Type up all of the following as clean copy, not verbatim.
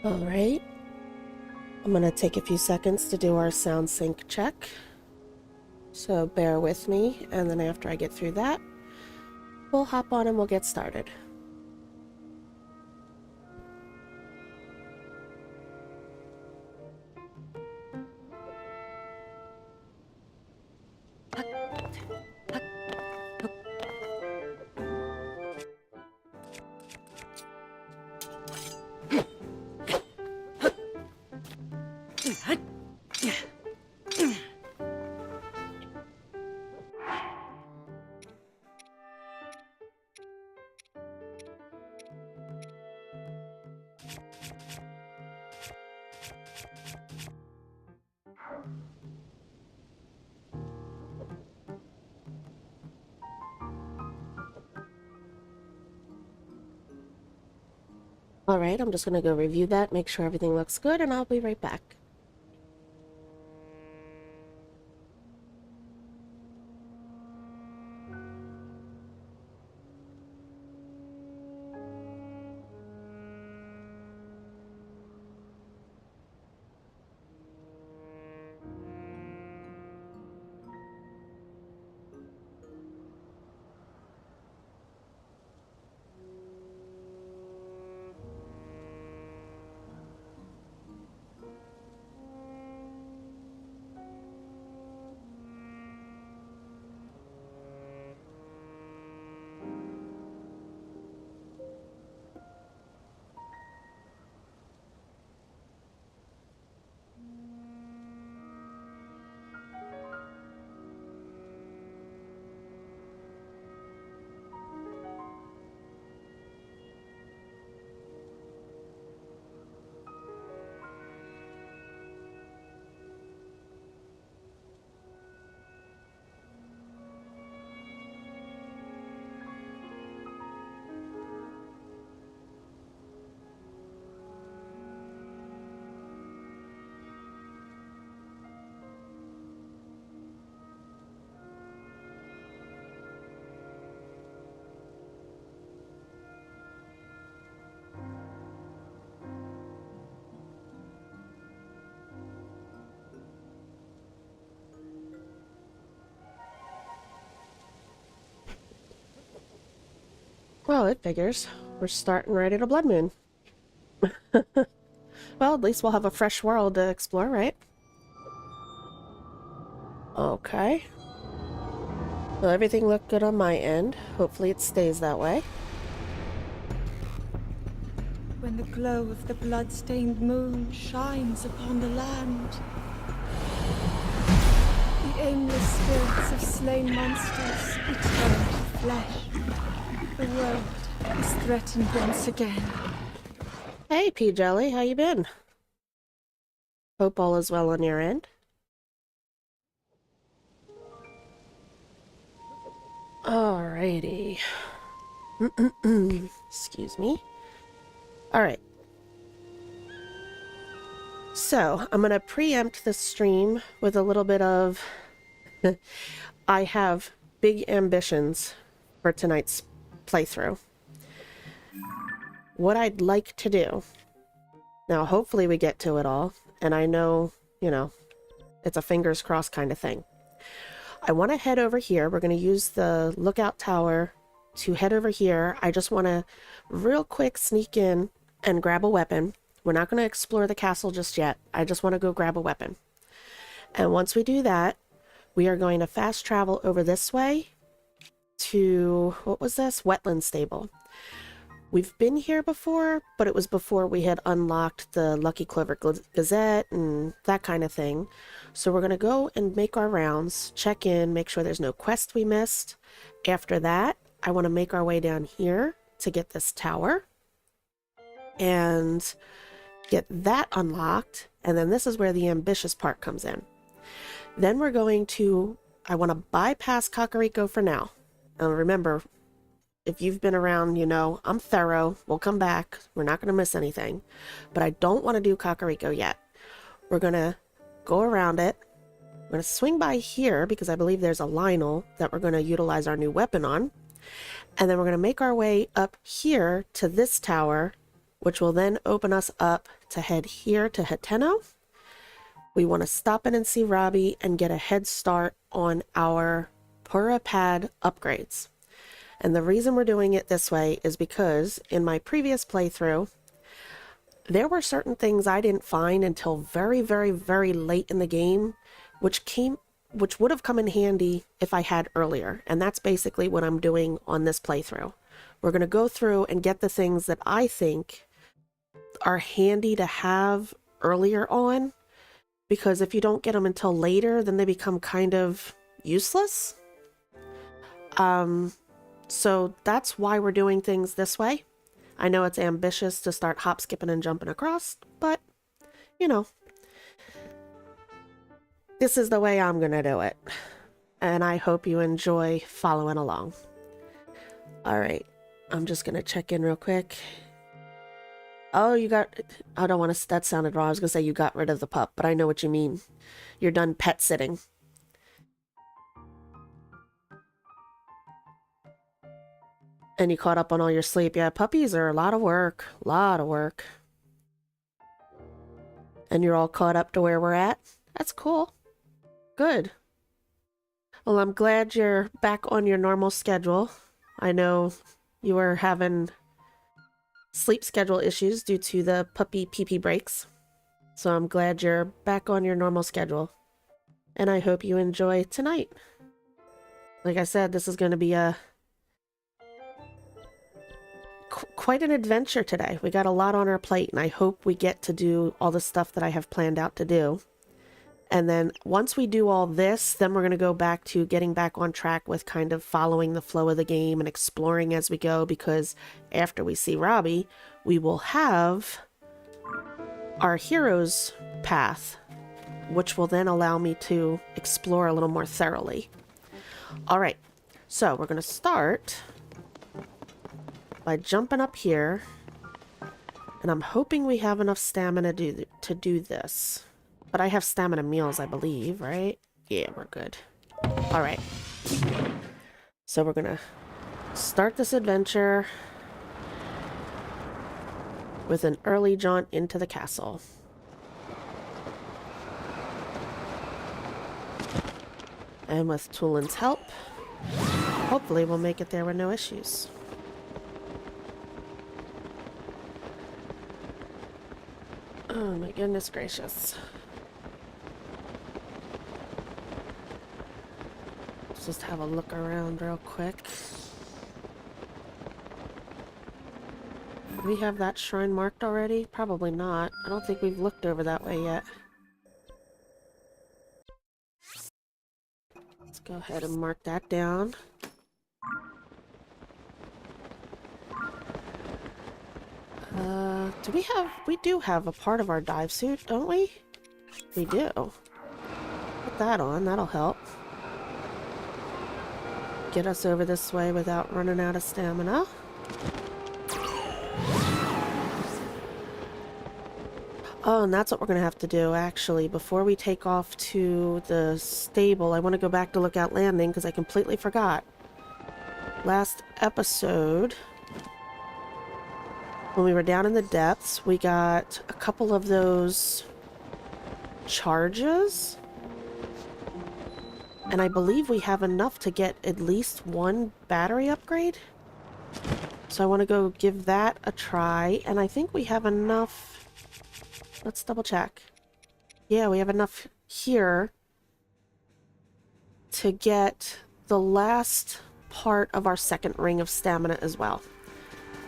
Alright, I'm going to take a few seconds to do our sound sync check. So bear with me, and then after I get through that, we'll hop on and we'll get started. Alright, I'm just going to go review that, make sure everything looks good, and I'll be right back. Well, it figures. We're starting right at a blood moon. Well, at least we'll have a fresh world to explore, right? Okay. Well, everything looked good on my end. Hopefully it stays that way. When the glow of the blood-stained moon shines upon the land, the aimless spirits of slain monsters return to flesh. The world is threatened once again. Hey, P. Jelly, how you been? Hope all is well on your end. Alrighty. Excuse me. Alright. So, I'm gonna preempt this stream with a little bit of... I have big ambitions for tonight's playthrough. What I'd like to do... Now, hopefully we get to it all, and I know, you know, it's a fingers crossed kind of thing. I want to head over here. We're going to use the lookout tower to head over here. I just want to real quick sneak in and grab a weapon. We're not going to explore the castle just yet. I just want to go grab a weapon. And once we do that, we are going to fast travel over this way to, what was this? Wetland Stable. We've been here before, but it was before we had unlocked the Lucky Clover Gazette and that kind of thing. So we're going to go and make our rounds, check in, make sure there's no quest we missed. After that, I want to make our way down here to get this tower and get that unlocked. And then this is where the ambitious part comes in. Then we're going to, I want to bypass Kakariko for now. And remember, if you've been around, you know, I'm thorough. We'll come back. We're not going to miss anything. But I don't want to do Kakariko yet. We're going to go around it. We're going to swing by here because I believe there's a Lynel that we're going to utilize our new weapon on. And then we're going to make our way up here to this tower, which will then open us up to head here to Hateno. We want to stop in and see Robbie and get a head start on our Purah pad upgrades. And the reason we're doing it this way is because in my previous playthrough, there were certain things I didn't find until very, very, very late in the game, which would have come in handy if I had earlier. And that's basically what I'm doing on this playthrough. We're going to go through and get the things that I think are handy to have earlier on, because if you don't get them until later, then they become kind of useless. So that's why we're doing things this way. I know it's ambitious to start hop, skipping, and jumping across, but, you know, this is the way I'm gonna do it. And I hope you enjoy following along. Alright, I'm just gonna check in real quick. Oh, you got... I don't want to... That sounded wrong. I was gonna say you got rid of the pup, but I know what you mean. You're done pet sitting. And you caught up on all your sleep. Yeah, puppies are a lot of work. A lot of work. And you're all caught up to where we're at? That's cool. Good. Well, I'm glad you're back on your normal schedule. I know you were having sleep schedule issues due to the puppy pee-pee breaks. So I'm glad you're back on your normal schedule. And I hope you enjoy tonight. Like I said, this is going to be a quite an adventure today. We got a lot on our plate, and I hope we get to do all the stuff that I have planned out to do. And then once we do all this, then we're going to go back to getting back on track with kind of following the flow of the game and exploring as we go, because after we see Robbie, we will have our hero's path, which will then allow me to explore a little more thoroughly. All right, so we're going to start by jumping up here, and I'm hoping we have enough stamina to do this. But I have stamina meals, I believe, right? Yeah, we're good. All right. So we're gonna start this adventure with an early jaunt into the castle. And with Tulin's help, hopefully we'll make it there with no issues. Oh my goodness gracious. Let's just have a look around real quick. Do we have that shrine marked already? Probably not. I don't think we've looked over that way yet. Let's go ahead and mark that down. We do have a part of our dive suit, don't we? We do. Put that on, that'll help. Get us over this way without running out of stamina. Oh, and that's what we're going to have to do, actually. Before we take off to the stable, I want to go back to Lookout Landing because I completely forgot. Last episode, when we were down in the depths, we got a couple of those charges. And I believe we have enough to get at least one battery upgrade. So I want to go give that a try. And I think we have enough... Let's double check. Yeah, we have enough here to get the last part of our second ring of stamina as well.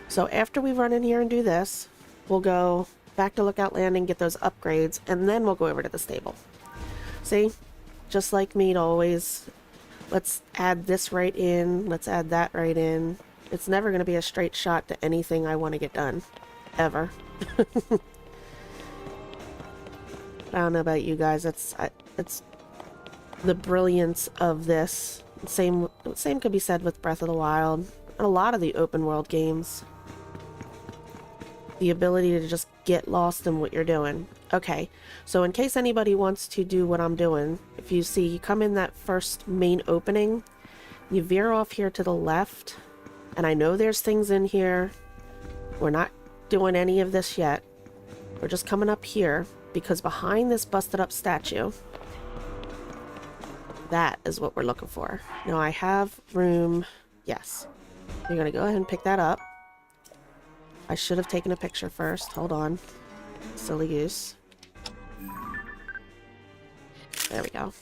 So after we run in here and do this, we'll go back to Lookout Landing, get those upgrades, and then we'll go over to the stable. See? Just like me always. Let's add this right in. Let's add that right in. It's never going to be a straight shot to anything I want to get done. Ever. I don't know about you guys. It's the brilliance of this. Same could be said with Breath of the Wild and a lot of the open world games. The ability to just get lost in what you're doing. Okay, so in case anybody wants to do what I'm doing, if you see, you come in that first main opening, you veer off here to the left, and I know there's things in here. We're not doing any of this yet. We're just coming up here because behind this busted up statue, that is what we're looking for. Now I have room. Yes. You're going to go ahead and pick that up. I should have taken a picture first. Hold on. Silly goose. There we go.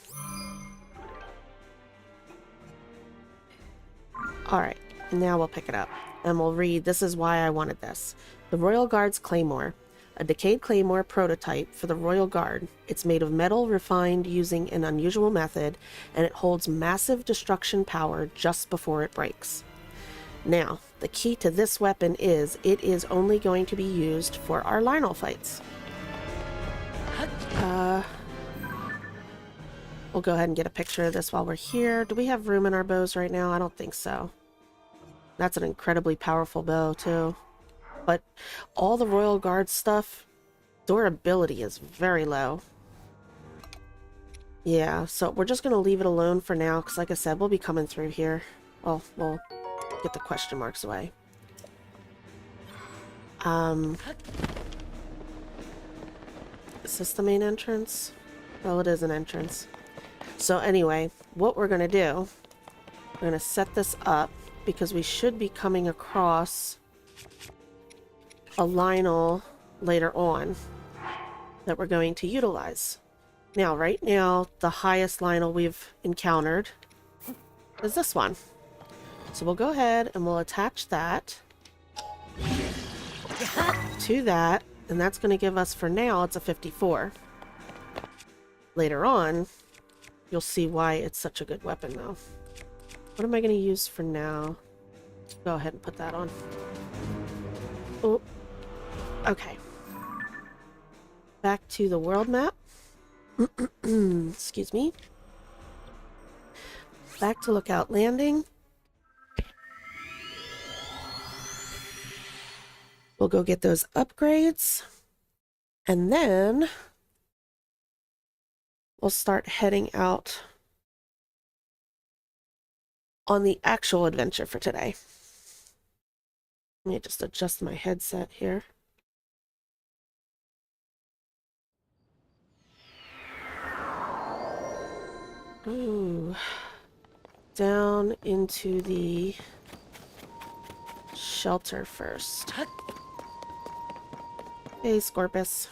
Alright, now we'll pick it up. And we'll read, this is why I wanted this. The Royal Guard's Claymore. A decayed claymore prototype for the Royal Guard. It's made of metal refined using an unusual method, and it holds massive destruction power just before it breaks. Now, the key to this weapon is it is only going to be used for our Lynel fights. We'll go ahead and get a picture of this while we're here. Do we have room in our bows right now? I don't think so. That's an incredibly powerful bow, too. But all the Royal Guard stuff, durability is very low. Yeah, so we're just going to leave it alone for now, because like I said, we'll be coming through here. Well, we'll get the question marks away. Is this the main entrance? Well, it is an entrance. So anyway, what we're going to do, we're going to set this up because we should be coming across a Lynel later on that we're going to utilize. Now, right now, the highest Lynel we've encountered is this one. So we'll go ahead and we'll attach that to that, and that's going to give us, for now, it's a 54. Later on, you'll see why it's such a good weapon, though. What am I going to use for now? Go ahead and put that on. Oh, okay. Back to the world map. Excuse me. Back to Lookout Landing. We'll go get those upgrades. And then we'll start heading out on the actual adventure for today. Let me just adjust my headset here. Ooh. Down into the shelter first. Hey, Scorpus.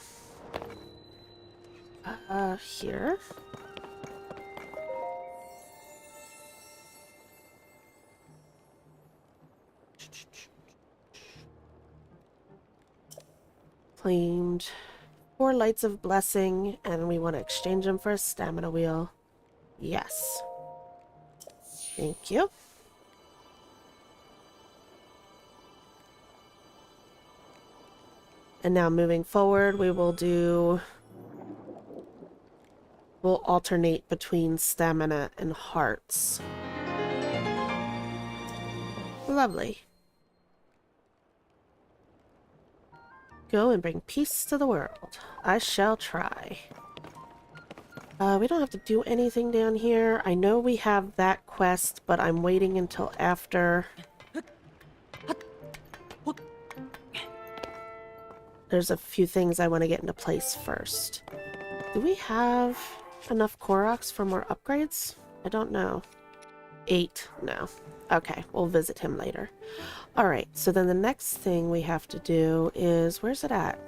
Here. Claimed 4 lights of blessing, and we want to exchange them for a stamina wheel. Yes. Thank you. And now moving forward, we'll alternate between stamina and hearts. Lovely. Go and bring peace to the world. I shall try. We don't have to do anything down here. I know we have that quest, but I'm waiting until after. There's a few things I want to get into place first. Do we have enough Koroks for more upgrades? I don't know. 8? No. Okay, we'll visit him later. Alright, so then the next thing we have to do is... Where's it at?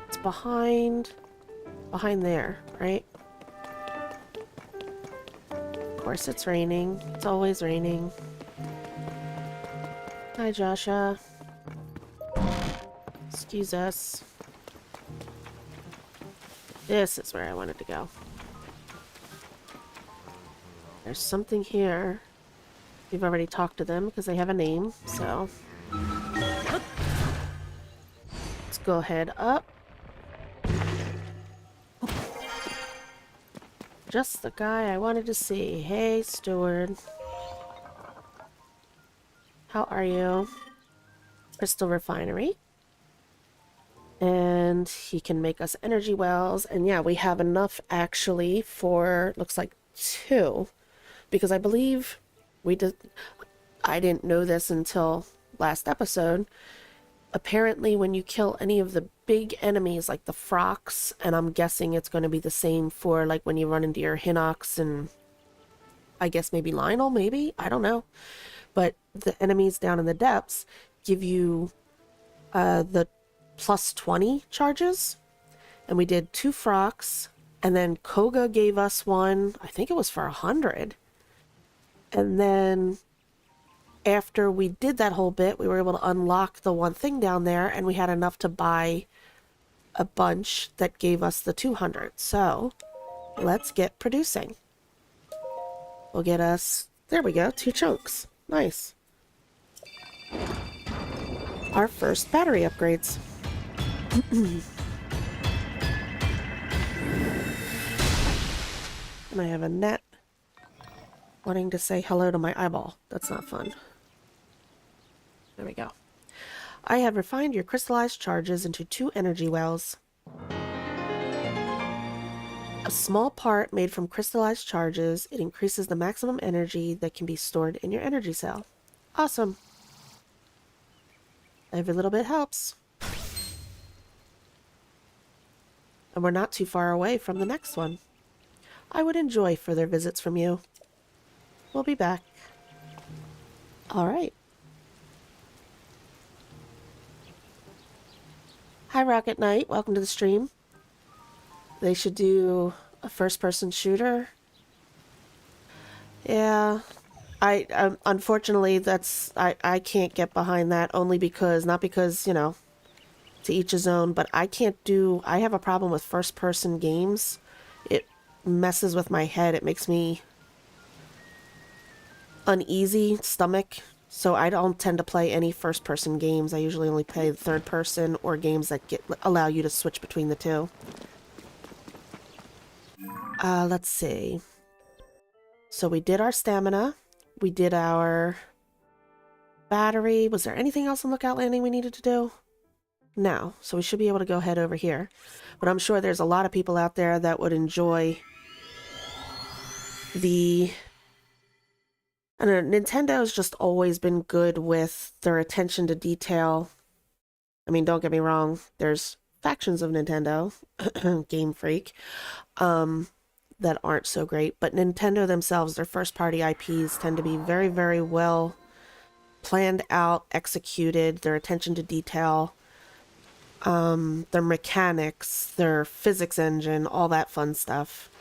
It's behind there, right? Of course it's raining. It's always raining. Hi, Joshua. Excuse us. This is where I wanted to go. There's something here. We've already talked to them because they have a name, so... Let's go ahead up. Just the guy I wanted to see. Hey, steward. How are you? Crystal refinery. And he can make us energy wells. And yeah, we have enough actually for, looks like 2. Because I believe I didn't know this until last episode. apparently when you kill any of the big enemies like the Frox, and I'm guessing it's going to be the same for like when you run into your Hinox and I guess maybe Lynel, maybe? I don't know. But the enemies down in the depths give you the plus 20 charges. And we did 2 Frox, and then Koga gave us one, I think it was for 100. And then after we did that whole bit, we were able to unlock the one thing down there, and we had enough to buy a bunch that gave us the 200. So let's get producing. We'll get us, there we go, 2 chunks. Nice. Our first battery upgrades. And I have a net wanting to say hello to my eyeball. That's not fun. There we go. I have refined your crystallized charges into 2 energy wells. A small part made from crystallized charges, it increases the maximum energy that can be stored in your energy cell. Awesome. Every little bit helps. And we're not too far away from the next one. I would enjoy further visits from you. We'll be back. Alright. Hi Rocket Knight, welcome to the stream. They should do a first-person shooter. Yeah, I unfortunately that's I can't get behind that, only because, not because, you know, to each his own, but I have a problem with first-person games. It messes with my head. It makes me uneasy stomach, so I don't tend to play any first-person games. I usually only play third-person or games that allow you to switch between the two. Let's see. So we did our stamina. We did our battery. Was there anything else on Lookout Landing we needed to do? No. So we should be able to go head over here. But I'm sure there's a lot of people out there that would enjoy the... I don't know, Nintendo's just always been good with their attention to detail. I mean, don't get me wrong. There's factions of Nintendo, Game Freak, that aren't so great, but Nintendo themselves, their first-party IPs tend to be very, very well planned out, executed, their attention to detail, their mechanics, their physics engine, all that fun stuff.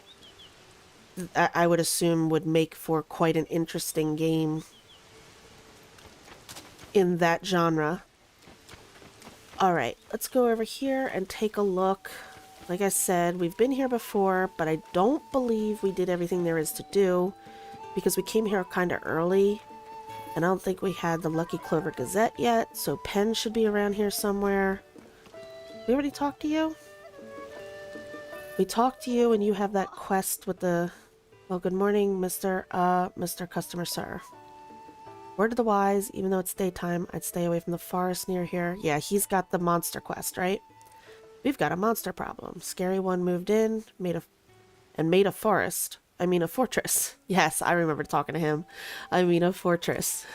I would assume would make for quite an interesting game in that genre. Alright, let's go over here and take a look. Like I said, we've been here before, but I don't believe we did everything there is to do, because we came here kind of early, and I don't think we had the Lucky Clover Gazette yet, so Pen should be around here somewhere. We already talked to you? We talked to you, and you have that quest with the... Well, good morning, Mr. Customer Sir. Word of the wise, even though it's daytime, I'd stay away from the forest near here. Yeah, he's got the monster quest, right? We've got a monster problem. Scary one moved in, made a forest. I mean a fortress. Yes, I remember talking to him. I mean a fortress.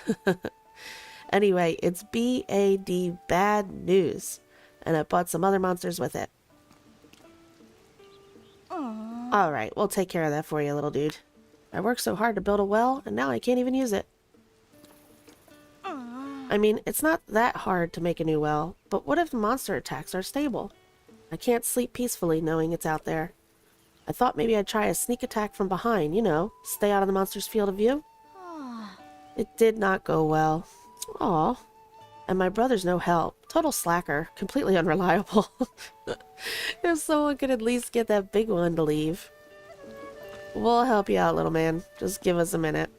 Anyway, it's BAD, bad news. And it brought some other monsters with it. Alright, we'll take care of that for you, little dude. I worked so hard to build a well, and now I can't even use it. I mean, it's not that hard to make a new well, but what if the monster attacks are stable? I can't sleep peacefully knowing it's out there. I thought maybe I'd try a sneak attack from behind, you know, stay out of the monster's field of view. It did not go well. Aw. And my brother's no help. Total slacker. Completely unreliable. If someone could at least get that big one to leave. We'll help you out, little man. Just give us a minute.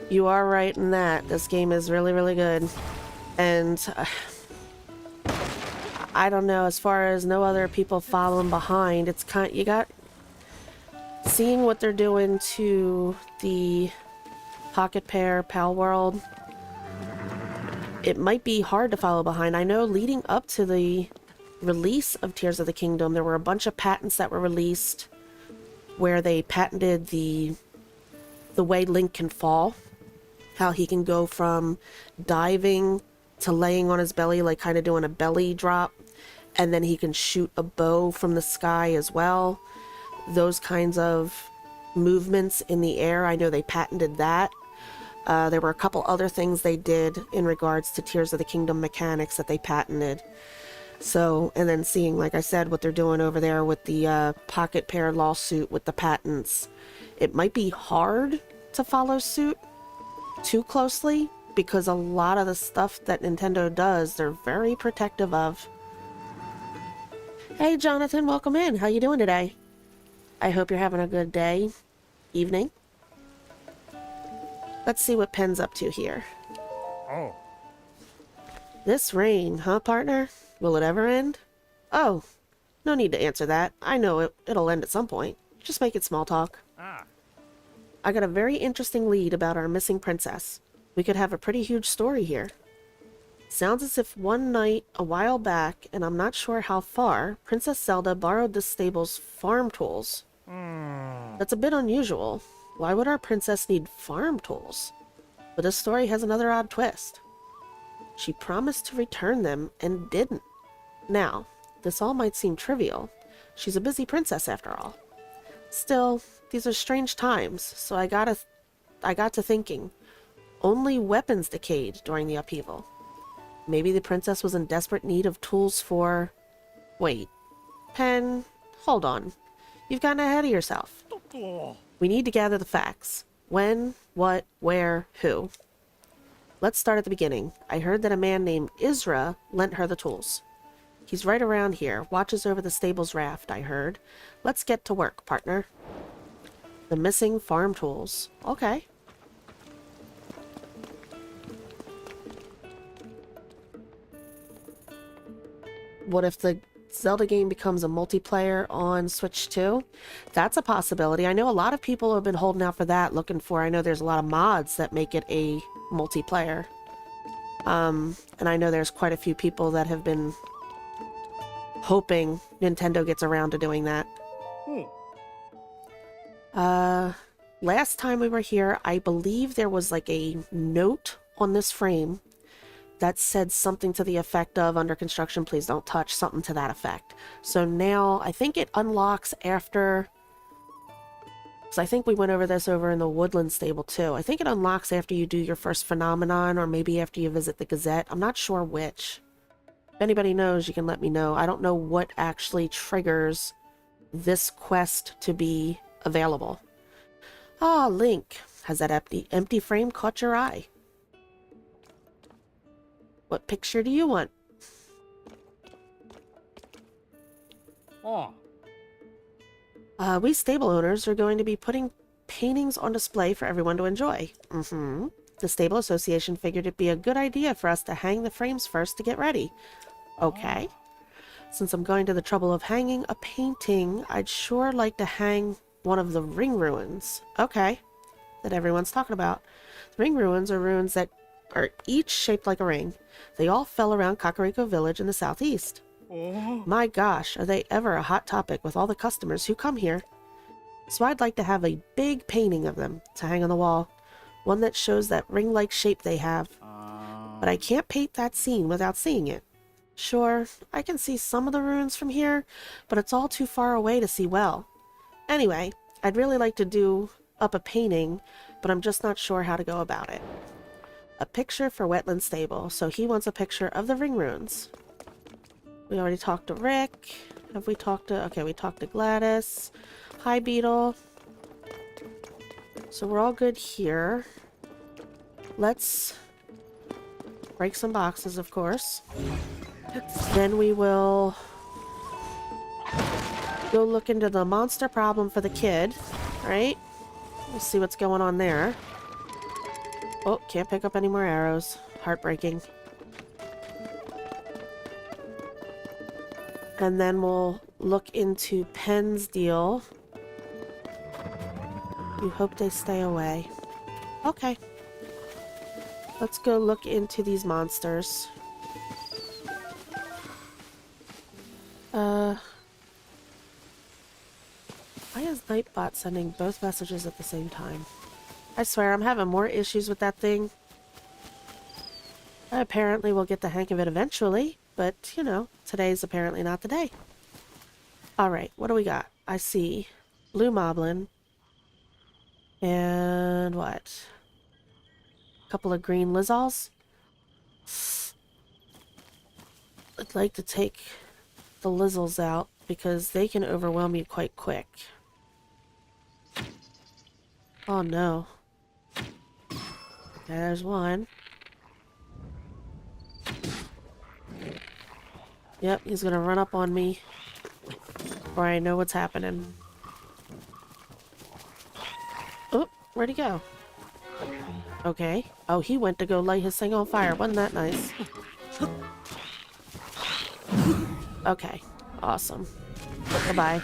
You are right in that. This game is really, really good. And I don't know, as far as no other people following behind, it's kind, you got, seeing what they're doing to the Pocket Pair Pal World, it might be hard to follow behind. I know leading up to the release of Tears of the Kingdom, there were a bunch of patents that were released where they patented the the way Link can fall. How he can go from diving to laying on his belly, like kind of doing a belly drop. And then he can shoot a bow from the sky as well. Those kinds of movements in the air, I know they patented that. There were a couple other things they did in regards to Tears of the Kingdom mechanics that they patented. So, and then seeing, like I said, what they're doing over there with the pocket pair lawsuit with the patents. It might be hard to follow suit too closely because a lot of the stuff that Nintendo does, they're very protective of. Hey Jonathan, welcome in. How you doing today? I hope you're having a good day, evening. Let's see what Pen's up to here. Oh. This rain, huh, partner? Will it ever end? Oh, no need to answer that. I know it'll end at some point. Just make it small talk. Ah. I got a very interesting lead about our missing princess. We could have a pretty huge story here. Sounds as if one night, a while back, and I'm not sure how far, Princess Zelda borrowed the stable's farm tools. That's a bit unusual. Why would our princess need farm tools? But this story has another odd twist. She promised to return them and didn't. Now, this all might seem trivial. She's a busy princess after all. Still, these are strange times, so I got to thinking. Only weapons decayed during the upheaval. Maybe the princess was in desperate need of tools for... Wait. Pen, hold on. You've gotten ahead of yourself. We need to gather the facts. When, what, where, who. Let's start at the beginning. I heard that a man named Isra lent her the tools. He's right around here, watches over the stable's raft, I heard. Let's get to work, partner. The missing farm tools. Okay. What if the Zelda game becomes a multiplayer on Switch 2? That's a possibility. I know a lot of people have been holding out for that, looking for... I know there's a lot of mods that make it a multiplayer. And I know there's quite a few people that have been hoping Nintendo gets around to doing that. Last time we were here, I believe there was like a note on this frame that said something to the effect of, under construction, please don't touch, something to that effect. So now, I think it unlocks after... Because I think we went over this over in the Wetland Stable too. I think it unlocks after you do your first phenomenon, or maybe after you visit the Gazette. I'm not sure which. If anybody knows, you can let me know. I don't know what actually triggers this quest to be available. Ah, Link. Has that empty frame caught your eye? What picture do you want? Oh. We stable owners are going to be putting paintings on display for everyone to enjoy. The Stable Association figured it'd be a good idea for us to hang the frames first to get ready. Okay. Since I'm going to the trouble of hanging a painting, I'd sure like to hang one of the ring ruins. Okay. That everyone's talking about. The ring ruins are ruins that are each shaped like a ring. They all fell around Kakariko Village in the southeast. My gosh, are they ever a hot topic with all the customers who come here. So I'd like to have a big painting of them to hang on the wall. One that shows that ring-like shape they have. But I can't paint that scene without seeing it. Sure, I can see some of the ruins from here, but it's all too far away to see well. Anyway, I'd really like to do up a painting, but I'm just not sure how to go about it. A picture for Wetland Stable, so he wants a picture of the ring ruins. We already talked to Rick. Have we talked to... Okay, we talked to Gladys. Hi, Beetle. So we're all good here. Let's break some boxes, of course. Then we will go look into the monster problem for the kid, right? We'll see what's going on there. Oh, can't pick up any more arrows. Heartbreaking. And then we'll look into Pen's deal. You hope they stay away. Okay. Let's go look into these monsters. Why is Nightbot sending both messages at the same time? I swear, I'm having more issues with that thing. I apparently will get the hang of it eventually, but, you know, today's apparently not the day. Alright, what do we got? I see blue moblin. And what? A couple of green Lizals. I'd like to take the Lizzles out because they can overwhelm you quite quick. Oh no. Okay, there's one. Yep, he's gonna run up on me before I know what's happening. Oh, where'd he go? Okay. Oh, he went to go light his thing on fire. Wasn't that nice? Okay. Awesome. Goodbye.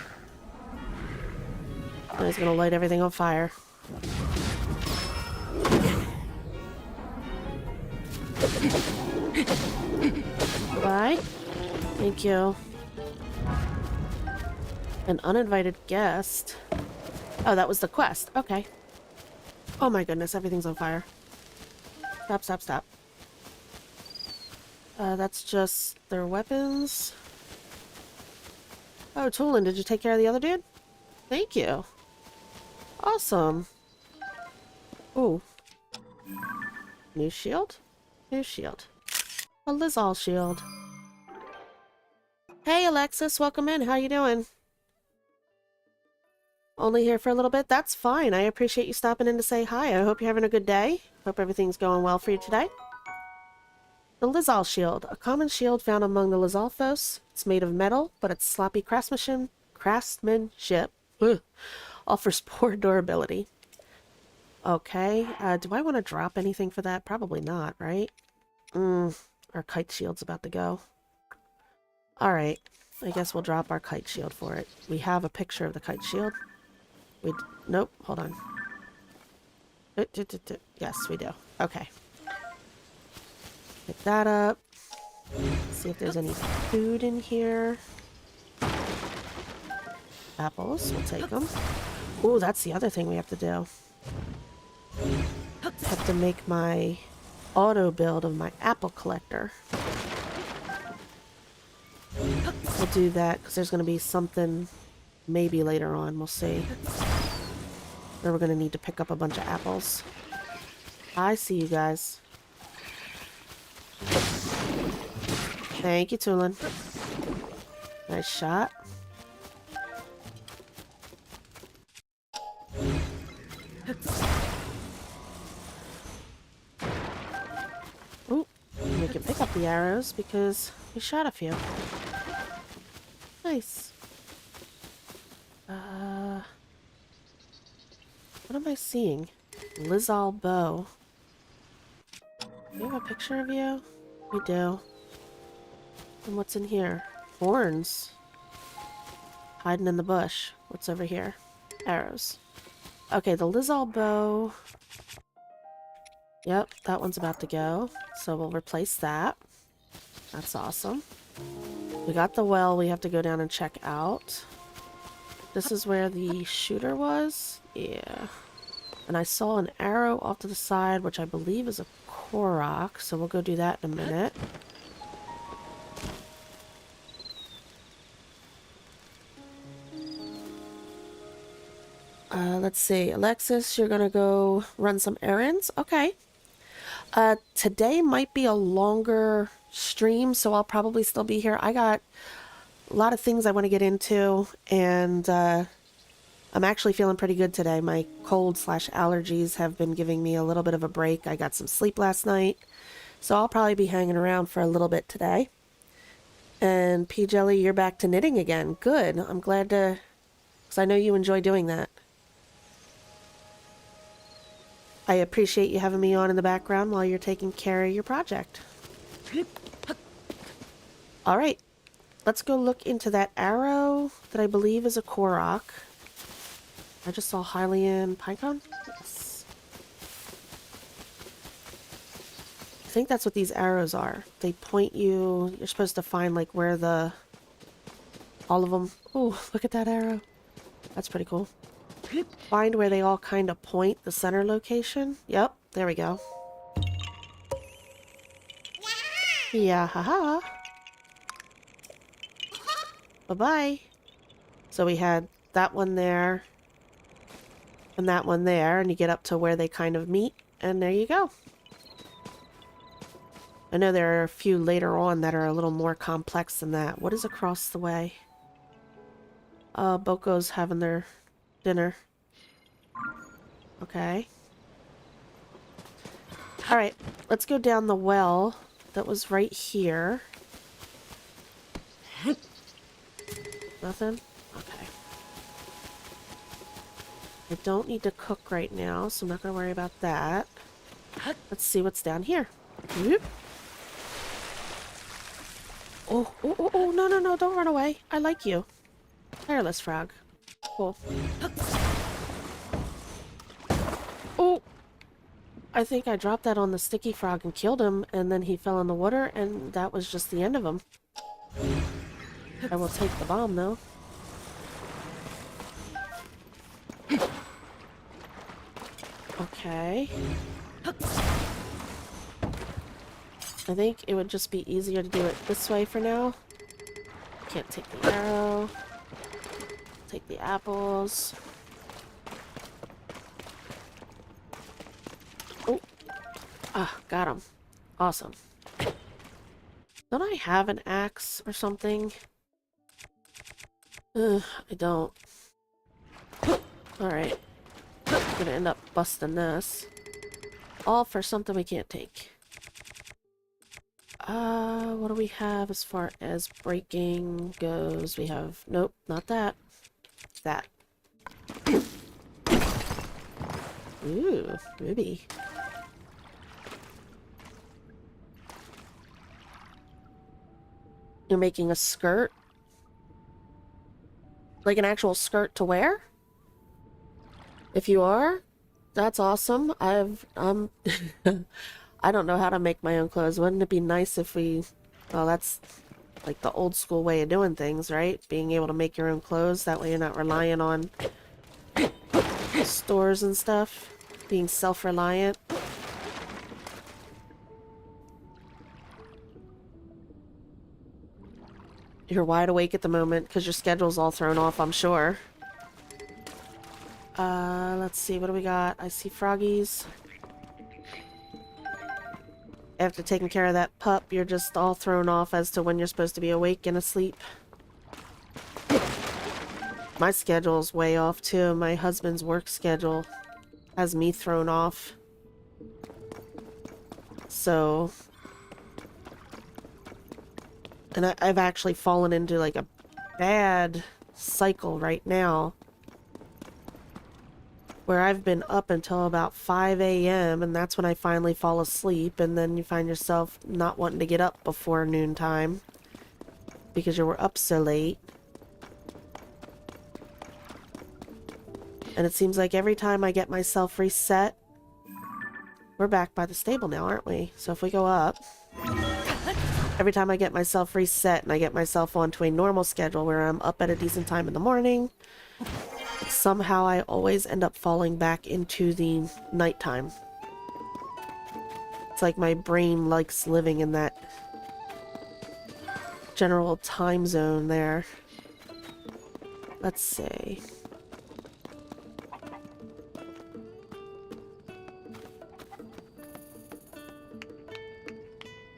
Now he's gonna light everything on fire. Goodbye. Thank you. An uninvited guest. Oh, that was the quest. Okay. Oh my goodness, everything's on fire. Stop, stop, stop. That's just their weapons. Oh, Toolin, did you take care of the other dude? Thank you. Awesome. Ooh. New shield? New shield. A Lizal shield. Hey, Alexis, welcome in. How you doing? Only here for a little bit? That's fine. I appreciate you stopping in to say hi. I hope you're having a good day. Hope everything's going well for you today. The Lizal shield. A common shield found among the Lizalfos. It's made of metal, but its sloppy craftsmanship offers poor durability. Okay. Do I want to drop anything for that? Probably not, right? Our kite shield's about to go. Alright. I guess we'll drop our kite shield for it. We have a picture of the kite shield. Nope, hold on. Yes, we do. Okay. Pick that up. See if there's any food in here. Apples, we'll take them. Ooh, that's the other thing we have to do. I have to make my auto build of my apple collector. We'll do that because there's going to be something maybe later on. We'll see. Where we're going to need to pick up a bunch of apples. I see you guys. Thank you, Tulin. Nice shot. Ooh, we can pick up the arrows because we shot a few. Nice. What am I seeing? Lizal bow. Do we have a picture of you? We do. And what's in here? Horns. Hiding in the bush. What's over here? Arrows. Okay, the Lizal bow. Yep, that one's about to go. So we'll replace that. That's awesome. We got the well we have to go down and check out. This is where the shooter was? Yeah. And I saw an arrow off to the side, which I believe is a Korok, so we'll go do that in a minute. Let's see. Alexis, you're gonna go run some errands? Okay. Today might be a longer stream, so I'll probably still be here. I got a lot of things I want to get into, and I'm actually feeling pretty good today. My cold/allergies have been giving me a little bit of a break. I got some sleep last night, so I'll probably be hanging around for a little bit today. And P. Jelly, you're back to knitting again. Good. I'm glad to, because I know you enjoy doing that. I appreciate you having me on in the background while you're taking care of your project. Alright, let's go look into that arrow that I believe is a Korok. I just saw Hylian Pinecone? Yes. I think that's what these arrows are. They point you, you're supposed to find like where the, all of them. Oh, look at that arrow. That's pretty cool. find where they all kind of point, the center location. Yep, there we go. Yeah, haha. Bye-bye. So we had that one there and that one there, and you get up to where they kind of meet, and there you go. I know there are a few later on that are a little more complex than that. What is across the way? Boko's having their dinner. Okay. Alright, let's go down the well that was right here. Nothing? Okay. I don't need to cook right now, so I'm not going to worry about that. Let's see what's down here. Whoop. Oh, oh, oh, oh, no, no, no, don't run away. I like you. Tireless frog. Cool. Oh! I think I dropped that on the sticky frog and killed him, and then he fell in the water, and that was just the end of him. I will take the bomb, though. Okay. I think it would just be easier to do it this way for now. Can't take the arrow. Take the apples. Oh. Ah, got him. Awesome. Don't I have an axe or something? I don't. Alright. I'm gonna end up busting this. All for something we can't take. What do we have as far as breaking goes? We have... Nope, not that. That. Ooh, ruby. You're making a skirt? Like an actual skirt to wear? If you are, that's awesome. I don't know how to make my own clothes. Wouldn't it be nice if we... Well, that's like the old school way of doing things, right? Being able to make your own clothes. That way you're not relying on stores and stuff. Being self-reliant. You're wide awake at the moment because your schedule's all thrown off, I'm sure. Let's see, what do we got? I see froggies. After taking care of that pup, you're just all thrown off as to when you're supposed to be awake and asleep. My schedule's way off too. My husband's work schedule has me thrown off. So... And I've actually fallen into like a bad cycle right now. Where I've been up until about 5 a.m. and that's when I finally fall asleep, and then you find yourself not wanting to get up before noontime because you were up so late. And it seems like every time I get myself reset, we're back by the stable now, aren't we? So if we go up, every time I get myself reset and I get myself onto a normal schedule where I'm up at a decent time in the morning, somehow I always end up falling back into the nighttime. It's like my brain likes living in that general time zone there. Let's see.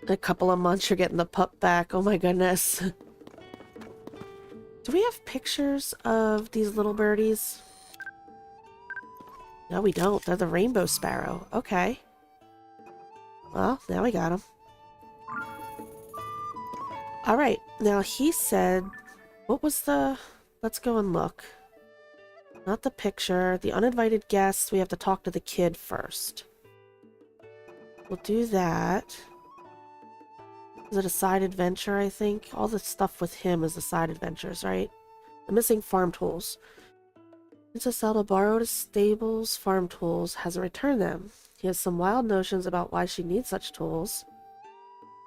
In a couple of months you're getting the pup back. Oh my goodness. Do we have pictures of these little birdies? No, we don't. They're the rainbow sparrow. Okay. Well, now we got them. Alright, now he said... What was the... Let's go and look. Not the picture. The uninvited guests. We have to talk to the kid first. We'll do that. Is it a side adventure, I think? All the stuff with him is the side adventures, right? The missing farm tools. Princess Zelda borrowed a stable's farm tools, hasn't returned them. He has some wild notions about why she needs such tools.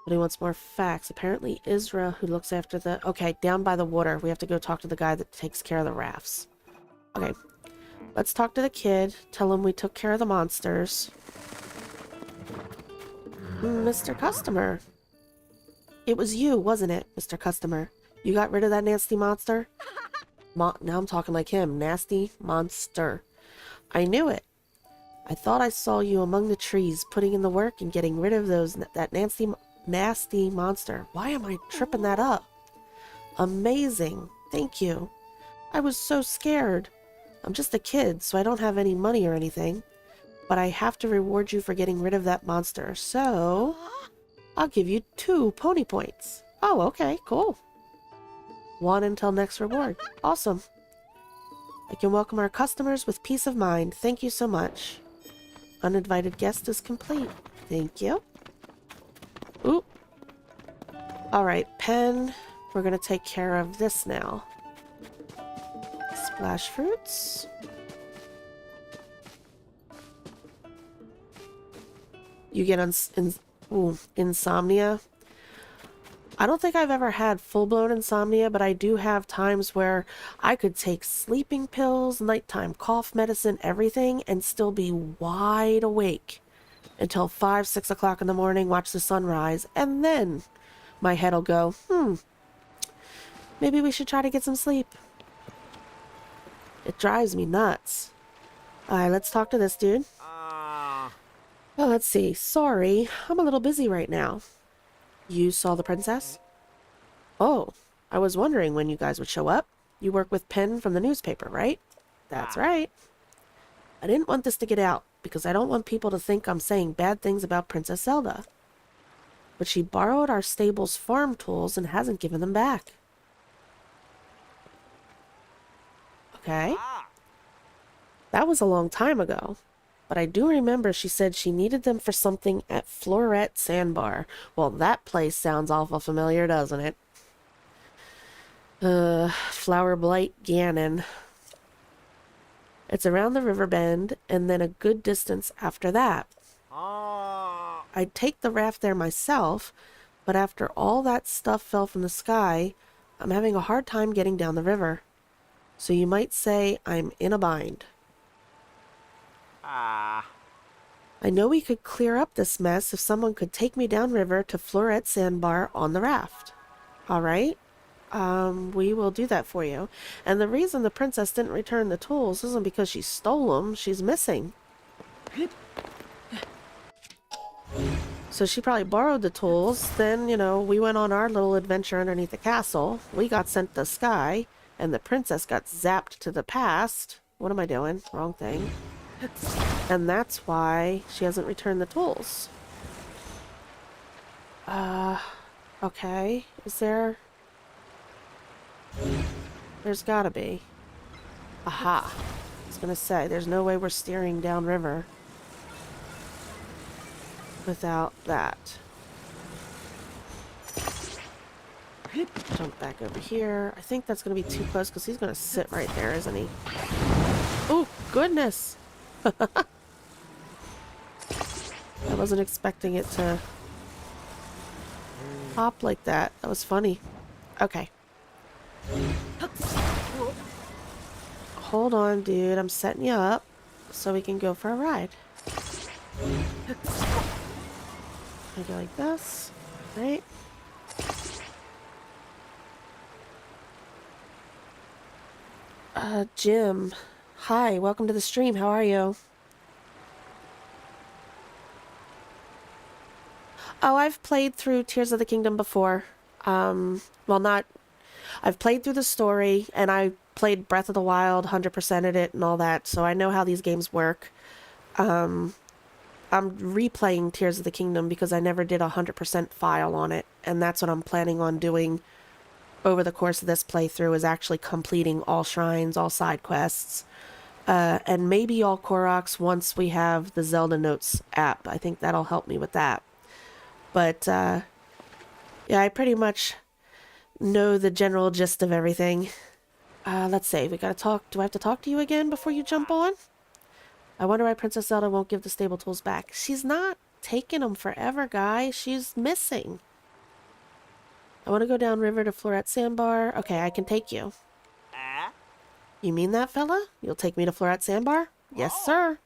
But he wants more facts. Apparently Isra, who looks after the... Okay, down by the water. We have to go talk to the guy that takes care of the rafts. Okay. Let's talk to the kid. Tell him we took care of the monsters. Mr. Customer. It was you, wasn't it, Mr. Customer? You got rid of that nasty monster? Now I'm talking like him. Nasty monster. I knew it. I thought I saw you among the trees, putting in the work and getting rid of that nasty monster. Why am I tripping that up? Amazing. Thank you. I was so scared. I'm just a kid, so I don't have any money or anything. But I have to reward you for getting rid of that monster, so I'll give you 2 pony points. Oh, okay, cool. 1 until next reward. Awesome. I can welcome our customers with peace of mind. Thank you so much. Uninvited guest is complete. Thank you. Ooh. Alright, pen. We're gonna take care of this now. Splash fruits. You get insomnia. I don't think I've ever had full-blown insomnia, but I do have times where I could take sleeping pills, nighttime cough medicine, everything, and still be wide awake until 5, 6 o'clock in the morning, watch the sunrise, and then my head will go, maybe we should try to get some sleep. It drives me nuts. Alright, let's talk to this dude. Well, let's see. Sorry, I'm a little busy right now. You saw the princess? Oh, I was wondering when you guys would show up. You work with Pen from the newspaper, right? That's right. I didn't want this to get out, because I don't want people to think I'm saying bad things about Princess Zelda. But she borrowed our stable's farm tools and hasn't given them back. Okay. That was a long time ago. But I do remember she said she needed them for something at Floret Sandbar. Well, that place sounds awful familiar, doesn't it? Flower Blight Ganon. It's around the river bend, and then a good distance after that. I'd take the raft there myself, but after all that stuff fell from the sky, I'm having a hard time getting down the river. So you might say I'm in a bind. I know we could clear up this mess if someone could take me downriver to Floret Sandbar on the raft. Alright? We will do that for you. And the reason the princess didn't return the tools isn't because she stole them, she's missing. So she probably borrowed the tools, then, we went on our little adventure underneath the castle. We got sent to the sky, and the princess got zapped to the past. What am I doing? Wrong thing. And that's why she hasn't returned the tools. Okay. Is there... There's gotta be. Aha. I was gonna say, there's no way we're steering downriver without that. Jump back over here. I think that's gonna be too close because he's gonna sit right there, isn't he? Oh, goodness! I wasn't expecting it to pop like that. That was funny. Okay. Hold on, dude. I'm setting you up so we can go for a ride. I go like this, right? Jim. Hi, welcome to the stream. How are you? Oh, I've played through Tears of the Kingdom before. Well, not... I've played through the story, and I played Breath of the Wild, 100%ed it, and all that, so I know how these games work. I'm replaying Tears of the Kingdom because I never did a 100% file on it, and that's what I'm planning on doing over the course of this playthrough, is actually completing all shrines, all side quests, and maybe all Koroks once we have the Zelda Notes app. I think that'll help me with that. But, yeah, I pretty much know the general gist of everything. Let's see, we gotta talk. Do I have to talk to you again before you jump on? I wonder why Princess Zelda won't give the stable tools back. She's not taking them forever, guys. She's missing. I want to go downriver to Floret Sandbar. Okay, I can take you. You mean that, fella? You'll take me to Floret Sandbar? Yes, sir.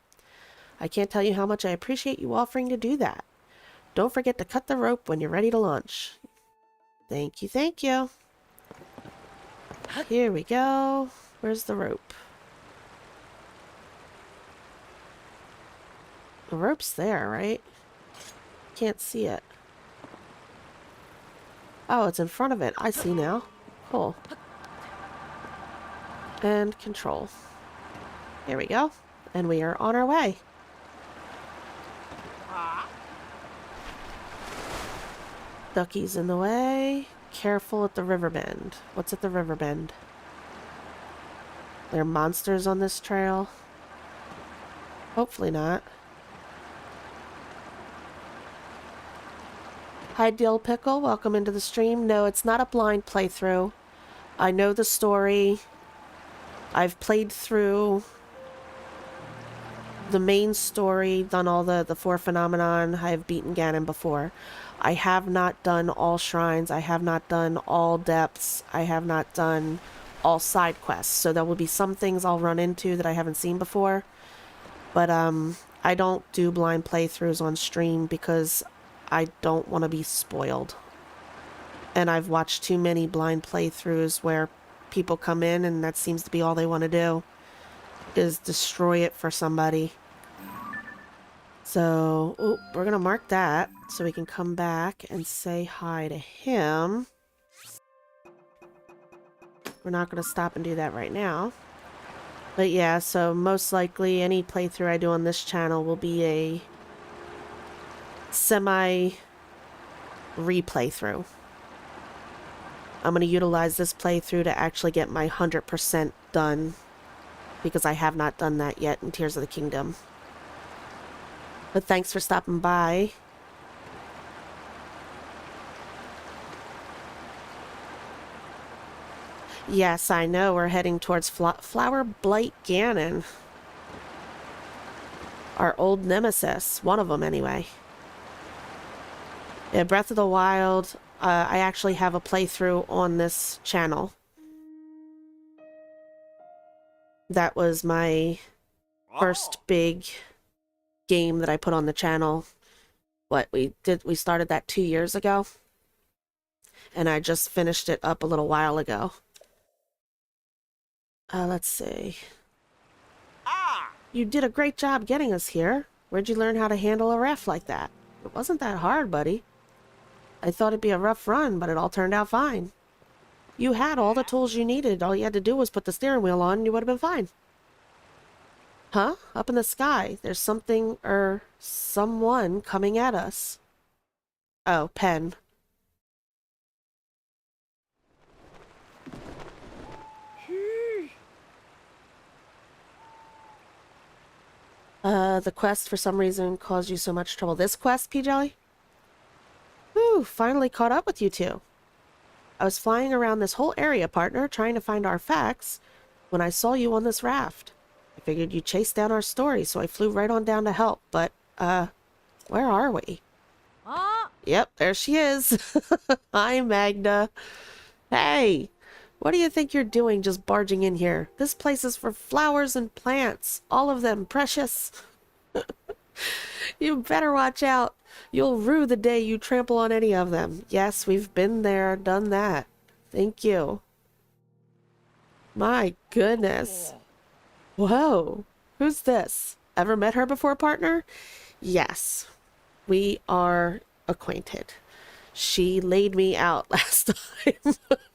I can't tell you how much I appreciate you offering to do that. Don't forget to cut the rope when you're ready to launch. Thank you, thank you. Here we go. Where's the rope? The rope's there, right? Can't see it. Oh, it's in front of it. I see now. Cool. And control. Here we go. And we are on our way. Ducky's in the way. Careful at the river bend. What's at the river bend? There are monsters on this trail? Hopefully not. Hi, Dill Pickle. Welcome into the stream. No, it's not a blind playthrough. I know the story. I've played through the main story, done all the 4 phenomenon. I have beaten Ganon before. I have not done all shrines. I have not done all depths. I have not done all side quests. So there will be some things I'll run into that I haven't seen before. But I don't do blind playthroughs on stream because I don't want to be spoiled. And I've watched too many blind playthroughs where people come in and that seems to be all they want to do is destroy it for somebody. So, we're going to mark that so we can come back and say hi to him. We're not going to stop and do that right now. But yeah, so most likely any playthrough I do on this channel will be a semi-replay through. I'm going to utilize this playthrough to actually get my 100% done because I have not done that yet in Tears of the Kingdom. But thanks for stopping by. Yes, I know. We're heading towards Flower Blight Ganon. Our old nemesis. One of them, anyway. Yeah, Breath of the Wild. I actually have a playthrough on this channel. That was my first big game that I put on the channel. We started that 2 years ago. And I just finished it up a little while ago. Let's see. You did a great job getting us here. Where'd you learn how to handle a raft like that? It wasn't that hard, buddy. I thought it'd be a rough run, but it all turned out fine. You had all the tools you needed. All you had to do was put the steering wheel on and you would have been fine. Huh? Up in the sky. There's something, someone coming at us. Oh, Pen. The quest for some reason caused you so much trouble. This quest, P-Jelly? Whew, finally caught up with you two. I was flying around this whole area, partner, trying to find our facts when I saw you on this raft. I figured you'd chase down our story, so I flew right on down to help, but, where are we? Yep, there she is. Hi, Magda. Hey, what do you think you're doing just barging in here? This place is for flowers and plants, all of them precious. You better watch out. You'll rue the day you trample on any of them. Yes, we've been there, done that. Thank you. My goodness. Whoa. Who's this? Ever met her before, partner? Yes. We are acquainted. She laid me out last time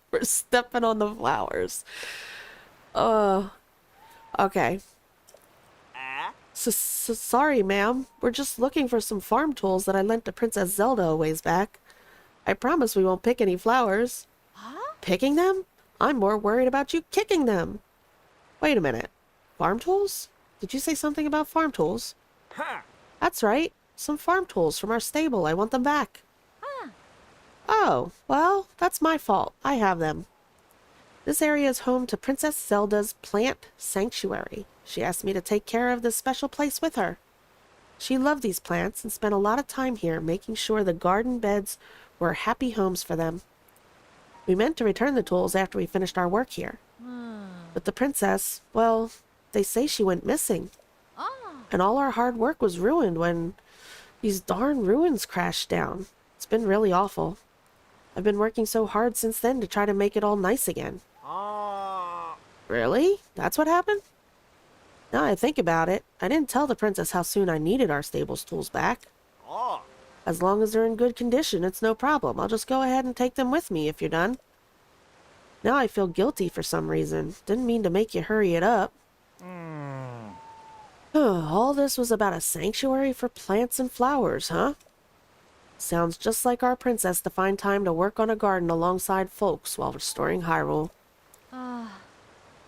for stepping on the flowers. Okay. Sorry, ma'am. We're just looking for some farm tools that I lent to Princess Zelda a ways back. I promise we won't pick any flowers. Huh? Picking them? I'm more worried about you kicking them. Wait a minute. Farm tools? Did you say something about farm tools? Huh. That's right. Some farm tools from our stable. I want them back. Huh. Oh, well, that's my fault. I have them. This area is home to Princess Zelda's plant sanctuary. She asked me to take care of this special place with her. She loved these plants and spent a lot of time here making sure the garden beds were happy homes for them. We meant to return the tools after we finished our work here. But the princess, well, they say she went missing. And all our hard work was ruined when these darn ruins crashed down. It's been really awful. I've been working so hard since then to try to make it all nice again. Really? That's what happened? Now I think about it, I didn't tell the princess how soon I needed our stable's tools back. As long as they're in good condition, it's no problem. I'll just go ahead and take them with me if you're done. Now I feel guilty for some reason. Didn't mean to make you hurry it up. All this was about a sanctuary for plants and flowers, huh? Sounds just like our princess to find time to work on a garden alongside folks while restoring Hyrule.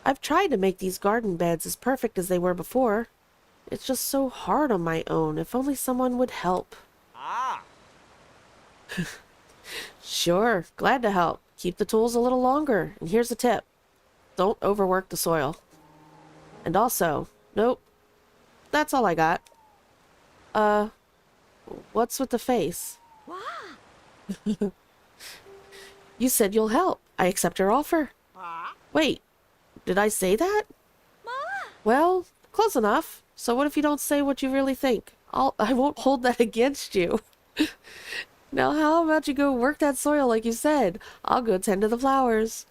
I've tried to make these garden beds as perfect as they were before. It's just so hard on my own. If only someone would help. Sure, glad to help. Keep the tools a little longer. And here's a tip. Don't overwork the soil. And also, nope. That's all I got. What's with the face? You said you'll help. I accept your offer. Wait, did I say that? Well, close enough. So what if you don't say what you really think? I won't hold that against you. Now how about you go work that soil like you said? I'll go tend to the flowers.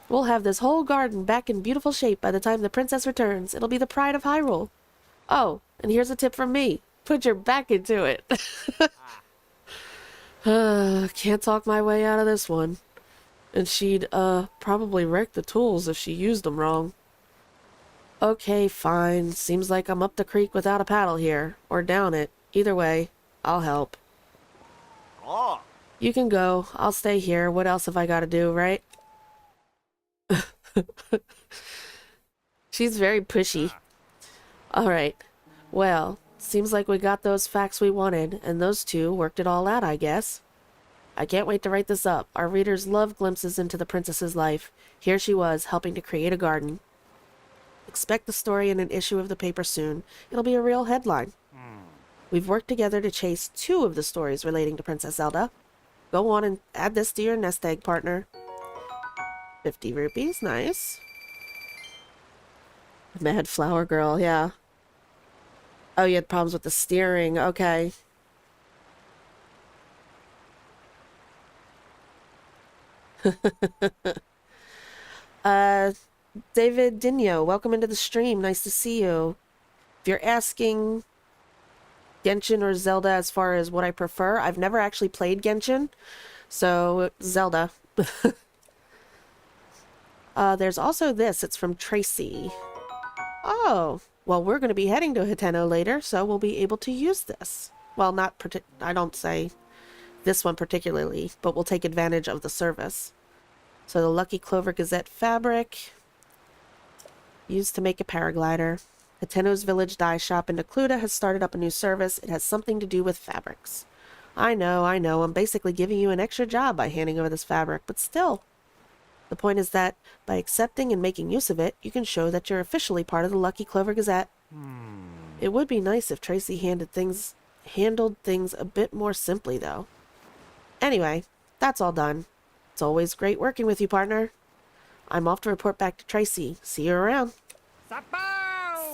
We'll have this whole garden back in beautiful shape by the time the princess returns. It'll be the pride of Hyrule. Oh, and here's a tip from me. Put your back into it. Can't talk my way out of this one. And she'd, probably wreck the tools if she used them wrong. Okay, fine. Seems like I'm up the creek without a paddle here. Or down it. Either way, I'll help. You can go. I'll stay here. What else have I got to do, right? She's very pushy. Alright. Well, seems like we got those facts we wanted, and those two worked it all out, I guess. I can't wait to write this up. Our readers love glimpses into the princess's life. Here she was, helping to create a garden. Expect the story in an issue of the paper soon. It'll be a real headline. We've worked together to chase 2 of the stories relating to Princess Zelda. Go on and add this to your nest egg, partner. 50 rupees, nice. Mad Flower Girl, yeah. Oh, you had problems with the steering, okay. David Dinyo, welcome into the stream. Nice to see you. If you're asking Genshin or Zelda as far as what I prefer, I've never actually played Genshin, so Zelda. There's also this. It's from Tracy. Oh, well, we're going to be heading to Hateno later, so we'll be able to use this. Well, I don't say this one particularly, but we'll take advantage of the service. So the Lucky Clover Gazette fabric, used to make a paraglider. Hateno's Village Dye Shop in Necluda has started up a new service. It has something to do with fabrics. I know. I'm basically giving you an extra job by handing over this fabric, but still. The point is that, by accepting and making use of it, you can show that you're officially part of the Lucky Clover Gazette. It would be nice if Tracy handled things a bit more simply, though. Anyway, that's all done. It's always great working with you, partner. I'm off to report back to Tracy. See you around.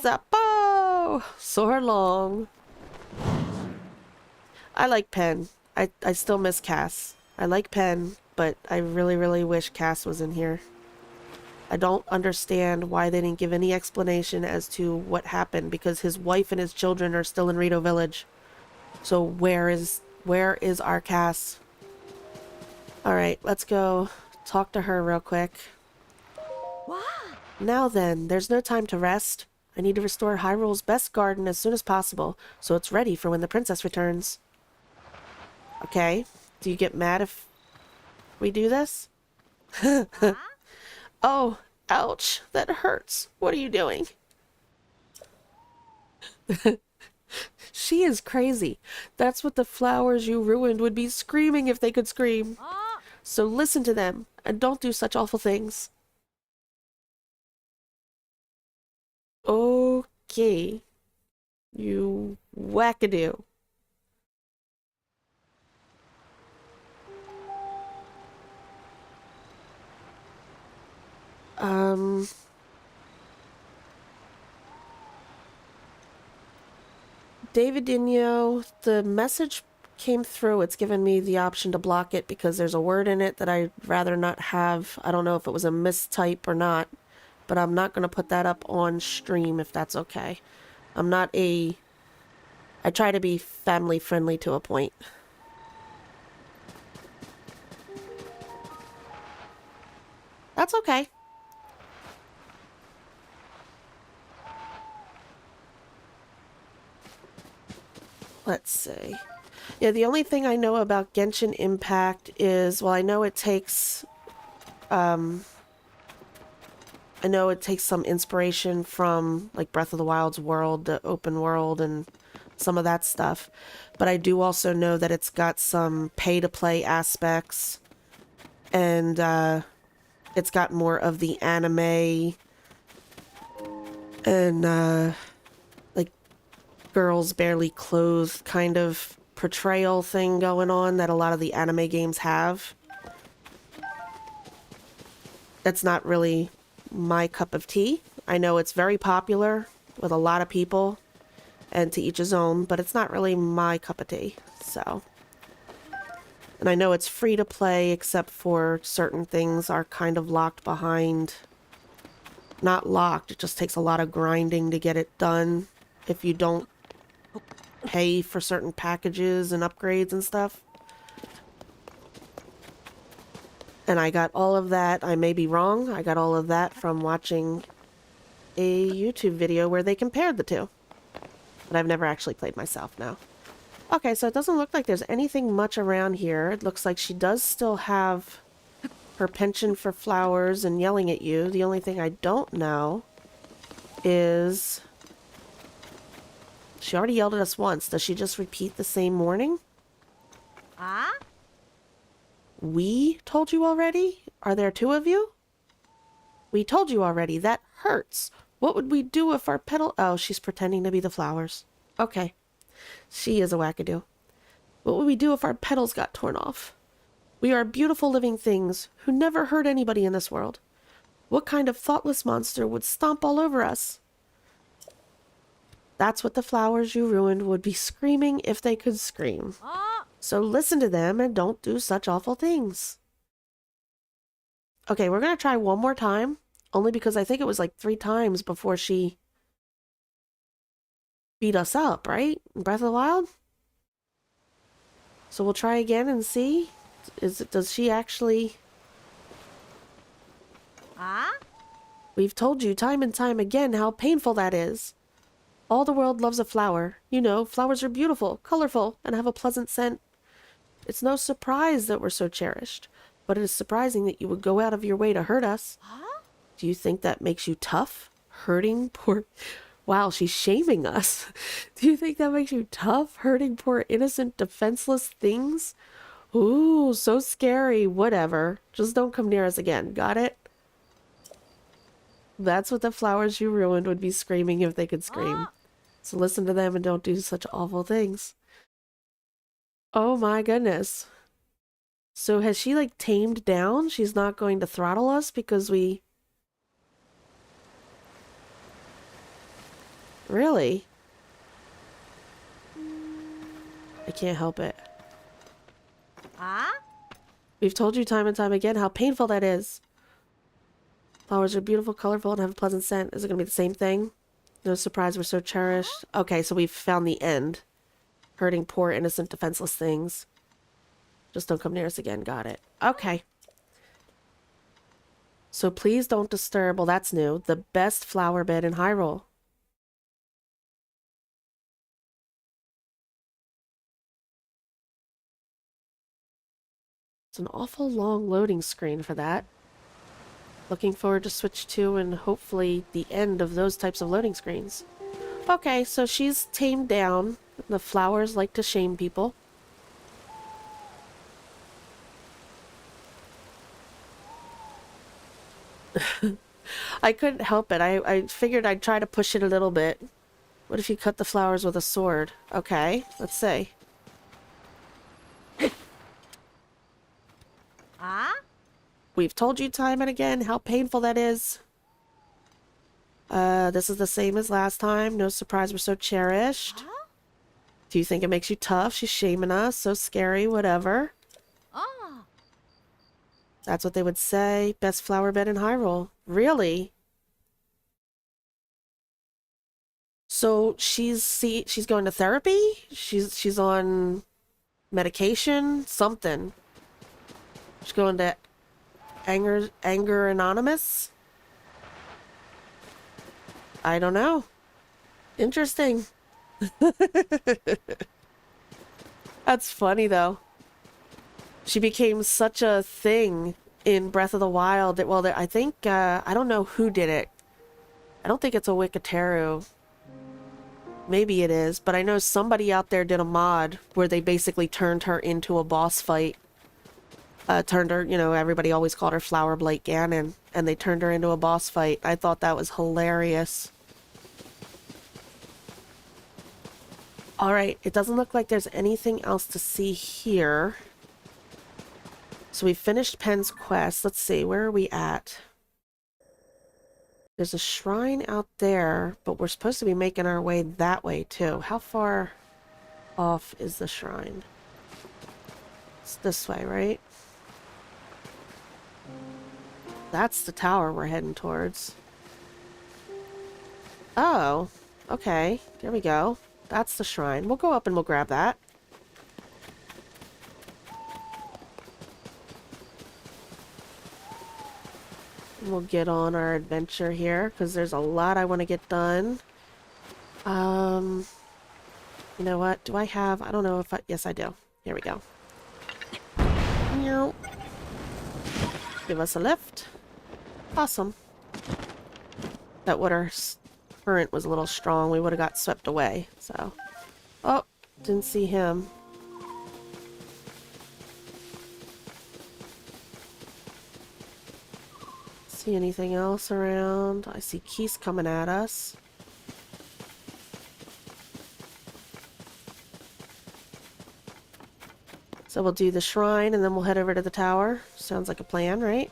Zappo! So long. I like Pen. I still miss Cass. I like Pen, but I really, really wish Cass was in here. I don't understand why they didn't give any explanation as to what happened, because his wife and his children are still in Rito Village. So where is our Cass? Alright, let's go talk to her real quick. Now then, there's no time to rest. I need to restore Hyrule's best garden as soon as possible, so it's ready for when the princess returns. Okay, do you get mad if we do this? Oh, ouch, that hurts. What are you doing? She is crazy. That's what the flowers you ruined would be screaming if they could scream. So listen to them, and don't do such awful things. Okay. You wackadoo. David Dinho, the message came through. It's given me the option to block it because there's a word in it that I'd rather not have. I don't know if it was a mistype or not, but I'm not going to put that up on stream if that's okay. I'm not a... I try to be family friendly to a point. That's okay. Let's see. Yeah, the only thing I know about Genshin Impact is, well, I know it takes some inspiration from like Breath of the Wild's world, the open world, and some of that stuff. But I do also know that it's got some pay-to-play aspects, and it's got more of the anime and like girls barely clothed kind of portrayal thing going on that a lot of the anime games have. That's not really my cup of tea. I know it's very popular with a lot of people, and to each his own, but it's not really my cup of tea, so. And I know it's free to play, except for certain things are kind of locked behind. Not locked, it just takes a lot of grinding to get it done if you don't pay for certain packages and upgrades and stuff. And I got all of that, I may be wrong, I got all of that from watching a YouTube video where they compared the two. But I've never actually played myself now. Okay, so it doesn't look like there's anything much around here. It looks like she does still have her penchant for flowers and yelling at you. The only thing I don't know is... She already yelled at us once. Does she just repeat the same warning? Ah? We told you already? Are there two of you? We told you already. That hurts. What would we do if our petal... Oh, she's pretending to be the flowers. Okay. She is a wackadoo. What would we do if our petals got torn off? We are beautiful living things who never hurt anybody in this world. What kind of thoughtless monster would stomp all over us? That's what the flowers you ruined would be screaming if they could scream. So listen to them and don't do such awful things. Okay, we're going to try one more time. Only because I think it was like 3 times before she beat us up, right? In Breath of the Wild? So we'll try again and see. Does she actually... Ah? We've told you time and time again how painful that is. All the world loves a flower. You know, flowers are beautiful, colorful, and have a pleasant scent. It's no surprise that we're so cherished, but it is surprising that you would go out of your way to hurt us. Huh? Do you think that makes you tough? Hurting poor... Wow, she's shaming us. Do you think that makes you tough? Hurting poor innocent, defenseless things? Ooh, so scary. Whatever. Just don't come near us again. Got it? That's what the flowers you ruined would be screaming if they could scream. So listen to them and don't do such awful things. Oh my goodness. So has she like tamed down? She's not going to throttle us because we... Really? I can't help it. Ah? We've told you time and time again how painful that is. Flowers are beautiful, colorful, and have a pleasant scent. Is it going to be the same thing? No surprise we're so cherished. Okay, so we've found the end. Hurting poor, innocent, defenseless things. Just don't come near us again. Got it. Okay. So please don't disturb, well that's new, the best flower bed in Hyrule. It's an awful long loading screen for that. Looking forward to Switch 2 and hopefully the end of those types of loading screens. Okay, so she's tamed down. The flowers like to shame people. I couldn't help it. I figured I'd try to push it a little bit. What if you cut the flowers with a sword? Okay, let's see. Ah? We've told you time and again how painful that is. This is the same as last time. No surprise we're so cherished. Huh? Do you think it makes you tough? She's shaming us. So scary, whatever. Ah. That's what they would say. Best flower bed in Hyrule. Really? So she's going to therapy? She's on medication? Something. She's going to Anger Anonymous? I don't know. Interesting. That's funny though. She became such a thing in Breath of the Wild that, well, I think, I don't know who did it. I don't think it's a Wikateru. Maybe it is, but I know somebody out there did a mod where they basically turned her into a boss fight. Turned her, you know, everybody always called her Flower Blight Ganon, and they turned her into a boss fight. I thought that was hilarious. Alright, it doesn't look like there's anything else to see here. So we finished Pen's quest. Let's see, where are we at? There's a shrine out there, but we're supposed to be making our way that way too. How far off is the shrine? It's this way, right? That's the tower we're heading towards. Oh, okay. There we go. That's the shrine. We'll go up and we'll grab that. We'll get on our adventure here because there's a lot I want to get done. You know what? Do I have... I don't know if I... Yes, I do. Here we go. Give us a lift. Awesome. That water current was a little strong. We would have got swept away. So... Oh! Didn't see him. See anything else around? I see Keys coming at us. So we'll do the shrine and then we'll head over to the tower. Sounds like a plan, right?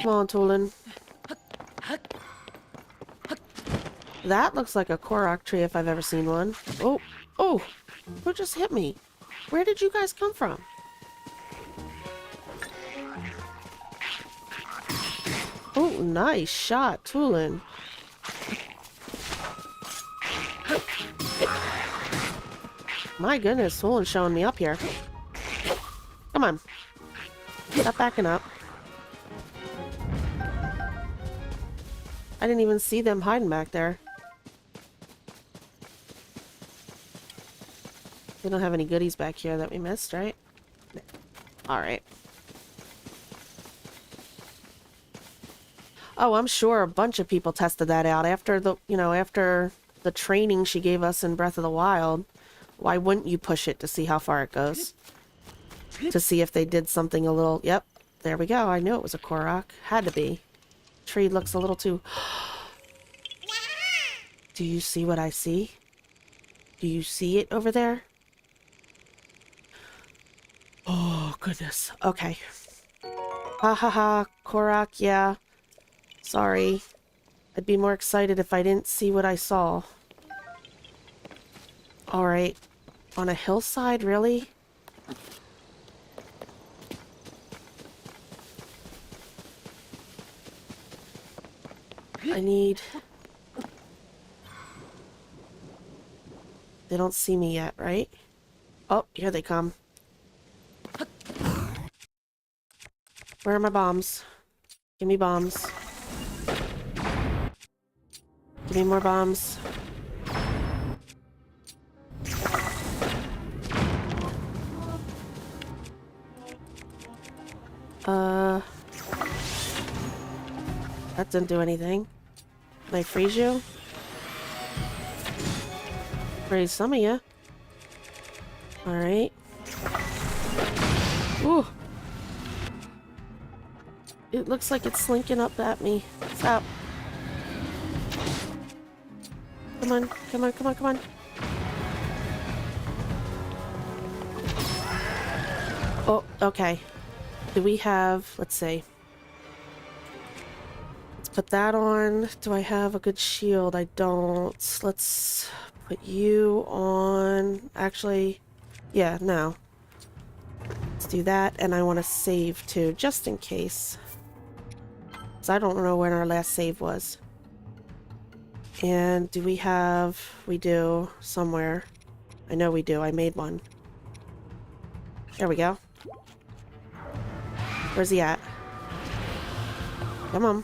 Come on, Tulin. That looks like a Korok tree if I've ever seen one. Oh! Oh! Who just hit me? Where did you guys come from? Oh, nice shot, Tulin. My goodness, Tulin's showing me up here. Come on. Stop backing up. I didn't even see them hiding back there. We don't have any goodies back here that we missed, right? Alright. Oh, I'm sure a bunch of people tested that out after the, you know, after the training she gave us in Breath of the Wild. Why wouldn't you push it to see how far it goes? To see if they did something a little... Yep, there we go. I knew it was a Korok. Had to be. Tree looks a little too... Do you see what I see? Do you see it over there? Oh, goodness. Okay. Ha ha ha. Korok, yeah. Sorry. I'd be more excited if I didn't see what I saw. Alright. On a hillside, really? I need... They don't see me yet, right? Oh, here they come. Where are my bombs? Give me bombs. Give me more bombs. That didn't do anything. Can I freeze you? Freeze some of you. Alright. Ooh! It looks like it's slinking up at me. Stop. Come on, come on, come on, come on. Oh, okay. Do we have... Let's see. Let's put that on. Do I have a good shield? I don't. Let's put you on. Actually, yeah, no. Let's do that, and I want to save too, just in case. Because I don't know when our last save was. And do we have... We do, somewhere. I know we do, I made one. There we go. Where's he at? Come on.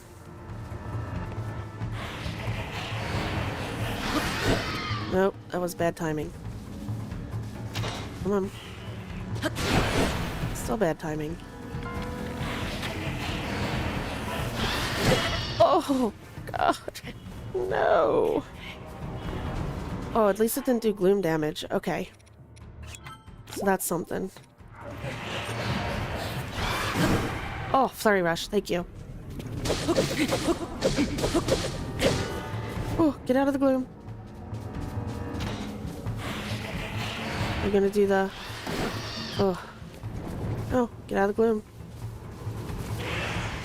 Nope, that was bad timing. Come on. Still bad timing. Oh, God. No. Oh, at least it didn't do gloom damage. Okay. So that's something. Oh, Flurry Rush. Thank you. Oh, get out of the gloom. We're gonna do the... Oh. Oh, get out of the gloom.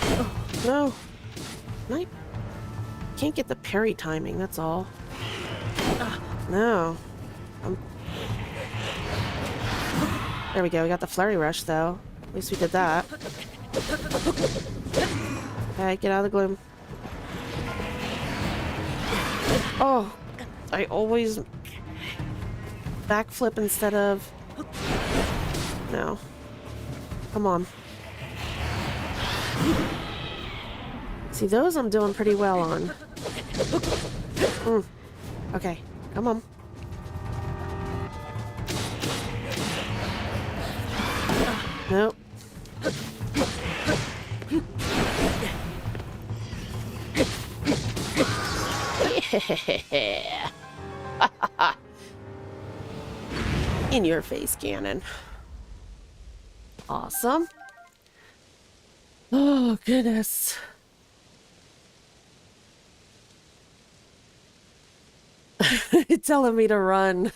Oh, no. I can't get the parry timing, that's all. No. There we go, we got the Flurry Rush, though. At least we did that. Okay, get out of the gloom. Oh, I always backflip instead of... No. Come on. See, those I'm doing pretty well on. Okay, come on. Nope. Yeah. In your face, cannon. Awesome. Oh, goodness. It's telling me to run.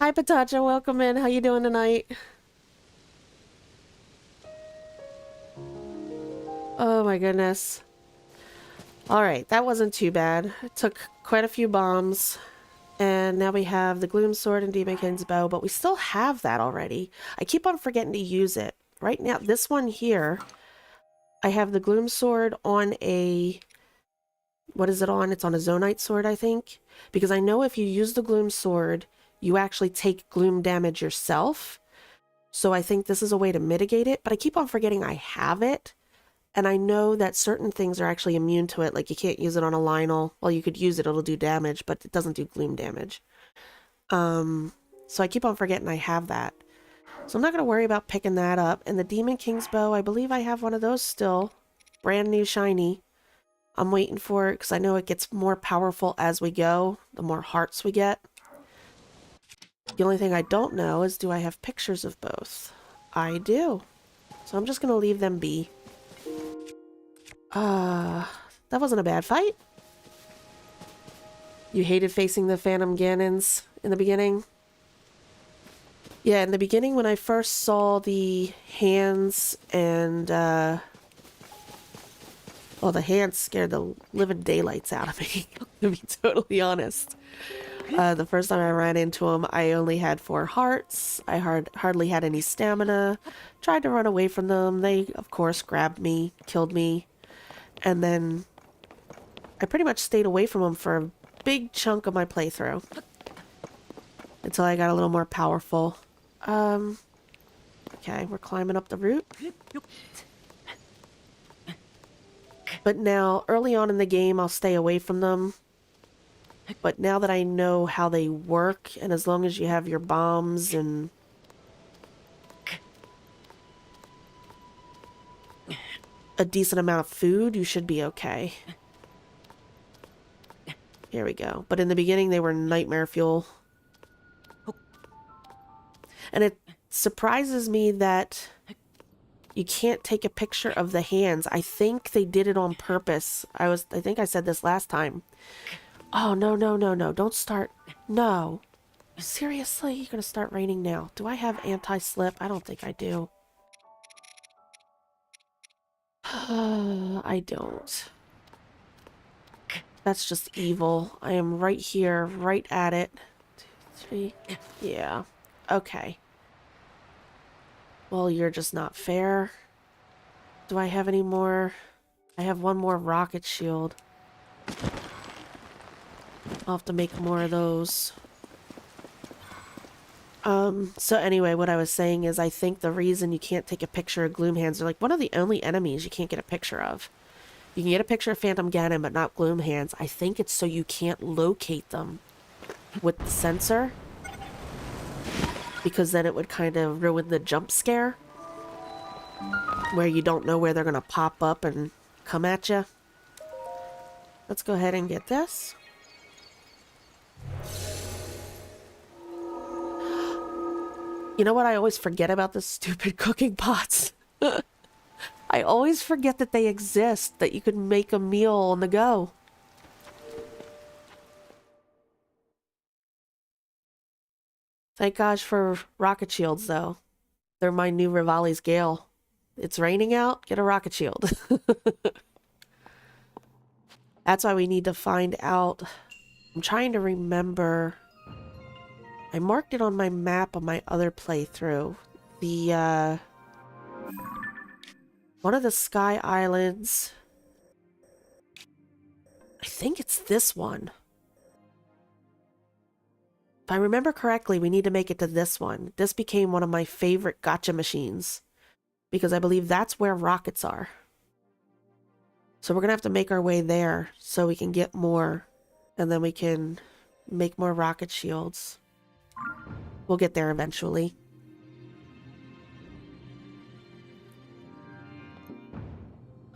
Hi, Patacha. Welcome in. How you doing tonight? Oh, my goodness. Alright, that wasn't too bad. It took quite a few bombs. And now we have the Gloom Sword and Demon King's Bow, but we still have that already. I keep on forgetting to use it. Right now, this one here, I have the Gloom Sword on a... What is it on? It's on a Zonite Sword, I think. Because I know if you use the Gloom Sword, you actually take Gloom damage yourself. So I think this is a way to mitigate it, but I keep on forgetting I have it. And I know that certain things are actually immune to it, like you can't use it on a Lynel. Well, you could use it, it'll do damage, but it doesn't do gloom damage. So I keep on forgetting I have that. So I'm not going to worry about picking that up. And the Demon King's Bow, I believe I have one of those still. Brand new shiny. I'm waiting for it because I know it gets more powerful as we go, the more hearts we get. The only thing I don't know is, do I have pictures of both? I do. So I'm just going to leave them be. That wasn't a bad fight. You hated facing the Phantom Ganons in the beginning? Yeah, in the beginning when I first saw the hands and, well, the hands scared the living daylights out of me, to be totally honest. The first time I ran into them, I only had 4 hearts. I hardly had any stamina. Tried to run away from them. They, of course, grabbed me, killed me. And then I pretty much stayed away from them for a big chunk of my playthrough. Until I got a little more powerful. Okay, we're climbing up the route. But now, early on in the game, I'll stay away from them. But now that I know how they work, and as long as you have your bombs and... a decent amount of food, you should be okay. Here we go. But in the beginning, they were nightmare fuel. And it surprises me that you can't take a picture of the hands. I think they did it on purpose. I think I said this last time. Oh, no, no, no, no. Don't start. No. Seriously? You're going to start raining now. Do I have anti-slip? I don't think I do. I don't. That's just evil. I am right here, right at it. 2, 3. Yeah. Okay. Well, you're just not fair. Do I have any more? I have one more rocket shield. I'll have to make more of those. So anyway, what I was saying is I think the reason you can't take a picture of Gloomhands, they're like one of the only enemies you can't get a picture of. You can get a picture of Phantom Ganon, but not Gloomhands. I think it's so you can't locate them with the sensor. Because then it would kind of ruin the jump scare. Where you don't know where they're going to pop up and come at you. Let's go ahead and get this. You know what I always forget about the stupid cooking pots? I always forget that they exist, that you could make a meal on the go. Thank gosh for rocket shields, though. They're my new Rivali's Gale. It's raining out, get a rocket shield. That's why we need to find out. I'm trying to remember. I marked it on my map on my other playthrough. The, one of the Sky Islands. I think it's this one. If I remember correctly, we need to make it to this one. This became one of my favorite gacha machines. Because I believe that's where rockets are. So we're going to have to make our way there so we can get more. And then we can make more rocket shields. We'll get there eventually.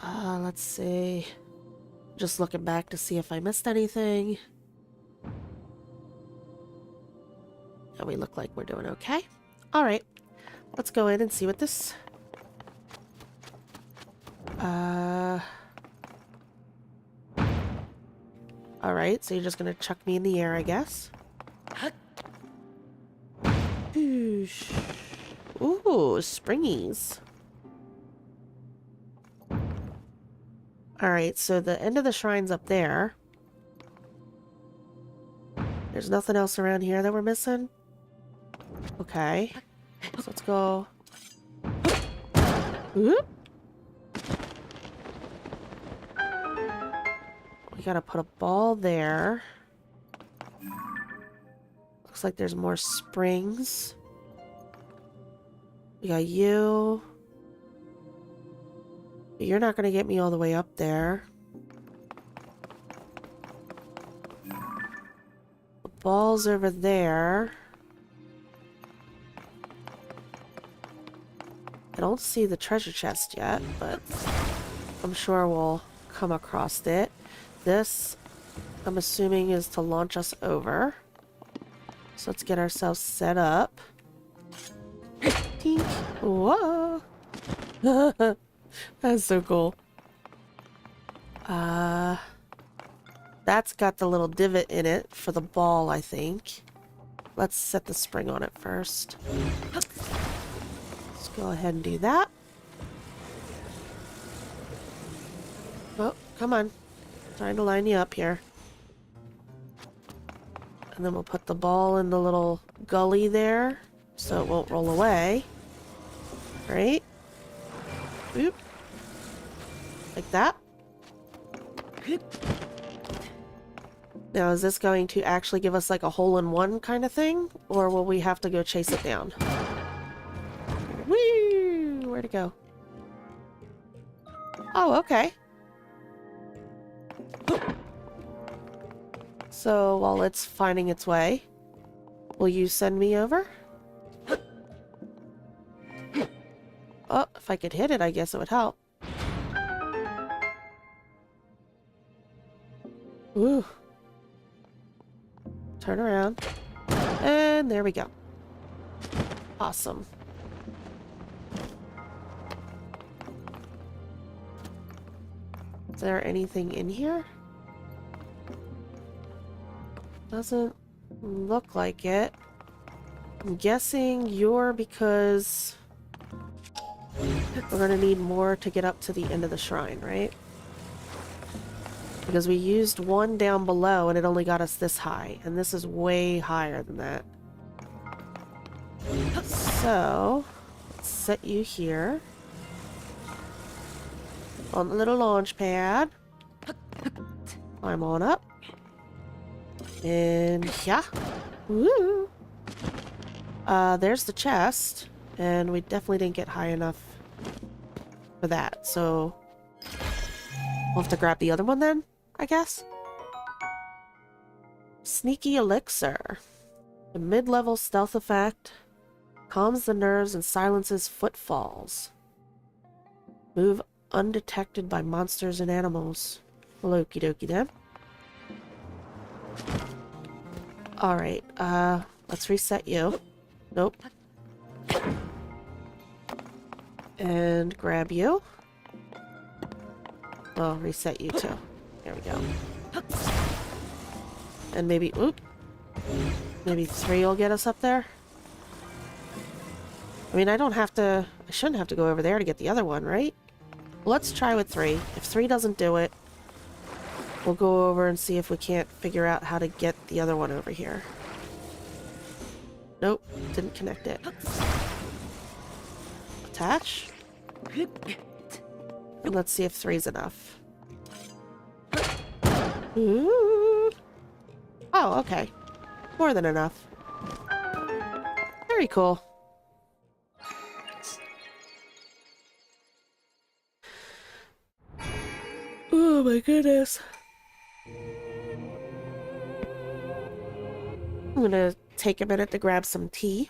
Let's see. Just looking back to see if I missed anything. And we look like we're doing okay. Alright. Let's go in and see what this... Alright, so you're just gonna chuck me in the air, I guess. Oosh. Ooh, springies. Alright, so the end of the shrine's up there. There's nothing else around here that we're missing? Okay. So let's go... Whoop. We gotta put a ball there. Looks like there's more springs. We got you. You're not gonna get me all the way up there. The ball's over there. I don't see the treasure chest yet, but I'm sure we'll come across it. This, I'm assuming, is to launch us over. So let's get ourselves set up. Tink. Whoa! That's so cool. That's got the little divot in it for the ball, I think. Let's set the spring on it first. Let's go ahead and do that. Oh, come on. Trying to line you up here. And then we'll put the ball in the little gully there so it won't roll away. Right? Oop. Like that. Now, is this going to actually give us like a hole-in-one kind of thing? Or will we have to go chase it down? Whee! Where'd it go? Oh, okay. So, while it's finding its way, will you send me over? Oh, if I could hit it, I guess it would help. Ooh. Turn around. And there we go. Awesome. Is there anything in here? Doesn't look like it. I'm guessing you're because... we're going to need more to get up to the end of the shrine, right? Because we used one down below and it only got us this high, and this is way higher than that. So, let's set you here on the little launch pad. Climb on up. And yeah. Woo! There's the chest, and we definitely didn't get high enough for that, so we'll have to grab the other one then, I guess. Sneaky Elixir. A mid-level stealth effect. Calms the nerves and silences footfalls. Move undetected by monsters and animals. Well, okie dokie then. Alright, let's reset you. Nope. And grab you. Well, reset you too. There we go. And maybe, oop. Maybe 3 will get us up there. I mean, I shouldn't have to go over there to get the other one, right? Well, let's try with 3. If 3 doesn't do it, we'll go over and see if we can't figure out how to get the other one over here. Nope, didn't connect it. Attach. And let's see if 3's enough. Ooh. Oh, okay. More than enough. Very cool. Oh my goodness. I'm gonna take a minute to grab some tea.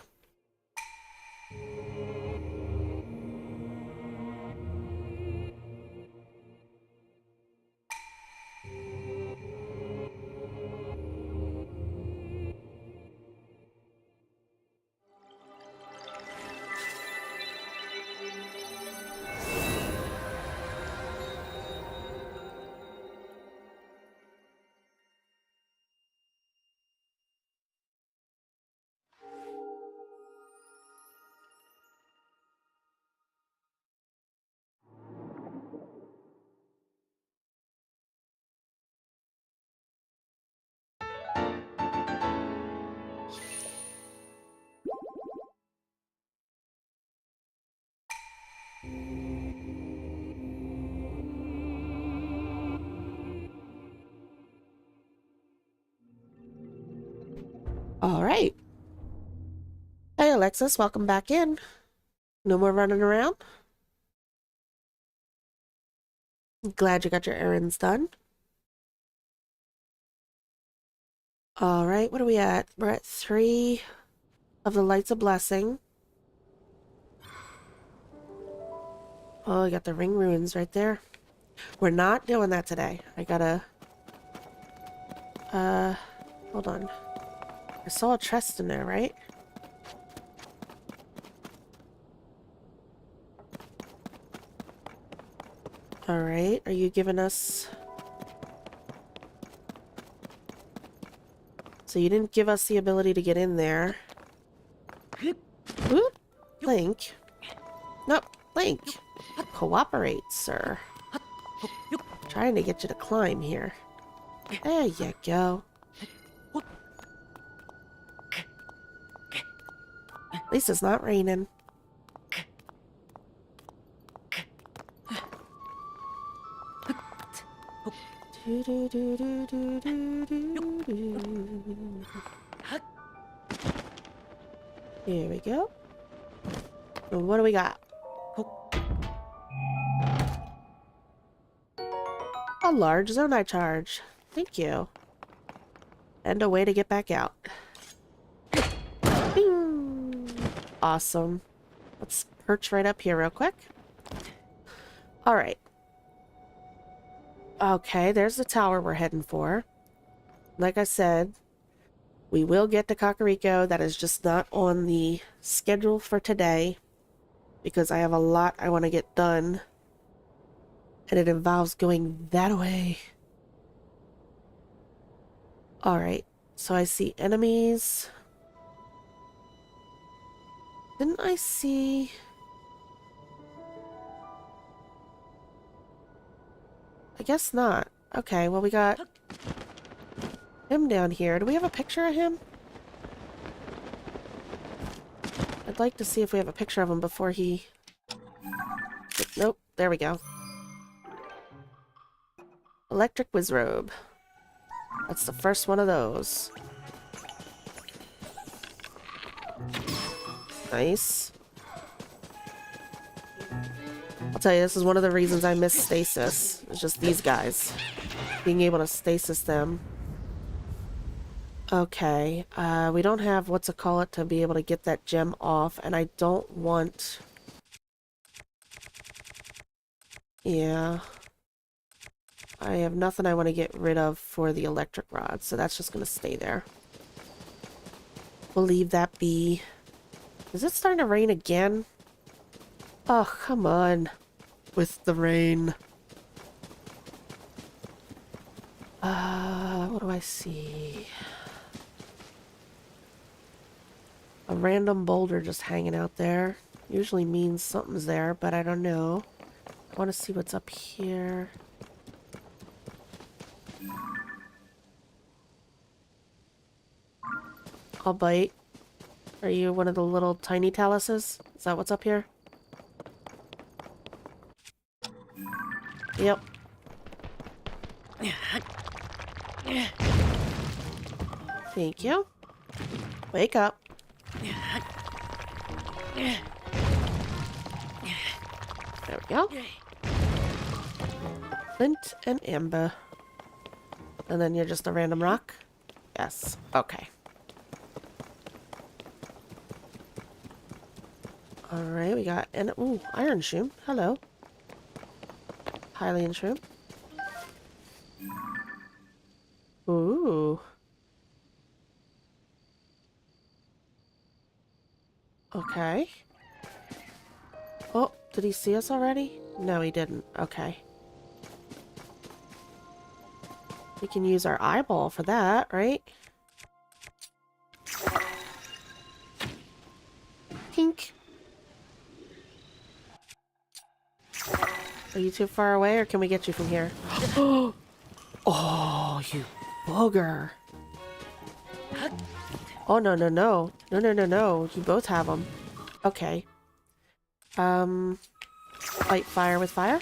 All right. Hey, Alexis, welcome back in. No more running around? Glad you got your errands done. All right, what are we at? We're at 3 of the Lights of Blessing. Oh, you got the ring ruins right there. We're not doing that today. I gotta... hold on. I saw a chest in there, right? Alright, are you giving us... So you didn't give us the ability to get in there. Oop. Link. Nope, Link. Cooperate, sir. Trying to get you to climb here. There you go. At least it's not raining. Here we go. And what do we got? A large zonite charge. Thank you. And a way to get back out. Bing! Awesome. Let's perch right up here real quick. Alright. Okay, there's the tower we're heading for. Like I said, we will get to Kakariko. That is just not on the schedule for today, because I have a lot I want to get done, and it involves going that way. Alright, so I see enemies. Didn't I see... I guess not. Okay, well we got him down here. Do we have a picture of him? I'd like to see if we have a picture of him before he... Nope, there we go. Electric Wizrobe. That's the first one of those. Nice. I'll tell you, this is one of the reasons I miss stasis. It's just these guys. Being able to stasis them. Okay, we don't have what's it call it to be able to get that gem off, and I don't want... Yeah. I have nothing I want to get rid of for the electric rod, so that's just going to stay there. We'll leave that be. Is it starting to rain again? Oh, come on. With the rain. What do I see? A random boulder just hanging out there. Usually means something's there, but I don't know. I want to see what's up here. I'll bite. Are you one of the little tiny taluses? Is that what's up here? Yep. Thank you. Wake up. There we go. Flint and amber. And then you're just a random rock? Yes. Okay. Alright, we got an iron shroom. Hello. Hylian shroom. Ooh. Okay. Oh, did he see us already? No, he didn't. Okay. We can use our eyeball for that, right? Pink. Are you too far away, or can we get you from here? Oh, you booger. Oh, no, no, no. No, no, no, no. You both have them. Okay. Fight fire with fire?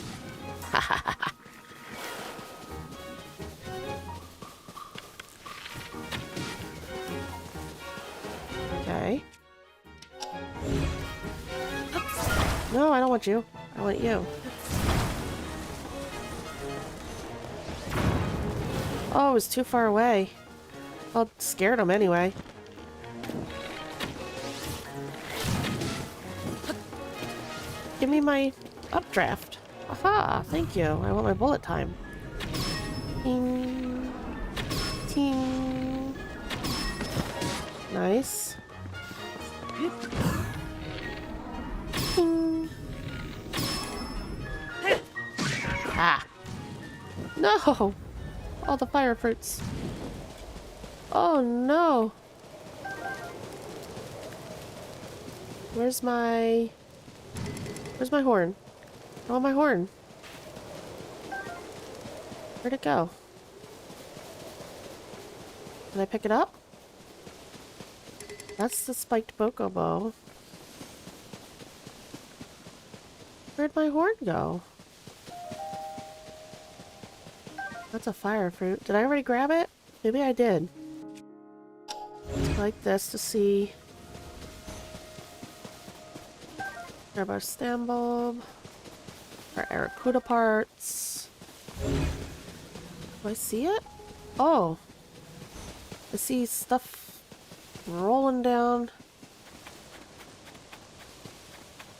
Okay. No, I don't want you. I want you. Oh, it was too far away. Well, it scared him anyway. Give me my updraft. Aha, thank you. I want my bullet time. Ting. Ting. Nice. Ting. Ah. No! All the fire fruits. Oh no! Where's my horn? I want my horn. Where'd it go? Can I pick it up? That's the spiked bokobo. Where'd my horn go? That's a fire fruit. Did I already grab it? Maybe I did. Like this to see. Grab our stem bulb. Our Aracuda parts. Do I see it? Oh. I see stuff rolling down.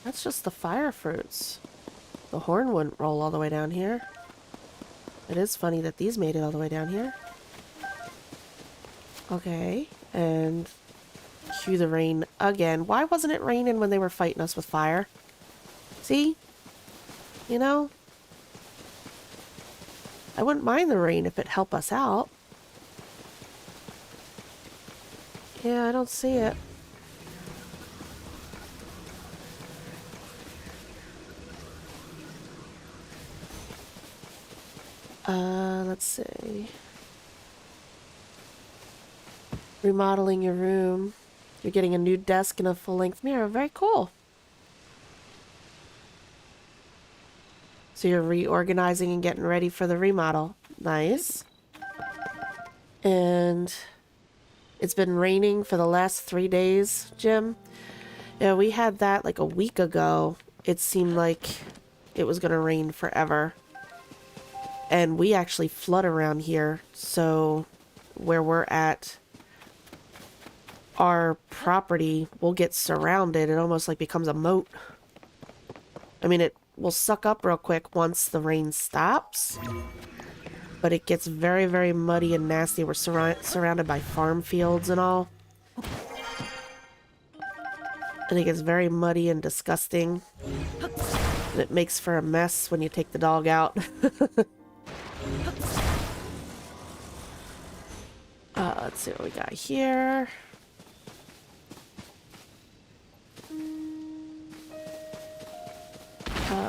That's just the fire fruits. The horn wouldn't roll all the way down here. It is funny that these made it all the way down here. Okay, and cue the rain again. Why wasn't it raining when they were fighting us with fire? See? You know? I wouldn't mind the rain if it helped us out. Yeah, I don't see it. Let's see. Remodeling your room. You're getting a new desk and a full-length mirror. Very cool. So you're reorganizing and getting ready for the remodel. Nice. And it's been raining for the last 3 days, Jim. Yeah, we had that like a week ago. It seemed like it was going to rain forever. And we actually flood around here. So where we're at, our property will get surrounded. It almost like becomes a moat. I mean, it will suck up real quick once the rain stops. But it gets very, very muddy and nasty. We're surrounded by farm fields and all. And it gets very muddy and disgusting. And it makes for a mess when you take the dog out. Let's see what we got here.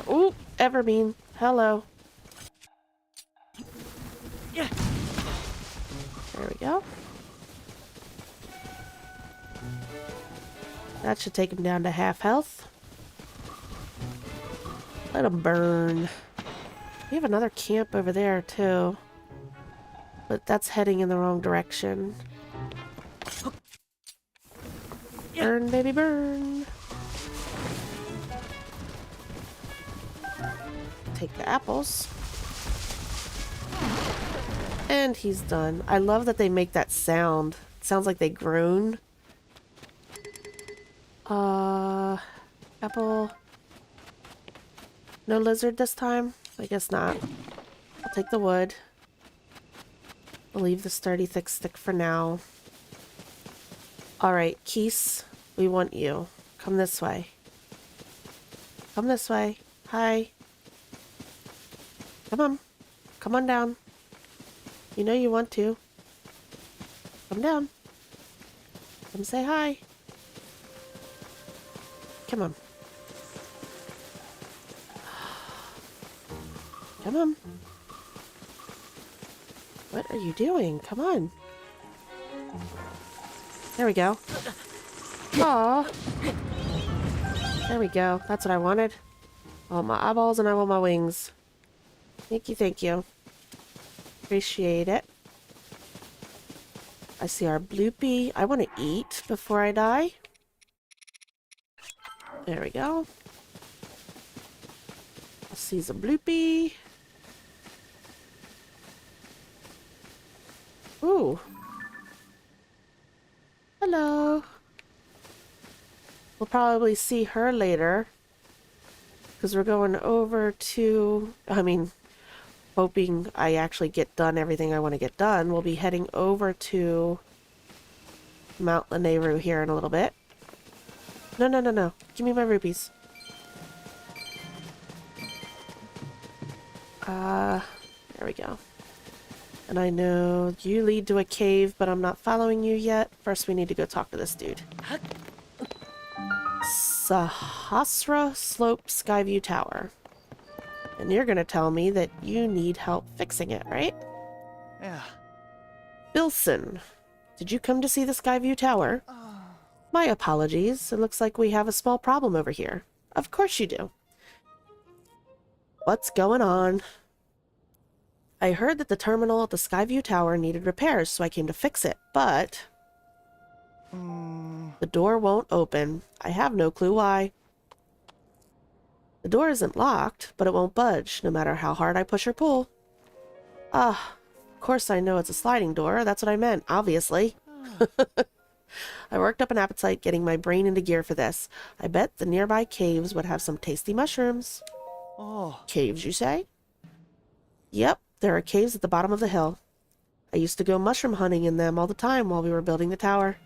Ooh, Everbean. Hello. Yeah. There we go. That should take him down to half health. Let him burn. We have another camp over there, too. But that's heading in the wrong direction. Burn, baby, burn. Take the apples. And he's done. I love that they make that sound. It sounds like they groan. Apple. No lizard this time? I guess not. I'll take the wood. We'll leave the sturdy thick stick for now. Alright, Keese, we want you. Come this way. Come this way. Hi. Come on. Come on down. You know you want to. Come down. Come say hi. Come on. Come on. What are you doing? Come on. There we go. Aw. There we go. That's what I wanted. I want my eyeballs and I want my wings. Thank you, thank you. Appreciate it. I see our bloopy. I want to eat before I die. There we go. I see the bloopy. Ooh. Hello. We'll probably see her later. Because we're going over to... hoping I actually get done everything I want to get done. We'll be heading over to Mount Lynel here in a little bit. No, no, no, no. Give me my rupees. There we go. And I know you lead to a cave, but I'm not following you yet. First, we need to go talk to this dude. Sahasra Slope Skyview Tower. And you're gonna tell me that you need help fixing it, right? Yeah. Bilson, did you come to see the Skyview Tower? My apologies. It looks like we have a small problem over here. Of course you do. What's going on? I heard that the terminal at the Skyview Tower needed repairs, so I came to fix it, but... the door won't open. I have no clue why. The door isn't locked, but it won't budge, no matter how hard I push or pull. Of course I know it's a sliding door. That's what I meant, obviously. I worked up an appetite getting my brain into gear for this. I bet the nearby caves would have some tasty mushrooms. Oh. Caves, you say? Yep, there are caves at the bottom of the hill. I used to go mushroom hunting in them all the time while we were building the tower.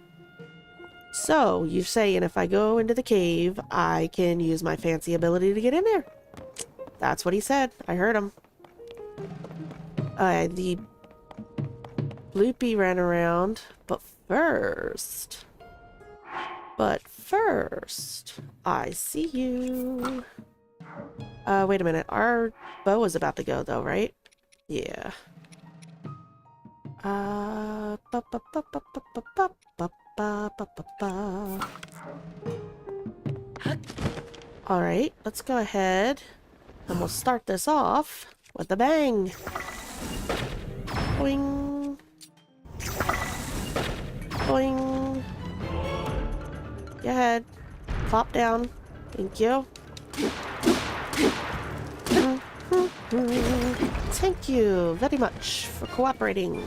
So, you're saying if I go into the cave, I can use my fancy ability to get in there? That's what he said. I heard him. The bloopy ran around, but first, I see you. Wait a minute. Our bow is about to go, though, right? Yeah. Alright, let's go ahead and we'll start this off with a bang. Boing. Boing. Go ahead. Plop down. Thank you. Thank you very much for cooperating.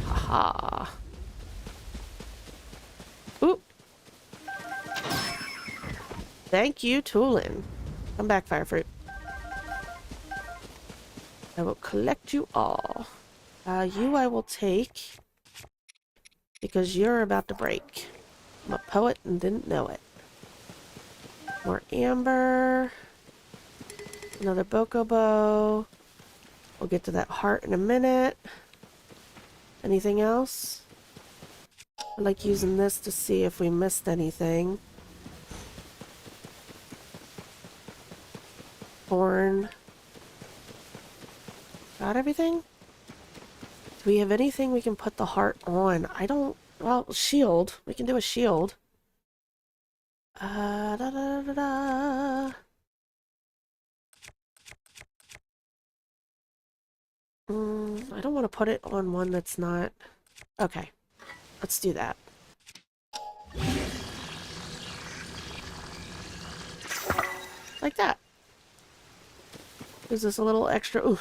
Haha. Oop. Thank you, Toolin. Come back, Firefruit. I will collect you all. You I will take because you're about to break. I'm a poet and didn't know it. More amber. Another bokobo. We'll get to that heart in a minute. Anything else? I like using this to see if we missed anything. Horn. Got everything? Do we have anything we can put the heart on? I don't... Well, shield. We can do a shield. Da da da da da. I don't want to put it on one that's not... Okay. Let's do that. Like that. Gives us a little extra... Ooh.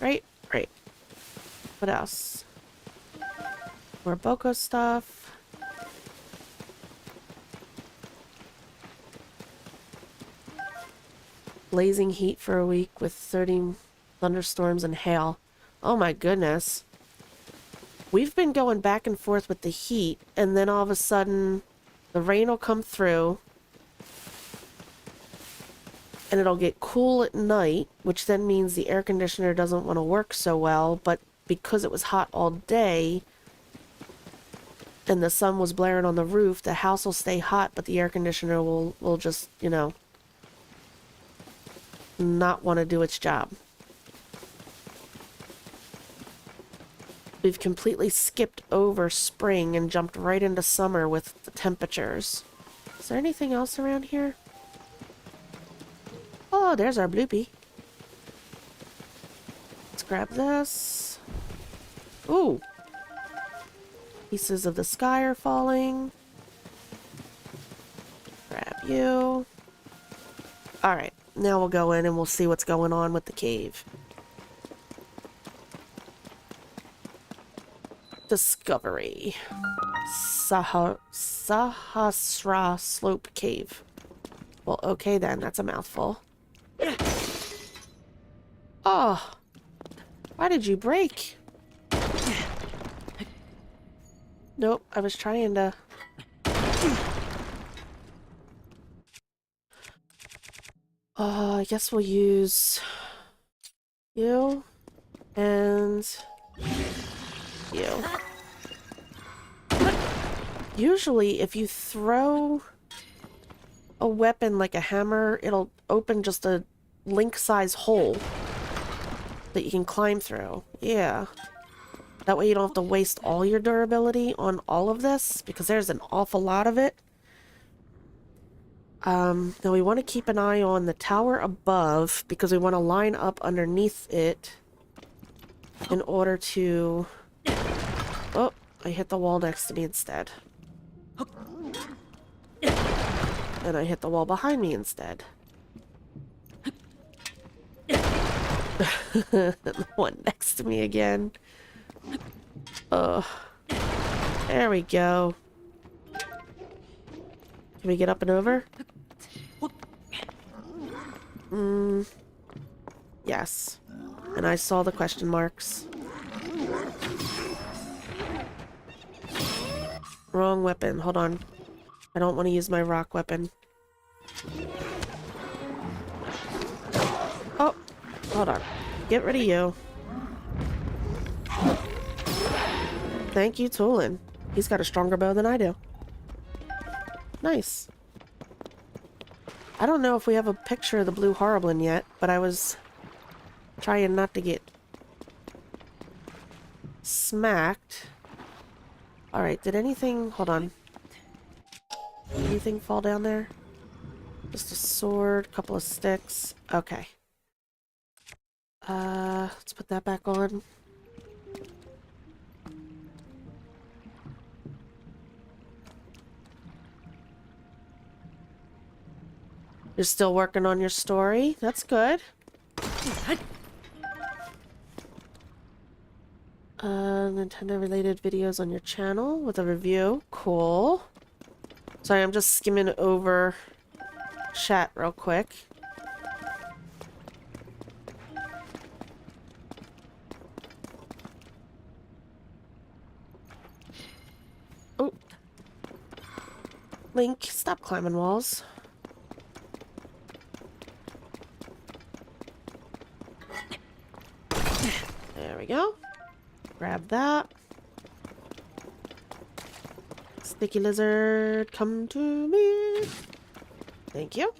Right? Right. What else? More Boko stuff. Blazing heat for a week with 30 thunderstorms and hail. Oh my goodness. We've been going back and forth with the heat, and then all of a sudden the rain will come through and it'll get cool at night, which then means the air conditioner doesn't want to work so well, but because it was hot all day and the sun was blaring on the roof, the house will stay hot, but the air conditioner will just, you know, not want to do its job. We've completely skipped over spring and jumped right into summer with the temperatures. Is there anything else around here? Oh, there's our bloopy. Let's grab this. Ooh. Pieces of the sky are falling. Grab you. Alright, now we'll go in and we'll see what's going on with the cave. Discovery. Sahasra Slope Cave. Well, okay then, that's a mouthful. Oh, why did you break? Nope, I was trying to... I guess we'll use you and you. Usually, if you throw a weapon like a hammer, it'll open just a link-size hole that you can climb through. Yeah. That way you don't have to waste all your durability on all of this, because there's an awful lot of it. Now we want to keep an eye on the tower above, because we want to line up underneath it in order to... Oh, I hit the wall next to me instead. And I hit the wall behind me instead. The one next to me again. Ugh. There we go. Can we get up and over? Yes. And I saw the question marks. Wrong weapon. Hold on. I don't want to use my rock weapon. Oh! Hold on. Get rid of you. Thank you, Toolin. He's got a stronger bow than I do. Nice. I don't know if we have a picture of the blue Horriblin yet, but I was Trying not to get smacked. Alright, did anything... Hold on. Anything fall down there? Just a sword, couple of sticks. Okay. Let's put that back on. You're still working on your story? That's good. Nintendo-related videos on your channel with a review. Cool. Sorry, I'm just skimming over chat real quick. Oh. Link, stop climbing walls. There we go. Grab that. Sticky lizard, come to me. Thank you.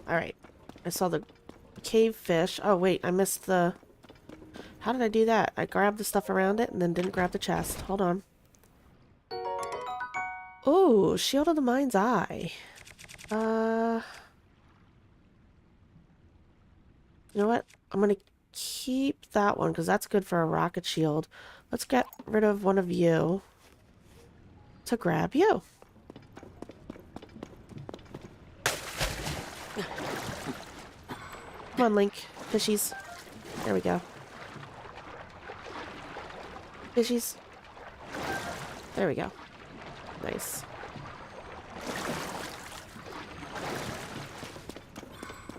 Alright. I saw the cave fish. Oh, wait. I missed the... How did I do that? I grabbed the stuff around it and then didn't grab the chest. Hold on. Oh, Shield of the Mind's Eye. You know what? I'm gonna keep that one because that's good for a rocket shield. Let's get rid of one of you to grab you. Come on, Link. Fishies. There we go. Fishies. There we go. Nice.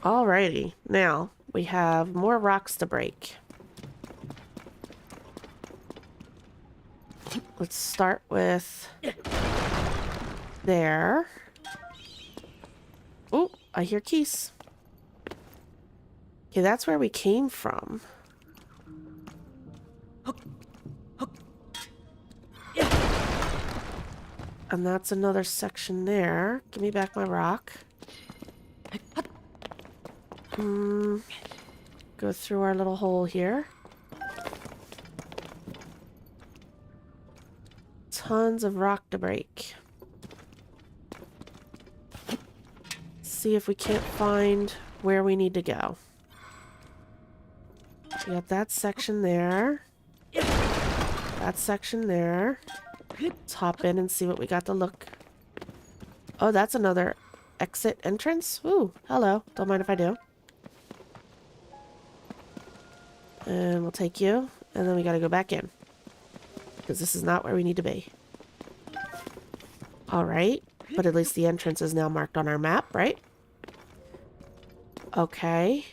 Alrighty. Now, we have more rocks to break. Let's start with... there. Oh, I hear keys. Okay, that's where we came from. And that's another section there. Give me back my rock. Go through our little hole here. Tons of rock to break. See if we can't find where we need to go. We got that section there. That section there. Let's hop in and see what we got to look. Oh, that's another exit entrance? Ooh, hello. Don't mind if I do. And we'll take you. And then we gotta go back in. Because this is not where we need to be. Alright. But at least the entrance is now marked on our map, right? Okay.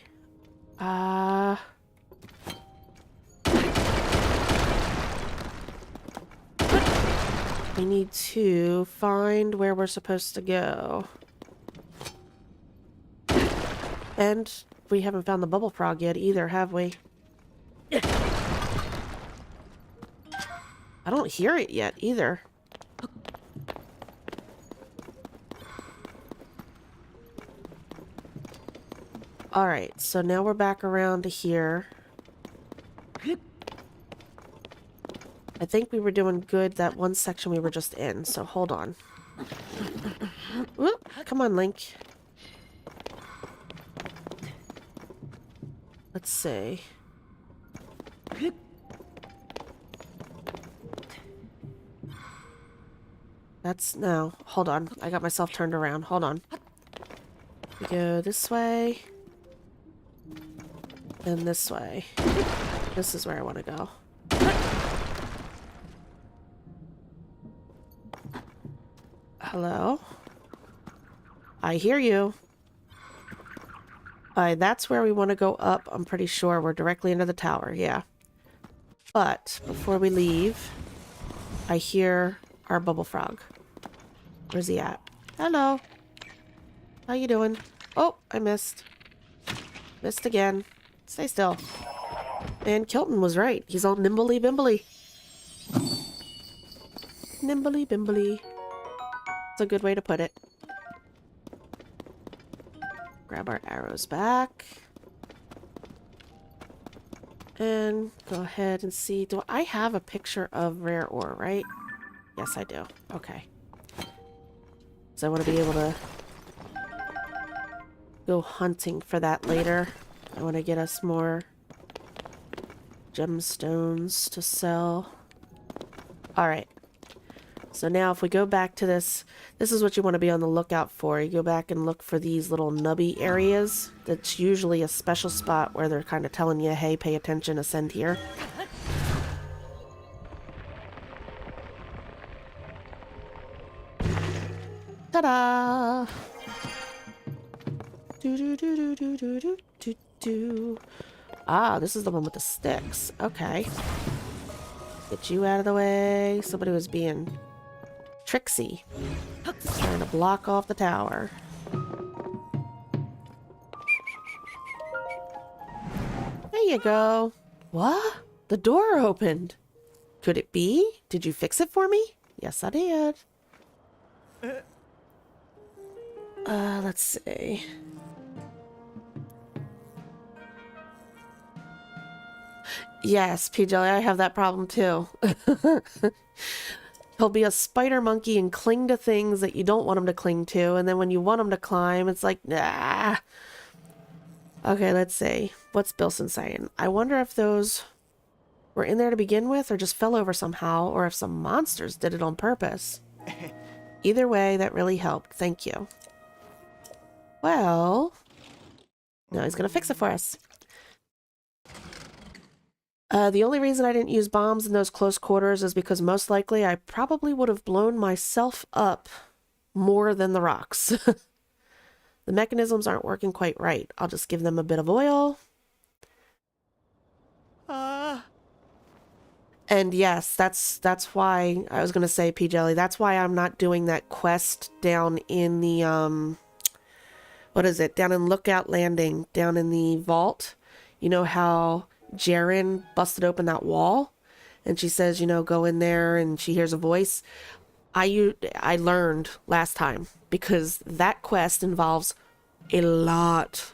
We need to find where we're supposed to go. And we haven't found the bubble frog yet either, have we? I don't hear it yet either. Alright, so now we're back around to here. I think we were doing good that one section we were just in, so hold on. Whoop, come on, Link. Let's see. That's... no, hold on. I got myself turned around. Hold on. We go this way. And this way. This is where I want to go. Hello? I hear you. That's where we want to go up. I'm pretty sure we're directly into the tower, yeah. But before we leave, I hear our bubble frog. Where's he at? Hello. How you doing? Oh, I missed. Missed again. Stay still. And Kilton was right. He's all nimbly bimbly. Nimbly bimbly. That's a good way to put it. Grab our arrows back. And go ahead and see. Do I have a picture of rare ore, right? Yes, I do. Okay. So I want to be able to go hunting for that later. I want to get us more gemstones to sell. Alright. So now if we go back to this, this is what you want to be on the lookout for. You go back and look for these little nubby areas. That's usually a special spot where they're kind of telling you, hey, pay attention, ascend here. Ta-da! Do-do-do-do-do-do-do-do. Ah, this is the one with the sticks. Okay. Get you out of the way. Somebody was being tricksy. Trying to block off the tower. There you go. What? The door opened. Could it be? Did you fix it for me? Yes, I did. Let's see. Yes, PJ, I have that problem too. He'll be a spider monkey and cling to things that you don't want him to cling to, and then when you want him to climb, it's like, nah. Okay, let's see. What's Bilson saying? I wonder if those were in there to begin with, or just fell over somehow, or if some monsters did it on purpose. Either way, that really helped. Thank you. Well, now he's gonna fix it for us. The only reason I didn't use bombs in those close quarters is because most likely I probably would have blown myself up more than the rocks. The mechanisms aren't working quite right. I'll just give them a bit of oil. And yes, that's why I was going to say, P. Jelly, that's why I'm not doing that quest down in the, what is it? Down in Lookout Landing, down in the vault. You know how Jaren busted open that wall? And she says, you know, go in there, and she hears a voice. I learned last time, because that quest involves a lot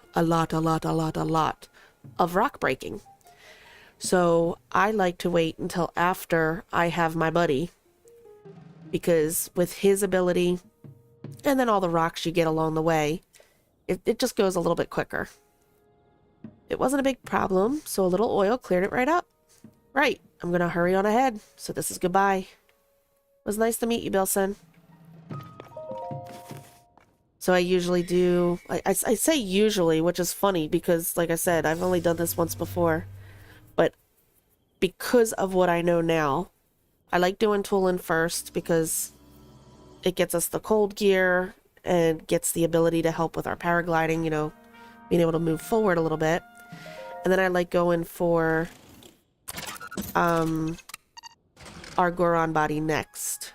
of rock breaking. So I like to wait until after I have my buddy, because with his ability and then all the rocks you get along the way, it just goes a little bit quicker. It wasn't a big problem, so a little oil cleared it right up. Right, I'm gonna hurry on ahead, so this is goodbye. It was nice to meet you, Bilson. So I usually do, I say usually, which is funny because, like I said, I've only done this once before. But because of what I know now, I like doing Toolin first because it gets us the cold gear and gets the ability to help with our paragliding, you know, being able to move forward a little bit. And then I like going for our Goron body next.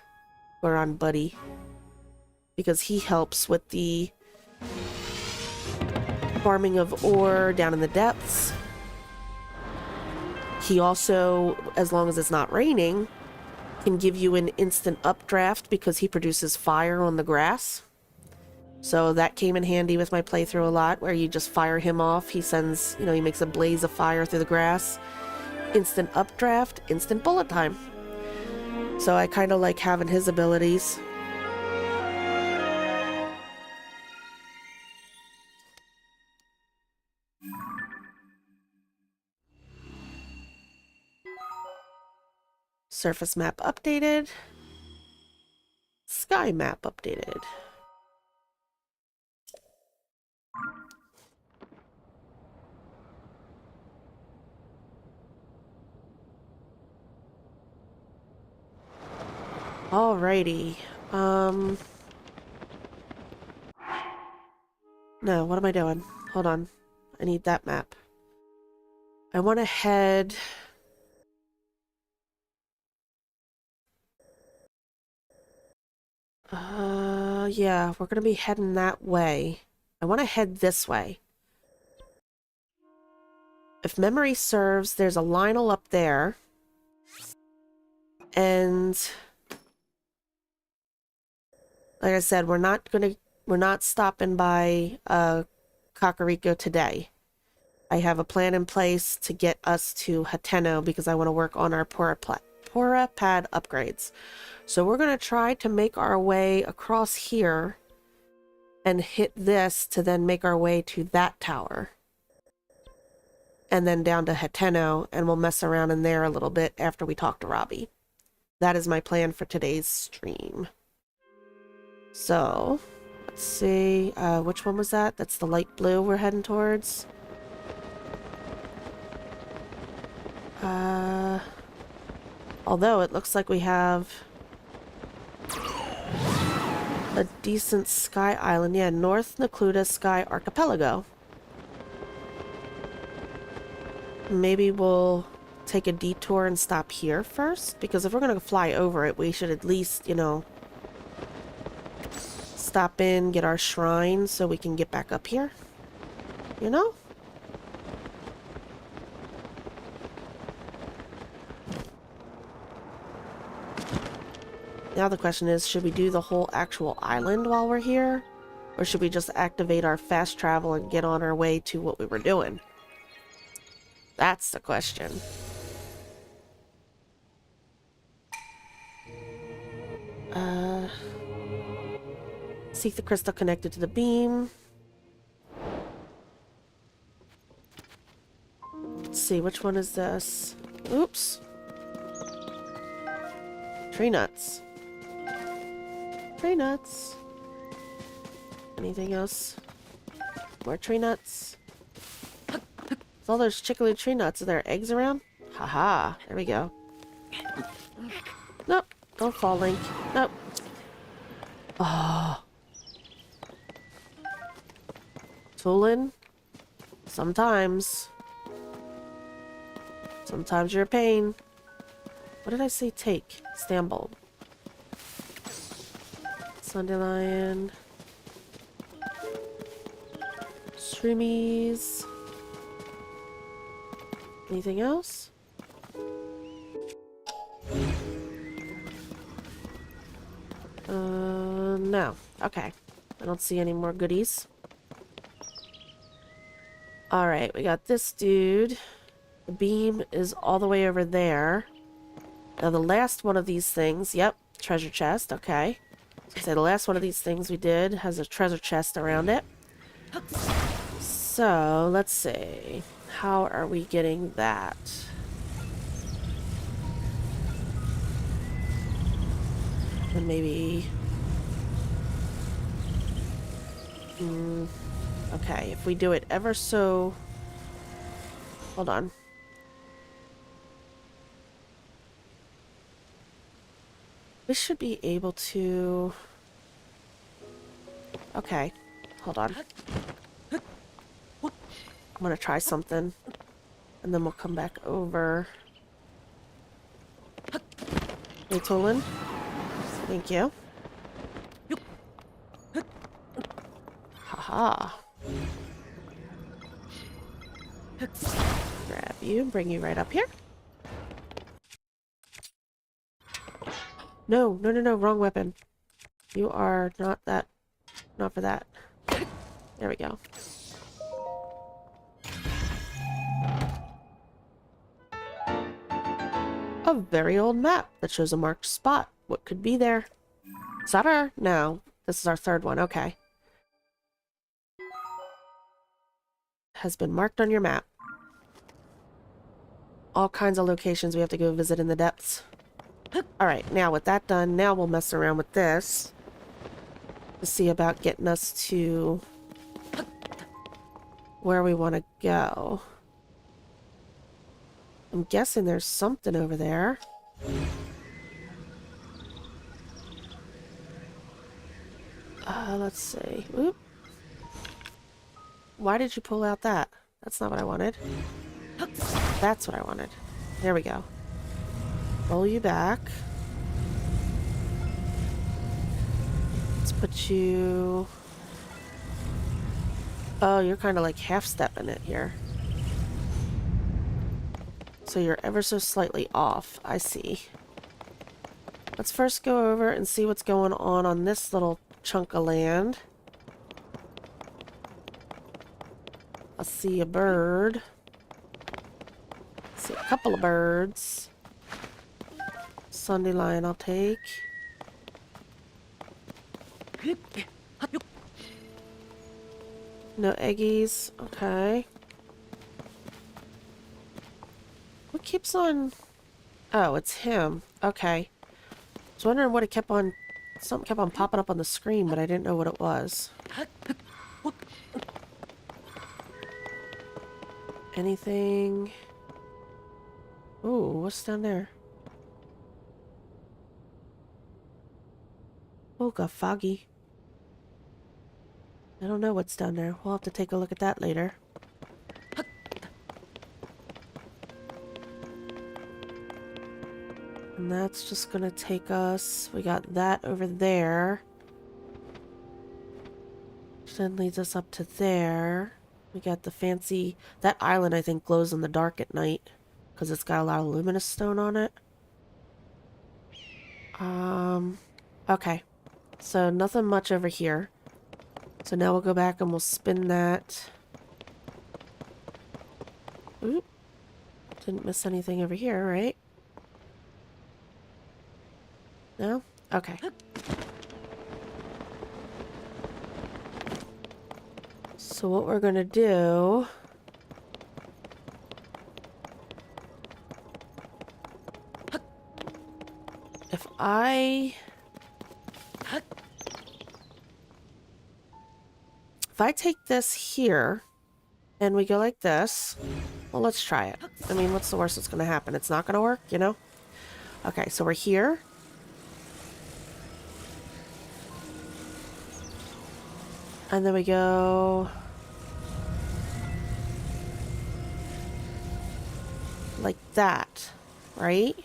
Goron buddy. Because he helps with the farming of ore down in the depths. He also, as long as it's not raining, can give you an instant updraft because he produces fire on the grass. So that came in handy with my playthrough a lot, where you just fire him off. He sends, you know, he makes a blaze of fire through the grass. Instant updraft, instant bullet time. So I kind of like having his abilities. Surface map updated. Sky map updated. Alrighty. No, what am I doing? Hold on. I need that map. I want to head... yeah, we're gonna be heading that way. I want to head this way. If memory serves, there's a Lynel up there. And... like I said, we're not stopping by Kakariko today. I have a plan in place to get us to Hateno because I want to work on our Purah pad upgrades. So we're going to try to make our way across here and hit this to then make our way to that tower. And then down to Hateno, and we'll mess around in there a little bit after we talk to Robbie. That is my plan for today's stream. So, let's see, which one was that? That's the light blue we're heading towards. Although it looks like we have a decent sky island. Yeah, North Nakluda Sky Archipelago. Maybe we'll take a detour and stop here first, because if we're going to fly over it, we should at least, you know, stop in, get our shrine so we can get back up here. You know? Now the question is, should we do the whole actual island while we're here? Or should we just activate our fast travel and get on our way to what we were doing? That's the question. Seek the crystal connected to the beam. Let's see, which one is this? Oops. Tree nuts. Tree nuts. Anything else? More tree nuts. With all those chickly tree nuts, are there eggs around? Haha, there we go. Nope, don't fall, Link. Nope. Oh. Tulin, sometimes you're a pain. What did I say take? Stamble. Sundelion. Shroomies. Anything else? No. Okay. I don't see any more goodies. Alright, we got this dude. The beam is all the way over there. Now the last one of these things, yep, treasure chest, okay. So the last one of these things we did has a treasure chest around it. So, let's see. How are we getting that? And maybe... okay, if we do it ever so... Hold on. We should be able to... Okay, hold on. I'm gonna try something. And then we'll come back over. Hey, Tolan. Thank you. Haha. Grab you and bring you right up here. No, no, no, no, wrong weapon. You are not that, not for that. There we go. A very old map that shows a marked spot. What could be there? Is that our? No, this is our third one, okay. Has been marked on your map. All kinds of locations we have to go visit in the depths. Alright, now with that done, now we'll mess around with this to see about getting us to where we want to go. I'm guessing there's something over there. Let's see. Oop. Why did you pull out that? That's not what I wanted. That's what I wanted. There we go. Roll you back. Let's put you... Oh, you're kind of like half-stepping it here. So you're ever so slightly off. I see. Let's first go over and see what's going on this little chunk of land. I see a bird. I see a couple of birds. Dandelion I'll take. No eggies. Okay. What keeps on... Oh, it's him. Okay. I was wondering what it kept on... Something kept on popping up on the screen, but I didn't know what it was. Anything... Ooh, what's down there? Oh, got foggy. I don't know what's down there. We'll have to take a look at that later. And that's just gonna take us... We got that over there. Which then leads us up to there. We got the fancy... That island, I think, glows in the dark at night. Because it's got a lot of luminous stone on it. Okay. So, nothing much over here. So now we'll go back and we'll spin that. Oop. Didn't miss anything over here, right? No? Okay. So what we're gonna do... If I take this here and we go like this, well, let's try it. I mean, what's the worst that's gonna happen? It's not gonna work, you know? Okay, so we're here. And then we go like that, right?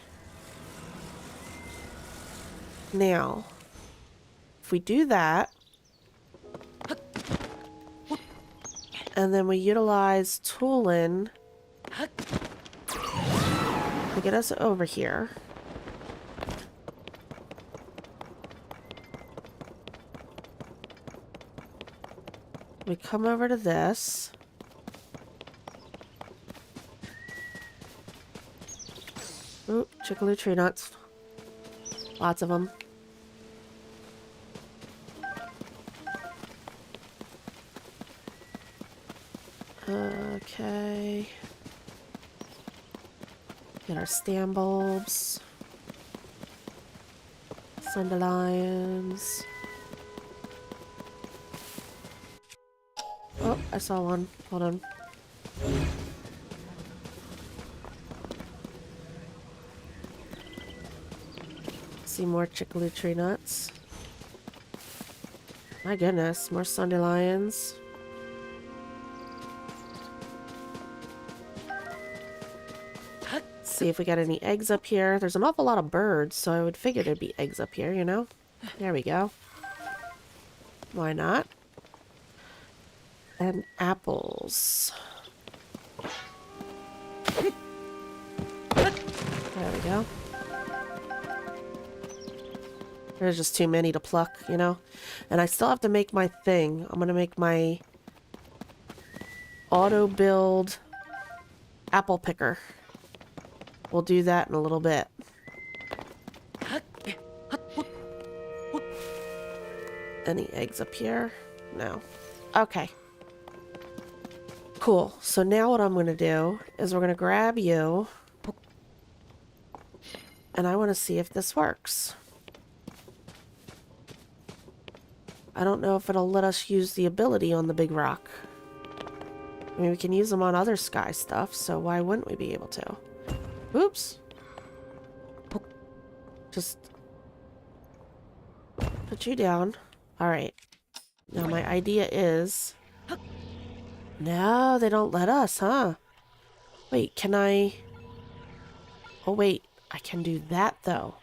Now, if we do that, and then we utilize tooling to get us over here. We come over to this. Ooh, chickaloo tree nuts. Lots of them. Okay. Get our stem bulbs. Dandelions. Oh, I saw one. Hold on. See more chickaloo tree nuts. My goodness, more dandelions. See if we got any eggs up here. There's an awful lot of birds, so I would figure there'd be eggs up here, you know? There we go. Why not? And apples. There we go. There's just too many to pluck, you know? And I still have to make my thing. I'm gonna make my auto-build apple picker. We'll do that in a little bit. Any eggs up here? No. Okay. Cool. So now what I'm going to do is we're going to grab you. And I want to see if this works. I don't know if it'll let us use the ability on the big rock. I mean, we can use them on other sky stuff, so why wouldn't we be able to? Oops. Just put you down. Alright. Now my idea is... No, they don't let us, huh? Wait, can I... Oh, wait. I can do that, though.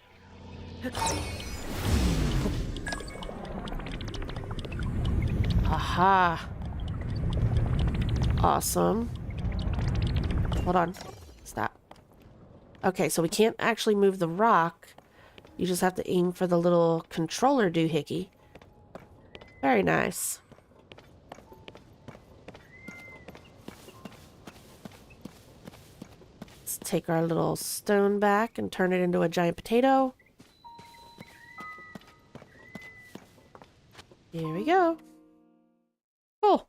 Aha. Awesome. Hold on. Stop. Okay, so we can't actually move the rock. You just have to aim for the little controller doohickey. Very nice. Let's take our little stone back and turn it into a giant potato. Here we go. Cool.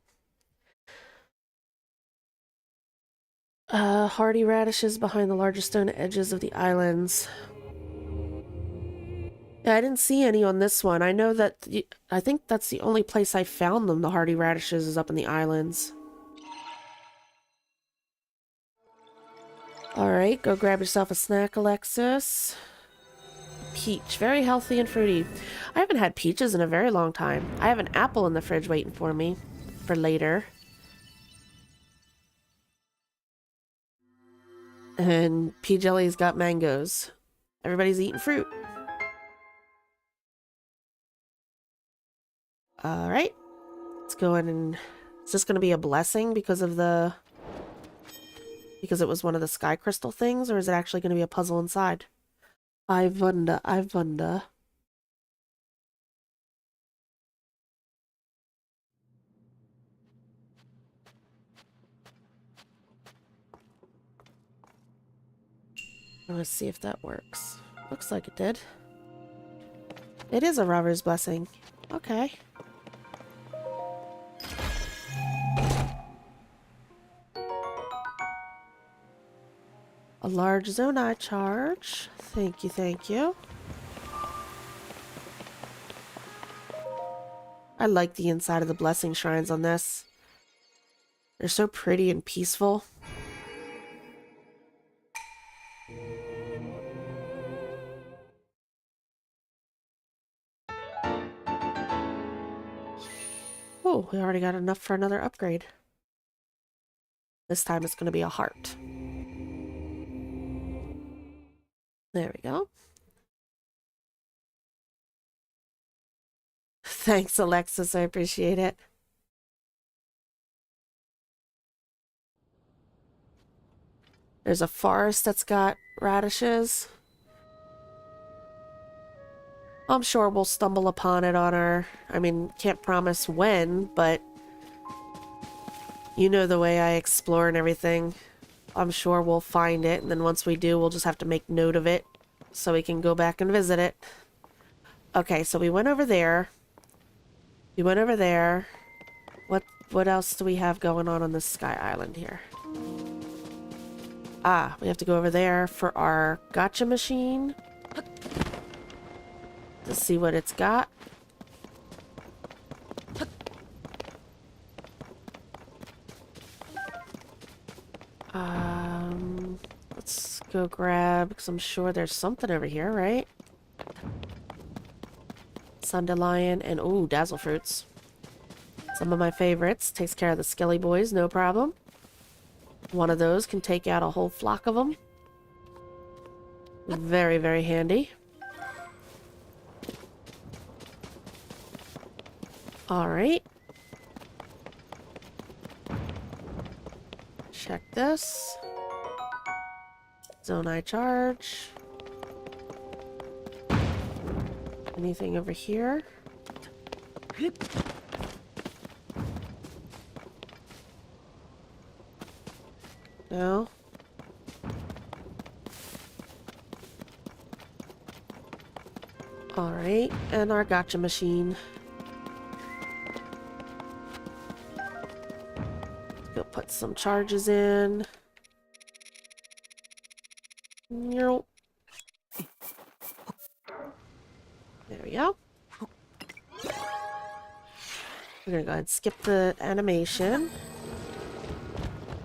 Hardy radishes behind the larger stone edges of the islands. Yeah, I didn't see any on this one. I know that I think that's the only place I found them, the hardy radishes, is up in the islands. Alright, go grab yourself a snack, Alexis. Peach, very healthy and fruity. I haven't had peaches in a very long time. I have an apple in the fridge waiting for me for later. And Pea Jelly's got mangoes. Everybody's eating fruit. Alright. Let's go in and... Is this going to be a blessing because of the... Because it was one of the sky crystal things? Or is it actually going to be a puzzle inside? I wonder, I wonder. Let's see if that works. Looks like it did. It is a robber's blessing. Okay. A large Zonai charge. Thank you, thank you. I like the inside of the blessing shrines on this. They're so pretty and peaceful. Oh, we already got enough for another upgrade. This time it's going to be a heart. There we go. Thanks, Alexis. I appreciate it. There's a forest that's got radishes. I'm sure we'll stumble upon it on our... I mean, can't promise when, but... You know the way I explore and everything. I'm sure we'll find it, and then once we do, we'll just have to make note of it so we can go back and visit it. Okay, so we went over there. We went over there. What else do we have going on this Sky Island here? Ah, we have to go over there for our gotcha machine. To see what it's got. Let's go grab, because I'm sure there's something over here, right? Sundelion and, ooh, dazzle fruits. Some of my favorites. Takes care of the skelly boys, no problem. One of those can take out a whole flock of them. Very, very handy. Alright. Check this. Zonai charge. Anything over here? No. Alright, and our gotcha machine. Go put some charges in. Nope. There we go. We're gonna go ahead and skip the animation.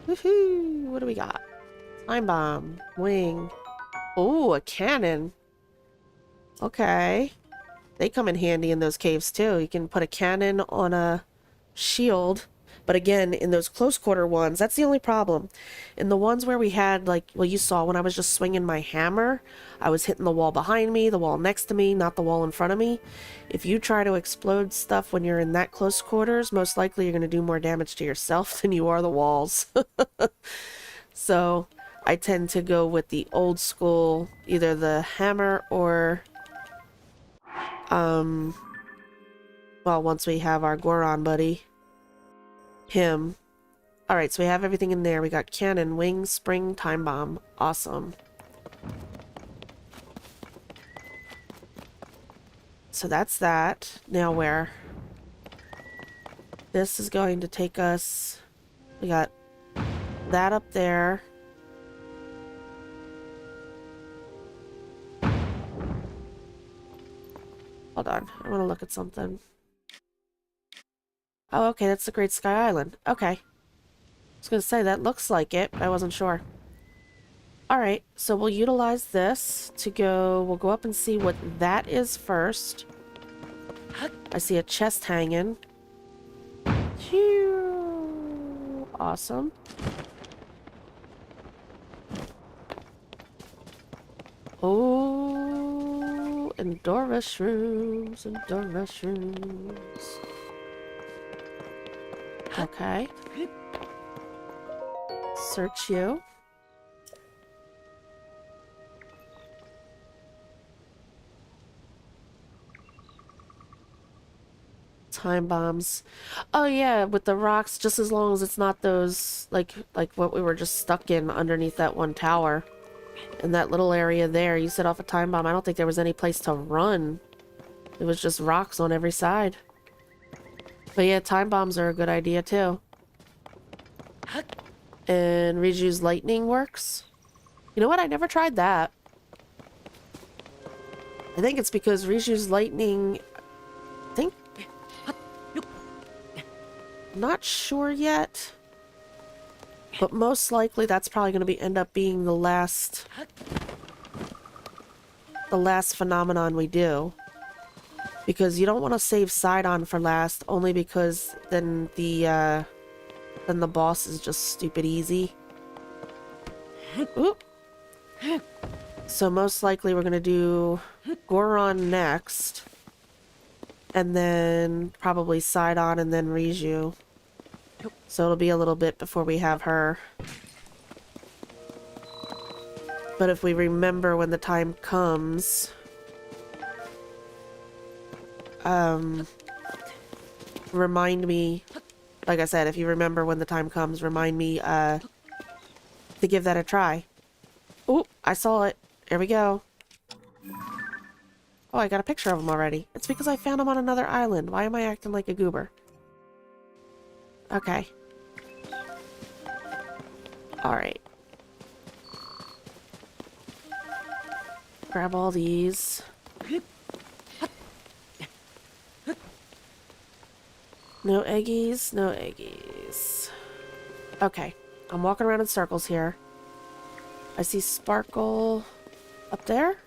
Woohoo! What do we got? Time bomb. Wing. Oh, a cannon. Okay. They come in handy in those caves too. You can put a cannon on a shield. But again, in those close quarter ones, that's the only problem. In the ones where we had, like, well, you saw when I was just swinging my hammer, I was hitting the wall behind me, the wall next to me, not the wall in front of me. If you try to explode stuff when you're in that close quarters, most likely you're going to do more damage to yourself than you are the walls. So I tend to go with the old school, either the hammer or, well, once we have our Goron buddy, him, Alright, so we have everything in there. We got cannon, wings, spring, time bomb. Awesome. So that's that. Now where? This is going to take us... We got that up there. Hold on. I want to look at something. Oh, okay. That's the Great Sky Island. Okay. I was going to say, that looks like it, but I wasn't sure. Alright, so we'll utilize this to go... We'll go up and see what that is first. I see a chest hanging. Phew. Awesome. Oh, indoor restrooms, indoor restrooms. Okay. Search you. Time bombs. Oh yeah, with the rocks, just as long as it's not those, like what we were just stuck in underneath that one tower. In that little area there, you set off a time bomb. I don't think there was any place to run. It was just rocks on every side. But yeah, time bombs are a good idea too. And Riju's lightning works. You know what? I never tried that. I think it's because Riju's lightning... I think... Not sure yet. But most likely that's probably going to end up being the last phenomenon we do. Because you don't want to save Sidon for last, only because then the boss is just stupid easy. Oop. So most likely we're going to do Goron next. And then probably Sidon and then Riju. So it'll be a little bit before we have her. But if we remember when the time comes... remind me... Like I said, if you remember when the time comes, remind me to give that a try. Oh, I saw it. There we go. Oh, I got a picture of him already. It's because I found him on another island. Why am I acting like a goober? Okay. Alright. Grab all these. No eggies, no eggies. Okay. I'm walking around in circles here. I see Sparkle up there.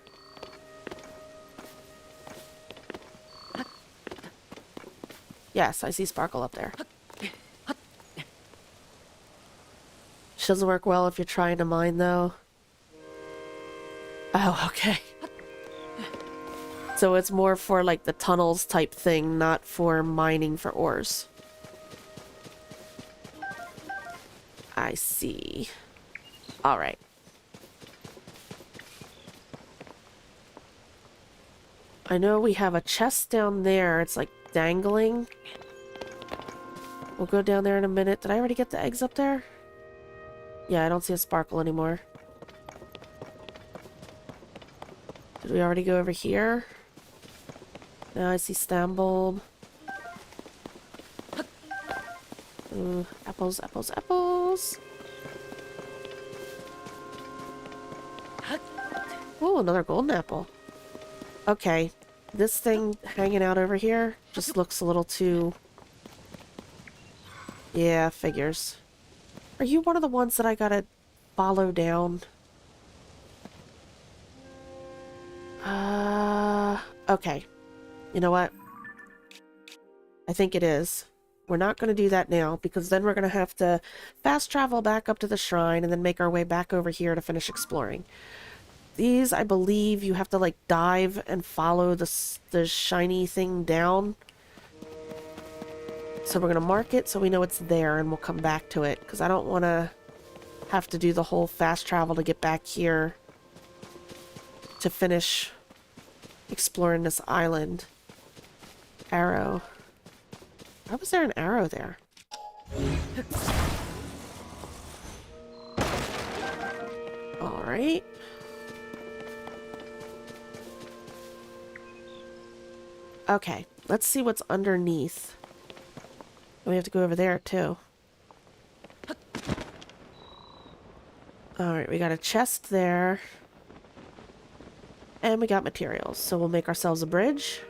Yes, I see Sparkle up there. She doesn't work well if you're trying to mine, though. Oh, okay. So it's more for, like, the tunnels type thing, not for mining for ores. I see. Alright. I know we have a chest down there. It's, like, dangling. We'll go down there in a minute. Did I already get the eggs up there? Yeah, I don't see a Sparkle anymore. Did we already go over here? Now I see Stambulb. Ooh, apples, apples, apples. Ooh, another golden apple. Okay, this thing hanging out over here just looks a little too... Yeah, figures. Are you one of the ones that I gotta follow down? Okay. You know what? I think it is. We're not going to do that now, because then we're going to have to fast travel back up to the shrine and then make our way back over here to finish exploring. These, I believe, you have to, like, dive and follow the shiny thing down. So we're going to mark it so we know it's there, and we'll come back to it, because I don't want to have to do the whole fast travel to get back here to finish exploring this island. Arrow. Why was there an arrow there? Alright. Okay, let's see what's underneath. We have to go over there, too. Alright, we got a chest there. And we got materials, so we'll make ourselves a bridge.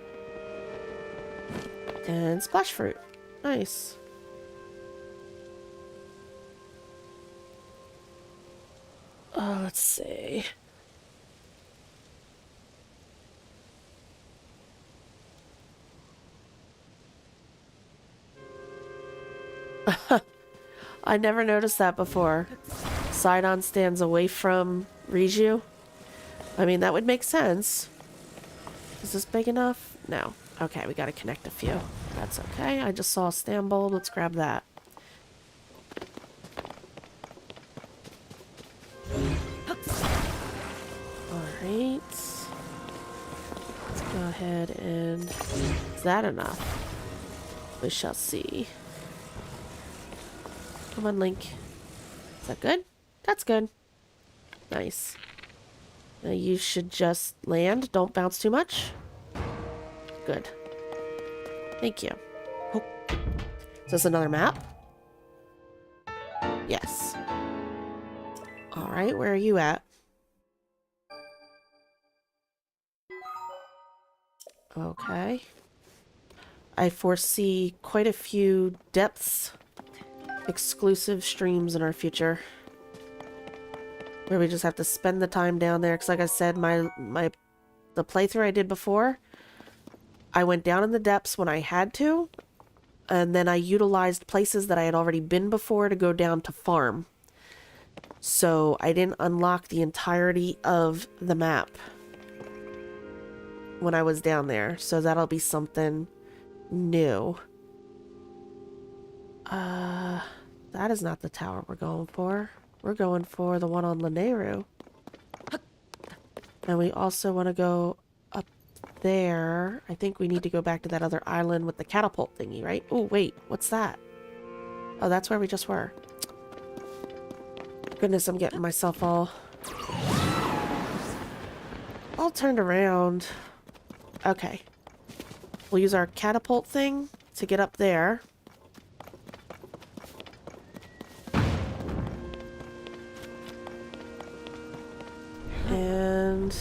And splash fruit. Nice. Let's see. I never noticed that before. Sidon stands away from Riju. I mean, that would make sense. Is this big enough? No. Okay, we gotta connect a few. That's okay. I just saw a stand bulb. Let's grab that. Alright. Let's go ahead and... Is that enough? We shall see. Come on, Link. Is that good? That's good. Nice. Now you should just land. Don't bounce too much. Good. Thank you. Oh. Is this another map? Yes. Alright, where are you at? Okay. I foresee quite a few depths exclusive streams in our future. Where we just have to spend the time down there. Because like I said, the playthrough I did before, I went down in the depths when I had to. And then I utilized places that I had already been before to go down to farm. So I didn't unlock the entirety of the map when I was down there. So that'll be something new. That is not the tower we're going for. We're going for the one on Lynel. And we also want to go up there. I think we need to go back to that other island with the catapult thingy, right? Oh, wait. What's that? Oh, that's where we just were. Goodness, I'm getting myself all turned around. Okay. We'll use our catapult thing to get up there. And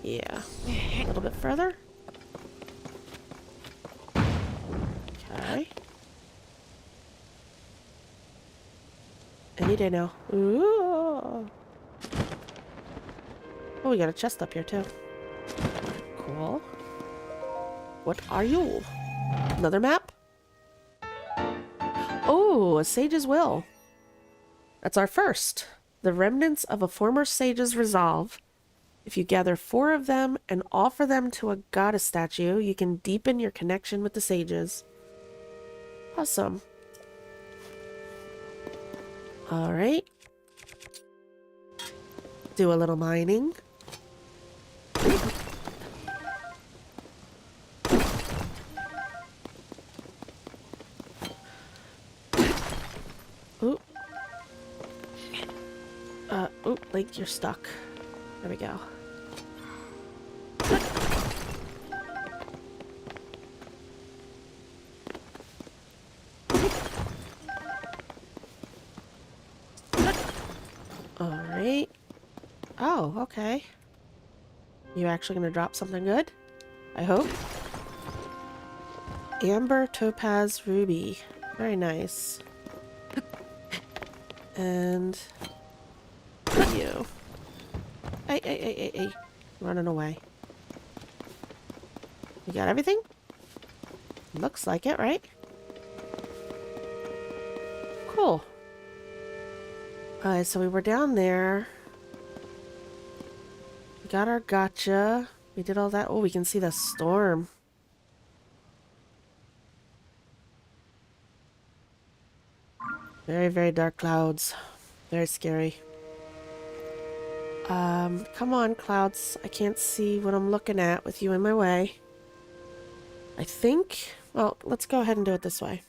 yeah, a little bit further. Okay. Any day now. Ooh. Oh, we got a chest up here too. Cool. What are you? Another map? Oh, a sage's will. That's our first. The remnants of a former sage's resolve. If you gather 4 of them and offer them to a goddess statue, you can deepen your connection with the sages. Awesome. Alright. Do a little mining. Ooh. Oh, Link, you're stuck. There we go. Alright. Oh, okay. You actually gonna drop something good? I hope. Amber, topaz, ruby. Very nice. And... you. Hey. Running away. You got everything? Looks like it, right? Cool. Alright, so we were down there. We got our gotcha. We did all that. Oh, we can see the storm. Very, very dark clouds. Very scary. Come on, clouds. I can't see what I'm looking at with you in my way. I think... Well, let's go ahead and do it this way.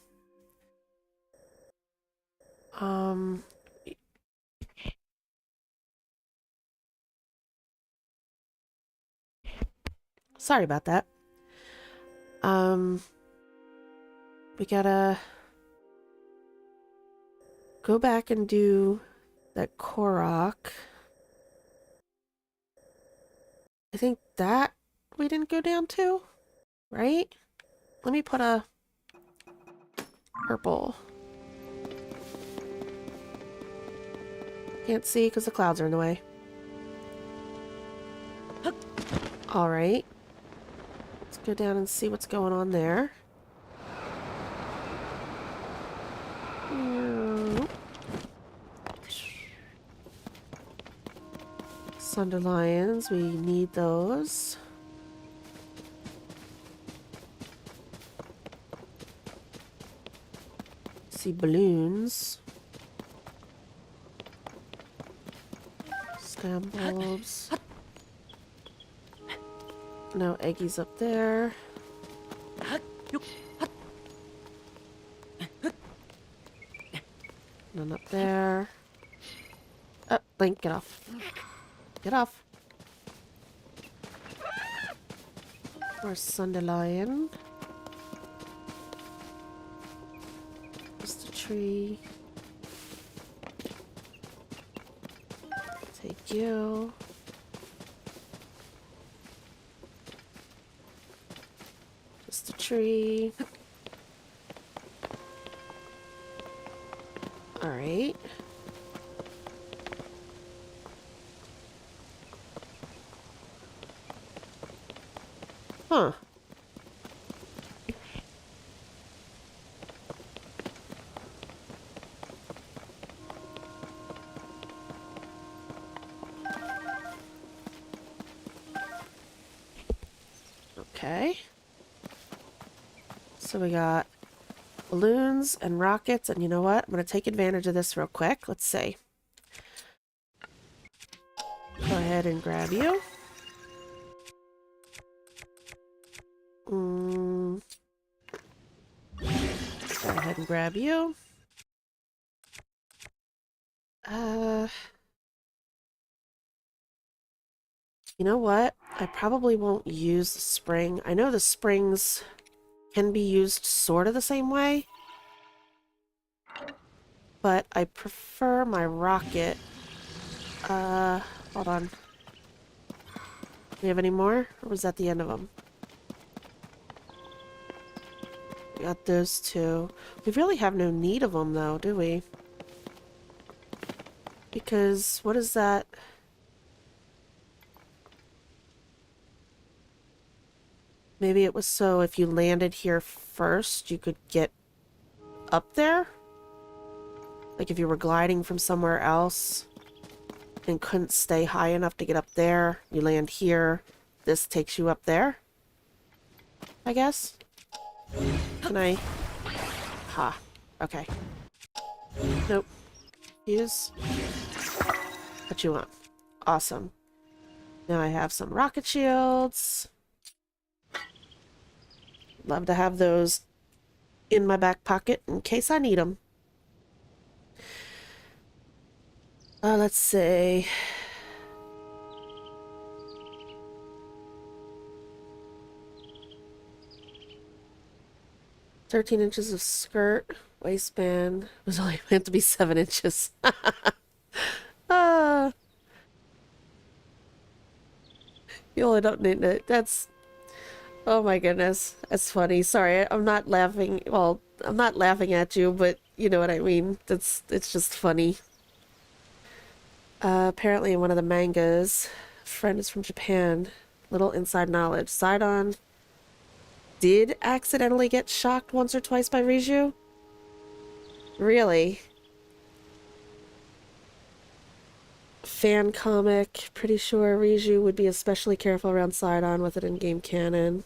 Sorry about that. We gotta go back and do that Korok. I think that we didn't go down to, right? Let me put a purple. Can't see because the clouds are in the way. Alright. Let's go down and see what's going on there. Sunderlions, we need those. See balloons. Stem bulbs. No eggies up there. None up there. Oh, Link, get off. Get off. More Sunderlion. Just a tree. Take you. Just a tree. Alright. Huh. Okay. So we got balloons and rockets, and you know what? I'm going to take advantage of this real quick. Let's see. Go ahead and grab you. Go ahead and grab you. You know what? I probably won't use the spring. I know the springs can be used sort of the same way, but I prefer my rocket. Hold on. Do we have any more? Or was that the end of them? We got those two. We really have no need of them, though, do we? Because, what is that? Maybe it was so if you landed here first, you could get up there? Like if you were gliding from somewhere else and couldn't stay high enough to get up there, you land here, this takes you up there? I guess? Can I? Ha. Okay. Nope. Use. What you want? Awesome. Now I have some rocket shields. Love to have those in my back pocket in case I need them. Let's see. "13 inches of skirt, waistband was only meant to be 7 inches." You only don't need it. That's, oh my goodness, that's funny. Sorry, I'm not laughing. Well, I'm not laughing at you, but you know what I mean. It's just funny. Apparently in one of the mangas, a friend is from Japan. Little inside knowledge. Sidon did accidentally get shocked once or twice by Riju? Really? Fan comic. Pretty sure Riju would be especially careful around Sidon with it in-game canon.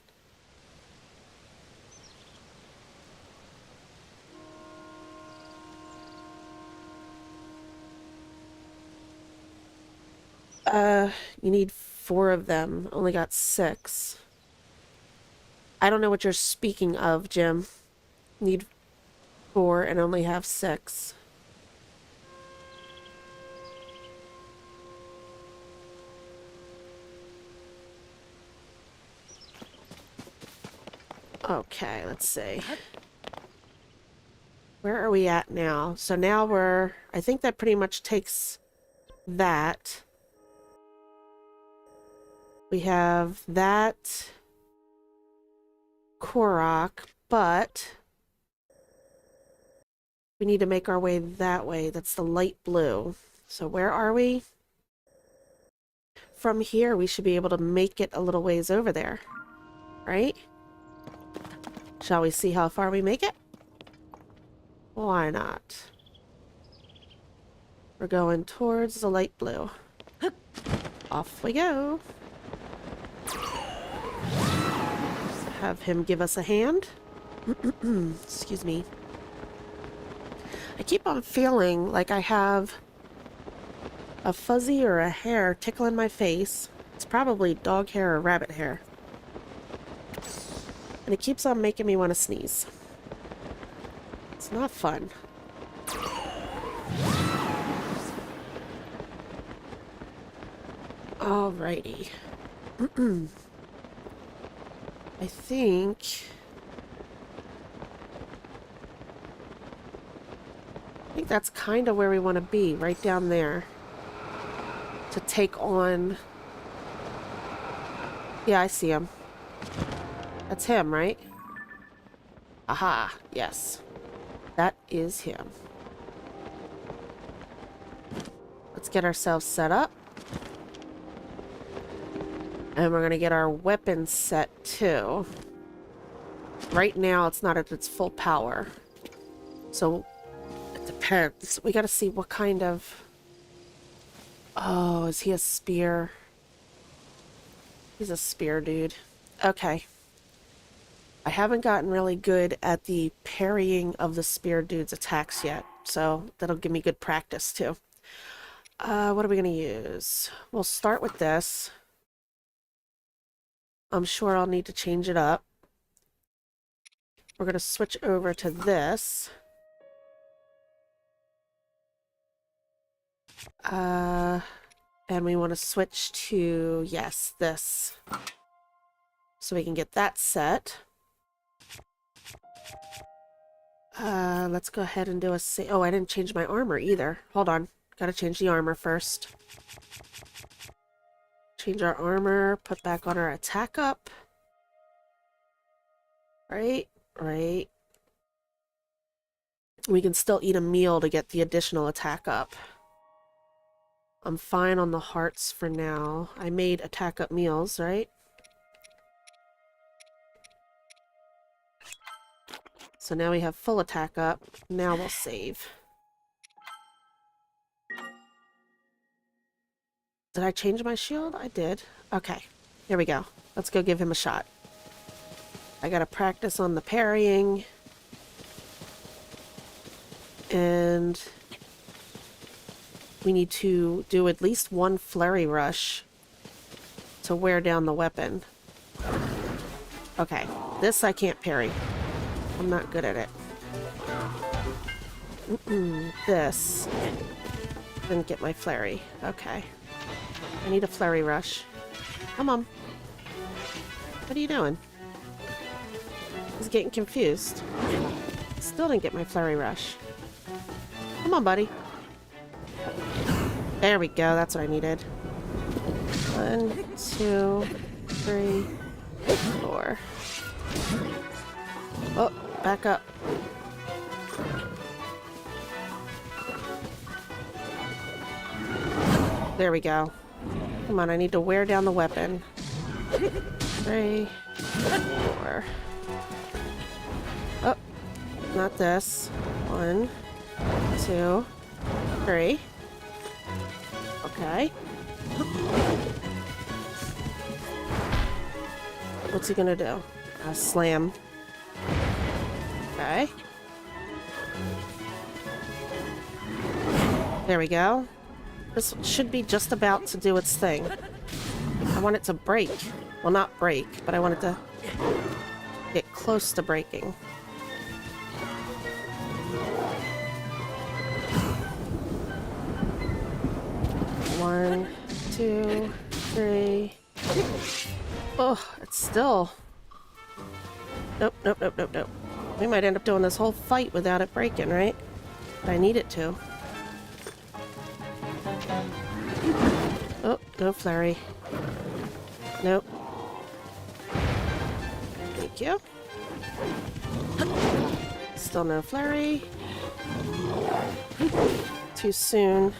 You need 4 of them. Only got 6. I don't know what you're speaking of, Jim. Need 4 and only have 6. Okay, let's see. Where are we at now? So now we're... I think that pretty much takes that. We have that Korok, but we need to make our way that way. That's the light blue. So where are we? From here, we should be able to make it a little ways over there, right? Shall we see how far we make it? Why not? We're going towards the light blue. Off we go. Have him give us a hand. Excuse me. I keep on feeling like I have a fuzzy or a hair tickling my face. It's probably dog hair or rabbit hair. And it keeps on making me want to sneeze. It's not fun. Alrighty. I think that's kind of where we want to be, right down there. To take on... Yeah, I see him. That's him, right? Aha, yes. That is him. Let's get ourselves set up. And we're going to get our weapons set too. Right now, it's not at its full power. So, it depends. We got to see what kind of... Oh, is he a spear? He's a spear dude. Okay. I haven't gotten really good at the parrying of the spear dude's attacks yet. So, that'll give me good practice too. What are we going to use? We'll start with this. I'm sure I'll need to change it up. We're going to switch over to this. And we want to switch to, yes, this. So we can get that set. Let's go ahead and do a save. Oh, I didn't change my armor either. Hold on. Gotta change the armor first. Change our armor, put back on our attack up. Right, right. We can still eat a meal to get the additional attack up. I'm fine on the hearts for now. I made attack up meals, right? So now we have full attack up. Now we'll save. Did I change my shield? I did. Okay, here we go. Let's go give him a shot. I gotta practice on the parrying. And we need to do at least one flurry rush to wear down the weapon. Okay, this I can't parry. I'm not good at it. This. Didn't get my flurry. Okay. I need a flurry rush. Come on. What are you doing? He's getting confused. Still didn't get my flurry rush. Come on, buddy. There we go. That's what I needed. 1, 2, 3, 4. Oh, back up. There we go. Come on, I need to wear down the weapon. 3, 4. Oh, not this. 1, 2, 3. Okay. What's he gonna do? Slam. Okay. There we go. This should be just about to do its thing. I want it to break. Well, not break, but I want it to get close to breaking. One, 2, 3. Oh, it's still... Nope, nope, nope, nope, nope. We might end up doing this whole fight without it breaking, right? But I need it to. Oh, no flurry. Nope. Thank you. Still no flurry. Too soon.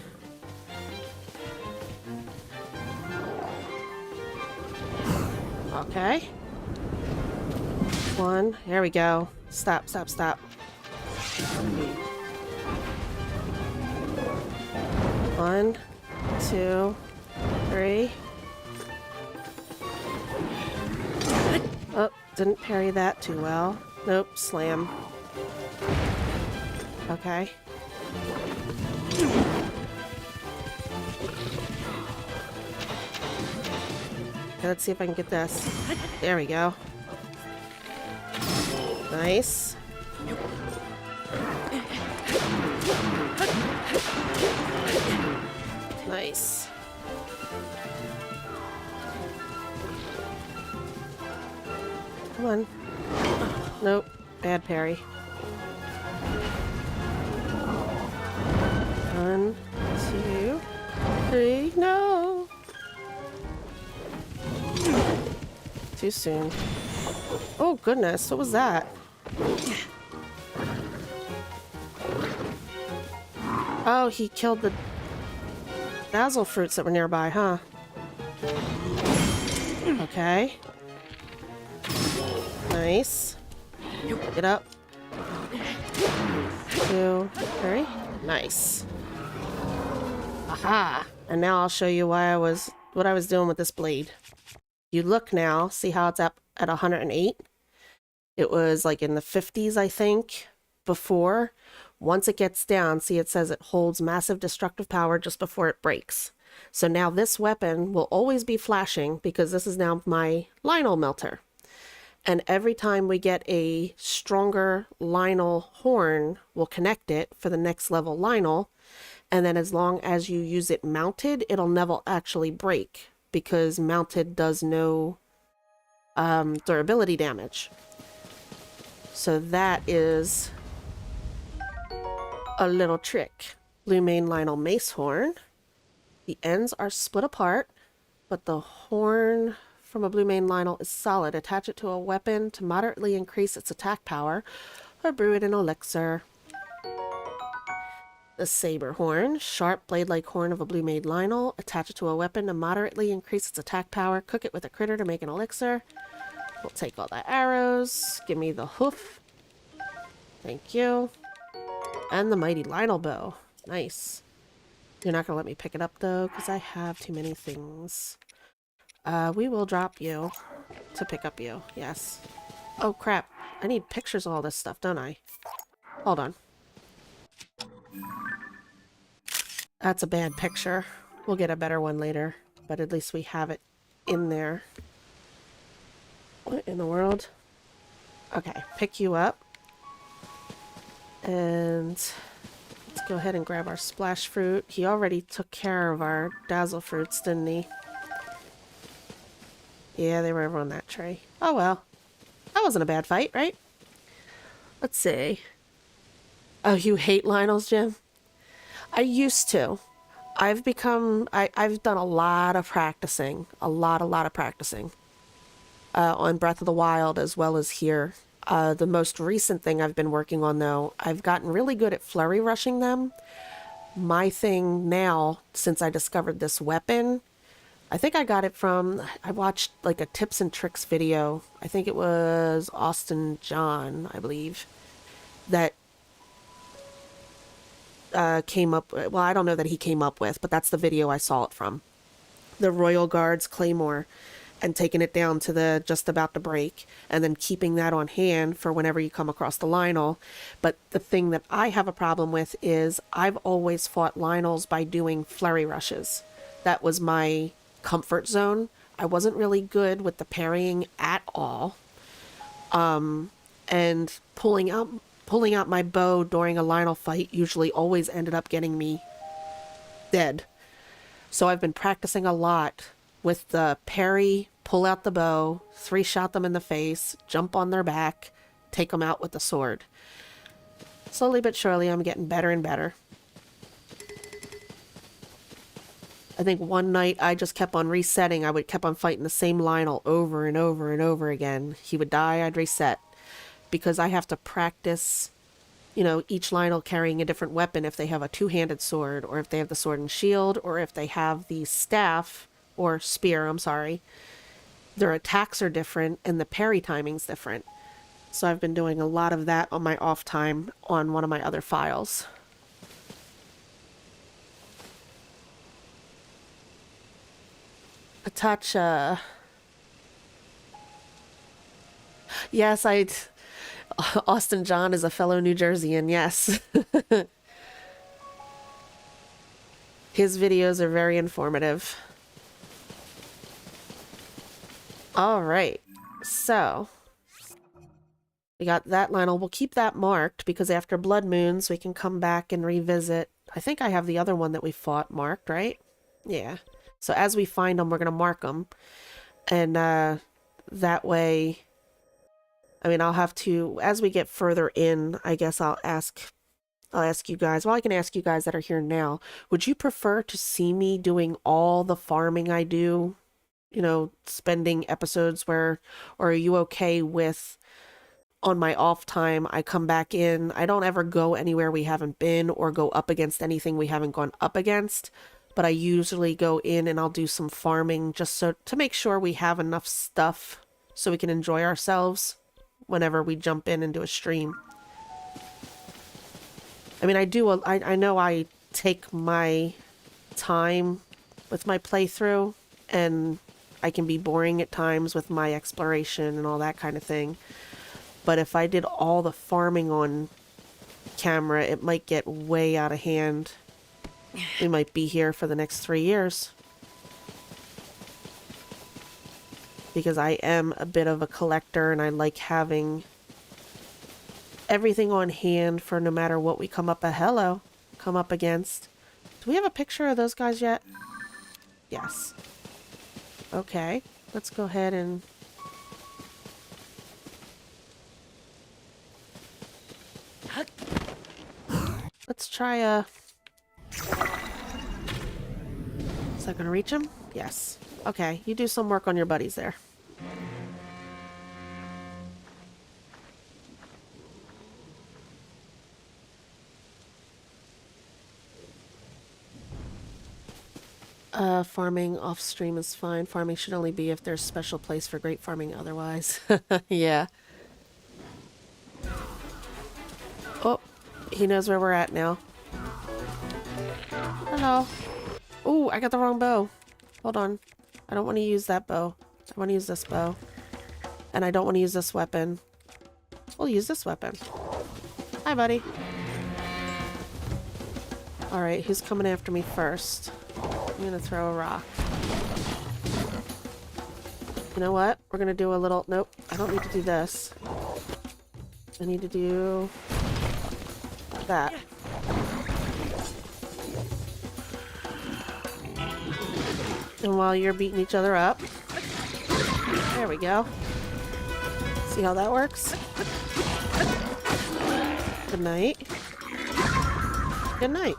Okay. One. There we go. Stop, stop, stop. One, two, three. Oh, didn't parry that too well. Nope, slam. Okay. Okay, let's see if I can get this. There we go. Nice. Nice. Come on. Nope. Bad parry. One, two, three. No! Too soon. Oh, goodness. What was that? Oh, he killed the basil fruits that were nearby, huh? Okay. Nice. Get up. 2, 3. Nice. Aha! And now I'll show you what I was doing with this blade. You look now, see how it's up at 108? It was like in the 50s, I think, before. Once it gets down, see it says it holds massive destructive power just before it breaks. So now this weapon will always be flashing because this is now my Lynel melter. And every time we get a stronger Lynel horn, we'll connect it for the next level Lynel. And then as long as you use it mounted, it'll never actually break because mounted does no durability damage. So that is a little trick. Blue main Lynel mace horn. The ends are split apart, but the horn from a blue main Lynel is solid. Attach it to a weapon to moderately increase its attack power, or brew it in elixir. The saber horn, sharp blade-like horn of a blue main Lynel. Attach it to a weapon to moderately increase its attack power. Cook it with a critter to make an elixir. We'll take all the arrows. Give me the hoof. Thank you. And the mighty Lynel bow. Nice. You're not gonna let me pick it up though, because I have too many things. We will drop you to pick up you. Yes. Oh crap. I need pictures of all this stuff, don't I? Hold on. That's a bad picture. We'll get a better one later, but at least we have it in there. What in the world? Okay, pick you up. And let's go ahead and grab our splash fruit. He already took care of our dazzle fruits, didn't he? Yeah, they were over on that tray. Oh well. That wasn't a bad fight, right? Let's see. Oh, you hate Lynels, Jim? I used to. I've done a lot of practicing. A lot of practicing. On Breath of the Wild as well as here. The most recent thing I've been working on, though, I've gotten really good at flurry rushing them. My thing now, since I discovered this weapon, I think I got it from, I watched like a tips and tricks video. I think it was Austin John, I believe, that came up, well, I don't know that he came up with, but that's the video I saw it from. The Royal Guard's Claymore. And taking it down to the just about to break, and then keeping that on hand for whenever you come across the Lynel. But the thing that I have a problem with is I've always fought Lynels by doing flurry rushes. That was my comfort zone. I wasn't really good with the parrying at all. And pulling out my bow during a Lynel fight usually always ended up getting me dead. So I've been practicing a lot with the parry pull out the bow, three-shot them in the face, jump on their back, take them out with the sword. Slowly but surely, I'm getting better and better. I think one night I just kept on resetting. I would kept on fighting the same Lynel over and over and over again. He would die, I'd reset. Because I have to practice, you know, each Lynel carrying a different weapon if they have a two-handed sword, or if they have the sword and shield, or if they have the staff, or spear, I'm sorry. Their attacks are different, and the parry timing's different. So I've been doing a lot of that on my off time on one of my other files. Patacha. Yes, Austin John is a fellow New Jerseyan, yes. His videos are very informative. All right, so we got that Lynel. We'll keep that marked because after Blood Moons, we can come back and revisit. I think I have the other one that we fought marked, right? Yeah. So as we find them, we're going to mark them. And that way, I mean, I'll have to, as we get further in, I guess I'll ask you guys, well, I can ask you guys that are here now, would you prefer to see me doing all the farming I do? You know, spending episodes where, or are you okay with on my off time, I come back in, I don't ever go anywhere we haven't been or go up against anything we haven't gone up against, but I usually go in and I'll do some farming just so to make sure we have enough stuff so we can enjoy ourselves whenever we jump in and do a stream. I mean, I know I take my time with my playthrough and I can be boring at times with my exploration and all that kind of thing. But if I did all the farming on camera, it might get way out of hand. We might be here for the next 3 years. Because I am a bit of a collector and I like having everything on hand for no matter what we come up against. Do we have a picture of those guys yet? Yes. Okay, let's go ahead and let's try a... Is that gonna reach him? Yes. Okay, you do some work on your buddies there. Farming off stream is fine. Farming should only be if there's special place for great farming otherwise. Yeah. Oh, he knows where we're at now. Hello. Ooh, I got the wrong bow. Hold on. I don't want to use that bow. I want to use this bow. And I don't want to use this weapon. We'll use this weapon. Hi, buddy. Alright, who's coming after me first? I'm gonna throw a rock. You know what? We're gonna do a little... Nope, I don't need to do this. I need to do... that. And while you're beating each other up... There we go. See how that works? Good night. Good night.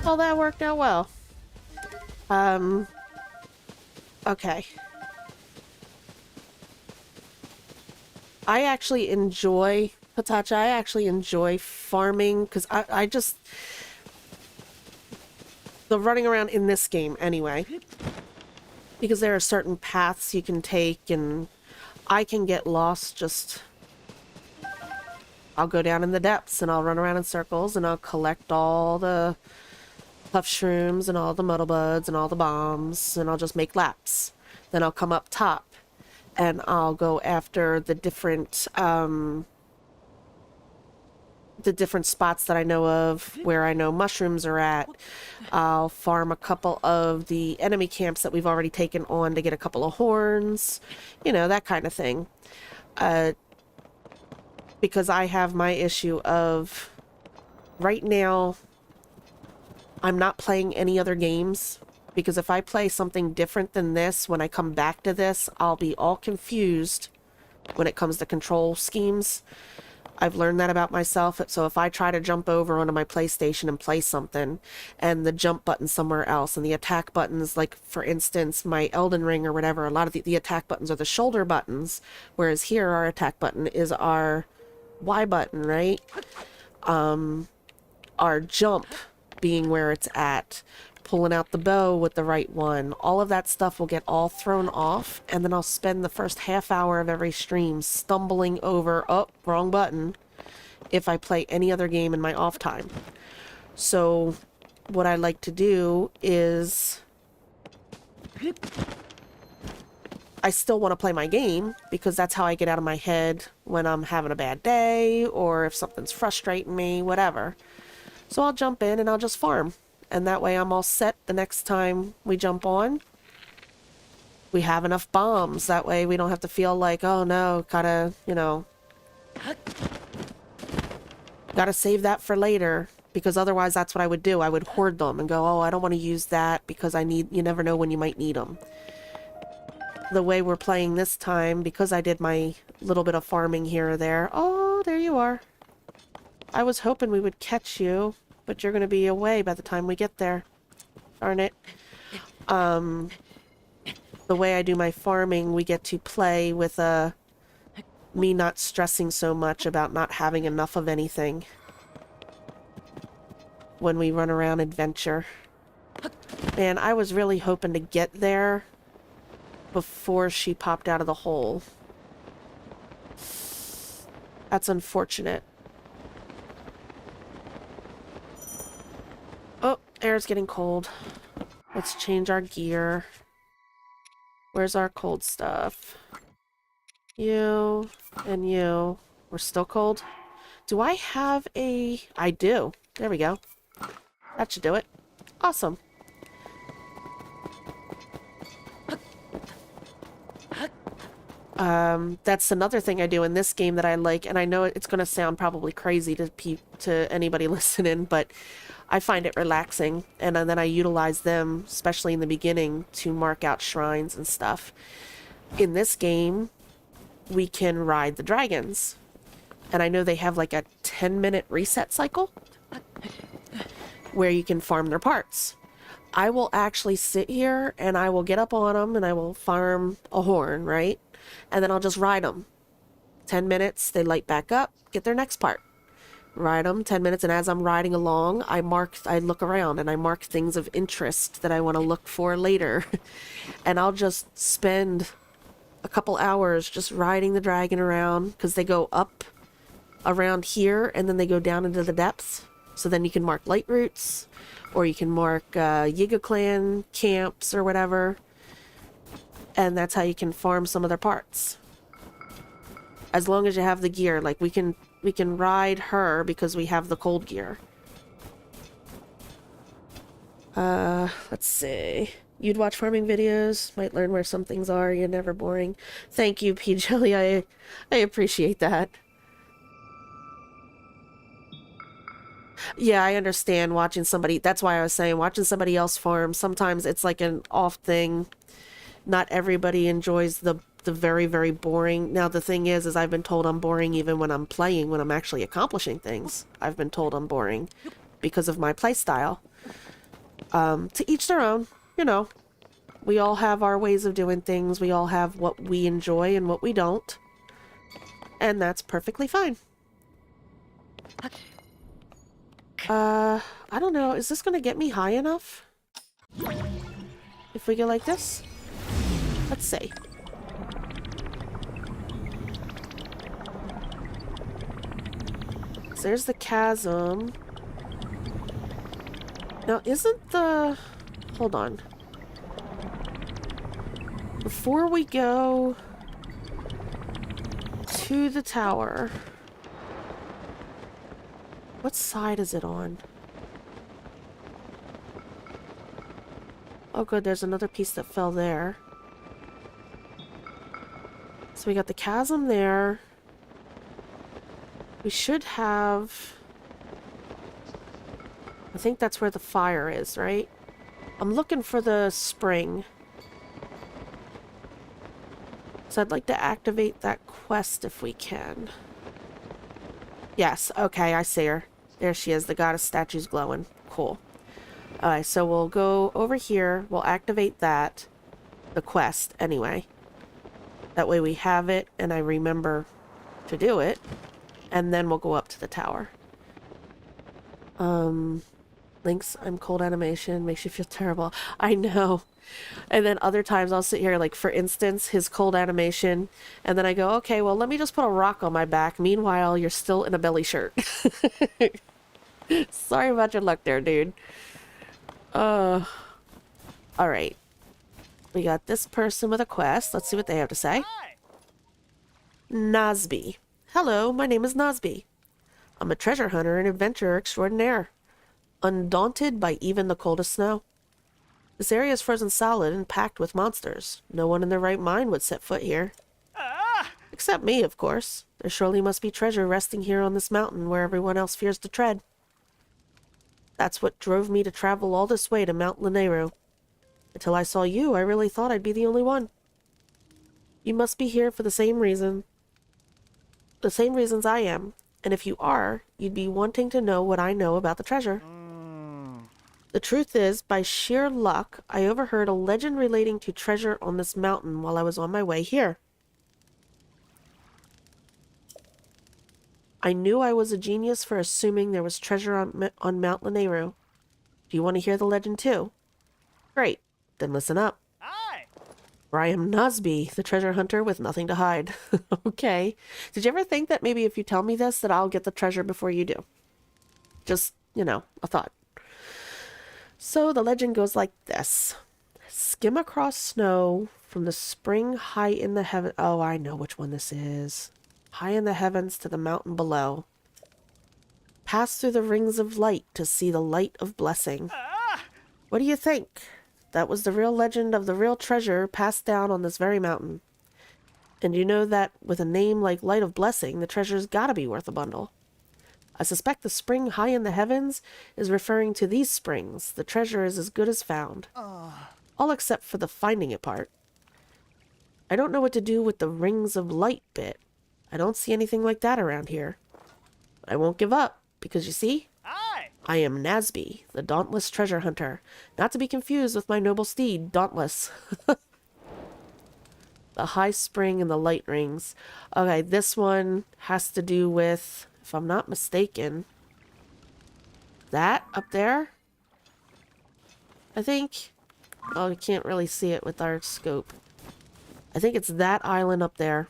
Well, that worked out well. Okay. I actually enjoy Patacha. I actually enjoy farming because I just... The running around in this game anyway. Because there are certain paths you can take and I can get lost just... I'll go down in the depths and I'll run around in circles and I'll collect all the puff shrooms and all the muddle buds and all the bombs and I'll just make laps. Then I'll come up top and I'll go after the different spots that I know of where I know mushrooms are at. I'll farm a couple of the enemy camps that we've already taken on to get a couple of horns, you know, that kind of thing. Because I have my issue of right now I'm not playing any other games Because if I play something different than this, when I come back to this, I'll be all confused when it comes to control schemes. I've learned that about myself. So if I try to jump over onto my PlayStation and play something, and the jump button's somewhere else, and the attack buttons, like for instance, my Elden Ring or whatever, a lot of the attack buttons are the shoulder buttons, whereas here our attack button is our Y button, right? Our jump being where it's at, pulling out the bow with the right one, all of that stuff will get all thrown off, and then I'll spend the first half hour of every stream stumbling over, oh, wrong button, if I play any other game in my off time. So what I like to do is I still want to play my game because that's how I get out of my head when I'm having a bad day or if something's frustrating me, whatever. So I'll jump in and I'll just farm. And that way I'm all set the next time we jump on. We have enough bombs. That way we don't have to feel like, oh no, gotta, you know, gotta save that for later. Because otherwise that's what I would do. I would hoard them and go, oh, I don't want to use that because you never know when you might need them. The way we're playing this time, because I did my little bit of farming here or there. Oh, there you are. I was hoping we would catch you. But you're going to be away by the time we get there. Darn it. The way I do my farming, we get to play with me not stressing so much about not having enough of anything when we run around adventure. Man, I was really hoping to get there before she popped out of the hole. That's unfortunate. Oh, air's getting cold. Let's change our gear. Where's our cold stuff? You and you. We're still cold? Do I have a... I do. There we go. That should do it. Awesome. That's another thing I do in this game that I like, and I know it's going to sound probably crazy to anybody listening, but I find it relaxing, and then I utilize them, especially in the beginning, to mark out shrines and stuff. In this game, we can ride the dragons, and I know they have like a 10-minute reset cycle where you can farm their parts. I will actually sit here, and I will get up on them, and I will farm a horn, right? And then I'll just ride them. 10 minutes, they light back up, get their next part. Ride them 10 minutes, and as I'm riding along, I look around and I mark things of interest that I want to look for later. And I'll just spend a couple hours just riding the dragon around, because they go up around here and then they go down into the depths. So then you can mark light roots, or you can mark Yiga clan camps or whatever. And that's how you can farm some of their parts. As long as you have the gear, like we can ride her because we have the cold gear. Let's see. You'd watch farming videos, might learn where some things are, you're never boring. Thank you, P. Jelly, I appreciate that. Yeah, I understand watching somebody, that's why I was saying watching somebody else farm, sometimes it's like an off thing. Not everybody enjoys the very, very boring. Now, the thing is I've been told I'm boring even when I'm playing, when I'm actually accomplishing things. I've been told I'm boring because of my play style. To each their own, you know. We all have our ways of doing things. We all have what we enjoy and what we don't. And that's perfectly fine. I don't know. Is this going to get me high enough? If we go like this? Let's see. So there's the chasm. Now, isn't the... Hold on. Before we go to the tower... What side is it on? Oh good, there's another piece that fell there. So we got the chasm there. We should have... I think that's where the fire is, right? I'm looking for the spring. So I'd like to activate that quest if we can. Yes, okay, I see her. There she is, the goddess statue's glowing. Cool. Alright, so we'll go over here, we'll activate that, the quest, anyway. That way we have it, and I remember to do it, and then we'll go up to the tower. Link's I'm cold animation makes you feel terrible. I know. And then other times I'll sit here, like, for instance, his cold animation, and then I go, okay, well, let me just put a rock on my back. Meanwhile, you're still in a belly shirt. Sorry about your luck there, dude. Alright. We got this person with a quest. Let's see what they have to say. Nosby. Hello, my name is Nosby. I'm a treasure hunter and adventurer extraordinaire. Undaunted by even the coldest snow. This area is frozen solid and packed with monsters. No one in their right mind would set foot here. Except me, of course. There surely must be treasure resting here on this mountain where everyone else fears to tread. That's what drove me to travel all this way to Mount Lynel. Until I saw you, I really thought I'd be the only one. You must be here for the same reasons I am, and if you are, you'd be wanting to know what I know about the treasure. The truth is, by sheer luck, I overheard a legend relating to treasure on this mountain while I was on my way here. I knew I was a genius for assuming there was treasure on Mount Lynel. Do you want to hear the legend too? Great, then listen up. For I am Nosby, the treasure hunter with nothing to hide. Okay. Did you ever think that maybe if you tell me this, that I'll get the treasure before you do? Just, you know, a thought. So the legend goes like this. Skim across snow from the spring high in the heaven. Oh, I know which one this is. High in the heavens to the mountain below. Pass through the rings of light to see the light of blessing. What do you think? That was the real legend of the real treasure passed down on this very mountain. And you know that with a name like Light of Blessing, the treasure's gotta be worth a bundle. I suspect the spring high in the heavens is referring to these springs. The treasure is as good as found. All except for the finding it part. I don't know what to do with the rings of light bit. I don't see anything like that around here. But I won't give up, because you see, I am Nosby, the dauntless treasure hunter, not to be confused with my noble steed, Dauntless. The high spring and the light rings. Okay, this one has to do with, if I'm not mistaken, that up there? I think. Oh, you can't really see it with our scope. I think it's that island up there.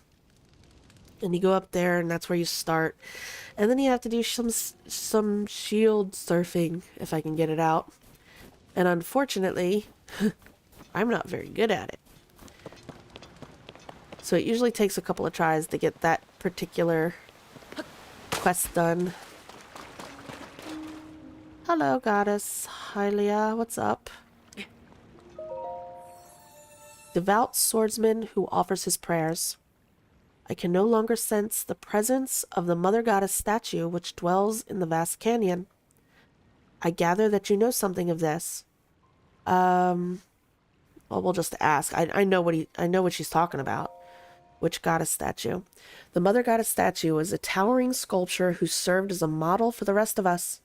And you go up there, and that's where you start. And then you have to do some shield surfing, if I can get it out. And unfortunately, I'm not very good at it. So it usually takes a couple of tries to get that particular quest done. Hello, goddess Hylia. What's up? Devout swordsman who offers his prayers. I can no longer sense the presence of the Mother Goddess statue which dwells in the vast canyon. I gather that you know something of this. Well, we'll just ask. I know what she's talking about. Which goddess statue? The Mother Goddess statue is a towering sculpture who served as a model for the rest of us.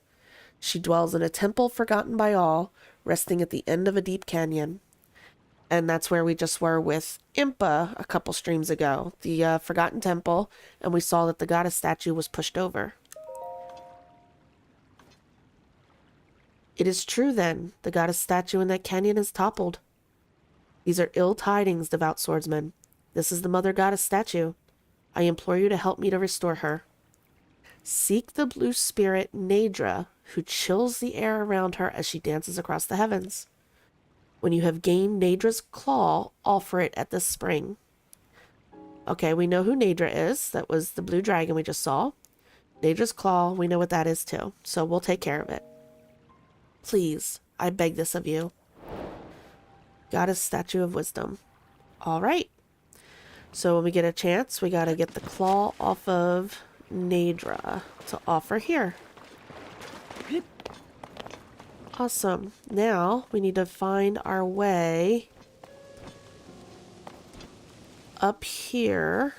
She dwells in a temple forgotten by all, resting at the end of a deep canyon. And that's where we just were with Impa a couple streams ago. The Forgotten Temple. And we saw that the goddess statue was pushed over. It is true then. The goddess statue in that canyon is toppled. These are ill tidings, devout swordsman. This is the Mother Goddess statue. I implore you to help me to restore her. Seek the blue spirit Nadra, who chills the air around her as she dances across the heavens. When you have gained Nadra's claw, offer it at this spring. Okay, we know who Nadra is. That was the blue dragon we just saw. Nadra's claw, we know what that is too. So we'll take care of it. Please, I beg this of you. Goddess Statue of Wisdom. All right. So when we get a chance, we gotta get the claw off of Nadra to offer here. Awesome. Now we need to find our way up here.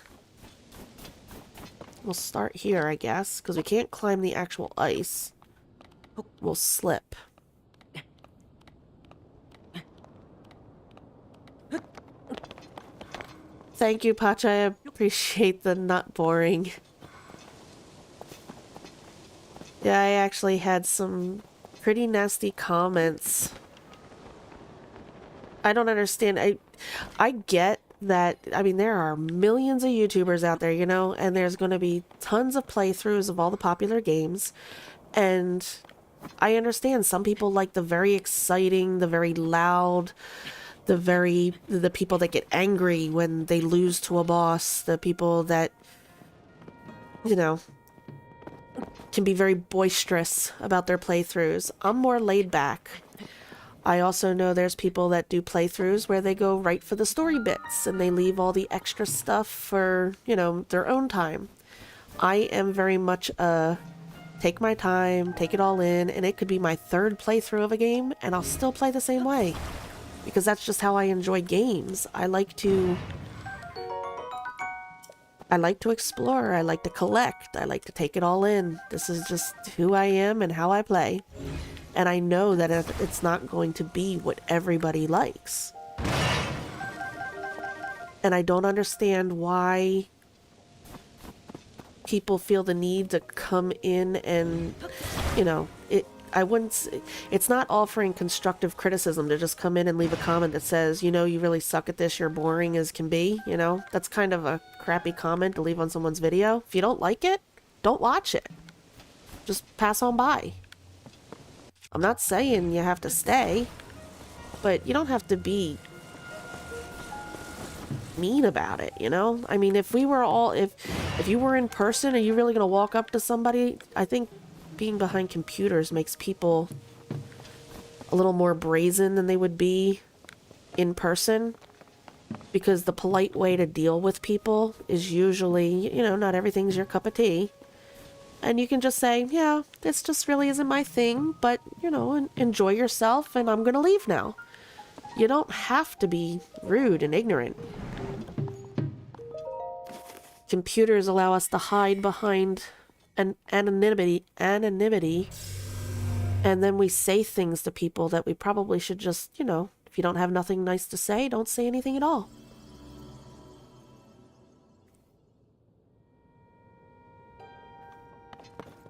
We'll start here, I guess, because we can't climb the actual ice. We'll slip. Thank you, Pacha. I appreciate the not boring. Yeah, I actually had some pretty nasty comments. I don't understand. I get that, I mean, there are millions of YouTubers out there, you know, and there's going to be tons of playthroughs of all the popular games. And I understand some people like the very exciting, the very loud, the people that get angry when they lose to a boss, the people that, you know, can be very boisterous about their playthroughs. I'm more laid back. I also know there's people that do playthroughs where they go right for the story bits and they leave all the extra stuff for, you know, their own time. I am very much a take my time, take it all in, and it could be my third playthrough of a game and I'll still play the same way. Because that's just how I enjoy games. I like to explore, I like to collect, I like to take it all in. This is just who I am and how I play. And I know that it's not going to be what everybody likes. And I don't understand why people feel the need to come in and, you know, it's not offering constructive criticism to just come in and leave a comment that says, you know, you really suck at this, you're boring as can be, you know? That's kind of a crappy comment to leave on someone's video. If you don't like it, don't watch it. Just pass on by. I'm not saying you have to stay, but you don't have to be mean about it, you know? I mean, if you were in person, are you really going to walk up to somebody? I think being behind computers makes people a little more brazen than they would be in person, because the polite way to deal with people is usually, you know, not everything's your cup of tea. And you can just say, yeah, this just really isn't my thing, but, you know, enjoy yourself and I'm gonna leave now. You don't have to be rude and ignorant. Computers allow us to hide behind an anonymity, and then we say things to people that we probably should just, you know, if you don't have nothing nice to say, don't say anything at all.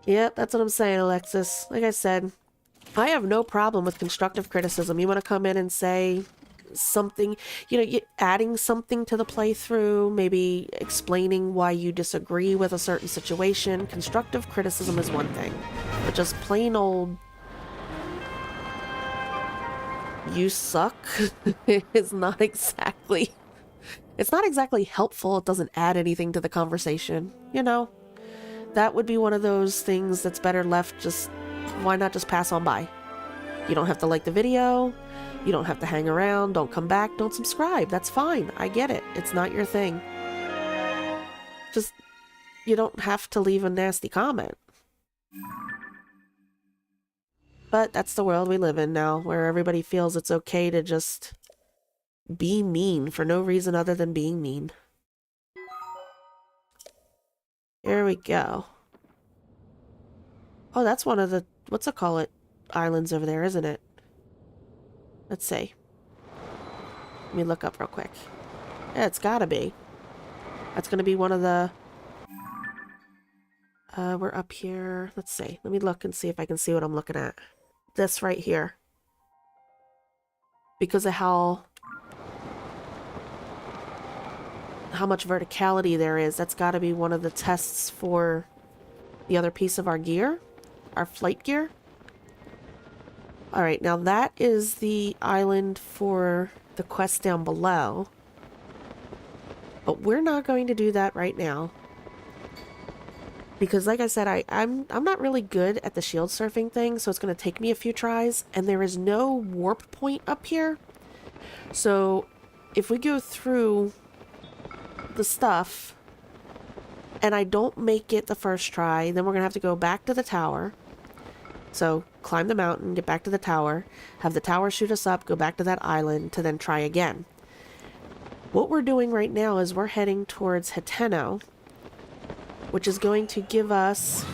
Yeah, that's what I'm saying, Alexis. Like I said, I have no problem with constructive criticism. You want to come in and say something, you know, adding something to the playthrough, maybe explaining why you disagree with a certain situation. Constructive criticism is one thing, but just plain old you suck is not exactly, it's not exactly helpful. It doesn't add anything to the conversation, you know? That would be one of those things that's better left just, why not just pass on by? You don't have to like the video, you don't have to hang around, don't come back, don't subscribe. That's fine. I get it. It's not your thing. Just, you don't have to leave a nasty comment. But that's the world we live in now, where everybody feels it's okay to just be mean for no reason other than being mean. Here we go. Oh, that's one of the, what's it call it, islands over there, isn't it? Let's see. Let me look up real quick. Yeah, it's gotta be. That's gonna be one of the... we're up here. Let's see. Let me look and see if I can see what I'm looking at. This right here. Because of how much verticality there is, that's got to be one of the tests for the other piece of our gear, our flight gear. Alright, now that is the island for the quest down below, but we're not going to do that right now, because like I said, I'm not really good at the shield surfing thing, so it's going to take me a few tries, and there is no warp point up here. So if we go through the stuff and I don't make it the first try, then we're gonna have to go back to the tower. So climb the mountain, get back to the tower, have the tower shoot us up, go back to that island to then try again. What we're doing right now is we're heading towards Hateno, which is going to give us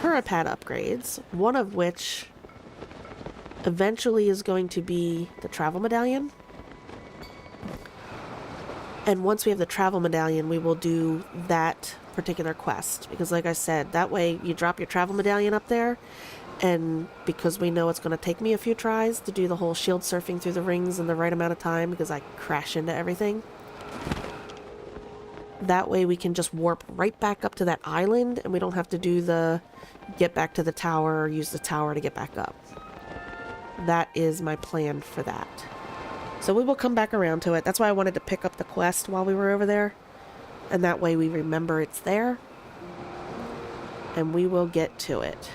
Purah upgrades, one of which eventually is going to be the travel medallion. And once we have the travel medallion, we will do that particular quest. Because like I said, that way you drop your travel medallion up there, and because we know it's going to take me a few tries to do the whole shield surfing through the rings in the right amount of time because I crash into everything. That way we can just warp right back up to that island and we don't have to do the get back to the tower or use the tower to get back up. That is my plan for that. So we will come back around to it. That's why I wanted to pick up the quest while we were over there. And that way we remember it's there. And we will get to it.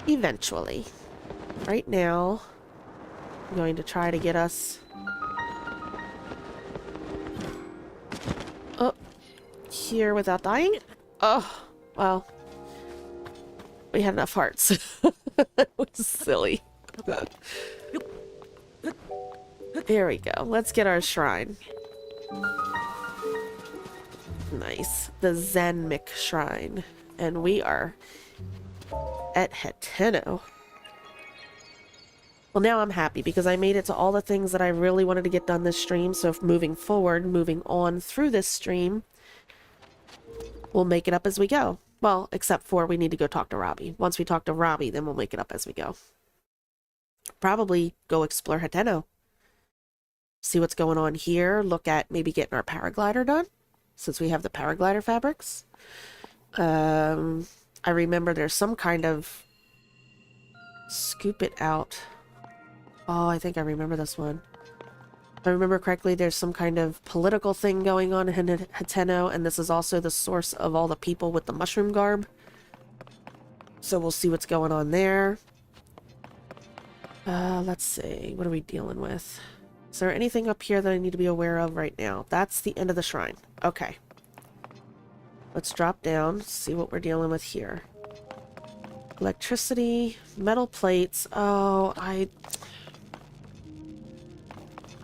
Eventually. Right now, I'm going to try to get us up here without dying. Oh, well. We had enough hearts. That was silly. Here we go. Let's get our shrine. Nice. The Zanmik Shrine. And we are at Hateno. Well, now I'm happy because I made it to all the things that I really wanted to get done this stream. So if moving forward, moving on through this stream, we'll make it up as we go. Well, except for we need to go talk to Robbie. Once we talk to Robbie, then we'll make it up as we go. Probably go explore Hateno. See what's going on here. Look at maybe getting our paraglider done, since we have the paraglider fabrics. I remember there's some kind of scoop it out. Oh, I think I remember this one. If I remember correctly, there's some kind of political thing going on in Hateno, and this is also the source of all the people with the mushroom garb. So we'll see what's going on there. Let's see. What are we dealing with? Is there anything up here that I need to be aware of right now? That's the end of the shrine. Okay. Let's drop down, see what we're dealing with here. Electricity, metal plates. Oh, I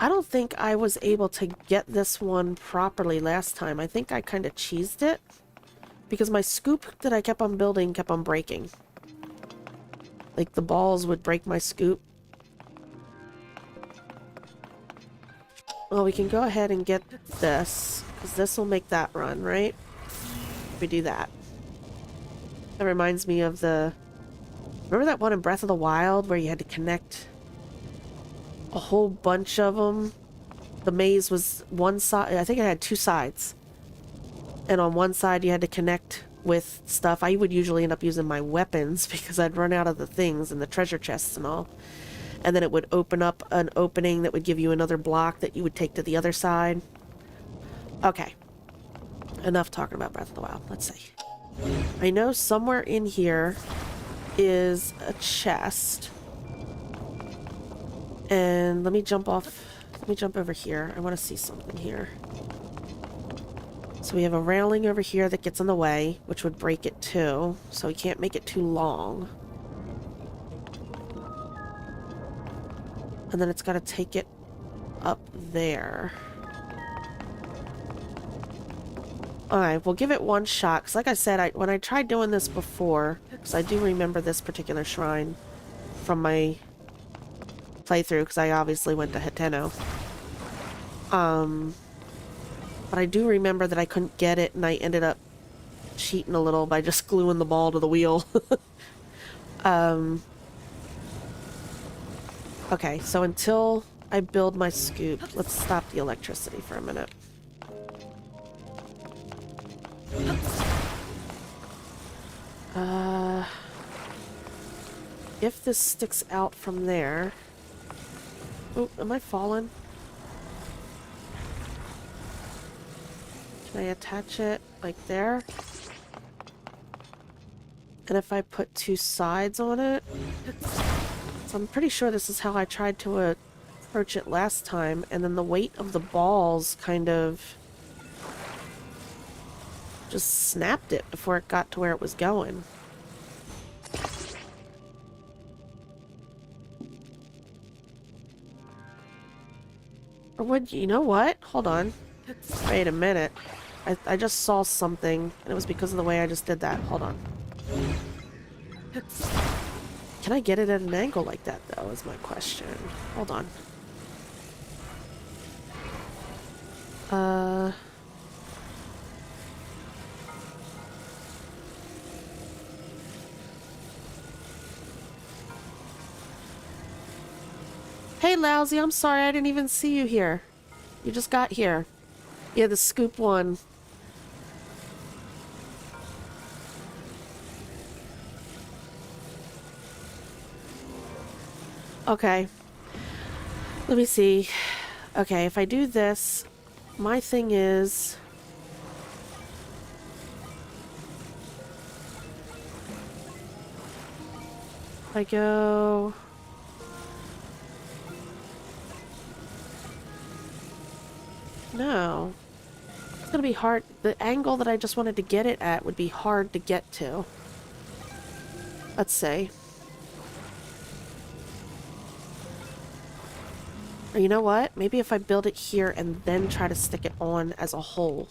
don't think I was able to get this one properly last time. I think I kind of cheesed it because my scoop that I kept on building kept on breaking. Like the balls would break my scoop. Well, we can go ahead and get this, because this will make that run, right? If we do that. That reminds me of the... Remember that one in Breath of the Wild where you had to connect a whole bunch of them? The maze was one side... I think it had two sides. And on one side you had to connect with stuff. I would usually end up using my weapons because I'd run out of the things and the treasure chests and all. And then it would open up an opening that would give you another block that you would take to the other side. Okay. Enough talking about Breath of the Wild. Let's see. I know somewhere in here is a chest. And let me jump off. Let me jump over here. I want to see something here. So we have a railing over here that gets in the way, which would break it too. So we can't make it too long. And then it's got to take it up there. Alright, we'll give it one shot. Because like I said, when I tried doing this before, because I do remember this particular shrine from my playthrough, because I obviously went to Hateno. But I do remember that I couldn't get it, and I ended up cheating a little by just gluing the ball to the wheel. Okay, so until I build my scoop, let's stop the electricity for a minute. If this sticks out from there... Oh, am I falling? Can I attach it like there? And if I put two sides on it... So I'm pretty sure this is how I tried to approach it last time, and then the weight of the balls kind of just snapped it before it got to where it was going. Or would you know what? Hold on. Wait a minute. I just saw something, and it was because of the way I just did that. Hold on. Can I get it at an angle like that, though, is my question. Hold on. Hey, Lousy, I'm sorry I didn't even see you here. You just got here. Yeah, the scoop one. Okay. Let me see. Okay, if I do this, my thing is... I go... No. It's gonna be hard. The angle that I just wanted to get it at would be hard to get to. Let's see. Or you know what? Maybe if I build it here and then try to stick it on as a whole.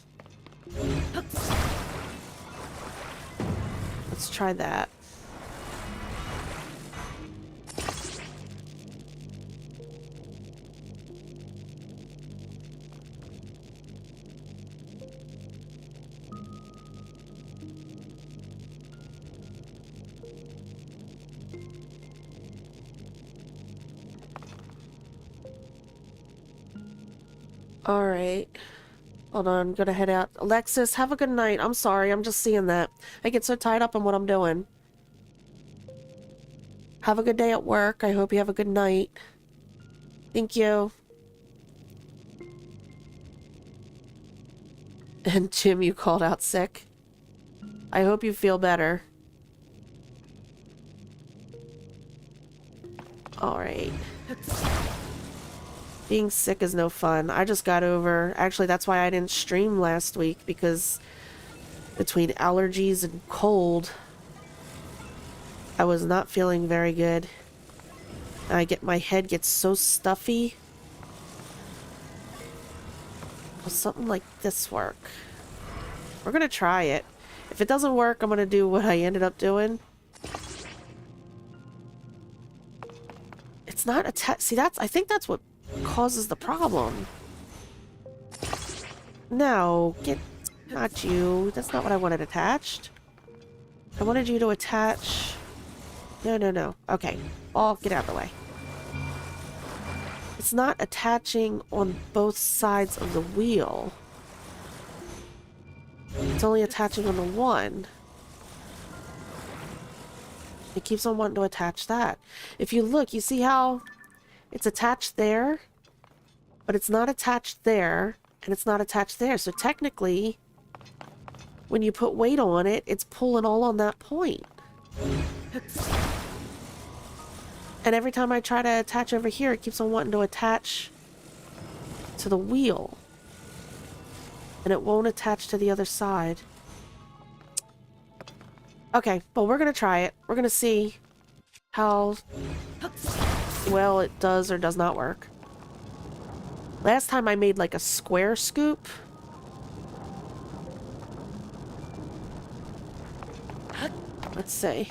Let's try that. Alright. Hold on, I'm gonna head out. Alexis, have a good night. I'm sorry, I'm just seeing that. I get so tied up in what I'm doing. Have a good day at work. I hope you have a good night. Thank you. And Jim, you called out sick. I hope you feel better. Alright. Being sick is no fun. I just got over... Actually, that's why I didn't stream last week, because between allergies and cold, I was not feeling very good. My head gets so stuffy. Will something like this work? We're gonna try it. If it doesn't work, I'm gonna do what I ended up doing. It's not attached. See, I think that's what causes the problem. No, not you. That's not what I wanted attached. I wanted you to attach... No. Okay, I'll get out of the way. It's not attaching on both sides of the wheel. It's only attaching on the one. It keeps on wanting to attach that. If you look, you see how it's attached there, but it's not attached there, and it's not attached there. So technically, when you put weight on it, it's pulling all on that point. And every time I try to attach over here, it keeps on wanting to attach to the wheel. And it won't attach to the other side. Okay, well, we're gonna try it. We're gonna see how well it does or does not work. Last time I made like a square scoop. Let's see.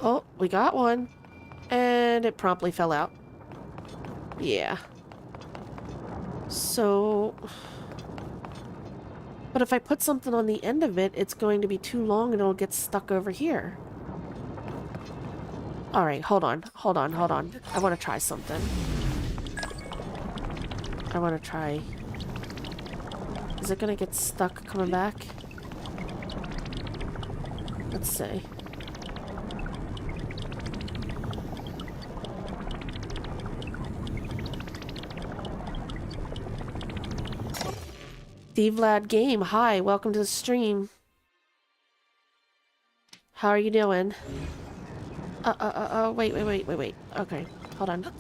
Oh, we got one. And it promptly fell out. Yeah. So... But if I put something on the end of it, it's going to be too long and it'll get stuck over here. Alright, hold on. I want to try something. I want to try... Is it going to get stuck coming back? Let's see. Steve Lad Game, hi, welcome to the stream. How are you doing? Wait. Okay, hold on.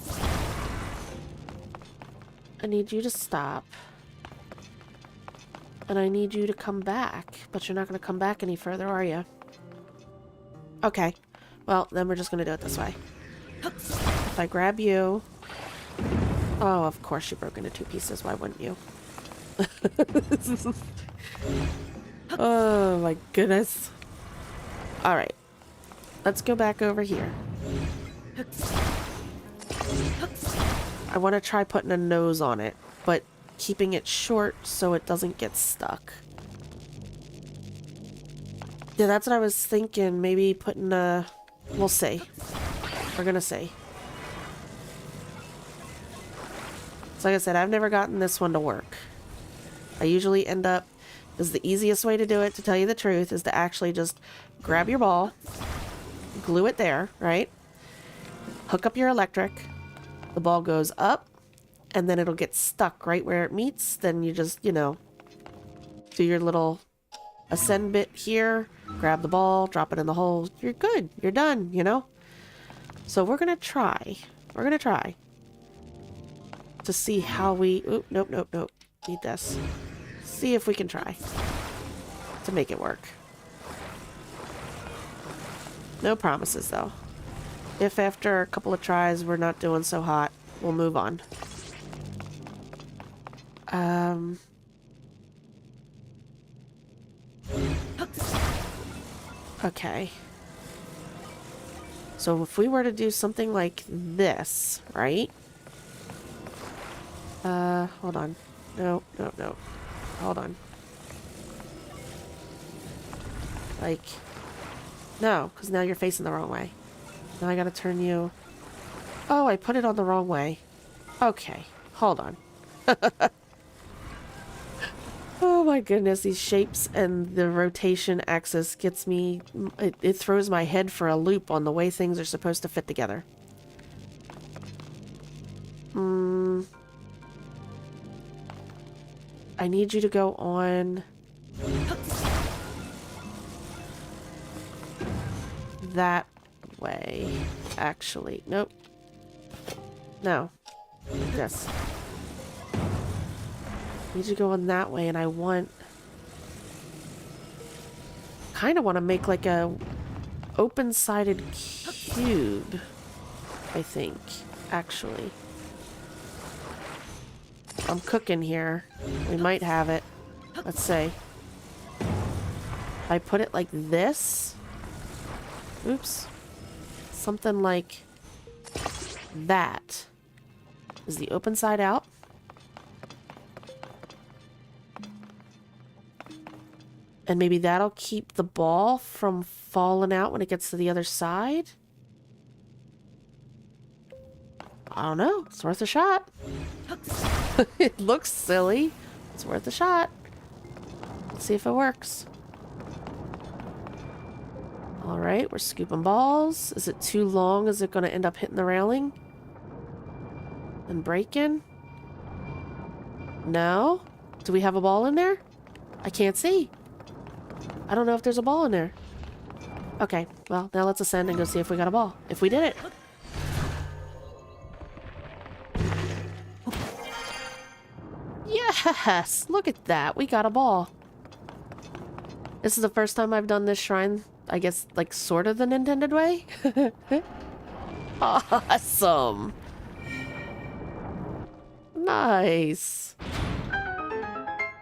I need you to stop. And I need you to come back. But you're not going to come back any further, are you? Okay. Well, then we're just going to do it this way. if I grab you... Oh, of course you broke into 2 pieces. Why wouldn't you? Oh my goodness. Alright. Let's go back over here. I want to try putting a nose on it, but keeping it short so it doesn't get stuck. Yeah, that's what I was thinking. Maybe putting a... We'll see. We're gonna see. So like I said, I've never gotten this one to work. I usually end up... Because the easiest way to do it, to tell you the truth, is to actually just grab your ball, glue it there, right? Hook up your electric. The ball goes up, and then it'll get stuck right where it meets. Then you just, you know, do your little ascend bit here, grab the ball, drop it in the hole. You're good. You're done, you know? So we're going to try. We're going to try to see how we... Oop, nope, nope, nope. Need this. See if we can try to make it work. No promises, though. If after a couple of tries we're not doing so hot, we'll move on. Okay. So if we were to do something like this, right? Hold on. No, no, no. Hold on. Like... No, because now you're facing the wrong way. Now I gotta turn you... Oh, I put it on the wrong way. Okay, hold on. Oh my goodness, these shapes and the rotation axis gets me... It throws my head for a loop on the way things are supposed to fit together. I need you to go on... that way, actually. Nope. No. Yes. I need you to go on that way, and I want... kind of want to make like a open-sided cube, I think, actually. I'm cooking here. We might have it. Let's see. I put it like this. Oops. Something like that. Is the open side out? And maybe that'll keep the ball from falling out when it gets to the other side? I don't know. It's worth a shot. It looks silly. It's worth a shot. Let's see if it works. Alright, we're scooping balls. Is it too long? Is it going to end up hitting the railing? And breaking? No? Do we have a ball in there? I can't see. I don't know if there's a ball in there. Okay, well, now let's ascend and go see if we got a ball. If we did it. Yes! Look at that. We got a ball. This is the first time I've done this shrine, I guess, like, sort of the intended way. Awesome! Nice!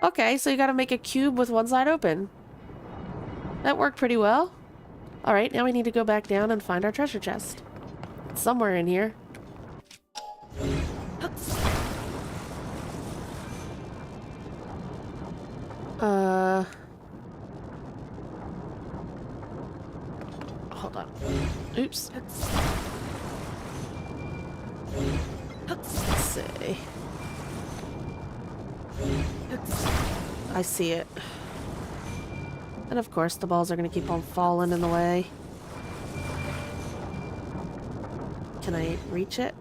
Okay, so you gotta make a cube with one side open. That worked pretty well. Alright, now we need to go back down and find our treasure chest. It's somewhere in here. Hold on. Oops. Let's see. I see it. And of course, the balls are going to keep on falling in the way. Can I reach it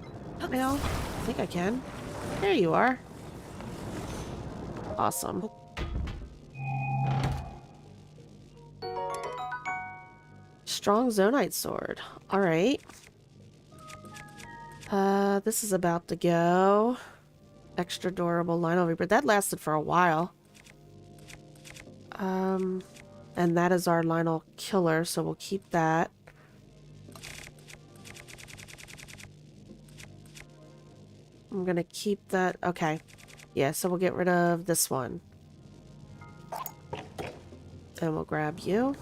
now? I think I can. There you are. Awesome. Strong Zonite sword. Alright. This is about to go. Extra durable Lynel Reaper. That lasted for a while. And that is our Lynel killer, so we'll keep that. I'm gonna keep that. Okay. Yeah, so we'll get rid of this one. And we'll grab you.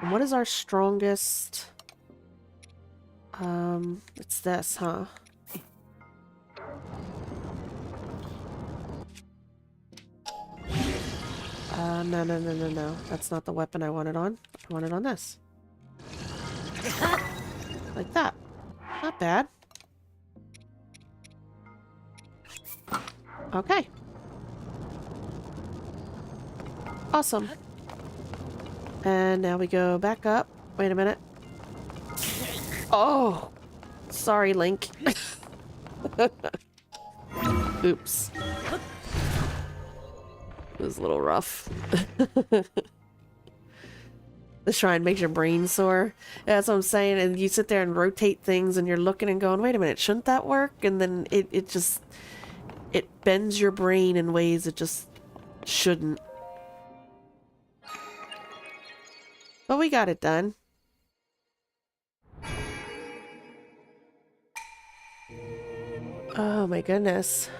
And what is our strongest? It's this, huh? No. That's not the weapon I wanted on. I wanted on this. Like that. Not bad. Okay. Awesome. And now we go back up. Wait a minute. Oh! Sorry, Link. Oops. It was a little rough. The shrine makes your brain sore. Yeah, that's what I'm saying. And you sit there and rotate things and you're looking and going, wait a minute, shouldn't that work? And then it just... it bends your brain in ways it just shouldn't. But we got it done. Oh my goodness.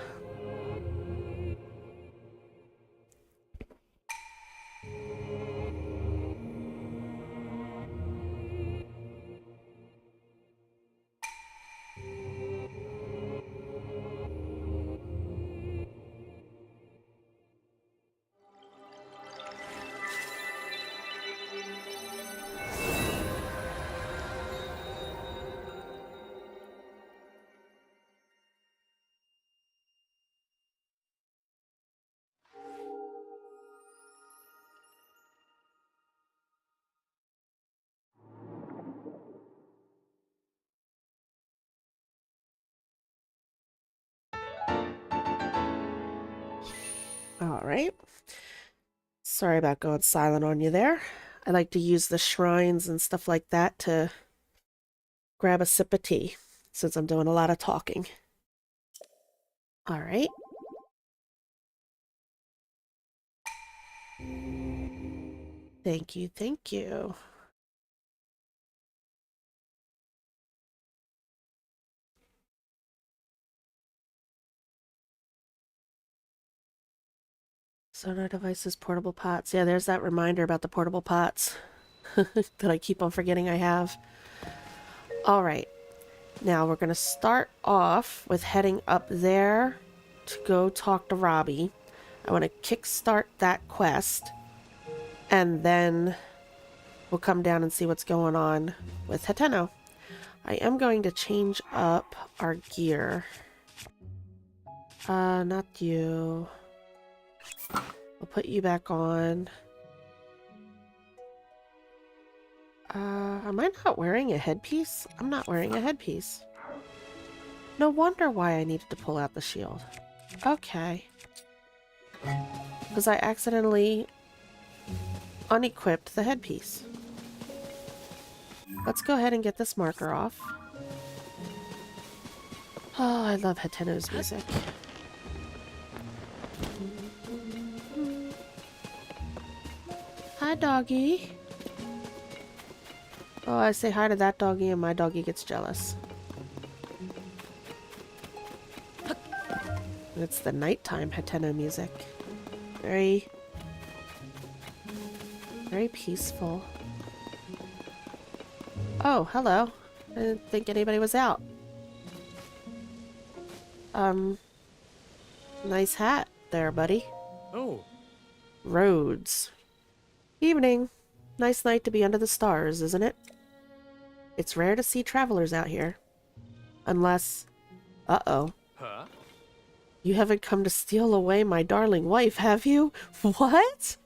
All right. Sorry about going silent on you there. I like to use the shrines and stuff like that to grab a sip of tea, since I'm doing a lot of talking. All right. Thank you, thank you. Sonar devices, portable pots. Yeah, there's that reminder about the portable pots that I keep on forgetting I have. All right. Now we're going to start off with heading up there to go talk to Robbie. I want to kickstart that quest. And then we'll come down and see what's going on with Hateno. I am going to change up our gear. Not you. I'll put you back on. Am I not wearing a headpiece? I'm not wearing a headpiece. No wonder why I needed to pull out the shield. Okay. Because I accidentally unequipped the headpiece. Let's go ahead and get this marker off. Oh, I love Hateno's music. Hi, doggy. Oh, I say hi to that doggy and my doggy gets jealous. It's the nighttime Hateno music. Very peaceful. Oh, hello. I didn't think anybody was out. Nice hat there, buddy. Oh. Roads. Evening. Nice night to be under the stars, isn't it? It's rare to see travelers out here. Unless... Uh-oh. Huh? You haven't come to steal away my darling wife, have you? What?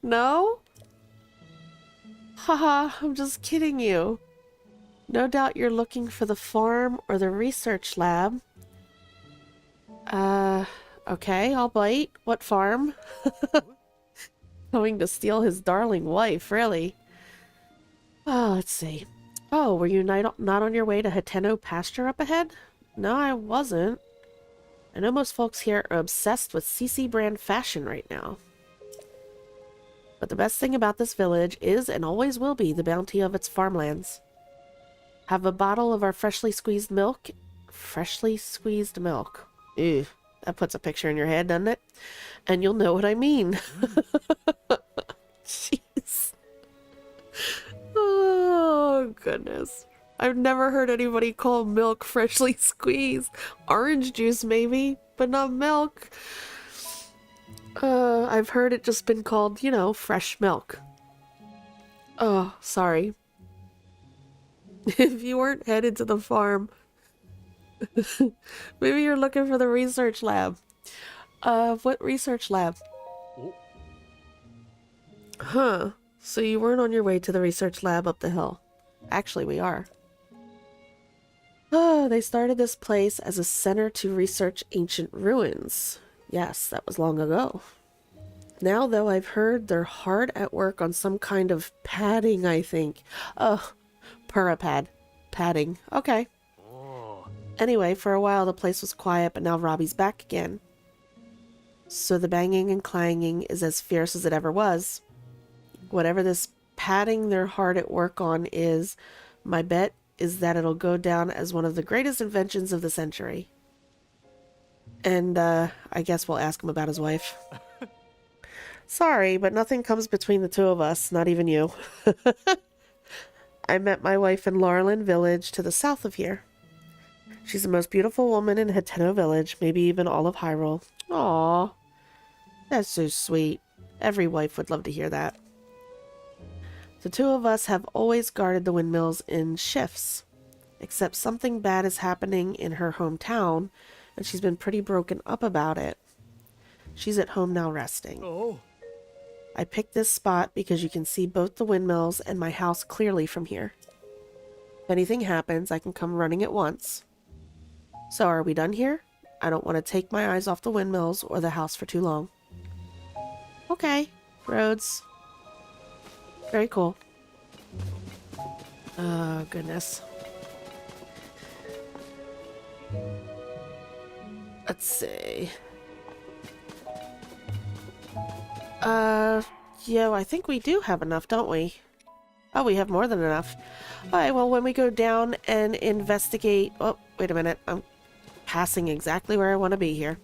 No? Haha, I'm just kidding you. No doubt you're looking for the farm or the research lab. Okay, I'll bite. What farm? Going to steal his darling wife, really? Oh, let's see. Oh, were you not on your way to Hateno pasture up ahead? No, I wasn't. I know most folks here are obsessed with CC brand fashion right now. But the best thing about this village is and always will be the bounty of its farmlands. Have a bottle of our freshly squeezed milk. Freshly squeezed milk. Ew, that puts a picture in your head, doesn't it? And you'll know what I mean. Jeez. Oh, goodness. I've never heard anybody call milk freshly squeezed. Orange juice, maybe, but not milk. I've heard it just been called, you know, fresh milk. Oh, sorry. If you weren't headed to the farm, maybe you're looking for the research lab. What research lab? Huh. So you weren't on your way to the research lab up the hill. Actually, we are. Oh, they started this place as a center to research ancient ruins. Yes, that was long ago. Now, though, I've heard they're hard at work on some kind of padding, I think. Oh, Purah pad. Padding. Okay. Anyway, for a while the place was quiet, but now Robbie's back again. So the banging and clanging is as fierce as it ever was. Whatever this padding they're hard at work on is, my bet is that it'll go down as one of the greatest inventions of the century. And, I guess we'll ask him about his wife. Sorry, but nothing comes between the two of us, not even you. I met my wife in Laurelin Village to the south of here. She's the most beautiful woman in Hateno Village, maybe even all of Hyrule. Aww. That's so sweet. Every wife would love to hear that. The two of us have always guarded the windmills in shifts. Except something bad is happening in her hometown, and she's been pretty broken up about it. She's at home now resting. Oh. I picked this spot because you can see both the windmills and my house clearly from here. If anything happens, I can come running at once. So are we done here? I don't want to take my eyes off the windmills or the house for too long. Okay, roads. Very cool. Oh, goodness. Let's see. Yeah, I think we do have enough, don't we? Oh, we have more than enough. Alright, well, when we go down and investigate... Oh, wait a minute. I'm passing exactly where I want to be here.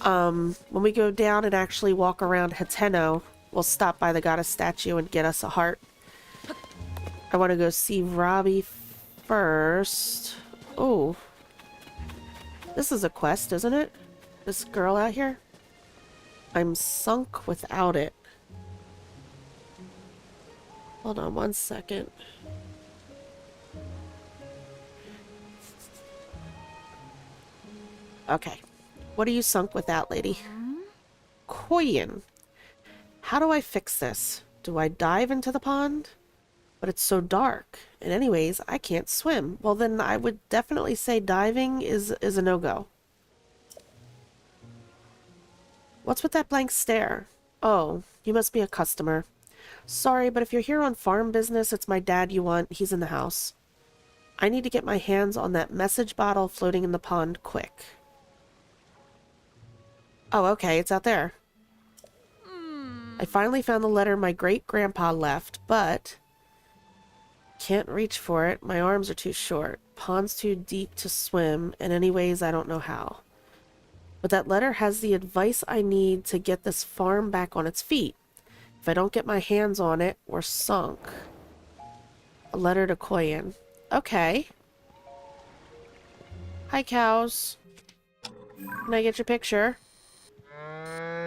When we go down and actually walk around Hateno, we'll stop by the goddess statue and get us a heart. I want to go see Robbie first. Oh. This is a quest, isn't it? This girl out here? I'm sunk without it. Hold on one second. Okay. What are you sunk without, lady? Koyin. How do I fix this? Do I dive into the pond? But it's so dark. And anyways, I can't swim. Well, then I would definitely say diving is a no-go. What's with that blank stare? Oh, you must be a customer. Sorry, but if you're here on farm business, it's my dad you want. He's in the house. I need to get my hands on that message bottle floating in the pond quick. Oh, okay, it's out there. I finally found the letter my great-grandpa left, but... can't reach for it. My arms are too short. Pond's too deep to swim, and anyways, I don't know how. But that letter has the advice I need to get this farm back on its feet. If I don't get my hands on it, we're sunk. A letter to Koyin. Okay. Hi, cows. Can I get your picture?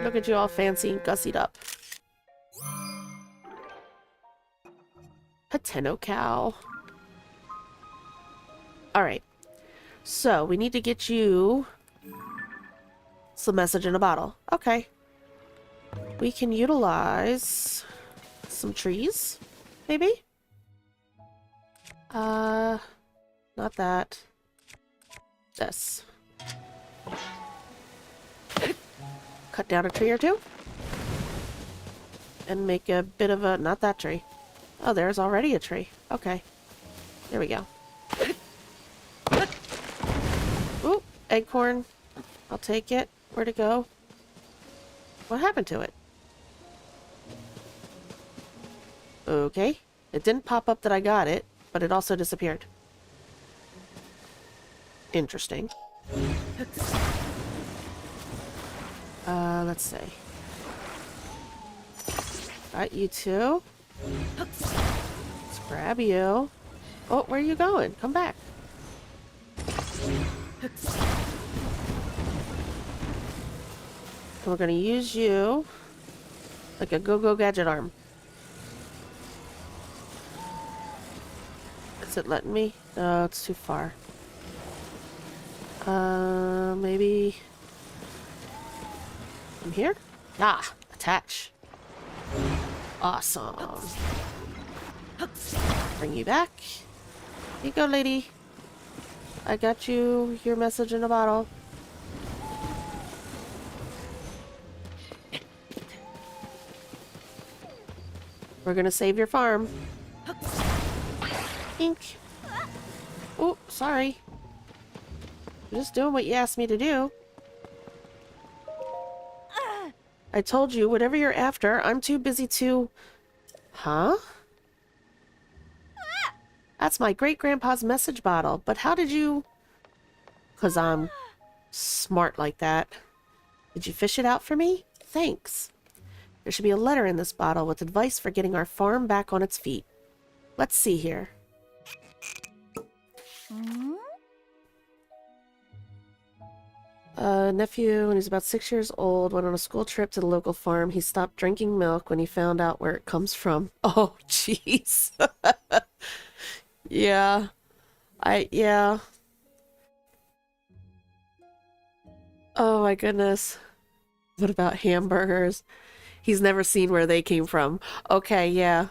Look at you all fancy and gussied up. Hateno cow. Alright. So, we need to get you some message in a bottle. Okay. We can utilize some trees, maybe? Not that. This. Cut down a tree or two. And make a bit of a... not that tree. Oh, there's already a tree. Okay. There we go. Ooh, acorn. I'll take it. Where'd it go? What happened to it? Okay. It didn't pop up that I got it, but it also disappeared. Interesting. Let's see. Got you two. Let's grab you. Oh, where are you going? Come back. And we're gonna use you like a go-go gadget arm. Is it letting me? No, it's too far. Maybe from here? Ah, attach. Awesome. Bring you back. Here you go, lady. I got you your message in a bottle. We're gonna save your farm. Ink. Oh, sorry. I'm just doing what you asked me to do. I told you, whatever you're after, I'm too busy to... Huh? That's my great-grandpa's message bottle, but how did you... 'Cause I'm smart like that. Did you fish it out for me? Thanks. There should be a letter in this bottle with advice for getting our farm back on its feet. Let's see here. Nephew, when he was about 6 years old, went on a school trip to the local farm. He stopped drinking milk when he found out where it comes from. Oh, jeez. Yeah. Yeah. Oh my goodness. What about hamburgers? He's never seen where they came from. Okay, yeah.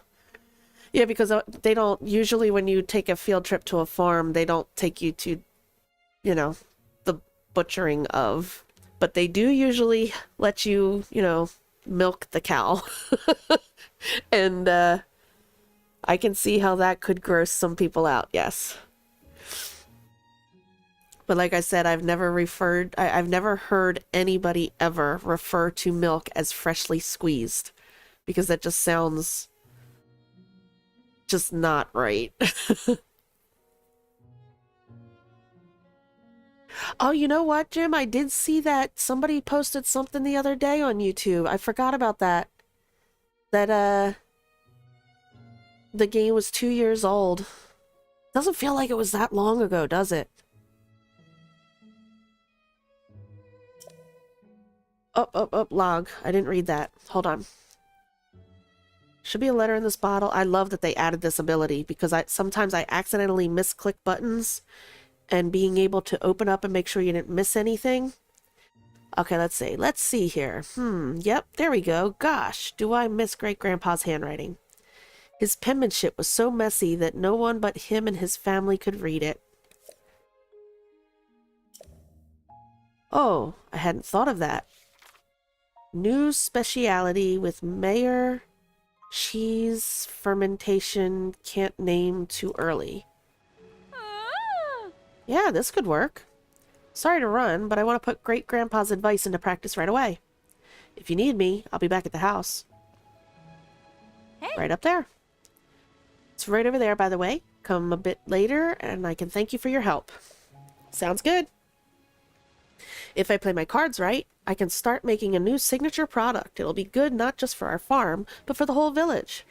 Yeah, because they don't, usually when you take a field trip to a farm, they don't take you to, you know, the butchering of, but they do usually let you, you know, milk the cow. And I can see how that could gross some people out, yes. But like I said, I've never heard anybody ever refer to milk as freshly squeezed, because that just sounds just not right. Oh, you know what, Jim? I did see that somebody posted something the other day on YouTube. I forgot about that. That, the game was 2 years old. Doesn't feel like it was that long ago, does it? Oh, log. I didn't read that. Hold on. Should be a letter in this bottle. I love that they added this ability, because sometimes I accidentally misclick buttons, and being able to open up and make sure you didn't miss anything. Okay, let's see. Let's see here. Yep, there we go. Gosh, do I miss Great-Grandpa's handwriting. His penmanship was so messy that no one but him and his family could read it. Oh, I hadn't thought of that. New speciality with mayor cheese fermentation, can't name too early. Yeah, this could work. Sorry to run, but I want to put Great-Grandpa's advice into practice right away. If you need me, I'll be back at the house. Hey. Right up there. It's right over there, by the way. Come a bit later, and I can thank you for your help. Sounds good. If I play my cards right, I can start making a new signature product. It'll be good not just for our farm, but for the whole village.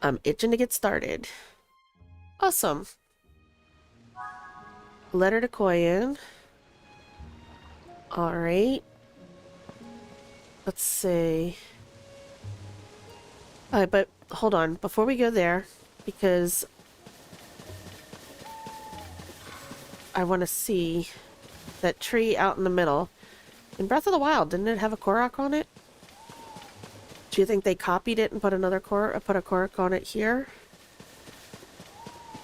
I'm itching to get started. Awesome. Letter to Koyin. Alright. Let's see. Alright, but hold on. Before we go there, because I want to see that tree out in the middle. In Breath of the Wild, didn't it have a Korok on it? Do you think they copied it and put another put a Korok on it here?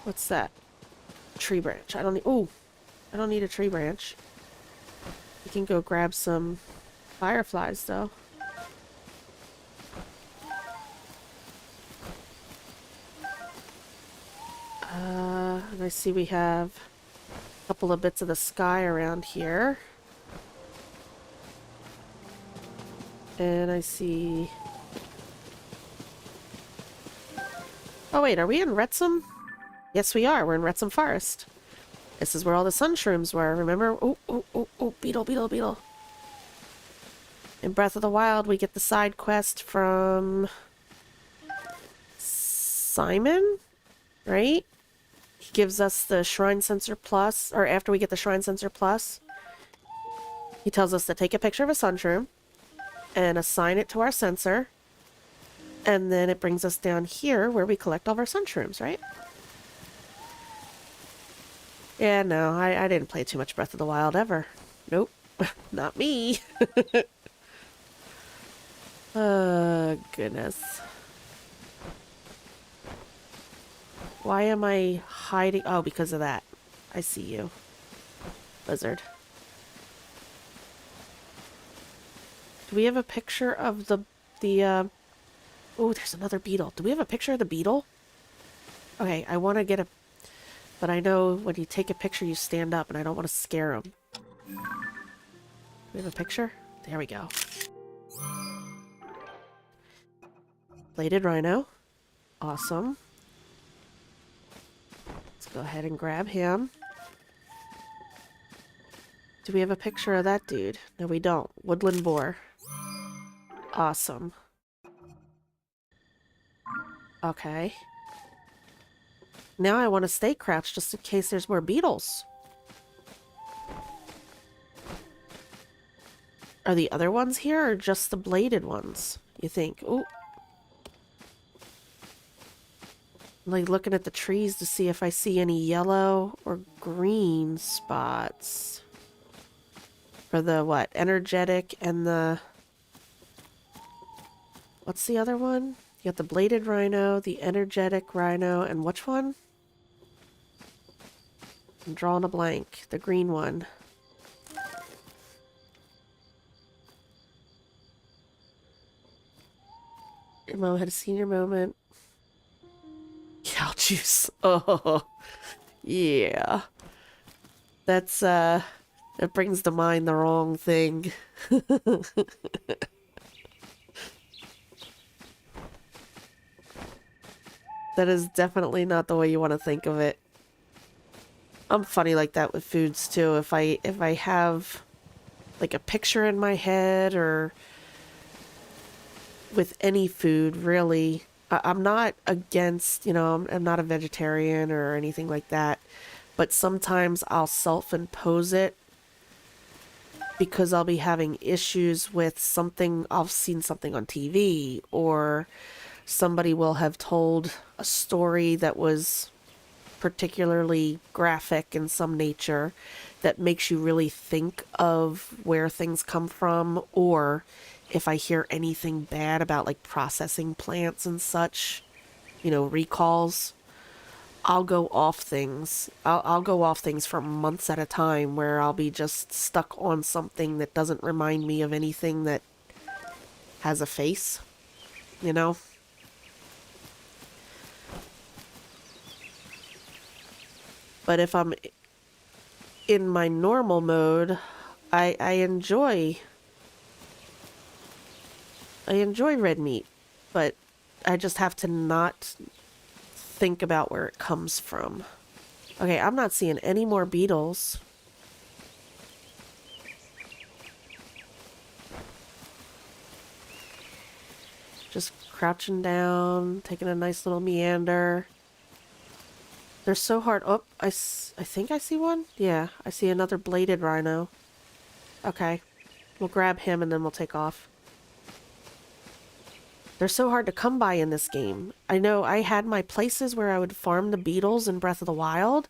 What's that? Tree branch. I don't need a tree branch. We can go grab some fireflies though. And I see we have a couple of bits of the sky around here. And I see... Oh wait, are we in Wrexham? Yes we are, we're in Wrexham Forest. This is where all the sun shrooms were, remember? Oh, oh, oh, oh, beetle, beetle, beetle. In Breath of the Wild, we get the side quest from Simon, right? He gives us the Shrine Sensor Plus, or after we get the Shrine Sensor Plus, he tells us to take a picture of a sun shroom and assign it to our sensor, and then it brings us down here where we collect all of our sun shrooms, right? Yeah, no, I didn't play too much Breath of the Wild ever. Nope, not me. Oh, goodness. Why am I hiding? Oh, because of that. I see you. Lizard. Do we have a picture of the oh, there's another beetle. Do we have a picture of the beetle? Okay, I want to get a... But I know when you take a picture, you stand up, and I don't want to scare him. Do we have a picture? There we go. Bladed rhino. Awesome. Let's go ahead and grab him. Do we have a picture of that dude? No, we don't. Woodland boar. Awesome. Okay. Now I want to stay crouched just in case there's more beetles. Are the other ones here or just the bladed ones, you think? Ooh. I'm like looking at the trees to see if I see any yellow or green spots. For the what? Energetic and the... What's the other one? You got the bladed rhino, the energetic rhino, and which one? I'm drawing a blank. The green one. Your mom had a senior moment. Cow juice. Oh, yeah. That's, it brings to mind the wrong thing. That is definitely not the way you want to think of it. I'm funny like that with foods too. If I have like a picture in my head or with any food, really, I'm not against, you know, I'm not a vegetarian or anything like that, but sometimes I'll self-impose it because I'll be having issues with something, I've seen something on TV, or somebody will have told a story that was particularly graphic in some nature that makes you really think of where things come from, or if I hear anything bad about like processing plants and such, you know, recalls, I'll go off things. I'll go off things for months at a time where I'll be just stuck on something that doesn't remind me of anything that has a face, you know? But if I'm in my normal mode, I enjoy red meat, but I just have to not think about where it comes from. Okay, I'm not seeing any more beetles. Just crouching down, taking a nice little meander. They're so hard. Oh, I think I see one. Yeah, I see another bladed rhino. Okay, we'll grab him and then we'll take off. They're so hard to come by in this game. I know I had my places where I would farm the beetles in Breath of the Wild,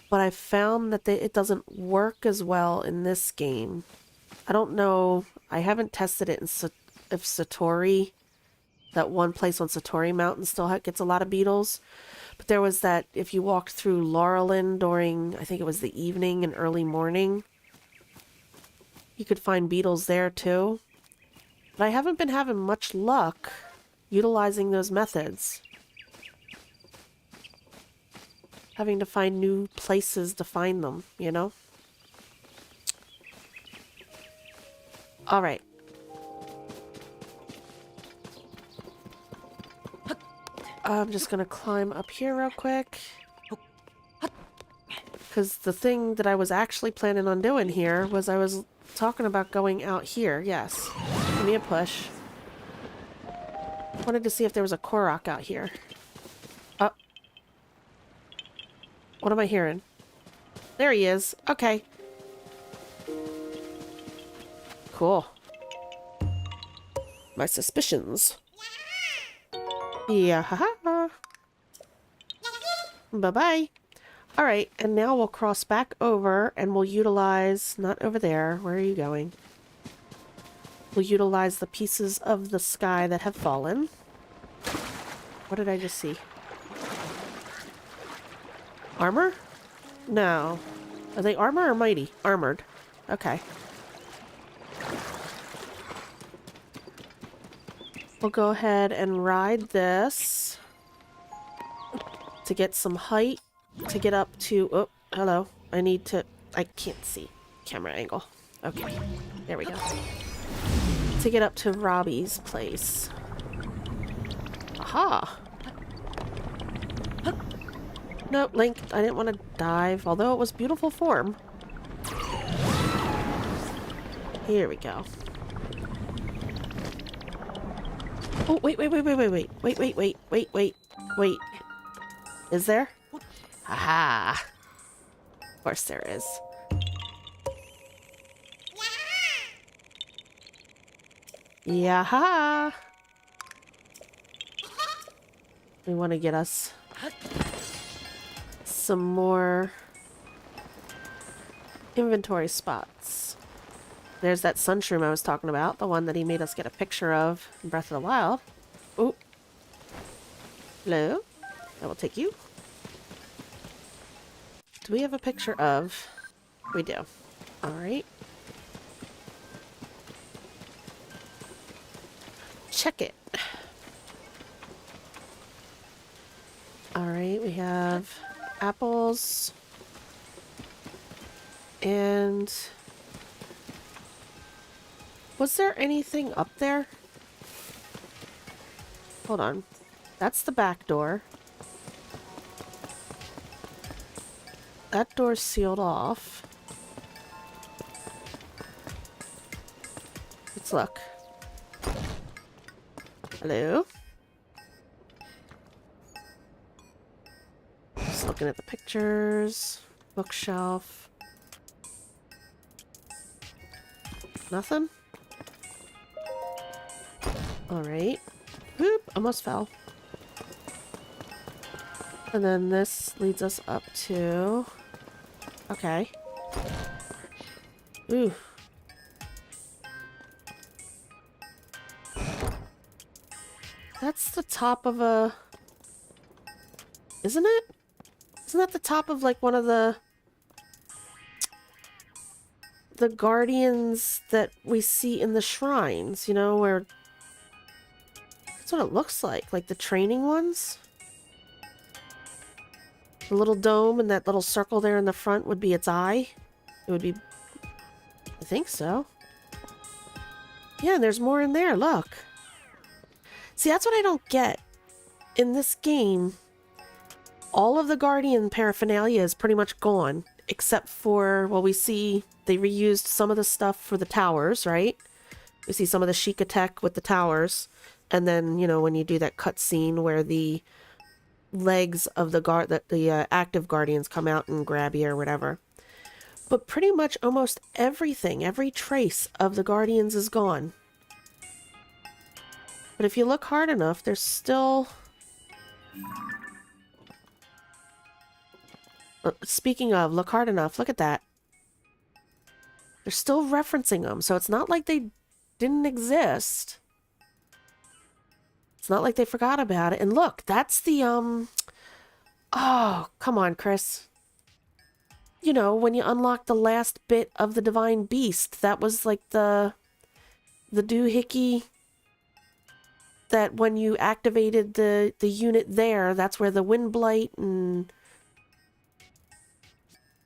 but I found that it doesn't work as well in this game. I don't know. I haven't tested it in if Satori, that one place on Satori Mountain, still gets a lot of beetles. But there was that, if you walked through Laurelin during, I think it was the evening and early morning, you could find beetles there too. But I haven't been having much luck utilizing those methods. Having to find new places to find them, you know? Alright. I'm just gonna climb up here real quick. Because the thing that I was actually planning on doing here was I was talking about going out here. Yes. Give me a push. Wanted to see if there was a Korok out here. Oh. What am I hearing? There he is. Okay. Cool. My suspicions. Yeah, haha. Bye-bye. Alright, and now we'll cross back over and we'll utilize... Not over there. Where are you going? We'll utilize the pieces of the sky that have fallen. What did I just see? Armor? No. Are they armor or mighty? Armored. Okay. We'll go ahead and ride this to get some height, to get up to... Oh, hello. I need to... I can't see. Camera angle. Okay. There we go. To get up to Robbie's place. Aha! No, Link, I didn't want to dive, although it was beautiful form. Here we go. Oh, wait. Wait. Is there? Aha! Of course there is. Yaha! We want to get us some more inventory spots. There's that sunshroom I was talking about, the one that he made us get a picture of in Breath of the Wild. Ooh. Hello? I will take you. Do we have a picture of... We do. Alright. Check it. Alright, we have apples. And... Was there anything up there? Hold on. That's the back door. That door's sealed off. Let's look. Hello? Just looking at the pictures. Bookshelf. Nothing? Alright. Whoop! Almost fell. And then this leads us up to... Okay. Ooh. That's the top of a... Isn't it? Isn't that the top of like one of the guardians that we see in the shrines, you know, where... That's what it looks like the training ones. The little dome and that little circle there in the front would be its eye. It would be... I think so. Yeah, there's more in there, look. See, that's what I don't get. In this game, all of the Guardian paraphernalia is pretty much gone. Except for, well, we see they reused some of the stuff for the towers, right? We see some of the Sheikah tech with the towers. And then, you know, when you do that cutscene where the legs of the active guardians come out and grab you or whatever. But pretty much almost everything, every trace of the guardians is gone. But if you look hard enough, there's still... Speaking of, look hard enough, look at that. They're still referencing them, so it's not like they didn't exist. It's not like they forgot about it. And look, that's the, Oh, come on, Chris. You know, when you unlock the last bit of the Divine Beast, that was like the doohickey that when you activated the unit there, that's where the Wind Blight and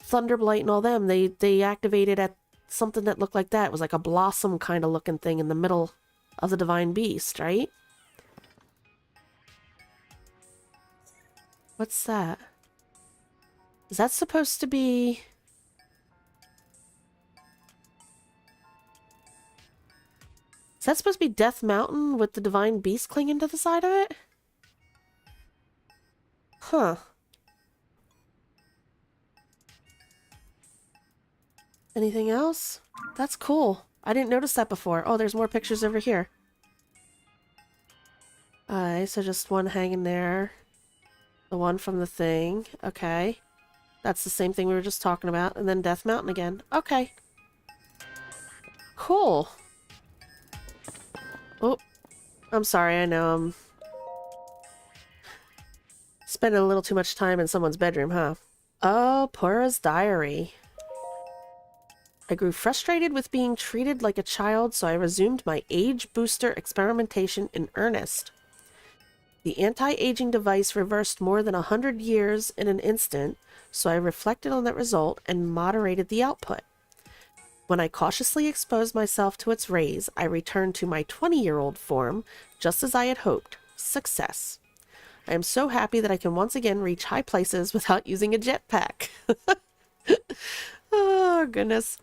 Thunder Blight and all them, they activated at something that looked like that. It was like a blossom kind of looking thing in the middle of the Divine Beast, right? What's that? Is that supposed to be... Is that supposed to be Death Mountain with the Divine Beast clinging to the side of it? Huh. Anything else? That's cool. I didn't notice that before. Oh, there's more pictures over here. Alright, so just one hanging there. The one from the thing. Okay. That's the same thing we were just talking about. And then Death Mountain again. Okay. Cool. Oh, I'm sorry. I know I'm spending a little too much time in someone's bedroom, huh? Oh, Purah's diary. I grew frustrated with being treated like a child, so I resumed my age booster experimentation in earnest. The anti-aging device reversed more than 100 years in an instant, so I reflected on that result and moderated the output. When I cautiously exposed myself to its rays, I returned to my 20-year-old form, just as I had hoped. Success. I am so happy that I can once again reach high places without using a jetpack. Oh, goodness.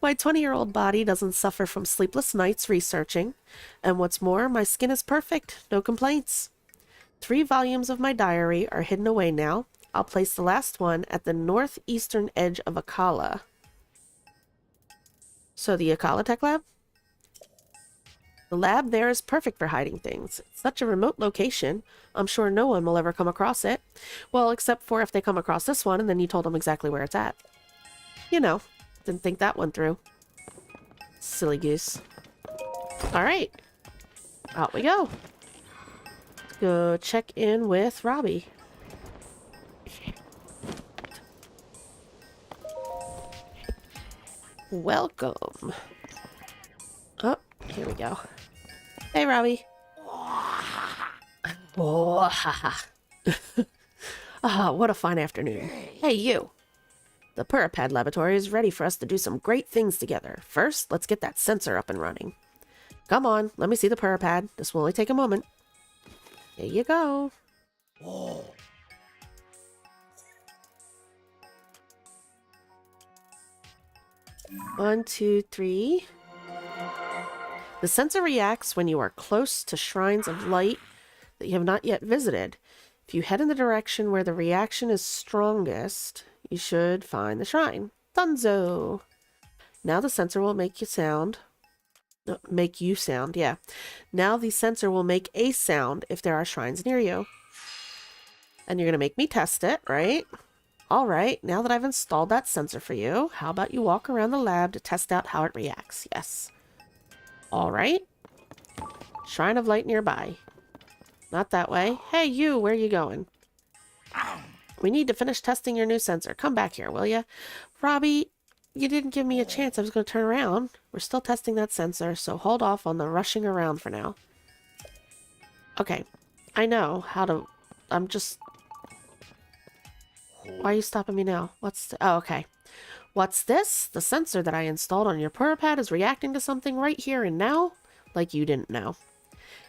My 20-year-old body doesn't suffer from sleepless nights researching, and what's more, my skin is perfect. No complaints. 3 volumes of my diary are hidden away now. I'll place the last one at the northeastern edge of Akala. So the Akala Tech Lab? The lab there is perfect for hiding things. It's such a remote location. I'm sure no one will ever come across it. Well, except for if they come across this one and then you told them exactly where it's at. You know, didn't think that one through. Silly goose. Alright. Out we go. Let's go check in with Robbie. Welcome. Oh, here we go. Hey, Robbie. Oh, haha. Ah, what a fine afternoon. Hey, you. The Purah Pad Laboratory is ready for us to do some great things together. First, let's get that sensor up and running. Come on, let me see the Purah Pad. This will only take a moment. Here you go. Oh. 1, 2, 3. The sensor reacts when you are close to shrines of light that you have not yet visited. If you head in the direction where the reaction is strongest, you should find the shrine. Dunzo! Now the sensor will make you sound. Yeah. Now the sensor will make a sound if there are shrines near you. And you're going to make me test it, right? Alright, now that I've installed that sensor for you, how about you walk around the lab to test out how it reacts? Yes. Alright. Shrine of light nearby. Not that way. Hey, you, where are you going? We need to finish testing your new sensor. Come back here, will ya? Robbie, you didn't give me a chance. I was going to turn around. We're still testing that sensor, so hold off on the rushing around for now. Okay. I know how to... I'm just... Why are you stopping me now? Oh, okay. What's this? The sensor that I installed on your Purah Pad is reacting to something right here and now? Like you didn't know.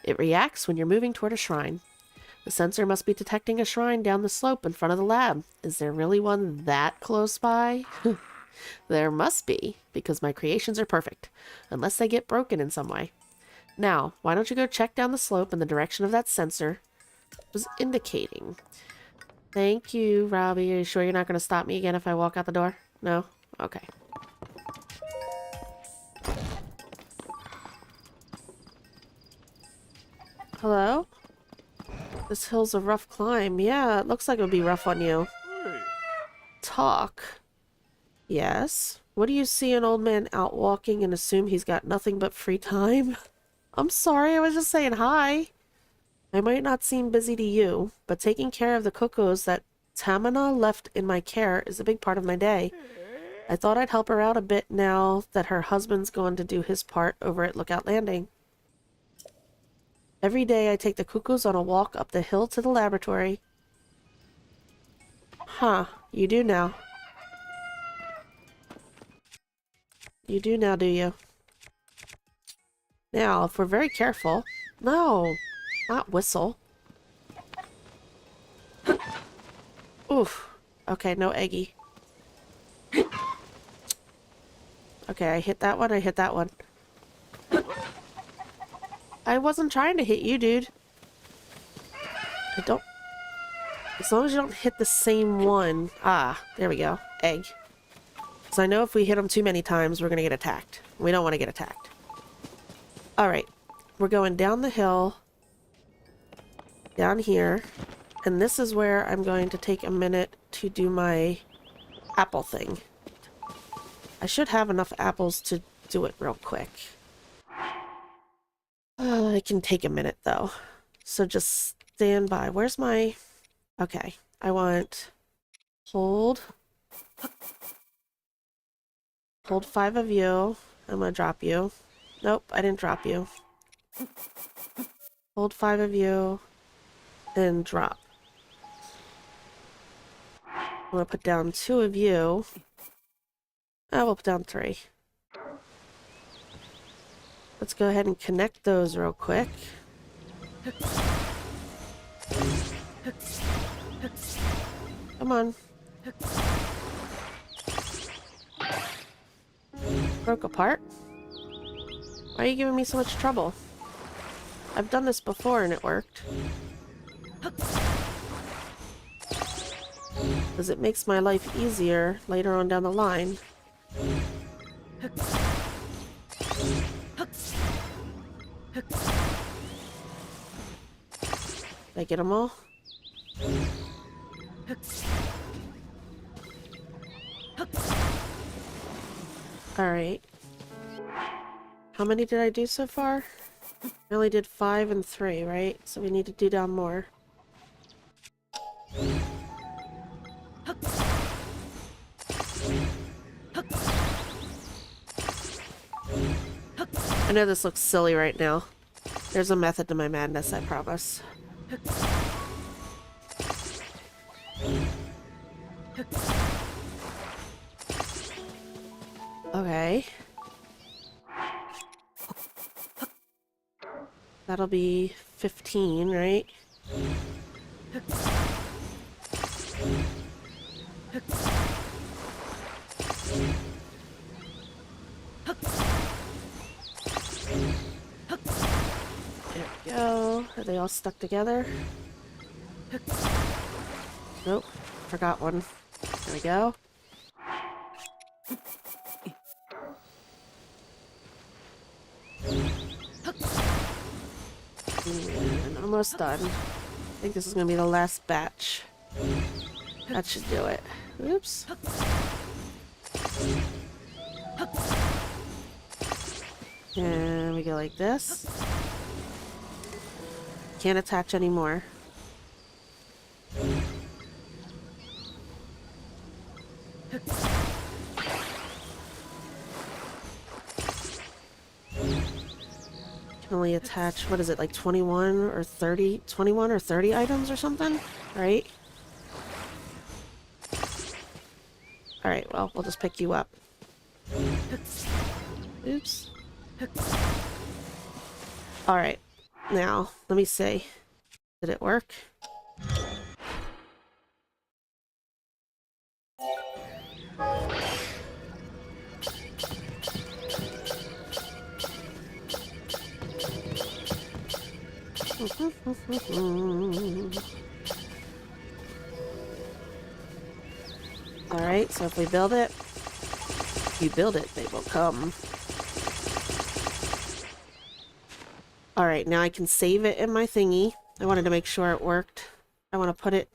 It reacts when you're moving toward a shrine. The sensor must be detecting a shrine down the slope in front of the lab. Is there really one that close by? There must be, because my creations are perfect, unless they get broken in some way. Now, why don't you go check down the slope in the direction of that sensor was indicating. Thank you, Robbie. Are you sure you're not going to stop me again if I walk out the door? No? Okay. Hello? This hill's a rough climb. Yeah, it looks like it would be rough on you. Talk. Yes? What do you see an old man out walking and assume he's got nothing but free time? I'm sorry, I was just saying hi. I might not seem busy to you, but taking care of the cuckoos that Tamina left in my care is a big part of my day. I thought I'd help her out a bit now that her husband's going to do his part over at Lookout Landing. Every day I take the cuckoos on a walk up the hill to the laboratory. Huh, you do now. You do now, do you? Now, if we're very careful... No, not whistle. Oof. Okay, no eggy. Okay, I hit that one, I hit that one. I wasn't trying to hit you, dude. I don't... As long as you don't hit the same one. Ah, there we go. Egg. Because I know if we hit them too many times, we're going to get attacked. We don't want to get attacked. Alright. We're going down the hill. Down here. And this is where I'm going to take a minute to do my apple thing. I should have enough apples to do it real quick. It can take a minute, though. So just stand by. Where's my... Okay. I want... Hold. Hold 5 of you. I'm gonna drop you. Nope, I didn't drop you. Hold 5 of you. And drop. I'm gonna put down 2 of you. Oh, we'll put down 3. Let's go ahead and connect those real quick. Come on. Broke apart? Why are you giving me so much trouble? I've done this before and it worked. Because it makes my life easier later on down the line. Did I get them all? Alright. How many did I do so far? I only did 5 and 3, right? So we need to do down more. I know this looks silly right now. There's a method to my madness, I promise. Okay. That'll be 15, right? There we go. Are they all stuck together? Nope. Forgot one. There we go. And almost done. I think this is going to be the last batch. That should do it. Oops. And we go like this. Can't attach anymore. Can only attach, what is it, like 21 or 30? 21 or 30 items or something? Right? Alright, well, we'll just pick you up. Oops. Alright. Now, let me see. Did it work? Alright, so if we build it, you build it, they will come. Alright, now I can save it in my thingy. I wanted to make sure it worked. I want to put it...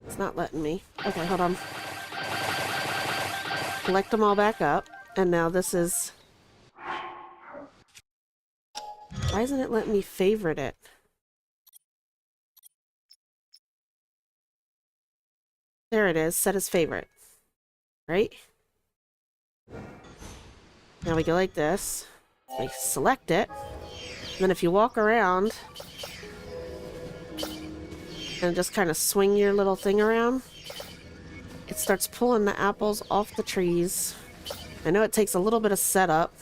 It's not letting me. Okay, hold on. Collect them all back up. And now this is... Why isn't it letting me favorite it? There it is. Set as favorite. Right? Now we go like this. We select it. And then if you walk around and just kind of swing your little thing around, it starts pulling the apples off the trees. I know it takes a little bit of setup,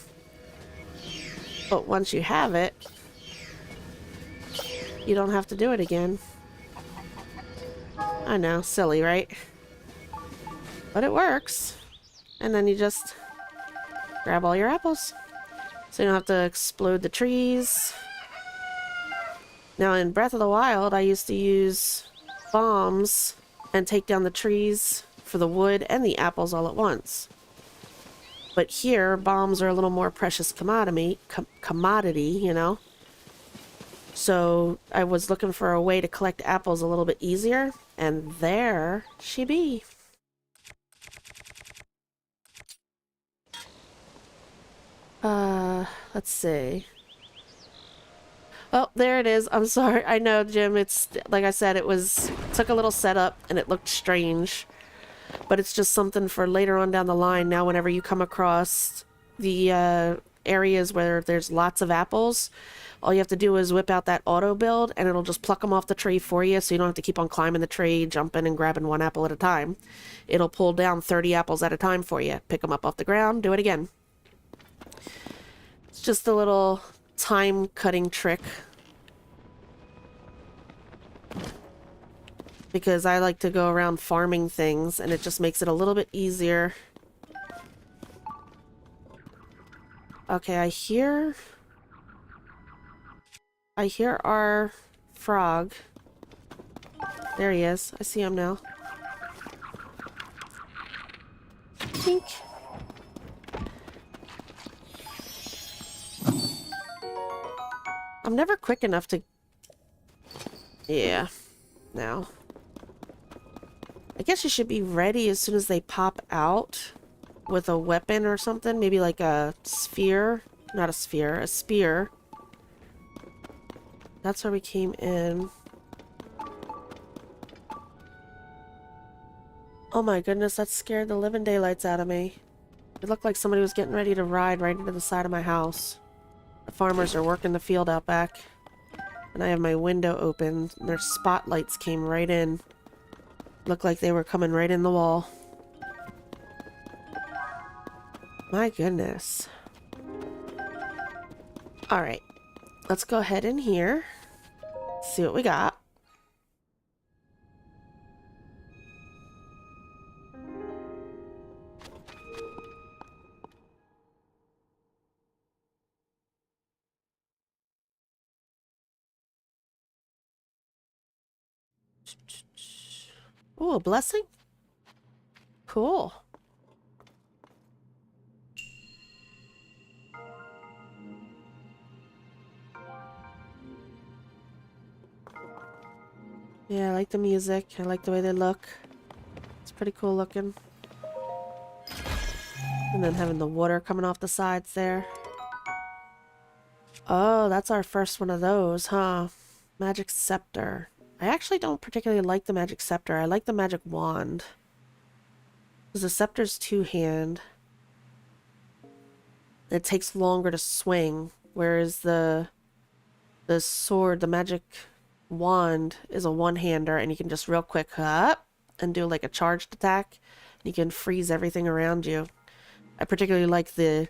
but once you have it, you don't have to do it again. I know, silly, right? But it works. And then you just grab all your apples. So you don't have to explode the trees. Now in Breath of the Wild, I used to use bombs and take down the trees for the wood and the apples all at once. But here, bombs are a little more precious commodity, you know? So I was looking for a way to collect apples a little bit easier, and there she be. Let's see. Oh, there it is. I'm sorry. I know, Jim, it's, like I said, took a little setup and it looked strange. But it's just something for later on down the line. Now, whenever you come across the areas where there's lots of apples, all you have to do is whip out that auto build and it'll just pluck them off the tree for you, so you don't have to keep on climbing the tree, jumping and grabbing one apple at a time. It'll pull down 30 apples at a time for you. Pick them up off the ground, do it again. It's just a little time-cutting trick. Because I like to go around farming things, and it just makes it a little bit easier. Okay, I hear our frog. There he is. I see him now. Tink. I'm never quick enough to... Yeah. Now. I guess you should be ready as soon as they pop out with a weapon or something. Maybe like a sphere. Not a sphere, a spear. That's where we came in. Oh my goodness, that scared the living daylights out of me. It looked like somebody was getting ready to ride right into the side of my house. The farmers are working the field out back. And I have my window open, and their spotlights came right in. Looked like they were coming right in the wall. My goodness. Alright. Let's go ahead in here. See what we got. Ooh, a blessing? Cool. Yeah, I like the music. I like the way they look. It's pretty cool looking. And then having the water coming off the sides there. Oh, that's our first one of those, huh? Magic Scepter. I actually don't particularly like the Magic Scepter. I like the Magic Wand. Because the Scepter's two-hand. It takes longer to swing. Whereas the sword, the Magic Wand, is a one-hander. And you can just real quick up and do like a charged attack. And you can freeze everything around you. I particularly like the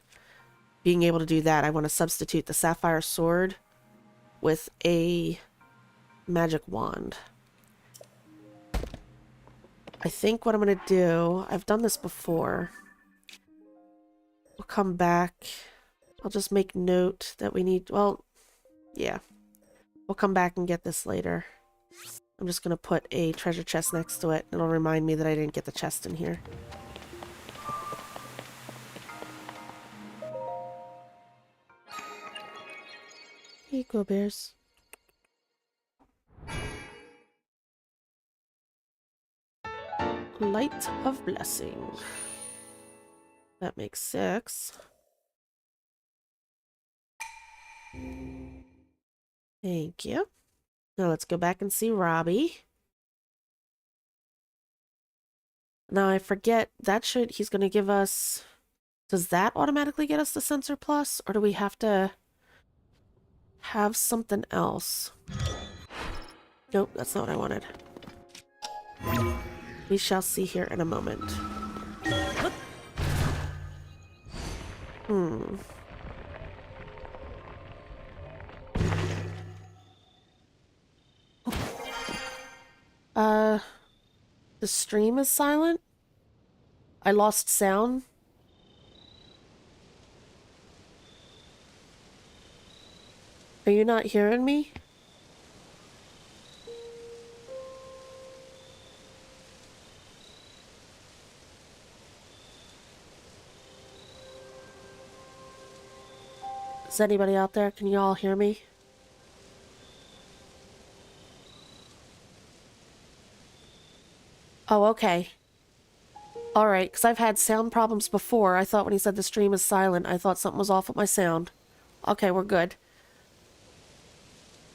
being able to do that. I want to substitute the Sapphire Sword with a Magic Wand. I think what I'm going to do, I've done this before. We'll come back. I'll just make note that we need, well, yeah. We'll come back and get this later. I'm just going to put a treasure chest next to it. It'll remind me that I didn't get the chest in here. Here you go, bears. Light of Blessing. That makes 6. Thank you. Now let's go back and see Robbie. Now I forget, that should, he's going to give us, does that automatically get us the Sensor Plus? Or do we have to have something else? Nope, that's not what I wanted. We shall see here in a moment. The stream is silent? I lost sound. Are you not hearing me? Is anybody out there? Can you all hear me? Oh, okay. Alright, because I've had sound problems before. I thought when he said the stream is silent, I thought something was off with my sound. Okay, we're good.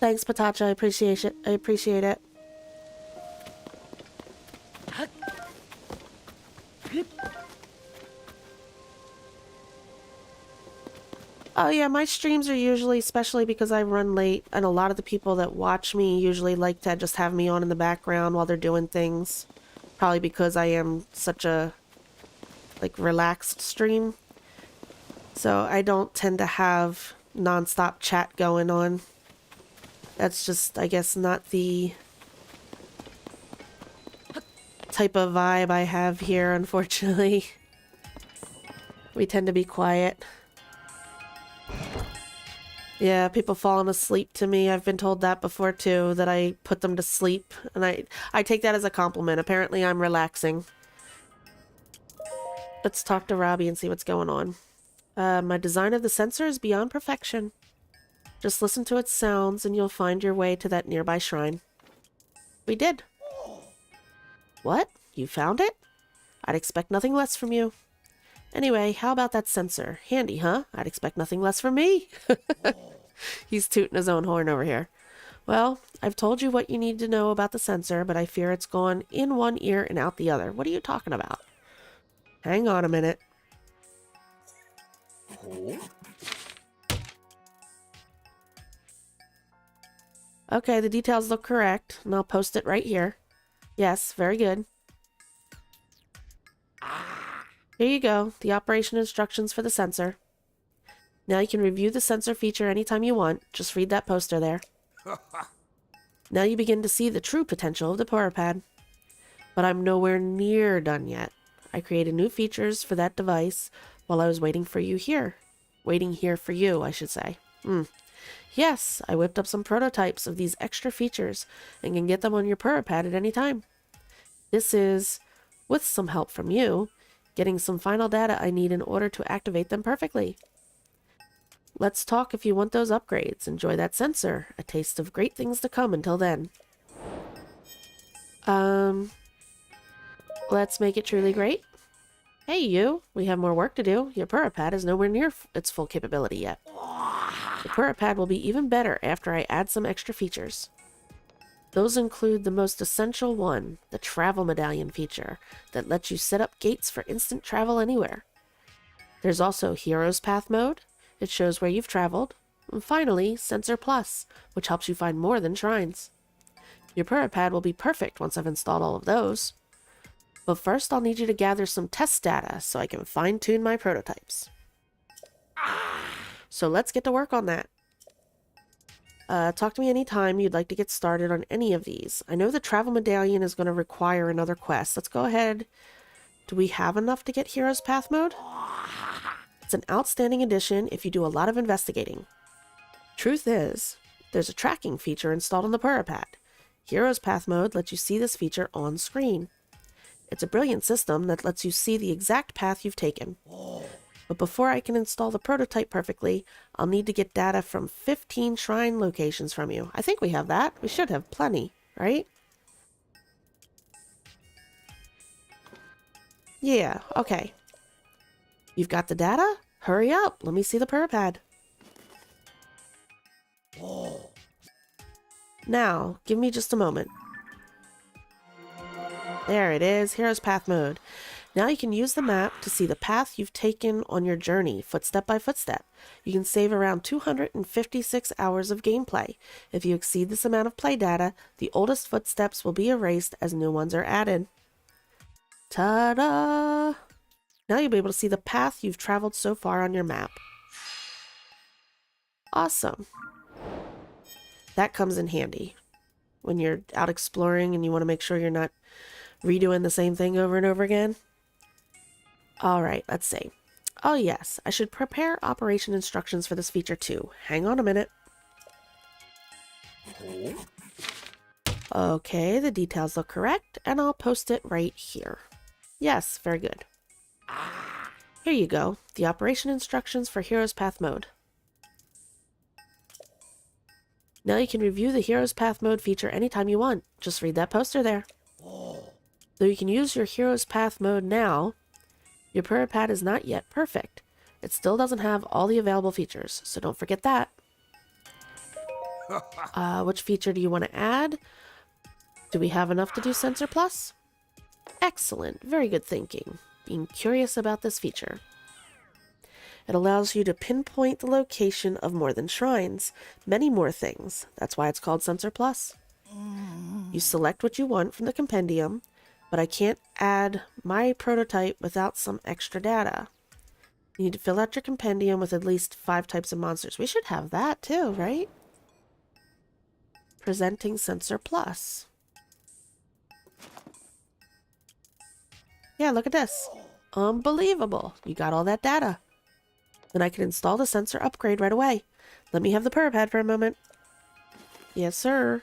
Thanks, Patacha. I appreciate it. I appreciate it. Oh yeah, my streams are usually, especially because I run late, and a lot of the people that watch me usually like to just have me on in the background while they're doing things. Probably because I am such a, like, relaxed stream. So I don't tend to have non-stop chat going on. That's just, I guess, not the type of vibe I have here, unfortunately. We tend to be quiet. Yeah, people falling asleep to me. I've been told that before too, that I put them to sleep. And I take that as a compliment. Apparently I'm relaxing. Let's talk to Robbie and see what's going on. My design of the sensor is beyond perfection. Just listen to its sounds and you'll find your way to that nearby shrine. We did. What? You found it? I'd expect nothing less from you. Anyway, how about that sensor? Handy, huh? I'd expect nothing less from me. He's tooting his own horn over here. Well, I've told you what you need to know about the sensor, but I fear it's gone in one ear and out the other. What are you talking about? Hang on a minute. Okay, the details look correct, and I'll post it right here. Yes, very good. Here you go, the operation instructions for the sensor. Now you can review the sensor feature anytime you want. Just read that poster there. Now you begin to see the true potential of the Purah pad. But I'm nowhere near done yet. I created new features for that device while I was waiting for you here. Waiting here for you, I should say. Yes, I whipped up some prototypes of these extra features and can get them on your Purah pad at any time. This is, with some help from you, getting some final data I need in order to activate them perfectly. Let's talk if you want those upgrades. Enjoy that sensor. A taste of great things to come until then. Let's make it truly great. Hey you, we have more work to do. Your Purah pad is nowhere near its full capability yet. The Purah pad will be even better after I add some extra features. Those include the most essential one, the travel medallion feature, that lets you set up gates for instant travel anywhere. There's also Hero's Path mode. It shows where you've traveled. And finally, Sensor Plus, which helps you find more than shrines. Your Purah pad will be perfect once I've installed all of those. But first I'll need you to gather some test data so I can fine-tune my prototypes. So let's get to work on that. Talk to me anytime you'd like to get started on any of these. I know the travel medallion is going to require another quest. Let's go ahead. Do we have enough to get Hero's Path mode? It's an outstanding addition if you do a lot of investigating. Truth is, there's a tracking feature installed on the Purah pad. Hero's Path mode lets you see this feature on screen. It's a brilliant system that lets you see the exact path you've taken. But before I can install the prototype perfectly, I'll need to get data from 15 shrine locations from you. I think we have that. We should have plenty, right? Yeah, okay. You've got the data? Hurry up. Let me see the Purah pad. Now, give me just a moment. There it is, Hero's Path mode. Now you can use the map to see the path you've taken on your journey, footstep by footstep. You can save around 256 hours of gameplay. If you exceed this amount of play data, the oldest footsteps will be erased as new ones are added. Ta-da! Now you'll be able to see the path you've traveled so far on your map. Awesome. That comes in handy when you're out exploring and you want to make sure you're not redoing the same thing over and over again. All right, let's see. Oh yes, I should prepare operation instructions for this feature too. Hang on a minute. Okay, the details look correct, and I'll post it right here. Yes, very good. Here you go, the operation instructions for Hero's Path mode. Now you can review the Hero's Path mode feature anytime you want. Just read that poster there. Though you can use your Hero's Path mode now, your Purah pad is not yet perfect. It still doesn't have all the available features, so don't forget that. Which feature do you want to add? Do we have enough to do Sensor Plus? Excellent, very good thinking. Being curious about this feature. It allows you to pinpoint the location of more than shrines, many more things. That's why it's called Sensor Plus. You select what you want from the compendium, but I can't add my prototype without some extra data. You need to fill out your compendium with at least 5 types of monsters. We should have that too, right? Presenting Sensor Plus. Yeah, look at this. Unbelievable. You got all that data. Then I can install the sensor upgrade right away. Let me have the Purah pad for a moment. Yes, sir.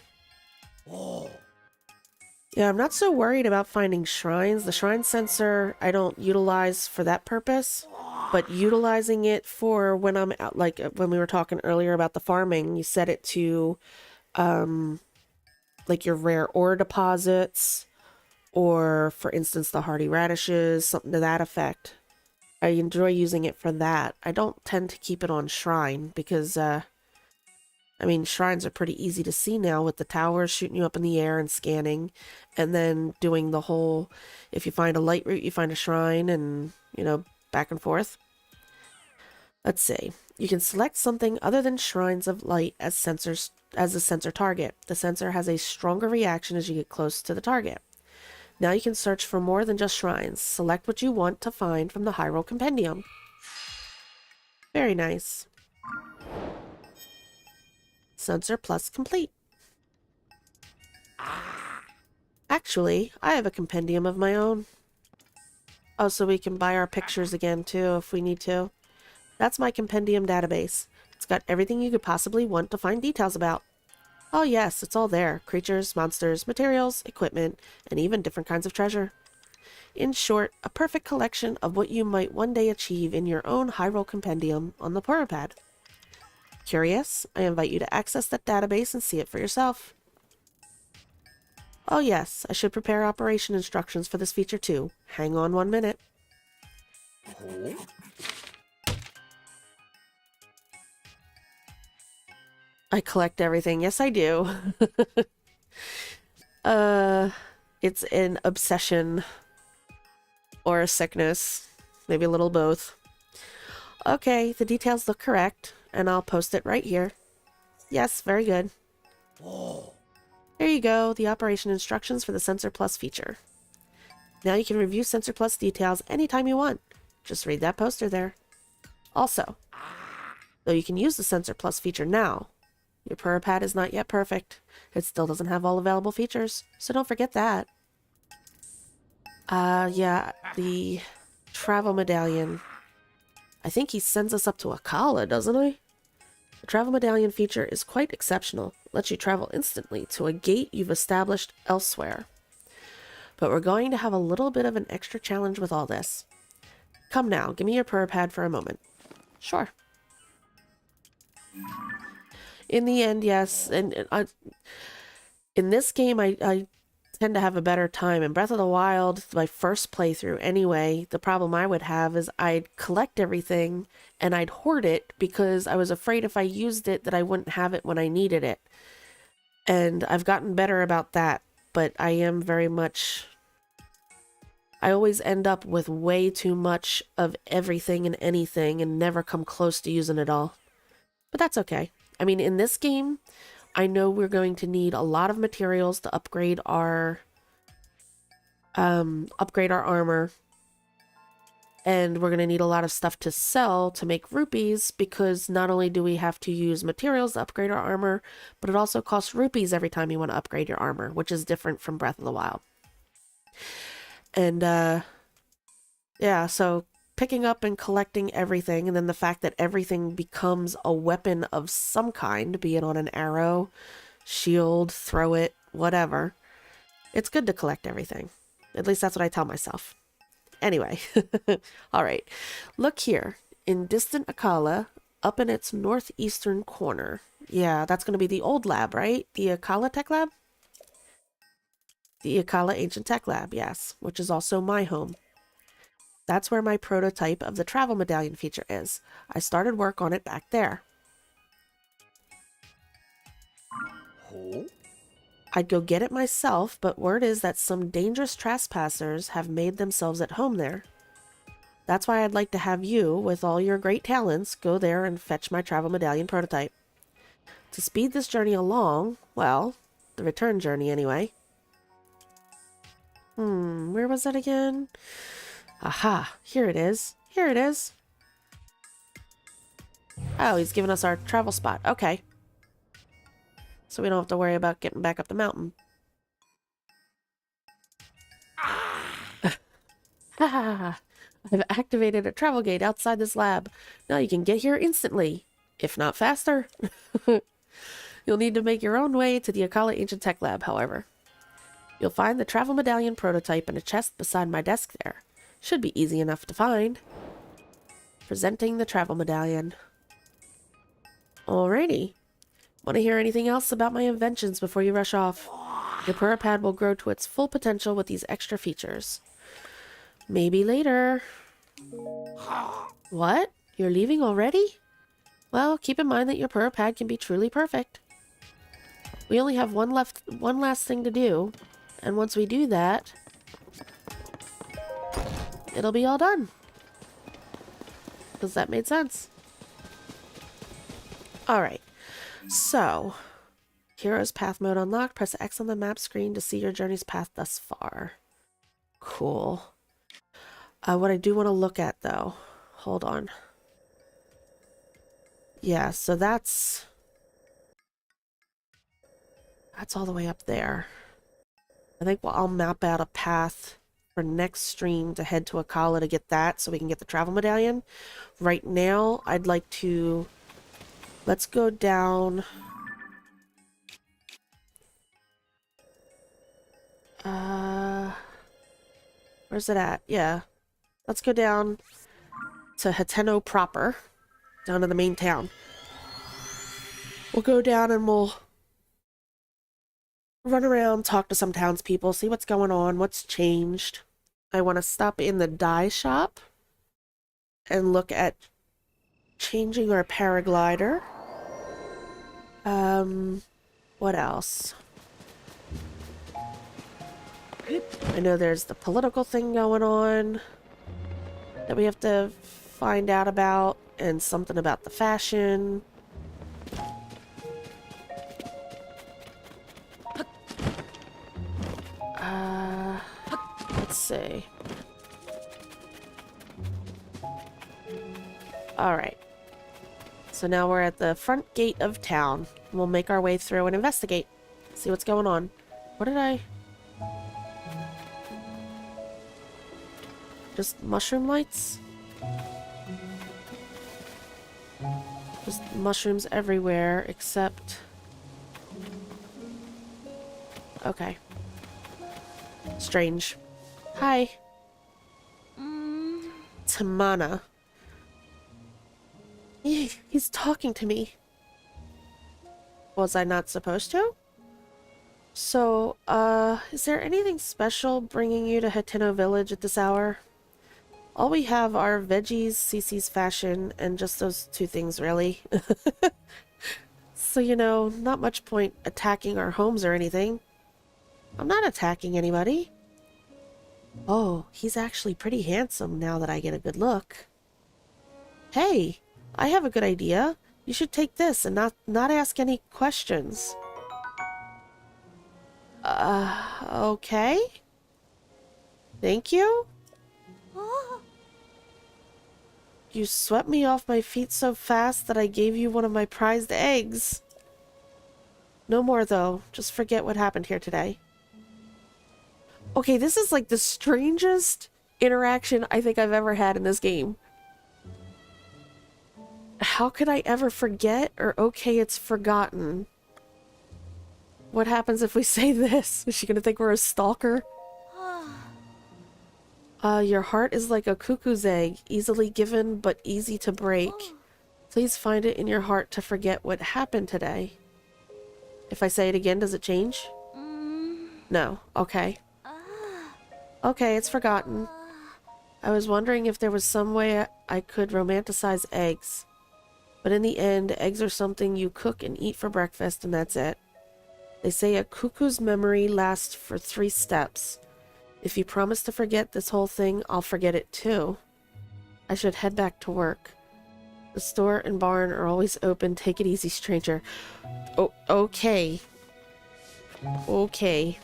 Yeah, I'm not so worried about finding shrines. The shrine sensor I don't utilize for that purpose, but utilizing it for when I'm out, like when we were talking earlier about the farming, you set it to like your rare ore deposits, or for instance the hardy radishes, something to that effect. I enjoy using it for that. I don't tend to keep it on shrine because I mean, shrines are pretty easy to see now with the towers shooting you up in the air and scanning, and then doing the whole, if you find a light route, you find a shrine, and, you know, back and forth. Let's see. You can select something other than shrines of light as sensors as a sensor target. The sensor has a stronger reaction as you get close to the target. Now you can search for more than just shrines. Select what you want to find from the Hyrule Compendium. Very nice. Sensor Plus complete. Actually, I have a compendium of my own. Oh, so we can buy our pictures again too if we need to. That's my compendium database. It's got everything you could possibly want to find details about. Oh yes, it's all there. Creatures, monsters, materials, equipment, and even different kinds of treasure. In short, a perfect collection of what you might one day achieve in your own Hyrule Compendium on the Purah pad. Curious? I invite you to access that database and see it for yourself. Oh yes, I should prepare operation instructions for this feature too. Hang on 1 minute. I collect everything. Yes, I do. It's an obsession or a sickness. Maybe a little both. Okay, the details look correct, and I'll post it right here. Yes, very good. Here you go, the operation instructions for the Sensor Plus feature. Now you can review Sensor Plus details anytime you want. Just read that poster there. Also, though you can use the Sensor Plus feature now, your Purah pad is not yet perfect. It still doesn't have all available features, so don't forget that. Yeah, the travel medallion. I think he sends us up to Akala, doesn't he? The travel medallion feature is quite exceptional. It lets you travel instantly to a gate you've established elsewhere. But we're going to have a little bit of an extra challenge with all this. Come now, give me your Purah pad for a moment. Sure. In the end, yes, and in this game, I tend to have a better time. In Breath of the Wild, my first playthrough anyway, the problem I would have is I'd collect everything and I'd hoard it because I was afraid if I used it that I wouldn't have it when I needed it. And I've gotten better about that, but I am very much... I always end up with way too much of everything and anything and never come close to using it all. But that's okay. I mean, in this game, I know we're going to need a lot of materials to upgrade our armor. And we're going to need a lot of stuff to sell to make rupees, because not only do we have to use materials to upgrade our armor, but it also costs rupees every time you want to upgrade your armor, which is different from Breath of the Wild. And, yeah, so picking up and collecting everything, and then the fact that everything becomes a weapon of some kind, be it on an arrow, shield, throw it, whatever. It's good to collect everything. At least that's what I tell myself. Anyway, all right. Look here. In distant Akala, up in its northeastern corner. Yeah, that's going to be the old lab, right? The Akala Tech Lab? The Akala Ancient Tech Lab, yes, which is also my home. That's where my prototype of the travel medallion feature is. I started work on it back there. Oh? I'd go get it myself, but word is that some dangerous trespassers have made themselves at home there. That's why I'd like to have you, with all your great talents, go there and fetch my travel medallion prototype. To speed this journey along, well, the return journey anyway. Where was it again? Aha, here it is. Here it is. Oh, he's giving us our travel spot. Okay. So we don't have to worry about getting back up the mountain. Haha. I've activated a travel gate outside this lab. Now you can get here instantly, if not faster. You'll need to make your own way to the Akala Ancient Tech Lab, however. You'll find the travel medallion prototype in a chest beside my desk there. Should be easy enough to find. Presenting the travel medallion. Alrighty. Want to hear anything else about my inventions before you rush off? Your Purah pad will grow to its full potential with these extra features. Maybe later. What? You're leaving already? Well, keep in mind that your Purah pad can be truly perfect. We only have one last thing to do, and once we do that, it'll be all done. Does that make sense? Alright, so Hero's Path mode unlocked. Press X on the map screen to see your journey's path thus far. Cool. What I do want to look at, though, hold on. Yeah, so that's all the way up there. I think I'll map out a path for next stream to head to Akala to get that so we can get the travel medallion. Right now, I'd like to... Let's go down... Where's it at? Yeah. Let's go down to Hateno proper. Down to the main town. We'll go down and we'll run around, talk to some townspeople, see what's going on, what's changed. I want to stop in the dye shop and look at changing our paraglider. What else? I know there's the political thing going on that we have to find out about, and something about the fashion. Let's see. Alright. So now we're at the front gate of town. We'll make our way through and investigate. See what's going on. What did I... Just mushroom lights? Just mushrooms everywhere, except... Okay. Strange. Hi. Tamana. He's talking to me. Was I not supposed to? So, is there anything special bringing you to Hateno Village at this hour? All we have are veggies, Cece's fashion, and just those two things, really. So, you know, not much point attacking our homes or anything. I'm not attacking anybody. Oh, he's actually pretty handsome now that I get a good look. Hey, I have a good idea. You should take this and not ask any questions. Okay. Thank you? You swept me off my feet so fast that I gave you one of my prized eggs. No more, though. Just forget what happened here today. Okay, this is like the strangest interaction I think I've ever had in this game. How could I ever forget? Or okay, it's forgotten. What happens if we say this? Is she gonna think we're a stalker? Your heart is like a cuckoo's egg, easily given but easy to break. Please find it in your heart to forget what happened today. If I say it again, does it change? No. Okay. Okay, it's forgotten. I was wondering if there was some way I could romanticize eggs. But in the end, eggs are something you cook and eat for breakfast, and that's it. They say a cuckoo's memory lasts for 3 steps. If you promise to forget this whole thing, I'll forget it too. I should head back to work. The store and barn are always open. Take it easy, stranger. Oh, okay. Okay.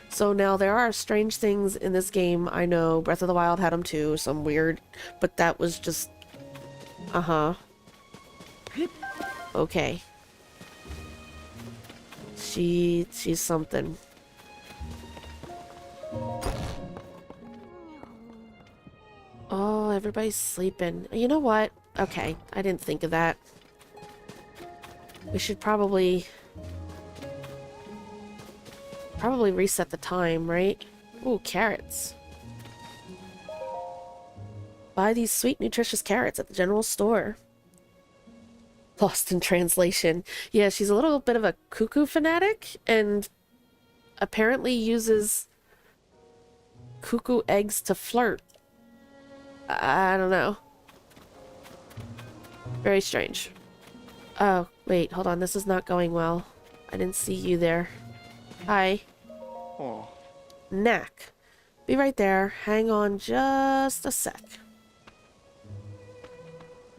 So now there are strange things in this game. I know Breath of the Wild had them too. Some weird, but that was just... Okay. She's something. Oh, everybody's sleeping. You know what? Okay, I didn't think of that. We should probably reset the time, right? Ooh, carrots. Buy these sweet, nutritious carrots at the general store. Lost in translation. Yeah, she's a little bit of a cuckoo fanatic and apparently uses cuckoo eggs to flirt. I don't know. Very strange. Oh, wait, hold on. This is not going well. I didn't see you there. Hi. Oh. Knack. Be right there. Hang on just a sec.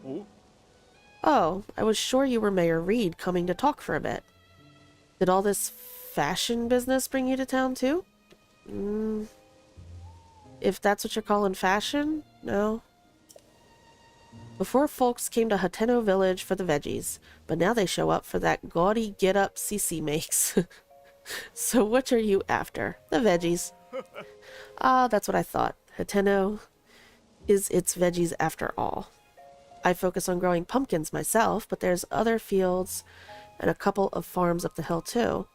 Oh. Oh, I was sure you were Mayor Reed coming to talk for a bit. Did all this fashion business bring you to town too? If that's what you're calling fashion? No. Before folks came to Hateno village for the veggies, but now they show up for that gaudy get-up Cece makes. So what are you after? The veggies. Ah, that's what I thought. Hateno is its veggies after all. I focus on growing pumpkins myself, but there's other fields and a couple of farms up the hill too.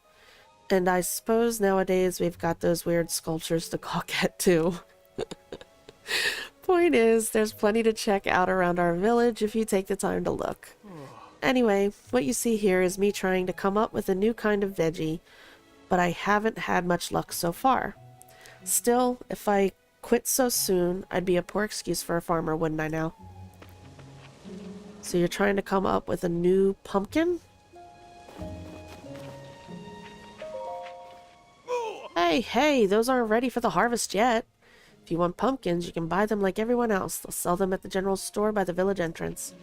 And I suppose nowadays we've got those weird sculptures to gawk at too. Point is, there's plenty to check out around our village if you take the time to look. Anyway, what you see here is me trying to come up with a new kind of veggie, but I haven't had much luck so far. Still, if I quit so soon, I'd be a poor excuse for a farmer, wouldn't I now? So you're trying to come up with a new pumpkin? Hey, those aren't ready for the harvest yet. If you want pumpkins, you can buy them like everyone else. They'll sell them at the general store by the village entrance.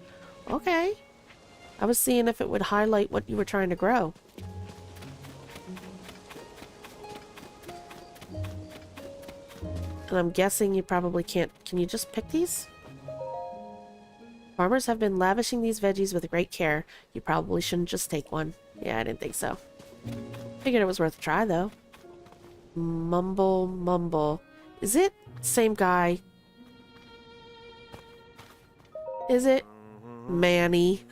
Okay. I was seeing if it would highlight what you were trying to grow. And I'm guessing you probably can't... Can you just pick these? Farmers have been lavishing these veggies with great care. You probably shouldn't just take one. Yeah, I didn't think so. Figured it was worth a try, though. Mumble. Is it same guy? Is it Manny?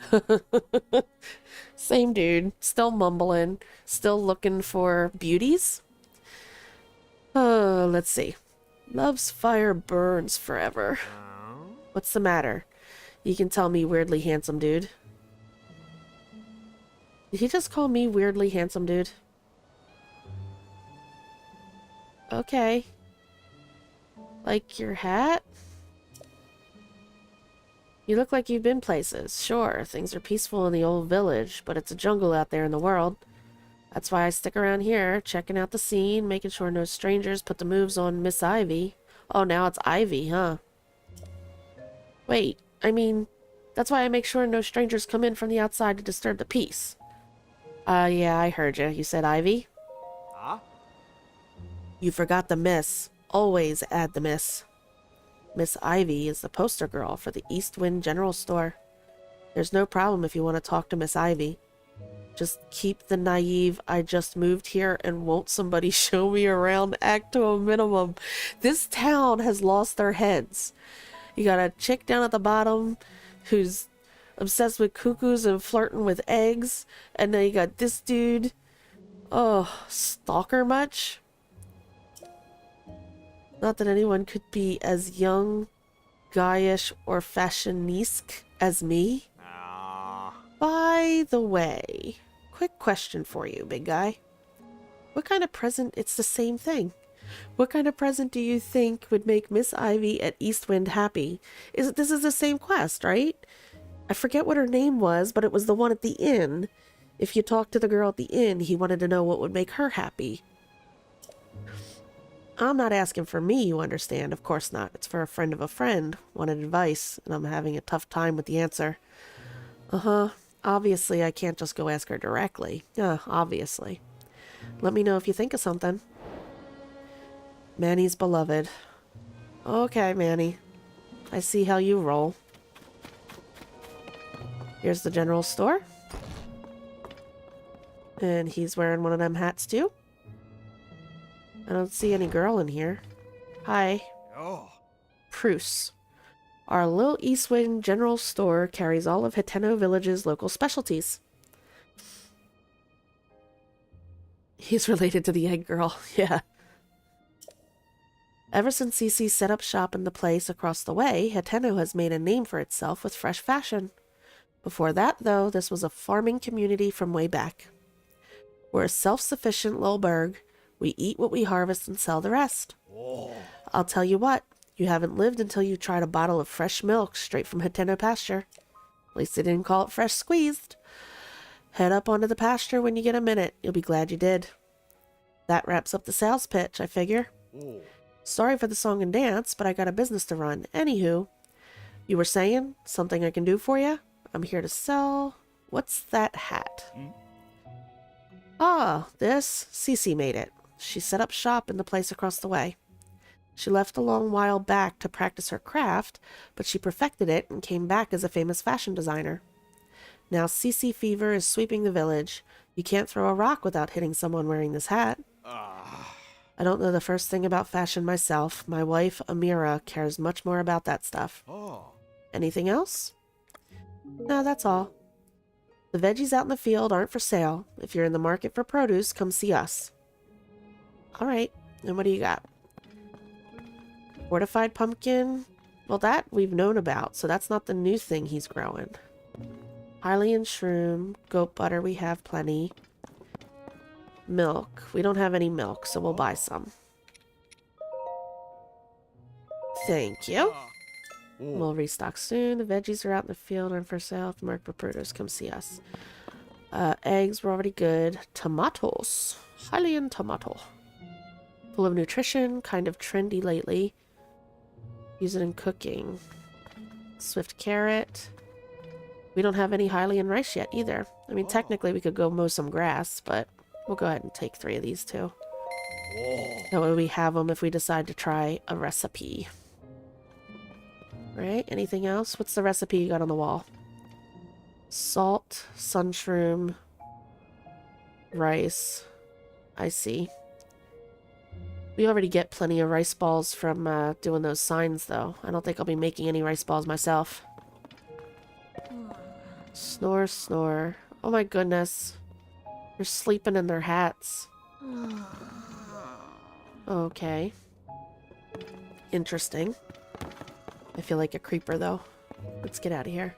Same dude. Still mumbling. Still looking for beauties? Let's see. Love's fire burns forever. What's the matter? You can tell me, weirdly handsome dude. Did he just call me weirdly handsome dude? Okay. Like your hat? You look like you've been places. Sure, things are peaceful in the old village, but it's a jungle out there in the world. That's why I stick around here, checking out the scene, making sure no strangers put the moves on Miss Ivy. Oh, now it's Ivy, huh? Wait, I mean, that's why I make sure no strangers come in from the outside to disturb the peace. Yeah, I heard you. You said Ivy? Huh? You forgot the miss. Always add the miss. Miss Ivy is the poster girl for the East Wind General Store. There's no problem if you want to talk to Miss Ivy. Just keep the naive, I just moved here and won't somebody show me around act to a minimum. This town has lost their heads. You got a chick down at the bottom who's obsessed with cuckoos and flirting with eggs. And then you got this dude. Oh, stalker much? Not that anyone could be as young, guyish, or fashionisque as me. Ah. By the way, quick question for you, big guy. What kind of present? It's the same thing. What kind of present do you think would make Miss Ivy at Eastwind happy? This is the same quest, right? I forget what her name was, but it was the one at the inn. If you talked to the girl at the inn, he wanted to know what would make her happy. I'm not asking for me, you understand. Of course not. It's for a friend of a friend. Wanted advice, and I'm having a tough time with the answer. Uh-huh. Obviously, I can't just go ask her directly. Obviously. Let me know if you think of something. Manny's beloved. Okay, Manny. I see how you roll. Here's the general store. And he's wearing one of them hats too. I don't see any girl in here. Hi. Oh. Pruce. Our little Eastwind general store carries all of Hateno Village's local specialties. He's related to the egg girl. Yeah. Ever since Cece set up shop in the place across the way, Hateno has made a name for itself with fresh fashion. Before that, though, this was a farming community from way back. We're a self-sufficient little burg. We eat what we harvest and sell the rest. Oh. I'll tell you what, you haven't lived until you tried a bottle of fresh milk straight from Hateno pasture. At least they didn't call it fresh squeezed. Head up onto the pasture when you get a minute. You'll be glad you did. That wraps up the sales pitch, I figure. Oh. Sorry for the song and dance, but I got a business to run. Anywho, you were saying something I can do for you? I'm here to sell... What's that hat? Ah, this? Cece made it. She set up shop in the place across the way. She left a long while back to practice her craft, but she perfected it and came back as a famous fashion designer. Now Cece fever is sweeping the village. You can't throw a rock without hitting someone wearing this hat. I don't know the first thing about fashion myself. My wife, Amira, cares much more about that stuff. Oh. Anything else? No, that's all. The veggies out in the field aren't for sale. If you're in the market for produce, come see us. Alright, and what do you got? Fortified pumpkin? Well, that we've known about, so that's not the new thing he's growing. Hylian shroom, goat butter, we have plenty. Milk. We don't have any milk, so we'll buy some. Thank you. We'll restock soon. The veggies are out in the field and for sale. If marked for produce, come see us. Eggs were already good. Tomatoes. Hylian tomato. Full of nutrition, kind of trendy lately. Use it in cooking. Swift carrot. We don't have any Hylian rice yet either. I mean, technically we could go mow some grass, but we'll go ahead and take 3 of these too. That way we have them if we decide to try a recipe. Right? Anything else? What's the recipe you got on the wall? Salt, sunshroom, rice. I see. We already get plenty of rice balls from doing those signs, though. I don't think I'll be making any rice balls myself. Snore, snore. Oh my goodness. They're sleeping in their hats. Okay. Interesting. I feel like a creeper, though. Let's get out of here.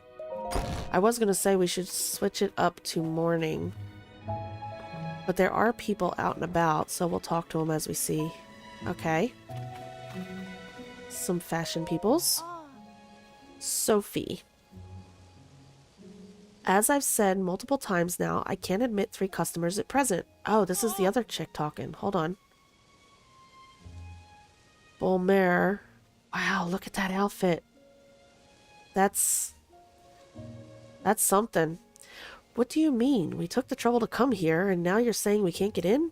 I was going to say we should switch it up to morning. But there are people out and about, so we'll talk to them as we see. Okay. Some fashion peoples. Sophie. As I've said multiple times now, I can't admit 3 customers at present. Oh, this is the other chick talking. Hold on. Bolmare. Wow, look at that outfit. That's something. What do you mean? We took the trouble to come here, and now you're saying we can't get in?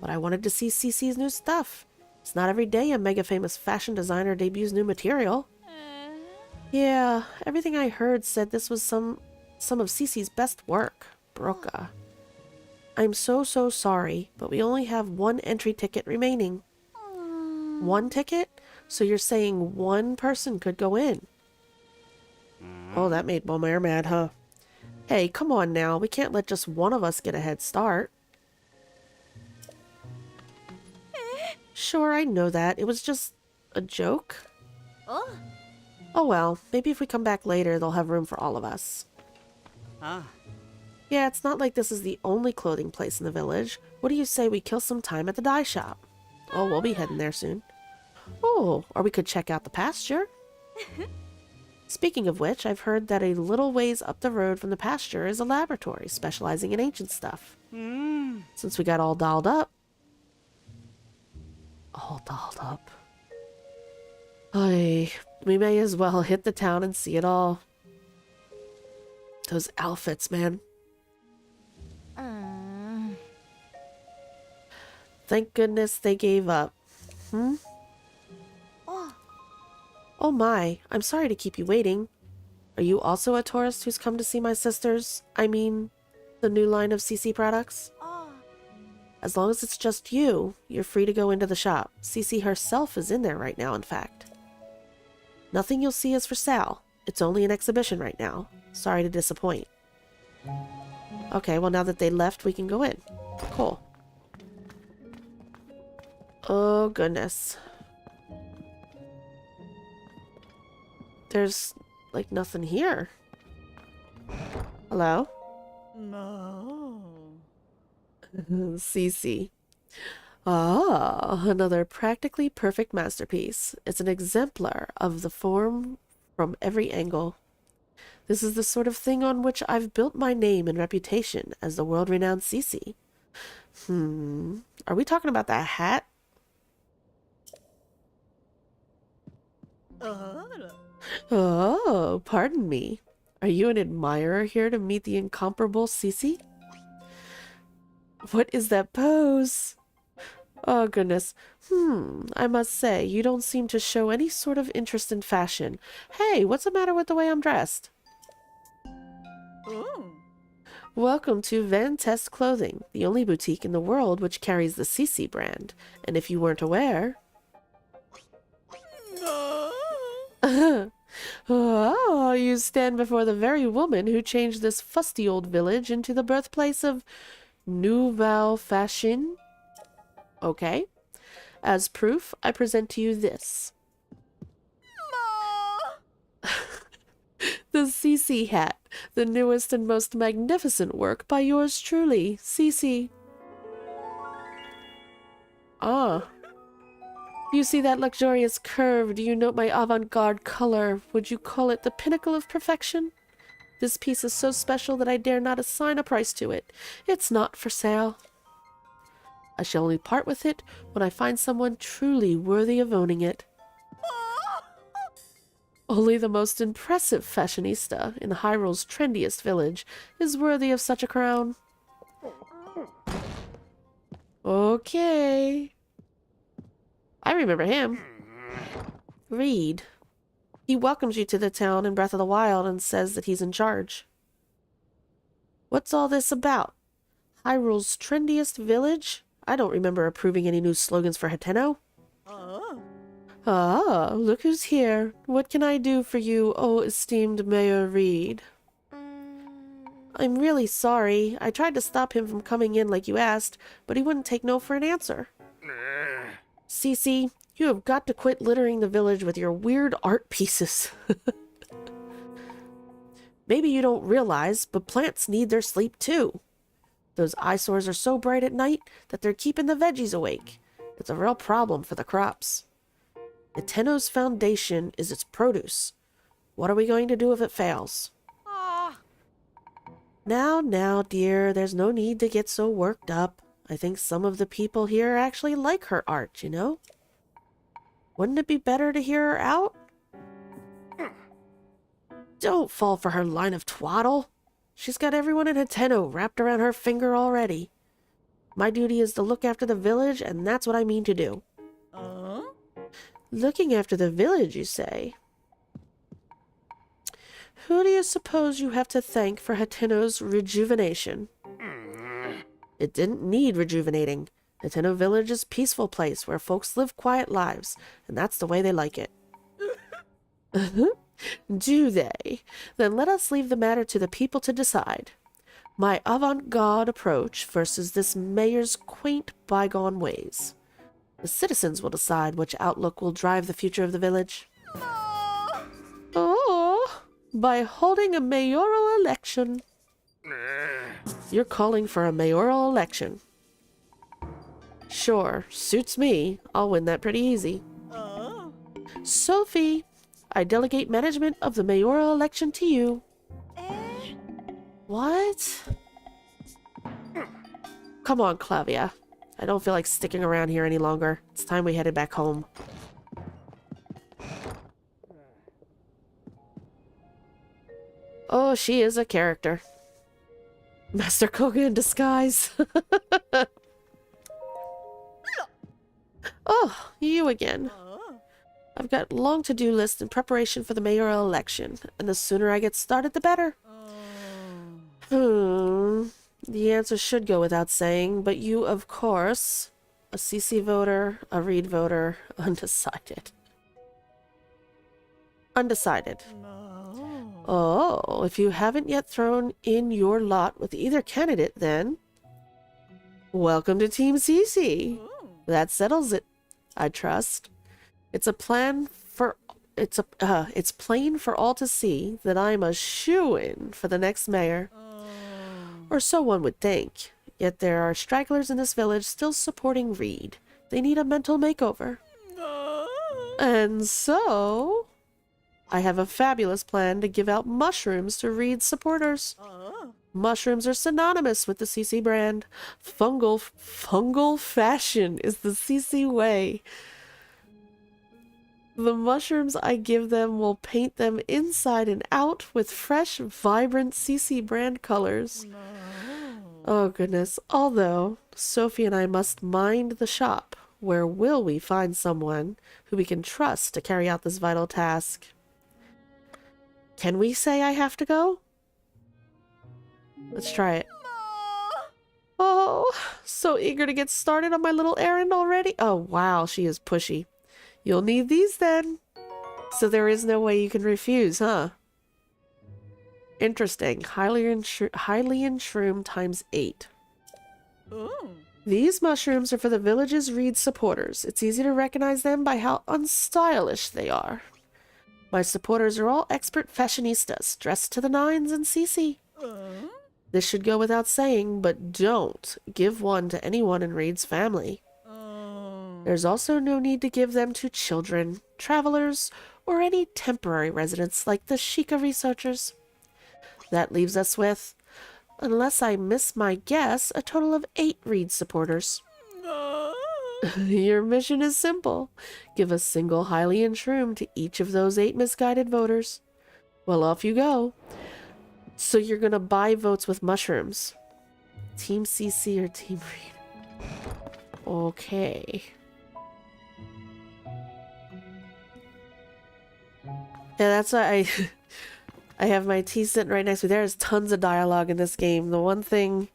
But I wanted to see Cece's new stuff. It's not every day a mega famous fashion designer debuts new material. Yeah, everything I heard said this was some of Cece's best work. Broca. I'm so sorry, but we only have one entry ticket remaining. One ticket? So you're saying one person could go in? Oh, that made Beaumare mad, huh? Hey, come on now. We can't let just one of us get a head start. Sure, I know that. It was just a joke. Oh. Oh well, maybe if we come back later, they'll have room for all of us. Ah. Yeah, it's not like this is the only clothing place in the village. What do you say we kill some time at the dye shop? Oh, we'll be heading there soon. Oh, or we could check out the pasture. Speaking of which, I've heard that a little ways up the road from the pasture is a laboratory specializing in ancient stuff. Since we got all dolled up. All dolled up. Ay, we may as well hit the town and see it all. Those outfits, man. Thank goodness they gave up. Oh my, I'm sorry to keep you waiting. Are you also a tourist who's come to see my sisters? I mean, the new line of CC products? As long as it's just you, you're free to go into the shop. CC herself is in there right now, in fact. Nothing you'll see is for sale. It's only an exhibition right now. Sorry to disappoint. Okay, well now that they left, we can go in. Cool. Oh, goodness. There's, like, nothing here. Hello? No. CC. Ah, another practically perfect masterpiece. It's an exemplar of the form from every angle. This is the sort of thing on which I've built my name and reputation as the world-renowned CC. Are we talking about that hat? Oh, pardon me. Are you an admirer here to meet the incomparable CC? What is that pose? Oh, goodness. I must say, you don't seem to show any sort of interest in fashion. Hey, what's the matter with the way I'm dressed? Welcome to Van Test Clothing, the only boutique in the world which carries the CC brand. And if you weren't aware... Oh, you stand before the very woman who changed this fusty old village into the birthplace of Nouvelle Fashion. Okay. As proof, I present to you this. The CC hat, the newest and most magnificent work by yours truly, CC. Ah. You see that luxurious curve? Do you note my avant-garde color? Would you call it the pinnacle of perfection? This piece is so special that I dare not assign a price to it. It's not for sale. I shall only part with it when I find someone truly worthy of owning it. Only the most impressive fashionista in Hyrule's trendiest village is worthy of such a crown. Okay. I remember him. Reed. He welcomes you to the town in Breath of the Wild and says that he's in charge. What's all this about? Hyrule's trendiest village? I don't remember approving any new slogans for Hateno. Ah, look who's here. What can I do for you, oh esteemed Mayor Reed? I'm really sorry. I tried to stop him from coming in like you asked, but he wouldn't take no for an answer. CC, you have got to quit littering the village with your weird art pieces. Maybe you don't realize, but plants need their sleep too. Those eyesores are so bright at night that they're keeping the veggies awake. It's a real problem for the crops. Hateno's foundation is its produce. What are we going to do if it fails? Now, dear, there's no need to get so worked up. I think some of the people here actually like her art, you know? Wouldn't it be better to hear her out? Don't fall for her line of twaddle. She's got everyone in Hateno wrapped around her finger already. My duty is to look after the village, and that's what I mean to do. Looking after the village, you say? Who do you suppose you have to thank for Hateno's rejuvenation? It didn't need rejuvenating. Hateno Village is a peaceful place where folks live quiet lives, and that's the way they like it. Do they? Then let us leave the matter to the people to decide. My avant-garde approach versus this mayor's quaint bygone ways. The citizens will decide which outlook will drive the future of the village. Oh, by holding a mayoral election. You're calling for a mayoral election. Sure, suits me. I'll win that pretty easy. Sophie, I delegate management of the mayoral election to you. What? Come on, Clavia. I don't feel like sticking around here any longer. It's time we headed back home. Oh, she is a character. Master Koga in disguise. Oh, you again. I've got a long to-do list in preparation for the mayoral election, and the sooner I get started, the better. The answer should go without saying, but you, of course, a CC voter, a Reed voter, undecided. Undecided. Oh, if you haven't yet thrown in your lot with either candidate, then welcome to Team CC. That settles it, I trust. It's plain for all to see that I'm a shoo-in for the next mayor. Or so one would think. Yet there are stragglers in this village still supporting Reed. They need a mental makeover. And so I have a fabulous plan to give out mushrooms to Reed's supporters. Mushrooms are synonymous with the CC brand. Fungal fashion is the CC way. The mushrooms I give them will paint them inside and out with fresh, vibrant CC brand colors. Oh goodness. Although, Sophie and I must mind the shop. Where will we find someone who we can trust to carry out this vital task? Can we say I have to go? Let's try it. Oh, so eager to get started on my little errand already. Oh wow, she is pushy. You'll need these then. So there is no way you can refuse, huh? Interesting. Hylian shroom times 8. These mushrooms are for the village's Reed supporters. It's easy to recognize them by how unstylish they are. My supporters are all expert fashionistas, dressed to the nines in CC. This should go without saying, but don't give one to anyone in Reed's family. There's also no need to give them to children, travelers, or any temporary residents like the Sheikah researchers. That leaves us with, unless I miss my guess, a total of 8 Reed supporters. Your mission is simple. Give a single Hylian shroom to each of those 8 misguided voters. Well, off you go. So you're gonna buy votes with mushrooms. Team CC or Team Reed? Okay. Yeah, that's why I have my tea sitting right next to me. There's tons of dialogue in this game. The one thing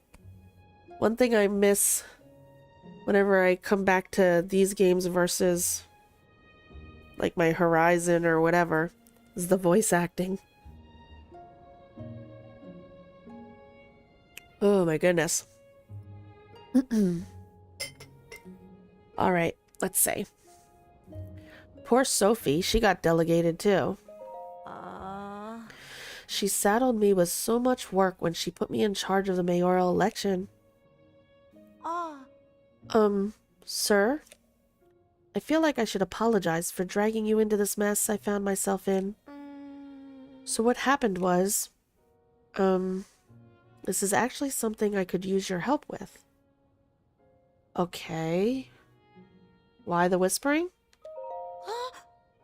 I miss whenever I come back to these games versus like my Horizon or whatever is the voice acting. Oh my goodness. Alright, let's see. Poor Sophie, she got delegated too. She saddled me with so much work when she put me in charge of the mayoral election. Sir? I feel like I should apologize for dragging you into this mess I found myself in. So what happened was, this is actually something I could use your help with. Okay. Why the whispering?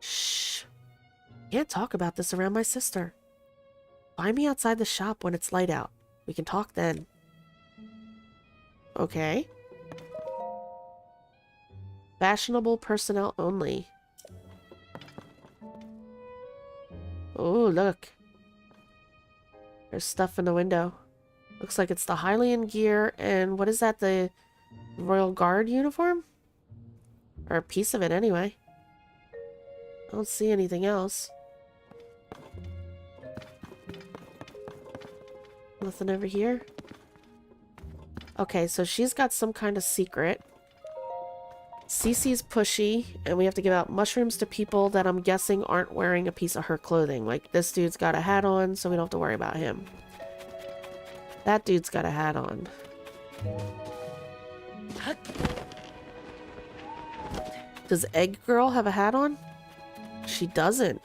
Shh. Can't talk about this around my sister. Find me outside the shop when it's light out. We can talk then. Okay. Fashionable personnel only. Oh, look. There's stuff in the window. Looks like it's the Hylian gear, and what is that, the Royal Guard uniform? Or a piece of it, anyway. I don't see anything else. Nothing over here? Okay, so she's got some kind of secret. Cece's pushy, and we have to give out mushrooms to people that I'm guessing aren't wearing a piece of her clothing. Like, this dude's got a hat on, so we don't have to worry about him. That dude's got a hat on. Does Egg Girl have a hat on? She doesn't.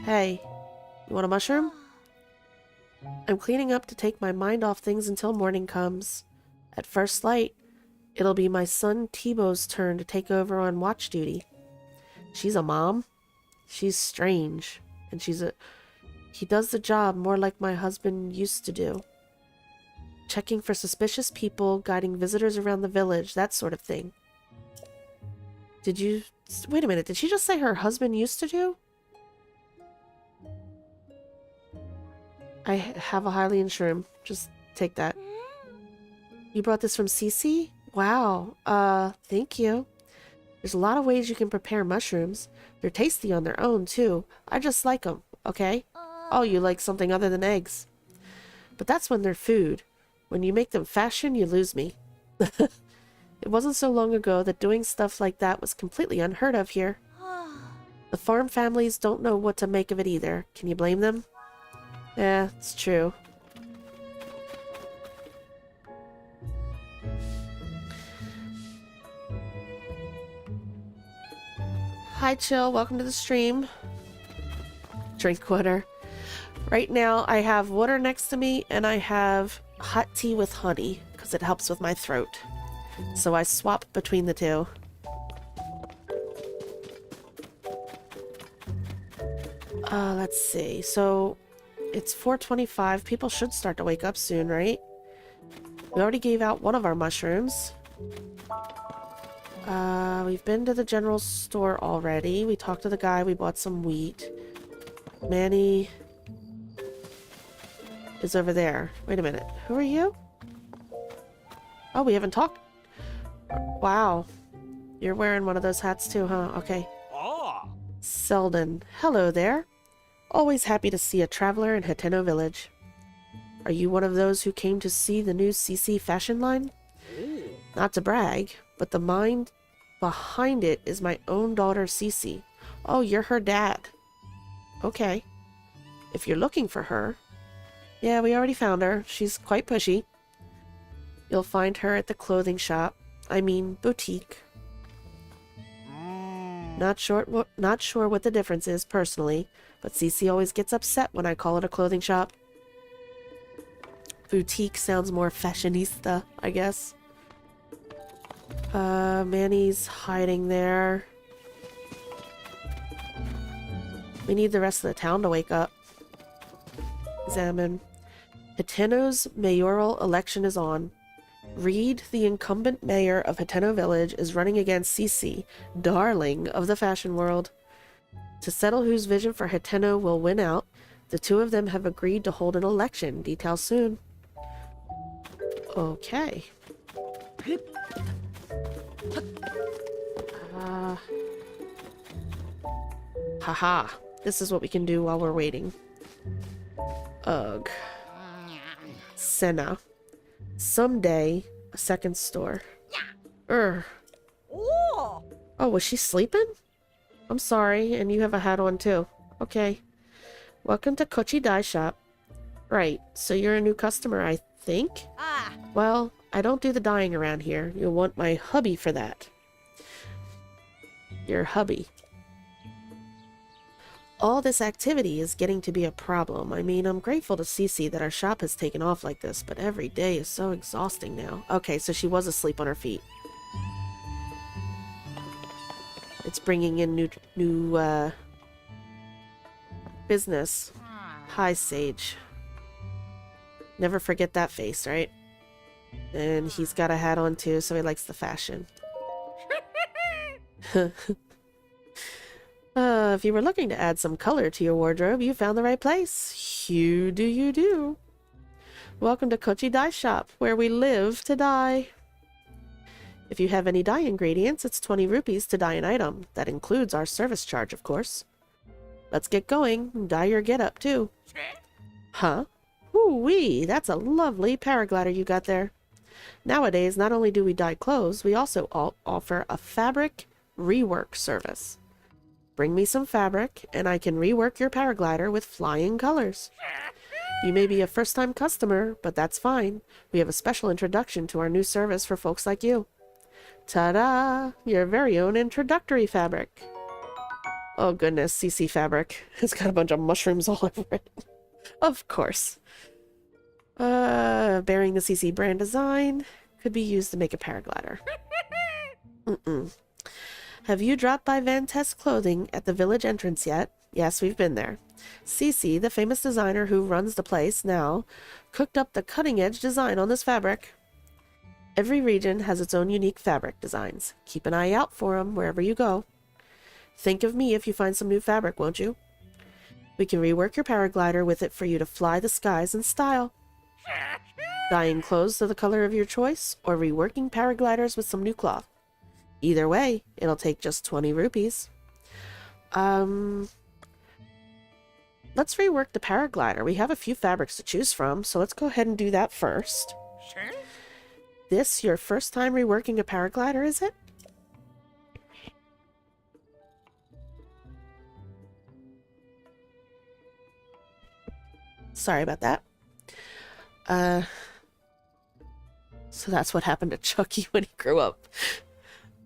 Hey, you want a mushroom? I'm cleaning up to take my mind off things until morning comes. At first light, it'll be my son Tebow's turn to take over on watch duty. She's a mom. She's strange. And he does the job more like my husband used to do. Checking for suspicious people, guiding visitors around the village, that sort of thing. Wait a minute, did she just say her husband used to do? I have a Hylian shroom. Just take that. You brought this from Cece? Wow. Thank you. There's a lot of ways you can prepare mushrooms. They're tasty on their own, too. I just like them, okay? Oh, you like something other than eggs. But that's when they're food. When you make them fashion, you lose me. It wasn't so long ago that doing stuff like that was completely unheard of here. The farm families don't know what to make of it either. Can you blame them? Yeah, it's true. Hi, Chill. Welcome to the stream. Drink water. Right now, I have water next to me, and I have hot tea with honey, because it helps with my throat. So I swap between the two. Let's see. So, it's 4:25. People should start to wake up soon, right? We already gave out one of our mushrooms. We've been to the general store already. We talked to the guy. We bought some wheat. Manny is over there. Wait a minute. Who are you? Oh, we haven't talked. Wow. You're wearing one of those hats too, huh? Okay. Ah. Selden. Hello there. Always happy to see a traveler in Hateno village. Are you one of those who came to see the new CC fashion line? Not to brag, but the mind behind it is my own daughter, Cece. Oh, you're her dad. Okay. If you're looking for her... Yeah, we already found her. She's quite pushy. You'll find her at the clothing shop. I mean, boutique. Not sure what the difference is, personally, but Cece always gets upset when I call it a clothing shop. Boutique sounds more fashionista, I guess. Manny's hiding there. We need the rest of the town to wake up. Examine. Hateno's mayoral election is on. Reed, the incumbent mayor of Hateno Village, is running against Cece, darling of the fashion world. To settle whose vision for Hateno will win out, the two of them have agreed to hold an election. Details soon. Okay. Haha. This is what we can do while we're waiting. Ugh. Senna. Someday, a second store. Oh, was she sleeping? I'm sorry, and you have a hat on too. Okay. Welcome to Kochi Dye Shop. Right, so you're a new customer, I think? Well, I don't do the dyeing around here. You'll want my hubby for that. Your hubby. All this activity is getting to be a problem. I mean, I'm grateful to Cece that our shop has taken off like this, but every day is so exhausting now. Okay, so she was asleep on her feet. It's bringing in new business. Hi, Sage. Never forget that face, right? And he's got a hat on too, so he likes the fashion. If you were looking to add some color to your wardrobe, you found the right place. You do. Welcome to Kochi Dye Shop, where we live to dye. If you have any dye ingredients, it's 20 rupees to dye an item. That includes our service charge, of course. Let's get going. Dye your getup, too. Huh? Ooh-wee, that's a lovely paraglider you got there. Nowadays, not only do we dye clothes, we also offer a fabric rework service. Bring me some fabric, and I can rework your paraglider with flying colors. You may be a first-time customer, but that's fine. We have a special introduction to our new service for folks like you. Ta-da! Your very own introductory fabric. Oh goodness, CC fabric. It's got a bunch of mushrooms all over it. Of course. Bearing the CC brand design. Could be used to make a paraglider. Have you dropped by Vantest Clothing at the village entrance yet? Yes, we've been there. CC, the famous designer who runs the place now, cooked up the cutting-edge design on this fabric. Every region has its own unique fabric designs. Keep an eye out for them wherever you go. Think of me if you find some new fabric, won't you? We can rework your paraglider with it for you to fly the skies in style. Dyeing clothes to the color of your choice, or reworking paragliders with some new cloth. Either way, it'll take just 20 rupees. Let's rework the paraglider. We have a few fabrics to choose from, so let's go ahead and do that first. Sure. This your first time reworking a paraglider, is it? Sorry about that. So that's what happened to Chucky when he grew up.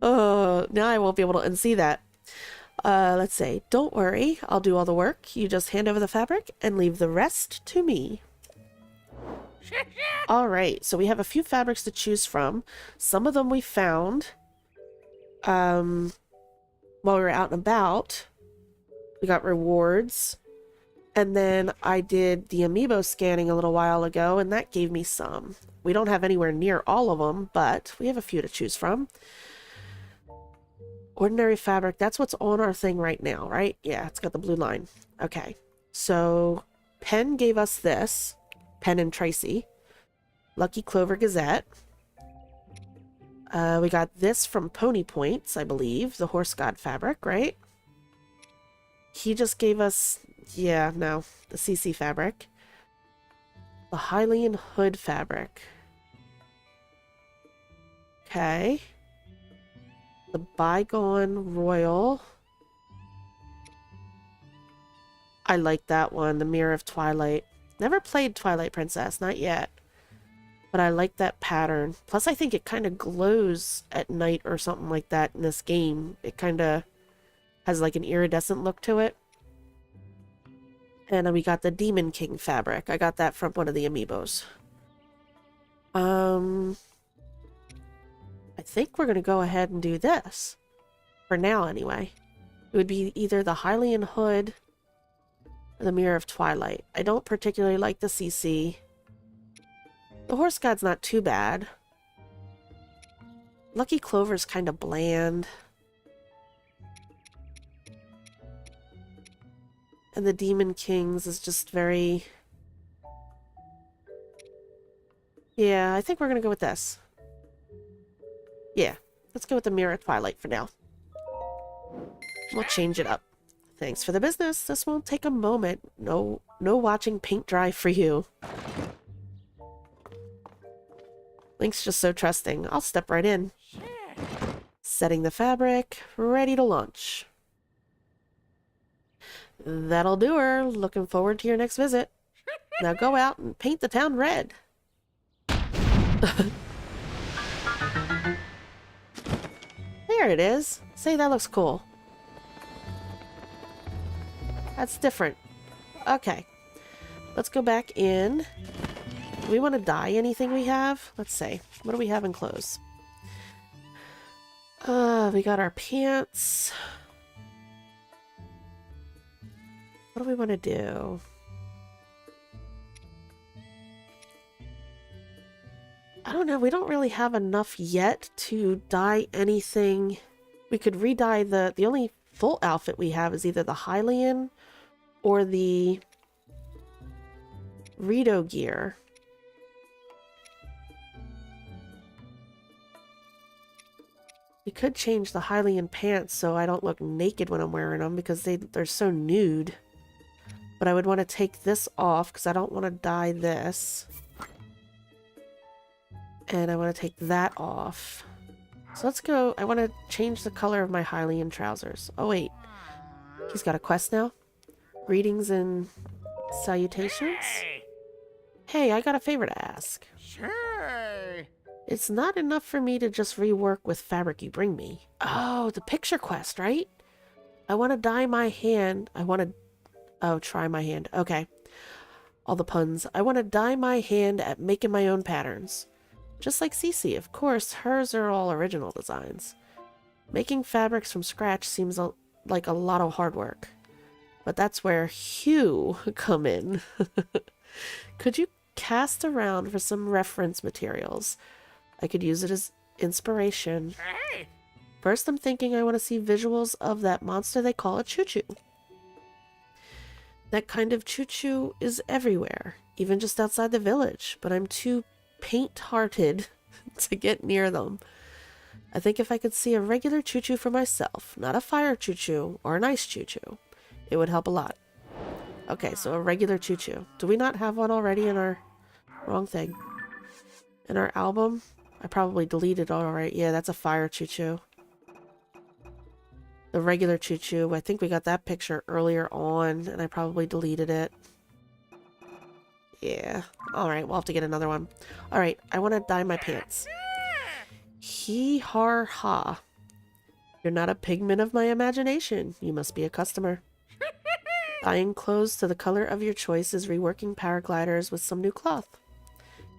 Oh, now I won't be able to unsee that. Let's say, don't worry, I'll do all the work. You just hand over the fabric and leave the rest to me. Alright, so we have a few fabrics to choose from. Some of them we found while we were out and about. We got rewards. And then I did the amiibo scanning a little while ago, and that gave me some. We don't have anywhere near all of them, but we have a few to choose from. Ordinary fabric, that's what's on our thing right now, right? Yeah, it's got the blue line. Okay, so Penn gave us this. Penn and Tracy. Lucky Clover Gazette. We got this from Pony Points, I believe. The Horse God fabric, right? He just gave us... Yeah, no. The CC fabric. The Hylian Hood fabric. Okay. The Bygone Royal. I like that one. The Mirror of Twilight. Never played Twilight Princess. Not yet. But I like that pattern. Plus, I think it kind of glows at night or something like that in this game. It kind of has like an iridescent look to it. And then we got the Demon King fabric. I got that from one of the amiibos. I think we're going to go ahead and do this. For now, anyway. It would be either the Hylian Hood or the Mirror of Twilight. I don't particularly like the CC. The Horse God's not too bad. Lucky Clover's kind of bland. And the Demon Kings is just very... Yeah, I think we're going to go with this. Yeah, let's go with the Mirror of Twilight for now. We'll change it up. Thanks for the business. This won't take a moment. No watching paint dry for you. Link's just so trusting. I'll step right in. Setting the fabric, ready to launch. That'll do her. Looking forward to your next visit. Now go out and paint the town red. There it is. Say, that looks cool. That's different. Okay. Let's go back in. Do we want to dye anything we have? Let's see. What do we have in clothes? We got our pants. What do we want to do? I don't know. We don't really have enough yet to dye anything. We could re-dye the only full outfit we have is either the Hylian or the Rito gear. You could change the Hylian pants so I don't look naked when I'm wearing them because they're so nude. But I would want to take this off because I don't want to dye this. And I want to take that off. So let's go. I want to change the color of my Hylian trousers. Oh, wait. He's got a quest now? Greetings and salutations? Hey, I got a favor to ask. Sure. It's not enough for me to just rework with fabric you bring me. Oh, the picture quest, right? I want to dye my hand. I want to... Oh, try my hand. Okay. All the puns. I want to dye my hand at making my own patterns. Just like Cece, of course, hers are all original designs. Making fabrics from scratch seems like a lot of hard work. But that's where you come in. Could you cast around for some reference materials? I could use it as inspiration. First, I'm thinking I want to see visuals of that monster they call a choo-choo. That kind of choo-choo is everywhere, even just outside the village, but I'm too paint-hearted to get near them. I think if I could see a regular choo-choo for myself, not a fire choo-choo or an ice choo-choo, it would help a lot. Okay, so a regular choo-choo. Do we not have one already in our... Wrong thing. In our album? I probably deleted it alright. Yeah, that's a fire choo-choo. The regular choo-choo. I think we got that picture earlier on, and I probably deleted it. Yeah. Alright, we'll have to get another one. Alright, I want to dye my pants. Hee-har-ha. You're not a pigment of my imagination. You must be a customer. Dyeing clothes to the color of your choice is reworking paragliders with some new cloth.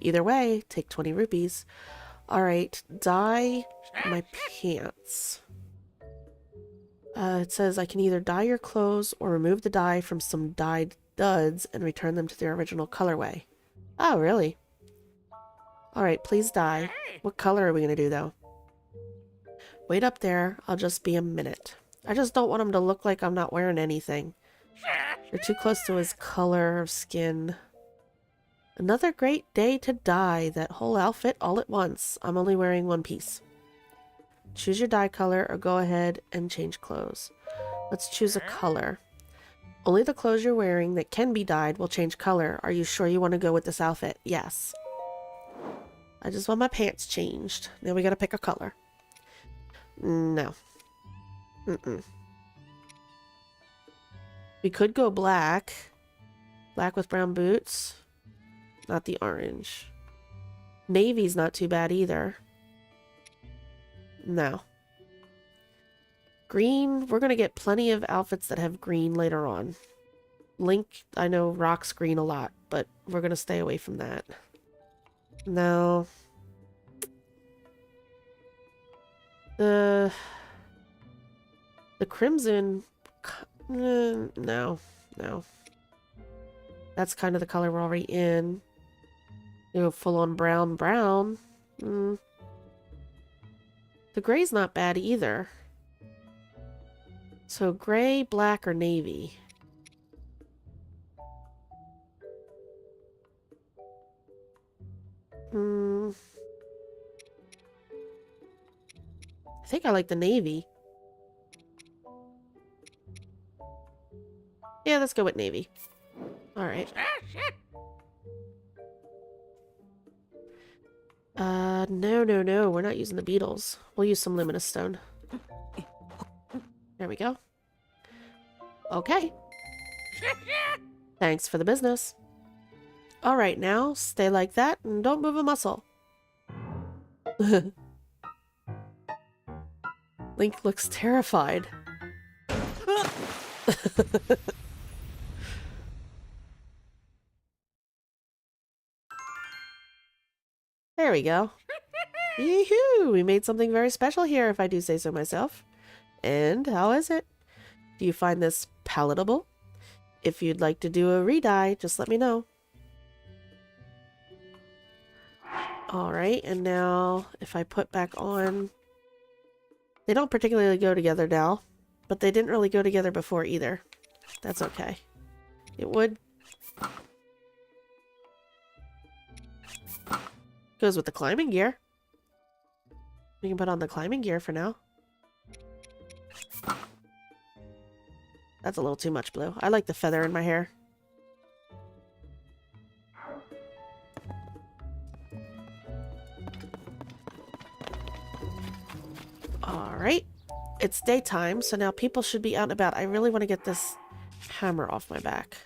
Either way, take 20 rupees. Alright, dye my pants. It says I can either dye your clothes or remove the dye from some dyed duds and return them to their original colorway. Oh, really? Alright, please dye. What color are we going to do, though? Wait up there. I'll just be a minute. I just don't want him to look like I'm not wearing anything. You're too close to his color of skin. Another great day to dye that whole outfit all at once. I'm only wearing one piece. Choose your dye color or go ahead and change clothes. Let's choose a color. Only the clothes you're wearing that can be dyed will change color. Are you sure you want to go with this outfit? Yes. I just want my pants changed. Now we gotta pick a color. No. We could go black. Black with brown boots. Not the orange. Navy's not too bad either. No. Green, we're going to get plenty of outfits that have green later on. Link, I know, rocks green a lot, but we're going to stay away from that. No. The crimson... no. That's kind of the color we're already in. You know, full on brown. The gray's not bad either. So gray, black, or navy. I think I like the navy. Yeah, let's go with navy. Alright. No. We're not using the beetles. We'll use some luminous stone. There we go. Okay. Thanks for the business. Alright, now, stay like that and don't move a muscle. Link looks terrified. There we go. Yee-hoo! We made something very special here, if I do say so myself. And how is it? Do you find this palatable? If you'd like to do a re-dye, just let me know. Alright, and now if I put back on... They don't particularly go together now, but they didn't really go together before either. That's okay. It would... Goes with the climbing gear. We can put on the climbing gear for now. That's a little too much blue. I like the feather in my hair. Alright. It's daytime, so now people should be out and about. I really want to get this hammer off my back.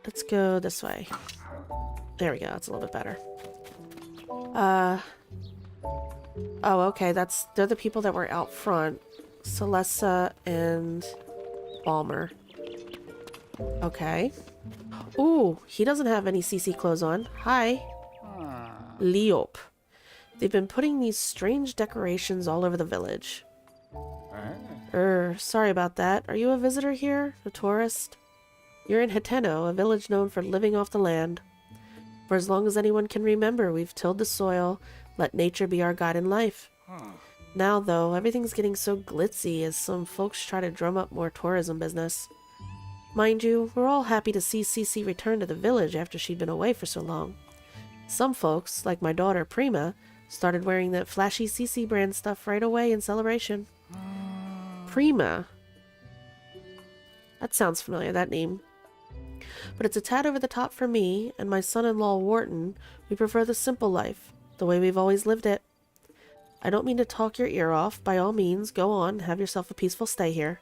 Let's go this way. There we go. That's a little bit better. Oh, okay. They're the people that were out front. Celessa and Balmer. Okay. Ooh, he doesn't have any CC clothes on. Hi. Leop. They've been putting these strange decorations all over the village. Sorry about that. Are you a visitor here? A tourist? You're in Hateno, a village known for living off the land. For as long as anyone can remember, we've tilled the soil, let nature be our guide in life. Now, though, everything's getting so glitzy as some folks try to drum up more tourism business. Mind you, we're all happy to see Cece return to the village after she'd been away for so long. Some folks, like my daughter Prima, started wearing that flashy Cece brand stuff right away in celebration. Prima. That sounds familiar, that name. But it's a tad over the top for me and my son-in-law Wharton. We prefer the simple life, the way we've always lived it. I don't mean to talk your ear off. By all means, go on, have yourself a peaceful stay here.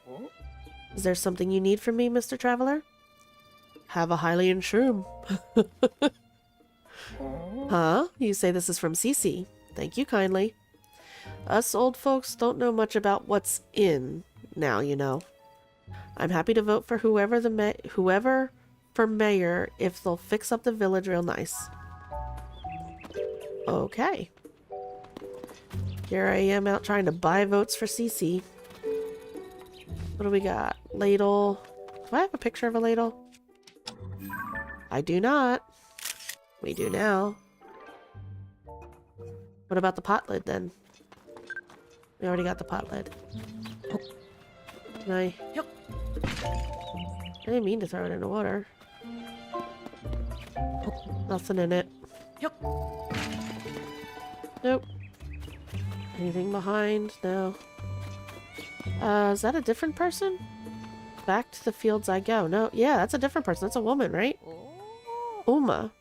Is there something you need from me, Mr. Traveler? Have a Hylian shroom. Huh? You say this is from Cece. Thank you kindly. Us old folks don't know much about what's in now, you know. I'm happy to vote for whoever for mayor if they'll fix up the village real nice. Okay. Here I am out trying to buy votes for Cece. What do we got? Ladle. Do I have a picture of a ladle? I do not. We do now. What about the pot lid then? We already got the pot lid. Can I didn't mean to throw it in the water. Nothing in it. Nope. Anything behind? No. Is that a different person? Back to the fields I go. No, yeah, that's a different person. That's a woman, right? Uma.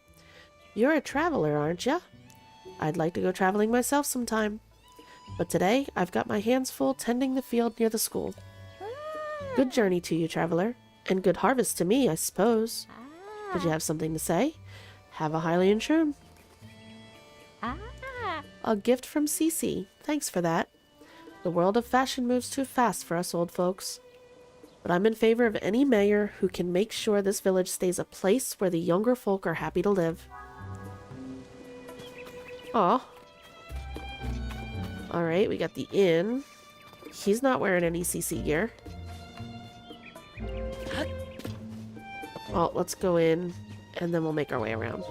You're a traveler, aren't ya? I'd like to go traveling myself sometime. But today, I've got my hands full tending the field near the school. Good journey to you, traveler. And good harvest to me, I suppose. Did you have something to say? Have a Hylian shroom. A gift from Cece. Thanks for that. The world of fashion moves too fast for us old folks. But I'm in favor of any mayor who can make sure this village stays a place where the younger folk are happy to live. Aw. Alright, we got the inn. He's not wearing any CC gear. Well, let's go in, and then we'll make our way around.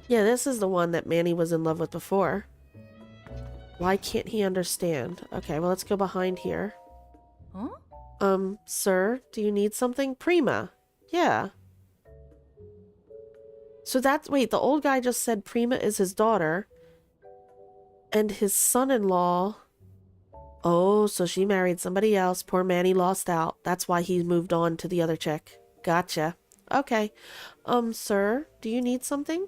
Yeah, this is the one that Manny was in love with before. Why can't he understand? Okay, well, let's go behind here. Huh? Sir, do you need something? Prima. Yeah. So that's... Wait, the old guy just said Prima is his daughter. And his son-in-law... Oh, so she married somebody else. Poor Manny lost out. That's why he moved on to the other chick. Gotcha. Okay. Sir, do you need something?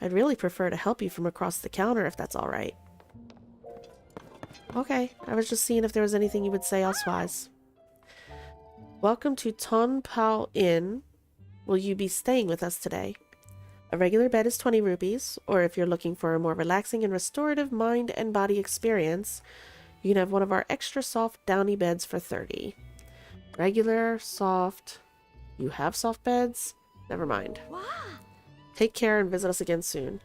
I'd really prefer to help you from across the counter if that's alright. Okay, I was just seeing if there was anything you would say elsewise. Welcome to Ton Pao Inn. Will you be staying with us today? A regular bed is 20 rupees, or if you're looking for a more relaxing and restorative mind and body experience, you can have one of our extra soft downy beds for 30. Regular, soft. You have soft beds? Never mind. Wow. Take care and visit us again soon.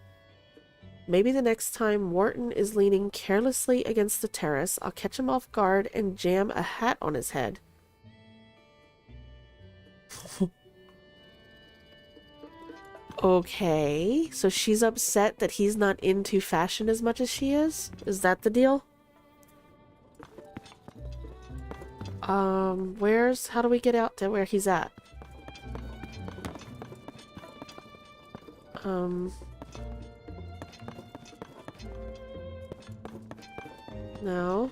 Maybe the next time Wharton is leaning carelessly against the terrace, I'll catch him off guard and jam a hat on his head. Okay, so she's upset that he's not into fashion as much as she is? Is that the deal? How do we get out to where he's at? No.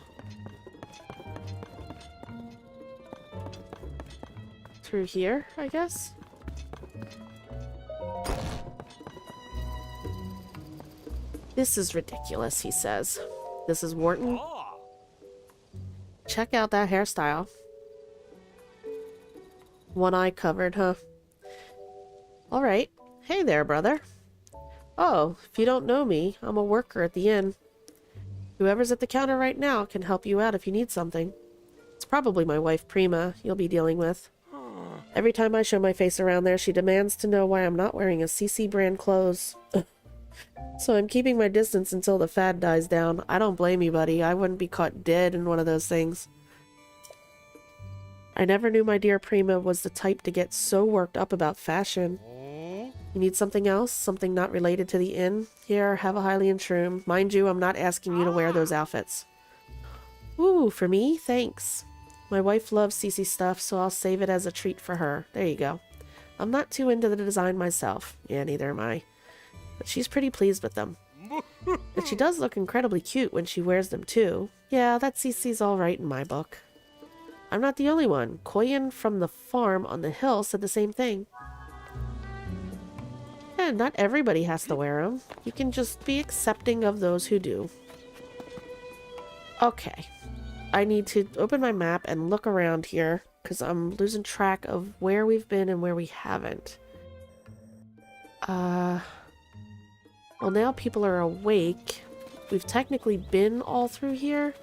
Through here, I guess? This is ridiculous, he says. This is Wharton. Check out that hairstyle. One eye covered, huh? Alright. Hey there, brother. Oh, if you don't know me, I'm a worker at the inn. Whoever's at the counter right now can help you out if you need something. It's probably my wife, Prima, you'll be dealing with. Every time I show my face around there, she demands to know why I'm not wearing a CC brand clothes. So I'm keeping my distance until the fad dies down. I don't blame you, buddy. I wouldn't be caught dead in one of those things. I never knew my dear Prima was the type to get so worked up about fashion. You need something else? Something not related to the inn? Here, have a Hylian shroom. Mind you, I'm not asking you to wear those outfits. Ooh, for me? Thanks. My wife loves CC stuff, so I'll save it as a treat for her. There you go. I'm not too into the design myself. Yeah, neither am I. But she's pretty pleased with them. And she does look incredibly cute when she wears them too. Yeah, that CC's alright in my book. I'm not the only one. Koyan from the farm on the hill said the same thing. Yeah, not everybody has to wear them. You can just be accepting of those who do. Okay. I need to open my map and look around here because I'm losing track of where we've been and where we haven't. Well, now people are awake. We've technically been all through here.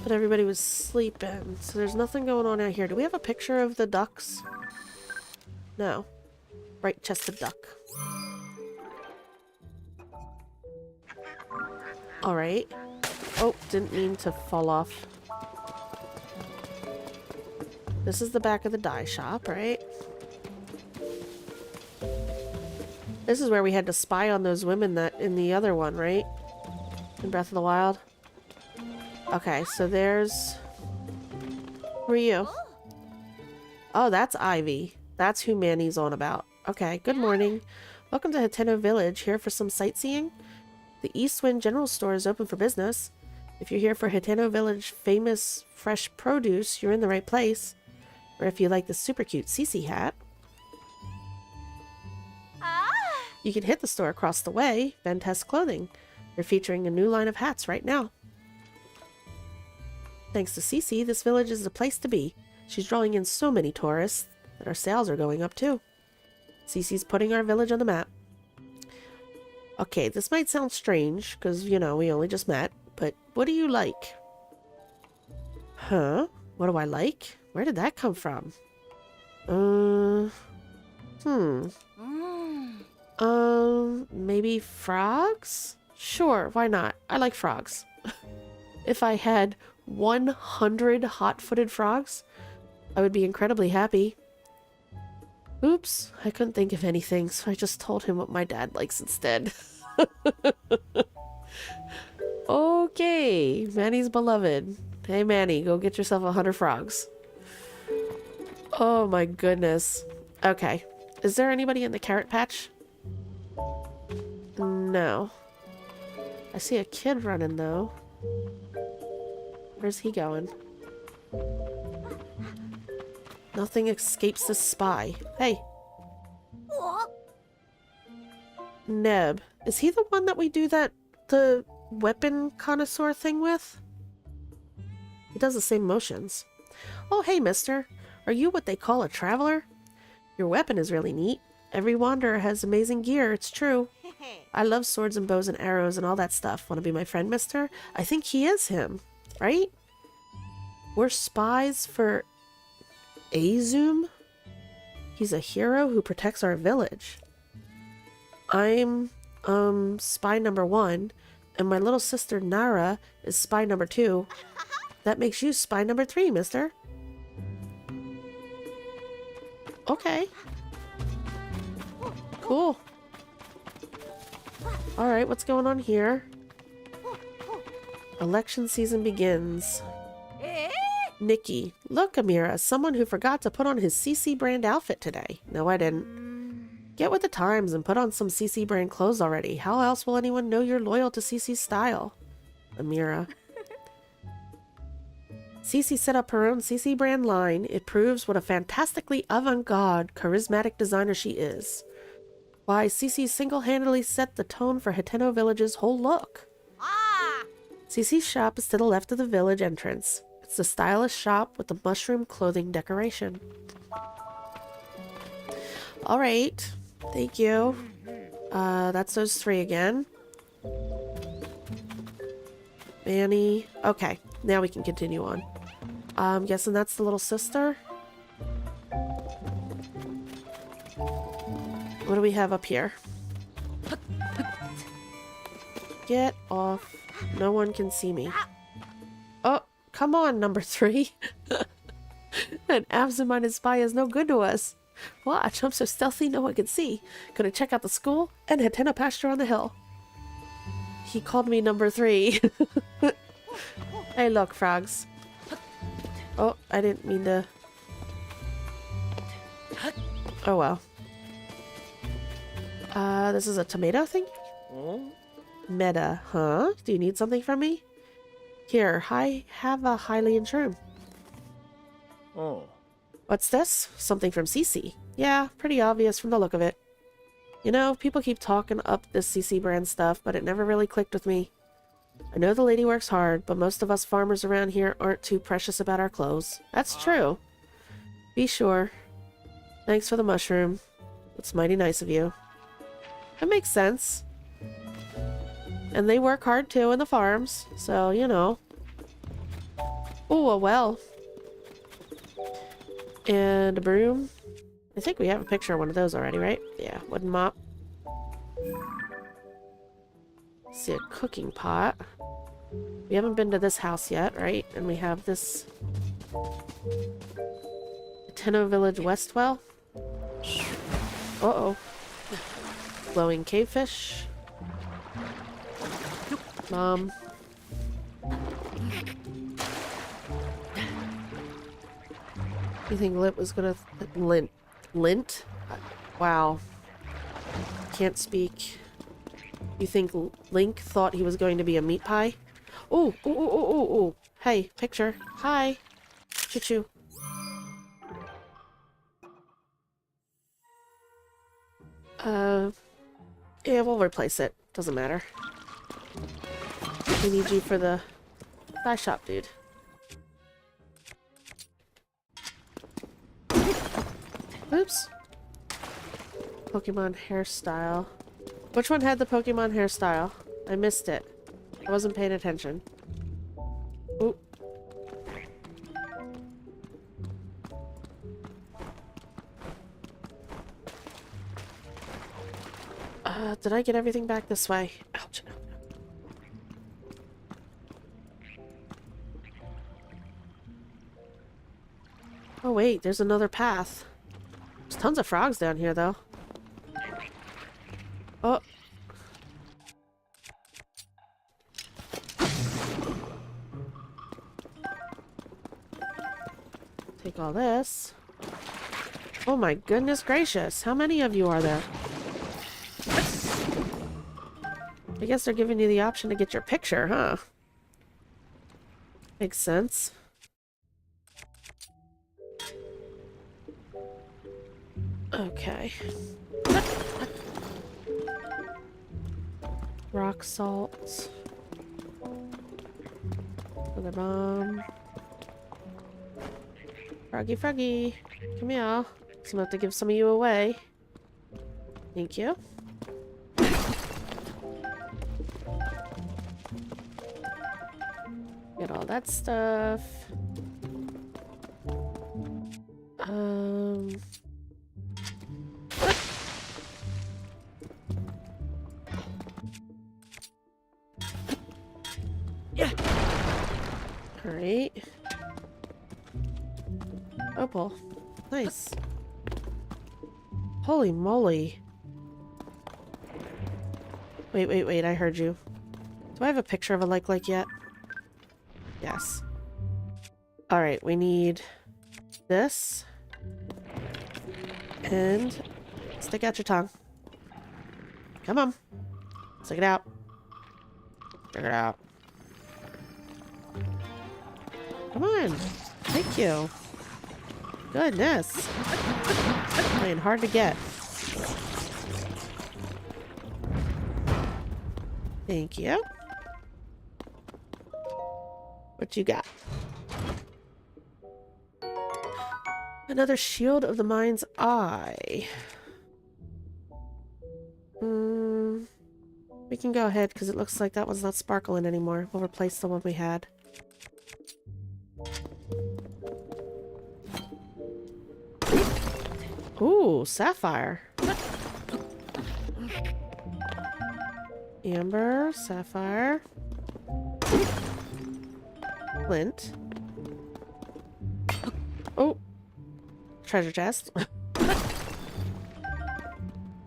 But everybody was sleeping, so there's nothing going on out here. Do we have a picture of the ducks? No. Right-chested duck. Alright. Oh, didn't mean to fall off. This is the back of the dye shop, right? This is where we had to spy on those women that in the other one, right? In Breath of the Wild. Okay, so there's... Who are you? Oh, that's Ivy. That's who Manny's on about. Okay, good morning. Welcome to Hateno Village. Here for some sightseeing? The Eastwind General Store is open for business. If you're here for Hateno Village famous fresh produce, you're in the right place. Or if you like the super cute CC hat. You can hit the store across the way, Ventest Clothing. They're featuring a new line of hats right now. Thanks to CC, this village is the place to be. She's drawing in so many tourists that our sales are going up too. CC's putting our village on the map. Okay, this might sound strange, because, you know, we only just met, but what do you like? Huh? What do I like? Where did that come from? Maybe frogs? Sure, why not? I like frogs. If I had 100 hot-footed frogs, I would be incredibly happy. Oops, I couldn't think of anything, so I just told him what my dad likes instead. Okay, Manny's beloved. Hey Manny, go get yourself 100 frogs. Oh my goodness. Okay, is there anybody in the carrot patch? No. I see a kid running though. Where's he going? Nothing escapes the spy. Hey. Neb. Is he the one that we do the weapon connoisseur thing with? He does the same motions. Oh, hey, mister. Are you what they call a traveler? Your weapon is really neat. Every wanderer has amazing gear, it's true. I love swords and bows and arrows and all that stuff. Want to be my friend, mister? I think he is him, right? We're spies for Azum? He's a hero who protects our village. I'm, spy number 1, and my little sister Nara is spy number 2. That makes you spy number 3, mister. Okay. Cool. Alright, what's going on here? Election season begins. Nikki. Look, Amira, someone who forgot to put on his CC brand outfit today. No, I didn't. Get with the times and put on some CC brand clothes already. How else will anyone know you're loyal to CC's style? Amira. CC set up her own CC brand line. It proves what a fantastically avant-garde, charismatic designer she is. Why, CC single-handedly set the tone for Hateno Village's whole look. CC's shop is to the left of the village entrance. It's a stylish shop with the mushroom clothing decoration. Alright. Thank you. That's those 3 again. Manny. Okay. Now we can continue on. I'm guessing that's the little sister. What do we have up here? Get off. No one can see me. Oh, come on, number 3. An absent-minded spy is no good to us. Watch, I'm so stealthy no one can see. Gonna check out the school and Hateno pasture on the hill. He called me number 3. Hey, look, frogs. Oh, I didn't mean to... Oh, well. This is a tomato thing? Meta, huh? Do you need something from me? Here, have a Hylian shroom. Oh. What's this? Something from CC. Yeah, pretty obvious from the look of it. You know, people keep talking up this CC brand stuff, but it never really clicked with me. I know the lady works hard, but most of us farmers around here aren't too precious about our clothes. That's true. Be sure. Thanks for the mushroom. It's mighty nice of you. That makes sense. And they work hard too in the farms, so, you know. Ooh, a well. And a broom. I think we have a picture of one of those already, right? Yeah, wooden mop. See a cooking pot. We haven't been to this house yet, right? And we have this Hateno Village West well. Uh-oh. Glowing cavefish. Mom. You think Lint was gonna... Lint? Wow. Can't speak. You think Link thought he was going to be a meat pie? Ooh, ooh, ooh, ooh, ooh, ooh. Hey, picture. Hi. Choo-choo. Yeah, we'll replace it. Doesn't matter. We need you for the dye shop, dude. Oops. Pokemon hairstyle. Which one had the Pokemon hairstyle? I missed it. I wasn't paying attention. Ooh. Did I get everything back this way? Ouch. Oh wait, there's another path. There's tons of frogs down here, though. Oh. Take all this. Oh my goodness gracious. How many of you are there? I guess they're giving you the option to get your picture, huh? Makes sense. Okay. Rock salt. Another bomb. Froggy, froggy. Come here. I'm gonna have to give some of you away. Thank you. Get all that stuff. Yeah. All right. Opal. Nice. Holy moly. Wait, I heard you. Do I have a picture of a like yet? Yes. Alright, we need this. And Stick out your tongue. Come on. Stick it out. Stick it out. Come on. Thank you. Goodness. Playing hard to get. Thank you. What you got? Another shield of the mind's eye. We can go ahead because it looks like that one's not sparkling anymore. We'll replace the one we had. Ooh, sapphire. Amber, sapphire. Flint. Oh. Treasure chest.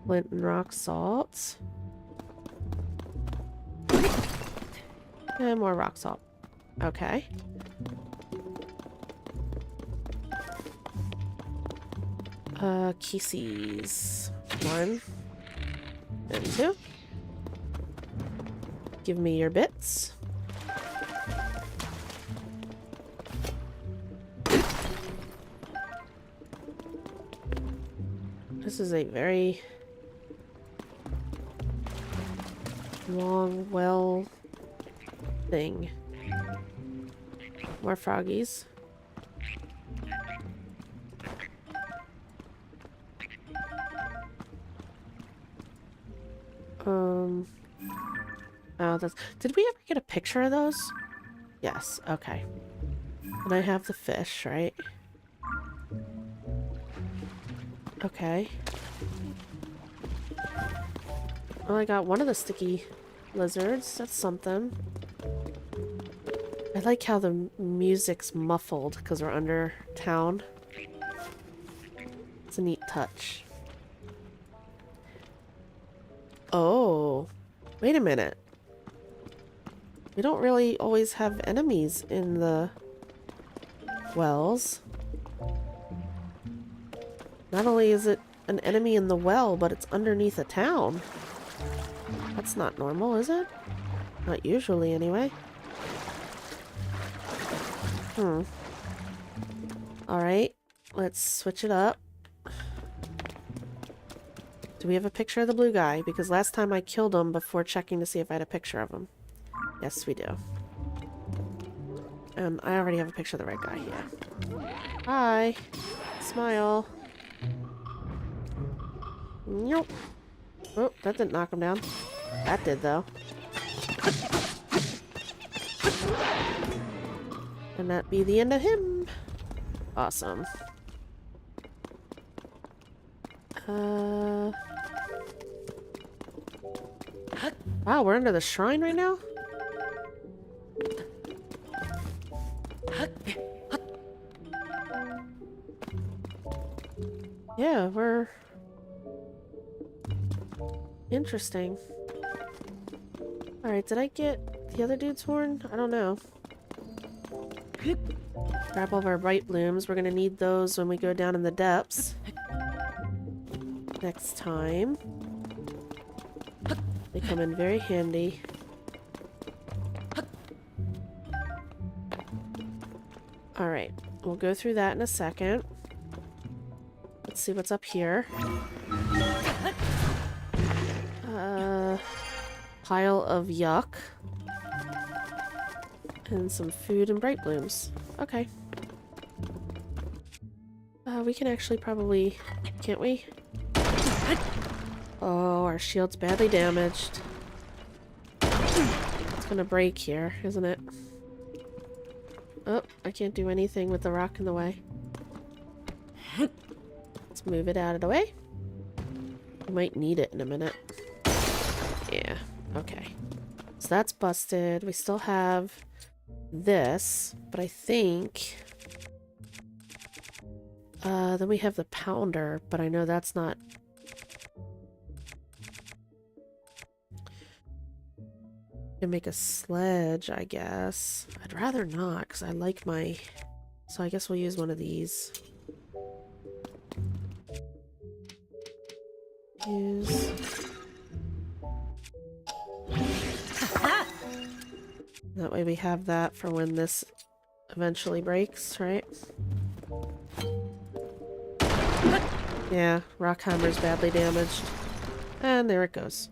Flint and rock salt. And more rock salt. Okay. Kisses. 1 and 2. Give me your bits. This is a very long well thing. More froggies. Oh, that's... Did we ever get a picture of those? Yes, okay. And I have the fish, right? Okay. Well, I got one of the sticky lizards. That's something. I like how the music's muffled because we're under town. It's a neat touch. Oh, wait a minute. We don't really always have enemies in the wells. Not only is it an enemy in the well, but it's underneath a town. That's not normal, is it? Not usually, anyway. Alright, let's switch it up. Do we have a picture of the blue guy? Because last time I killed him before checking to see if I had a picture of him. Yes, we do. And I already have a picture of the red guy here. Hi. Smile. Nope. Oh, that didn't knock him down. That did, though. And that be the end of him. Awesome. Wow, we're under the shrine right now? Yeah, we're... Interesting. Alright, did I get the other dude's horn? I don't know. Grab all of our bright blooms. We're gonna need those when we go down in the depths. Next time. They come in very handy. Alright, we'll go through that in a second. Let's see what's up here. Pile of yuck. And some food and bright blooms. Okay. We can actually probably... Can't we? Oh, our shield's badly damaged. It's gonna break here, isn't it? Oh, I can't do anything with the rock in the way. Let's move it out of the way. We might need it in a minute. Yeah, okay. So that's busted. We still have this, but I think... then we have the pounder, but I know that's not... Gonna make a sledge, I guess. I'd rather not, because I like my... So I guess we'll use one of these. use. That way we have that for when this eventually breaks, right? Yeah, rock hammer's badly damaged. And there it goes.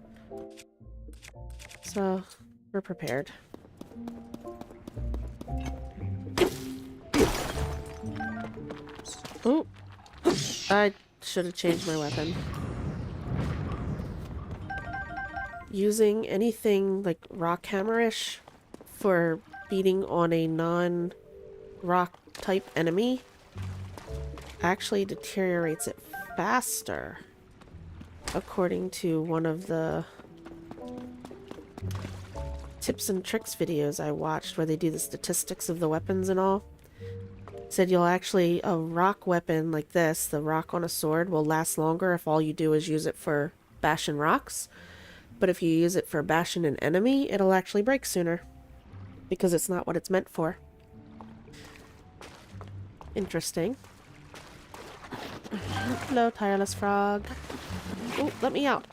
So, we're prepared. Oh! I should have changed my weapon. Using anything like rock hammerish for beating on a non-rock type enemy actually deteriorates it faster, according to one of the tips and tricks videos I watched where they do the statistics of the weapons and all. Said you'll actually, a rock weapon like this, the rock on a sword, will last longer if all you do is use it for bashing rocks. But if you use it for bashing an enemy, it'll actually break sooner. Because it's not what it's meant for. Interesting. Hello, tireless frog. Oh, let me out.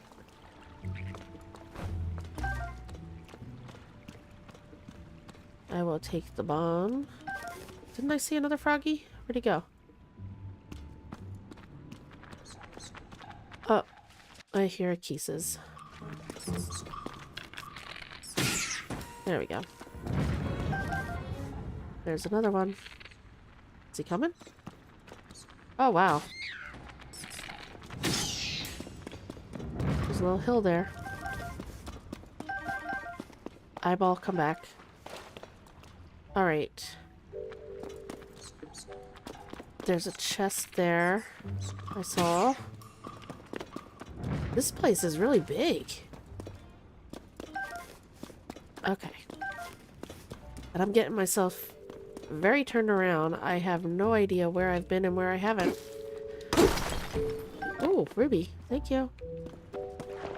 I will take the bomb. Didn't I see another froggy? Where'd he go? Oh, I hear kisses. There we go. There's another one. Is he coming? Oh, wow. There's a little hill there. Eyeball, come back. Alright. There's a chest there. I saw. This place is really big. Okay. And I'm getting myself very turned around. I have no idea where I've been and where I haven't. Oh, ruby. Thank you.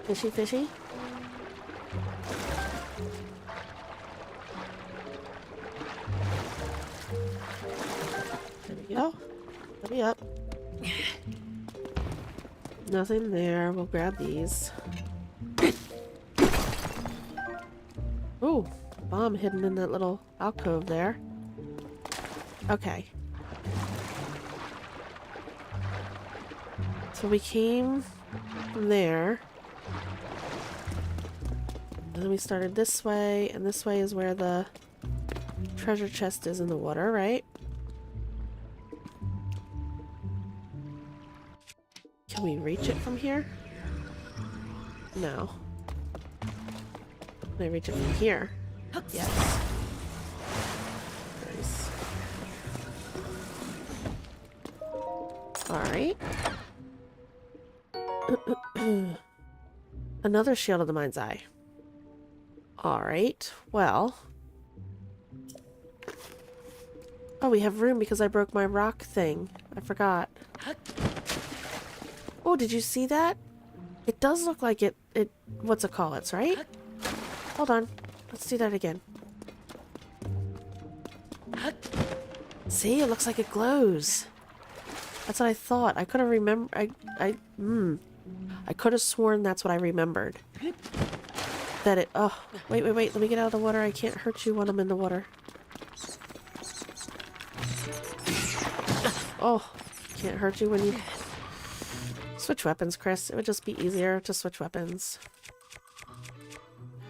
Fishy, fishy. There we go. Let me up. Nothing there. We'll grab these. Ooh, bomb hidden in that little alcove there. Okay. So we came from there. And then we started this way, and this way is where the treasure chest is in the water, right? Can we reach it from here? No. Can I reach it from here? Yes. Nice. Alright. Another shield of the mind's eye. Alright, well. Oh, we have room because I broke my rock thing. I forgot. Oh, did you see that? It does look like it what's it called? It's right? Hold on. Let's do that again. See, it looks like it glows. That's what I thought. I could have remembered. I could have sworn that's what I remembered. That it. Oh, wait. Let me get out of the water. I can't hurt you when I'm in the water. Oh, can't hurt you when you. Switch weapons, Chris. It would just be easier to switch weapons.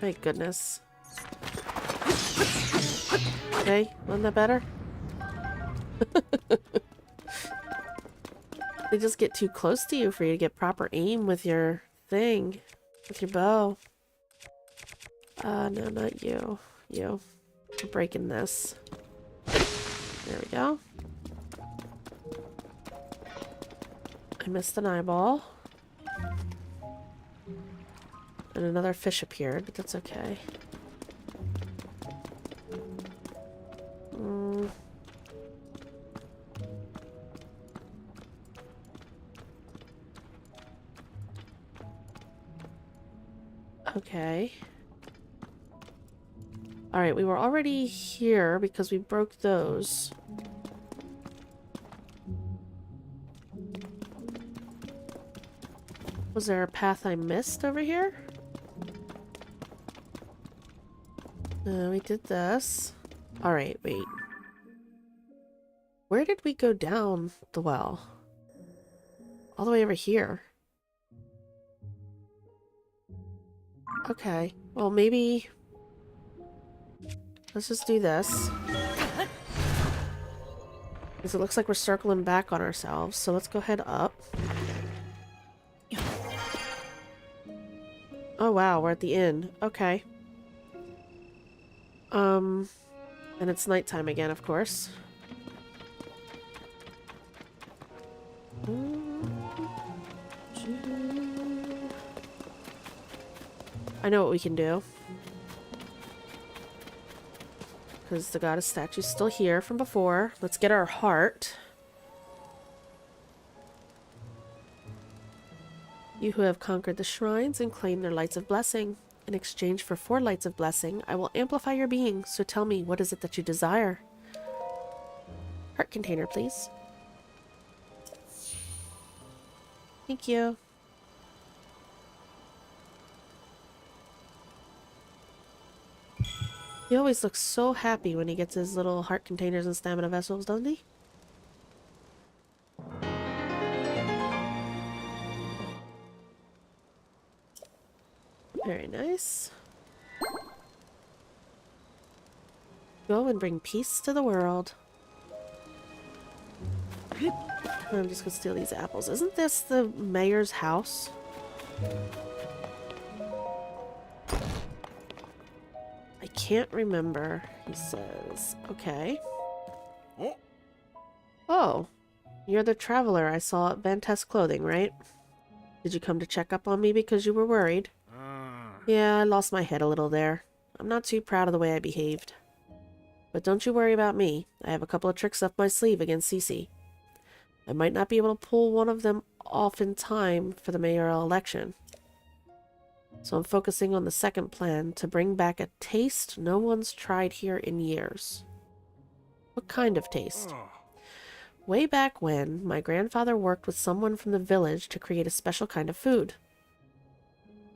Thank goodness. Okay, wasn't that better? They just get too close to you for you to get proper aim with your thing. With your bow. No, not you. You. I'm breaking this. There we go. I missed an eyeball. And another fish appeared, but that's okay. Okay. Alright, we were already here because we broke those. Was there a path I missed over here? We did this. Alright, wait. Where did we go down the well? All the way over here. Okay. Well, maybe... Let's just do this. Because it looks like we're circling back on ourselves. So let's go ahead up. Oh wow, we're at the inn. Okay. And it's nighttime again, of course. I know what we can do. Because the goddess statue's still here from before. Let's get our heart. You who have conquered the shrines and claimed their lights of blessing. In exchange for 4 lights of blessing, I will amplify your being, so tell me, what is it that you desire? Heart container, please. Thank you. He always looks so happy when he gets his little heart containers and stamina vessels, doesn't he? Very nice. Go and bring peace to the world. I'm just gonna steal these apples. Isn't this the mayor's house? I can't remember, he says. Okay. Oh, you're the traveler I saw at Vantes Clothing, right? Did you come to check up on me because you were worried? Yeah, I lost my head a little there. I'm not too proud of the way I behaved. But don't you worry about me. I have a couple of tricks up my sleeve against Cece. I might not be able to pull one of them off in time for the mayoral election. So I'm focusing on the second plan to bring back a taste no one's tried here in years. What kind of taste? Way back when, my grandfather worked with someone from the village to create a special kind of food.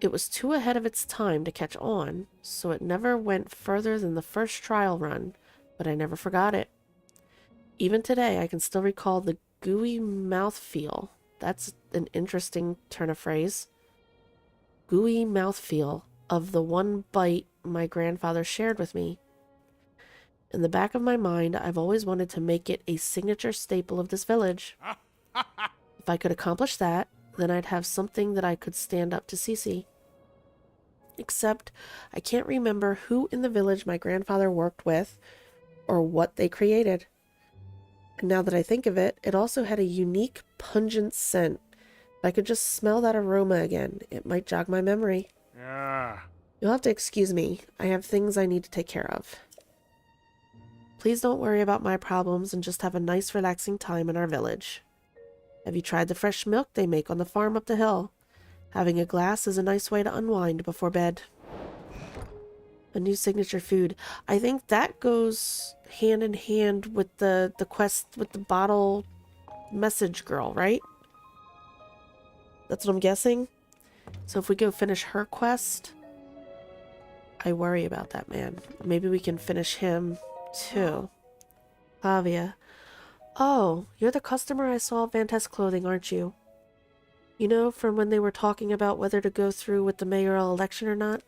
It was too ahead of its time to catch on, so it never went further than the first trial run, but I never forgot it. Even today, I can still recall the gooey mouthfeel. That's an interesting turn of phrase. Gooey mouthfeel of the one bite my grandfather shared with me. In the back of my mind, I've always wanted to make it a signature staple of this village. If I could accomplish that, then I'd have something that I could stand up to Cece. Except, I can't remember who in the village my grandfather worked with, or what they created. And now that I think of it, it also had a unique, pungent scent. If I could just smell that aroma again, it might jog my memory. You'll have to excuse me. I have things I need to take care of. Please don't worry about my problems and just have a nice, relaxing time in our village. Have you tried the fresh milk they make on the farm up the hill? Having a glass is a nice way to unwind before bed. A new signature food. I think that goes hand in hand with the quest with the bottle message girl, right? That's what I'm guessing. So if we go finish her quest, I worry about that man. Maybe we can finish him too. Flavia. Oh, you're the customer I saw at Vantes Clothing, aren't you? You know, from when they were talking about whether to go through with the mayoral election or not?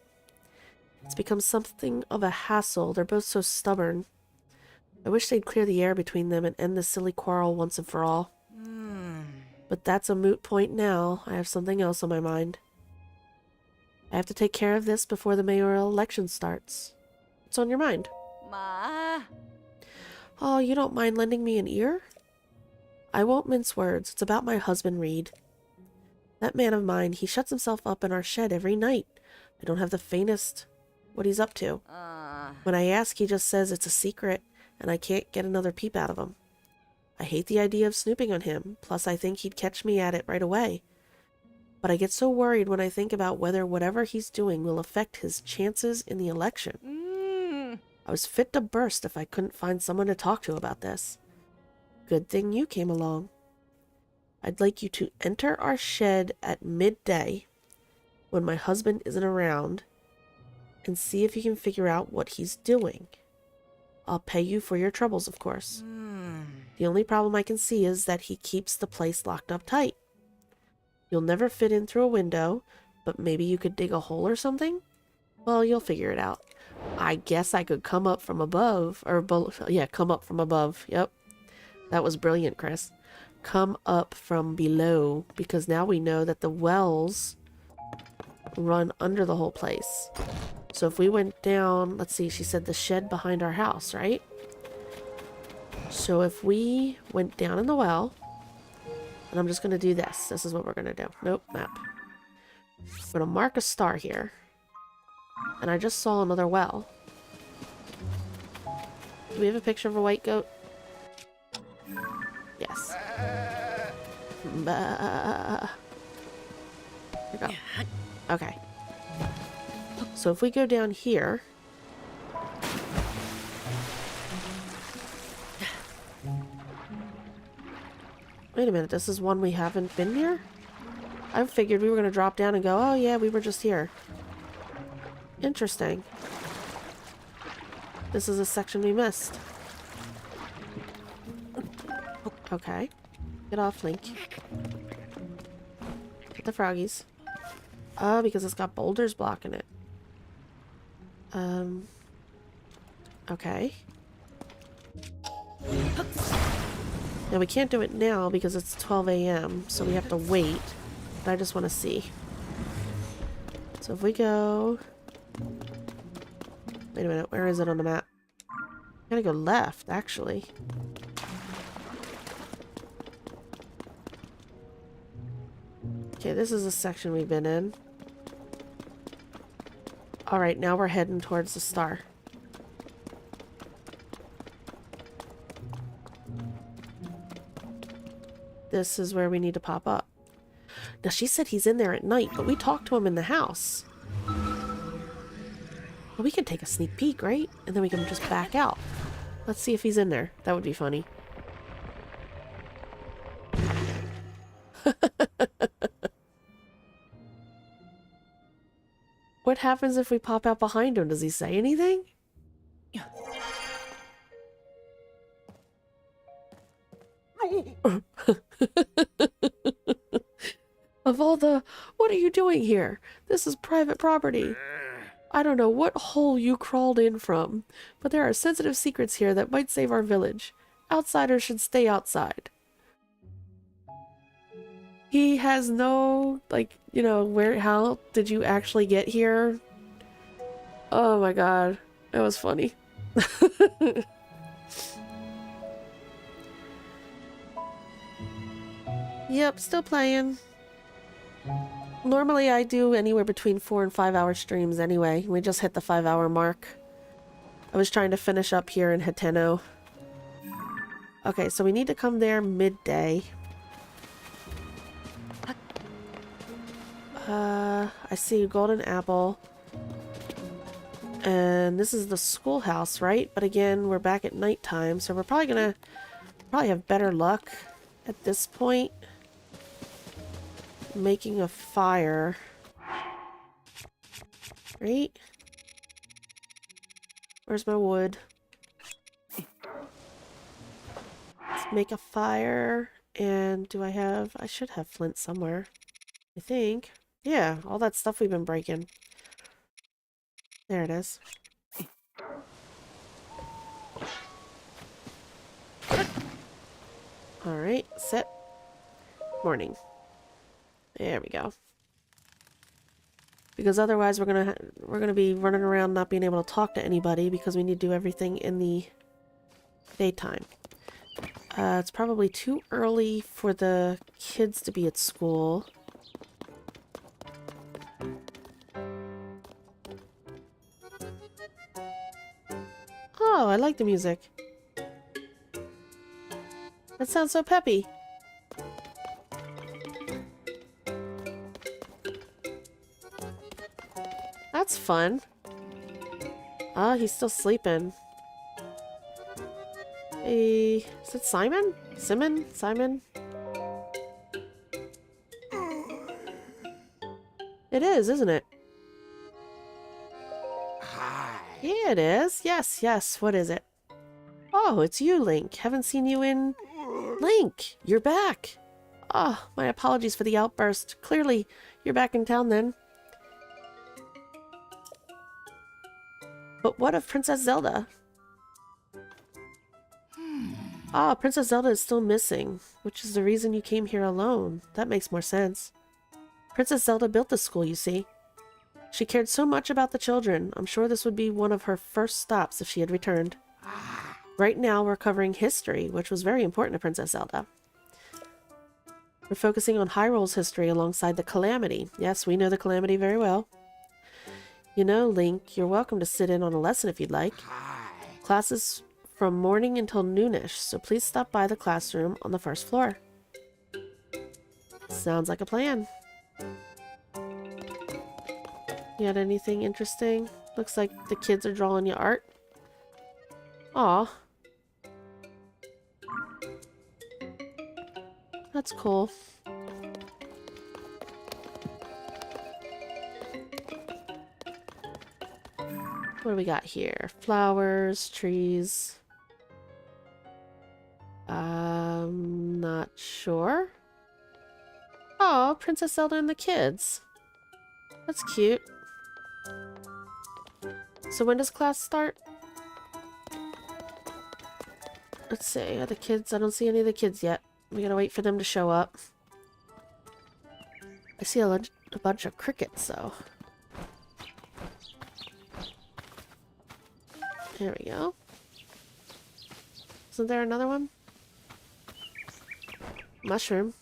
It's become something of a hassle. They're both so stubborn. I wish they'd clear the air between them and end this silly quarrel once and for all. But that's a moot point now. I have something else on my mind. I have to take care of this before the mayoral election starts. What's on your mind? Ma. Oh, you don't mind lending me an ear? I won't mince words. It's about my husband, Reed. That man of mine, he shuts himself up in our shed every night. I don't have the faintest what he's up to. When I ask, he just says it's a secret, and I can't get another peep out of him. I hate the idea of snooping on him, plus I think he'd catch me at it right away. But I get so worried when I think about whether whatever he's doing will affect his chances in the election. I was fit to burst if I couldn't find someone to talk to about this. Good thing you came along. I'd like you to enter our shed at midday when my husband isn't around and see if you can figure out what he's doing. I'll pay you for your troubles, of course. The only problem I can see is that he keeps the place locked up tight. You'll never fit in through a window, but maybe you could dig a hole or something? Well, you'll figure it out. I guess I could come up from above, yeah, come up from above. Yep. That was brilliant, Chris. Come up from below, because now we know that the wells run under the whole place. So if we went down, let's see, she said the shed behind our house, right? So if we went down in the well, and I'm just going to do this. This is what we're going to do. Nope, map. I'm going to mark a star here. And I just saw another well. Do we have a picture of a white goat? Yes. Here we go. Okay. So if we go down here... Wait a minute, this is one we haven't been near? I figured we were going to drop down and go, oh yeah, we were just here. Interesting. This is a section we missed. Okay. Get off, Link. Get the froggies. Because it's got boulders blocking it. Okay. Now we can't do it now because it's 12 a.m. so we have to wait. But I just want to see. So if we go... Wait a minute, where is it on the map? I gotta go left, actually. Okay, this is a section we've been in. Alright, now we're heading towards the star. This is where we need to pop up. Now, she said he's in there at night, but we talked to him in the house. Well, we can take a sneak peek, right? And then we can just back out. Let's see if he's in there. That would be funny. What happens if we pop out behind him? Does he say anything? Of all the... What are you doing here? This is private property. I don't know what hole you crawled in from, but there are sensitive secrets here that might save our village. Outsiders should stay outside. He has no, like, you know, how did you actually get here? Oh my god. That was funny. Yep, still playing. Normally I do anywhere between 4 and 5 hour streams anyway. We just hit the 5-hour mark. I was trying to finish up here in Hateno. Okay, so we need to come there midday. I see a golden apple. And this is the schoolhouse, right? But again, we're back at nighttime, so we're probably gonna have better luck at this point. Making a fire. Right? Where's my wood? Let's make a fire. And do I have... I should have flint somewhere. I think. Yeah, all that stuff we've been breaking. There it is. Alright, set. Morning. There we go. Because otherwise we're gonna be running around not being able to talk to anybody because we need to do everything in the daytime. It's probably too early for the kids to be at school. Oh, I like the music. That sounds so peppy. That's fun. Ah, he's still sleeping. Hey, is it Simon? Simon? It is, isn't it? Yeah, it is. Yes, yes. What is it? Oh, it's you, Link. Haven't seen you in... Link, you're back. Oh, my apologies for the outburst. Clearly, you're back in town then. But what of Princess Zelda? Ah, Princess Zelda is still missing, which is the reason you came here alone. That makes more sense. Princess Zelda built this school, you see. She cared so much about the children. I'm sure this would be one of her first stops if she had returned. Right now, we're covering history, which was very important to Princess Zelda. We're focusing on Hyrule's history alongside the Calamity. Yes, we know the Calamity very well. You know, Link, you're welcome to sit in on a lesson if you'd like. Classes from morning until noonish, so please stop by the classroom on the first floor. Sounds like a plan. You had anything interesting? Looks like the kids are drawing you art. Aw. That's cool. What do we got here? Flowers, trees. Not sure. Oh, Princess Zelda and the kids. That's cute. So when does class start? Let's see, are the kids? I don't see any of the kids yet. We gotta wait for them to show up. I see a bunch of crickets, though. There we go. Isn't there another one? Mushroom.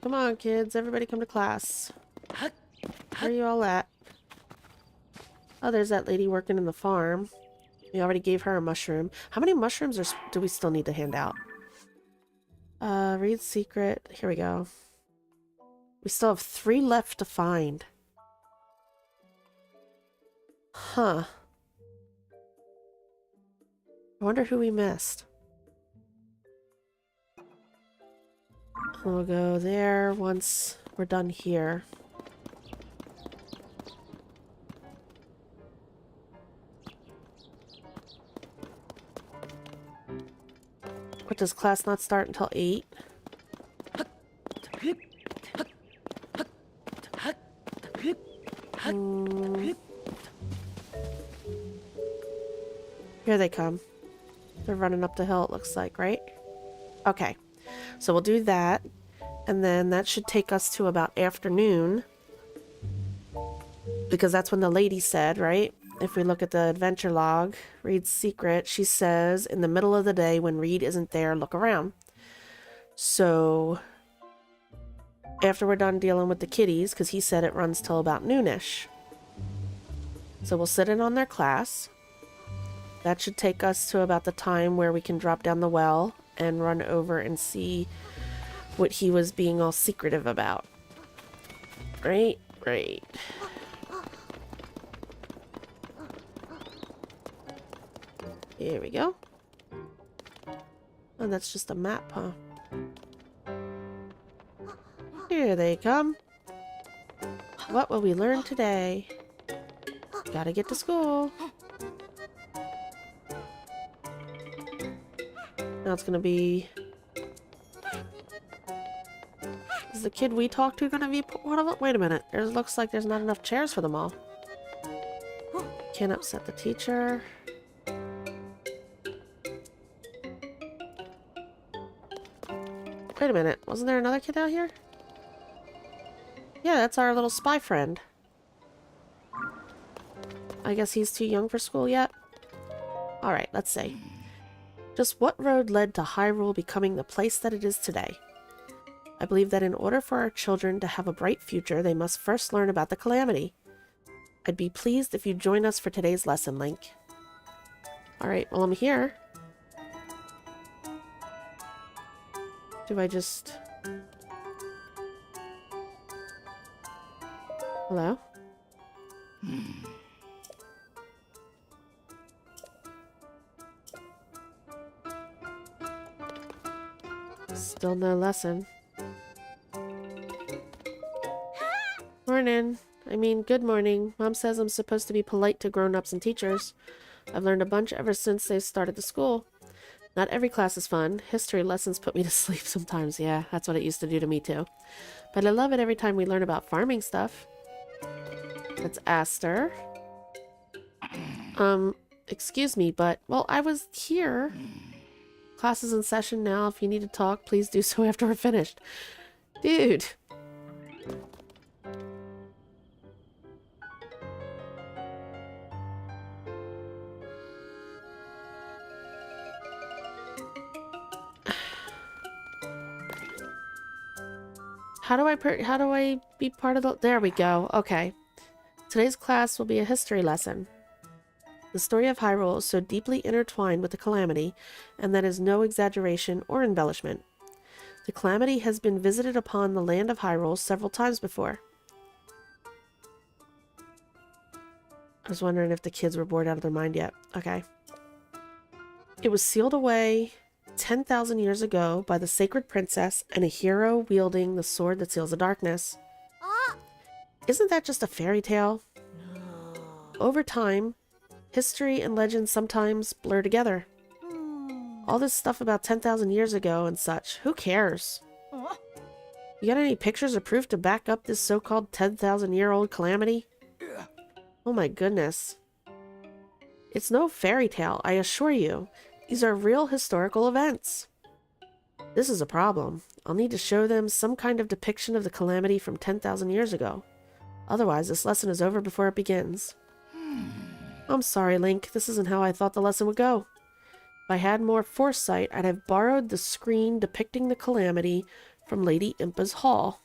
Come on, kids. Everybody come to class. Where are you all at? Oh, there's that lady working in the farm. We already gave her a mushroom. How many mushrooms do we still need to hand out? Read secret. Here we go. We still have 3 left to find. Huh. I wonder who we missed. We'll go there once we're done here. What, does class not start until 8? Here they come. They're running up the hill, it looks like, right? Okay. So we'll do that. And then that should take us to about afternoon. Because that's when the lady said, right? If we look at the adventure log, Reed's secret, she says, in the middle of the day when Reed isn't there, look around. So after we're done dealing with the kitties, because he said it runs till about noonish. So we'll sit in on their class. That should take us to about the time where we can drop down the well and run over and see what he was being all secretive about. Right, right. Here we go. Oh, that's just a map, huh? Here they come. What will we learn today? Gotta get to school. Now it's gonna be... Is the kid we talked to gonna be one of them? Wait a minute. It looks like there's not enough chairs for them all. Can't upset the teacher. Wait a minute. Wasn't there another kid out here? Yeah, that's our little spy friend. I guess he's too young for school yet? Alright, let's see. Just what road led to Hyrule becoming the place that it is today? I believe that in order for our children to have a bright future, they must first learn about the Calamity. I'd be pleased if you'd join us for today's lesson, Link. Alright, well, I'm here. Do I just... Hello? Still no lesson. Morning. I mean, good morning. Mom says I'm supposed to be polite to grown-ups and teachers. I've learned a bunch ever since they started the school. Not every class is fun. History lessons put me to sleep sometimes. Yeah, that's what it used to do to me too. But I love it every time we learn about farming stuff. That's Aster. Excuse me, but, well, I was here. Class is in session now. If you need to talk, please do so after we're finished. Dude. How do I be part of the... There we go. Okay. Today's class will be a history lesson. The story of Hyrule is so deeply intertwined with the Calamity, and that is no exaggeration or embellishment. The Calamity has been visited upon the land of Hyrule several times before. I was wondering if the kids were bored out of their mind yet. Okay. It was sealed away 10,000 years ago by the sacred princess and a hero wielding the sword that seals the darkness. Isn't that just a fairy tale? Over time, history and legend sometimes blur together. All this stuff about 10,000 years ago and such, who cares? You got any pictures or proof to back up this so-called 10,000-year-old calamity? Oh my goodness. It's no fairy tale, I assure you. These are real historical events. This is a problem. I'll need to show them some kind of depiction of the calamity from 10,000 years ago. Otherwise, this lesson is over before it begins. I'm sorry, Link. This isn't how I thought the lesson would go. If I had more foresight, I'd have borrowed the screen depicting the calamity from Lady Impa's hall.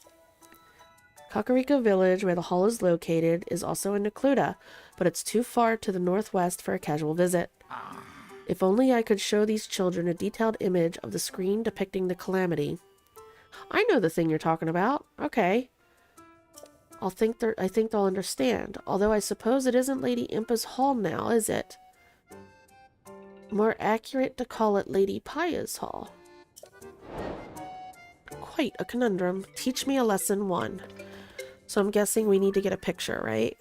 Kakariko Village, where the hall is located, is also in Necluda, but it's too far to the northwest for a casual visit. If only I could show these children a detailed image of the screen depicting the calamity. I know the thing you're talking about. Okay. I think they'll understand. Although I suppose it isn't Lady Impa's hall now, is it? More accurate to call it Lady Paya's hall. Quite a conundrum. Teach me a lesson 1. So I'm guessing we need to get a picture, right?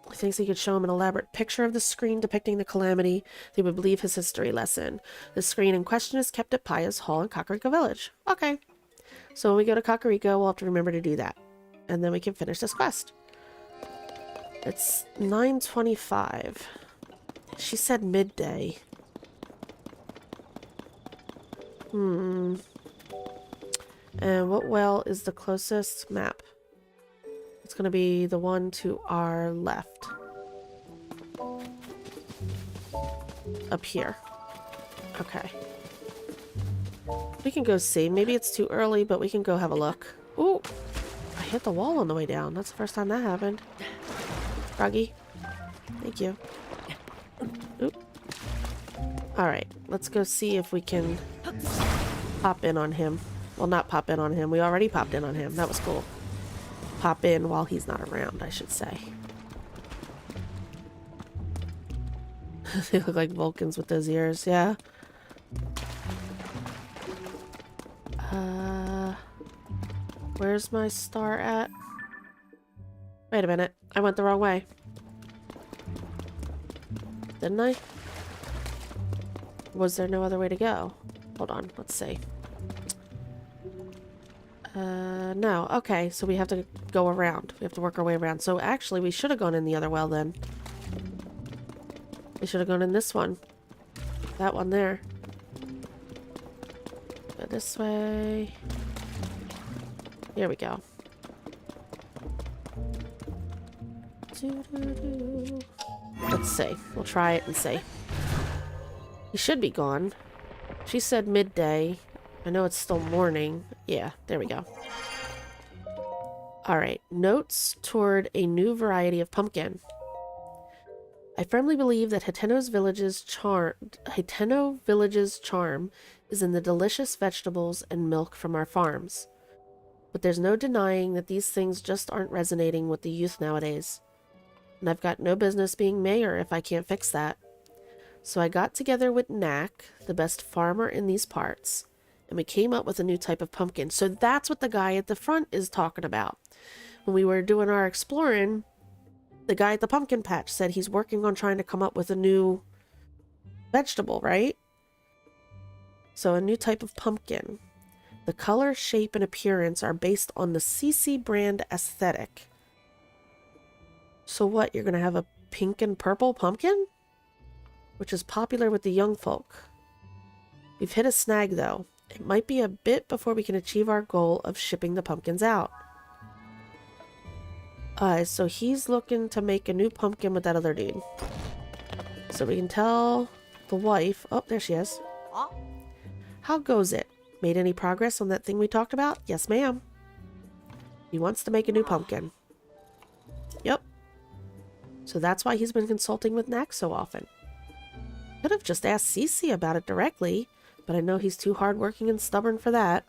He thinks he could show him an elaborate picture of the screen depicting the calamity. They would believe his history lesson. The screen in question is kept at Paya's hall in Kakariko Village. Okay. So when we go to Kakariko, we'll have to remember to do that. And then we can finish this quest. It's 9:25. She said midday. And what well is the closest map? It's going to be the one to our left. Up here. Okay. We can go see. Maybe it's too early, but we can go have a look. Ooh! I hit the wall on the way down. That's the first time that happened. Froggy. Thank you. Oop. Alright, let's go see if we can pop in on him. Well, not pop in on him. We already popped in on him. That was cool. Pop in while he's not around, I should say. They look like Vulcans with those ears, yeah. Where's my star at? Wait a minute. I went the wrong way. Didn't I? Was there no other way to go? Hold on, let's see. No. Okay, so we have to go around. We have to work our way around. So actually, we should have gone in the other well then. We should have gone in this one. That one there. Go this way. Here we go. Let's see. We'll try it and see. He should be gone. She said midday. I know it's still morning. Yeah, there we go. Alright, notes toward a new variety of pumpkin. I firmly believe that Hateno Village's charm is in the delicious vegetables and milk from our farms. But there's no denying that these things just aren't resonating with the youth nowadays. And I've got no business being mayor if I can't fix that. So I got together with Knack, the best farmer in these parts, and we came up with a new type of pumpkin. So that's what the guy at the front is talking about. When we were doing our exploring, the guy at the pumpkin patch said he's working on trying to come up with a new vegetable, right? So a new type of pumpkin. The color, shape, and appearance are based on the CC brand aesthetic. So what, you're going to have a pink and purple pumpkin? Which is popular with the young folk. We've hit a snag though. It might be a bit before we can achieve our goal of shipping the pumpkins out. So he's looking to make a new pumpkin with that other dude. So we can tell the wife... Oh, there she is. How goes it? Made any progress on that thing we talked about? Yes, ma'am. He wants to make a new pumpkin. Yep. So that's why he's been consulting with Knack so often. Could have just asked Cece about it directly, but I know he's too hardworking and stubborn for that.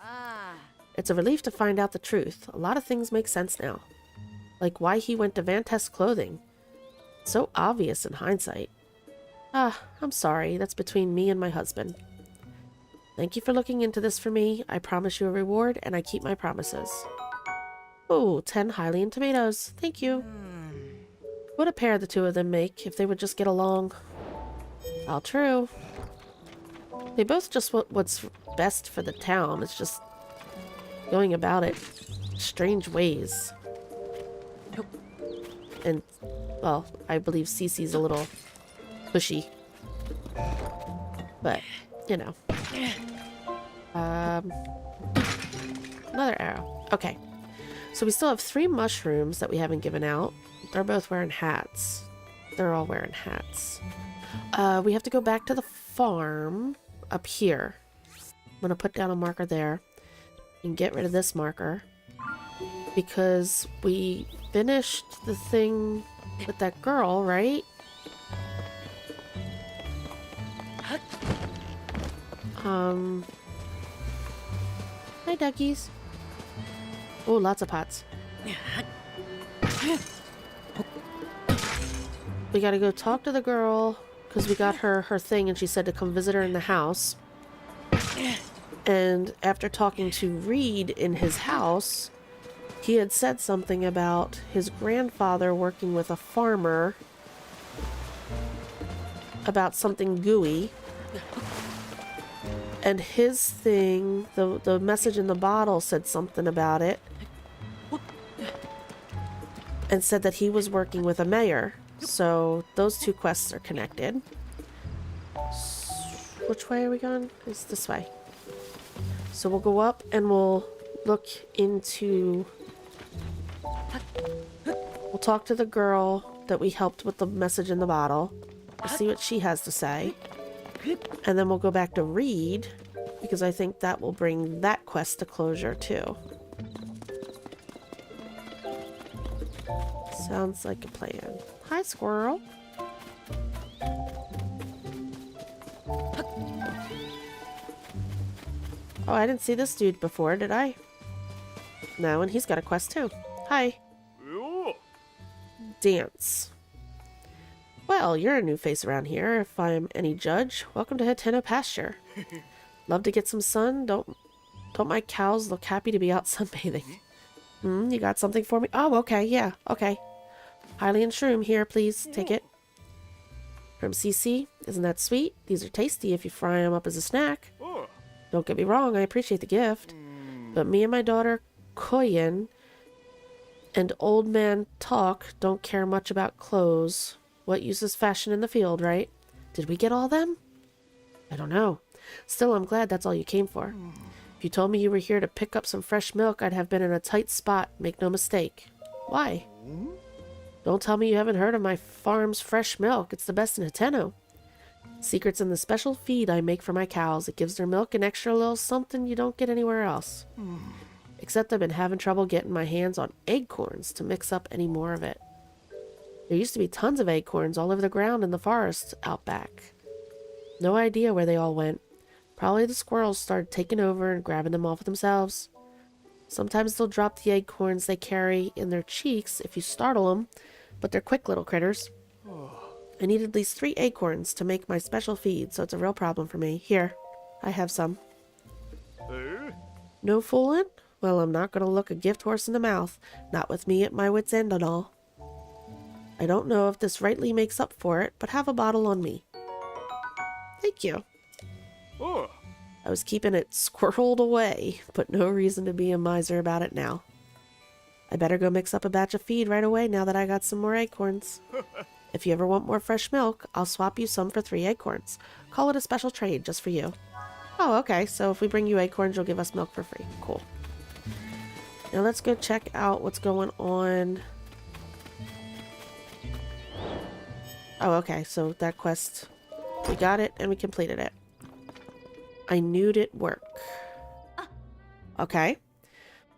It's a relief to find out the truth. A lot of things make sense now. Like why he went to Vantest clothing. So obvious in hindsight. I'm sorry. That's between me and my husband. Thank you for looking into this for me. I promise you a reward, and I keep my promises. Ooh, 10 Hylian tomatoes. Thank you. What a pair the two of them make if they would just get along. All true. They both just want what's best for the town. It's just going about it strange ways. And, well, I believe Cece's a little pushy. But, you know. Another arrow. Okay. So we still have 3 mushrooms that we haven't given out. They're both wearing hats. They're all wearing hats. We have to go back to the farm up here. I'm going to put down a marker there and get rid of this marker because we finished the thing with that girl, right? Hi, duckies. Oh, lots of pots. We gotta go talk to the girl because we got her thing and she said to come visit her in the house. And after talking to Reed in his house, he had said something about his grandfather working with a farmer about something gooey. And his thing, the message in the bottle said something about it. And said that he was working with a mayor. So those 2 quests are connected. Which way are we going? It's this way. So we'll go up and we'll look into... We'll talk to the girl that we helped with the message in the bottle. We'll see what she has to say. And then we'll go back to Reed, because I think that will bring that quest to closure too. Sounds like a plan. Hi, squirrel. Oh, I didn't see this dude before, did I? No, and he's got a quest too. Hi. Dance. Well, you're a new face around here, if I'm any judge. Welcome to Hateno pasture. Love to get some sun. Don't my cows look happy to be out sunbathing? You got something for me? Oh, okay, yeah, okay. Hylian shroom here, please. Take it. From CC. Isn't that sweet? These are tasty if you fry them up as a snack. Don't get me wrong, I appreciate the gift. But me and my daughter, Koyin, and old man Talk don't care much about clothes. What use is fashion in the field, right? Did we get all them? I don't know. Still, I'm glad that's all you came for. If you told me you were here to pick up some fresh milk, I'd have been in a tight spot. Make no mistake. Why? Don't tell me you haven't heard of my farm's fresh milk. It's the best in Hateno. Secret's in the special feed I make for my cows. It gives their milk an extra little something you don't get anywhere else. Except I've been having trouble getting my hands on acorns to mix up any more of it. There used to be tons of acorns all over the ground in the forest out back. No idea where they all went. Probably the squirrels started taking over and grabbing them all for themselves. Sometimes they'll drop the acorns they carry in their cheeks if you startle them, but they're quick little critters. I need at least 3 acorns to make my special feed, so it's a real problem for me. Here, I have some. No fooling? Well, I'm not going to look a gift horse in the mouth, not with me at my wit's end and all. I don't know if this rightly makes up for it, but have a bottle on me. Thank you. Oh. I was keeping it squirreled away, but no reason to be a miser about it now. I better go mix up a batch of feed right away now that I got some more acorns. If you ever want more fresh milk, I'll swap you some for 3 acorns. Call it a special trade just for you. Oh, okay, so if we bring you acorns, you'll give us milk for free. Cool. Now let's go check out what's going on. Oh, okay, so that quest, we got it and we completed it. I knew it'd work. Okay.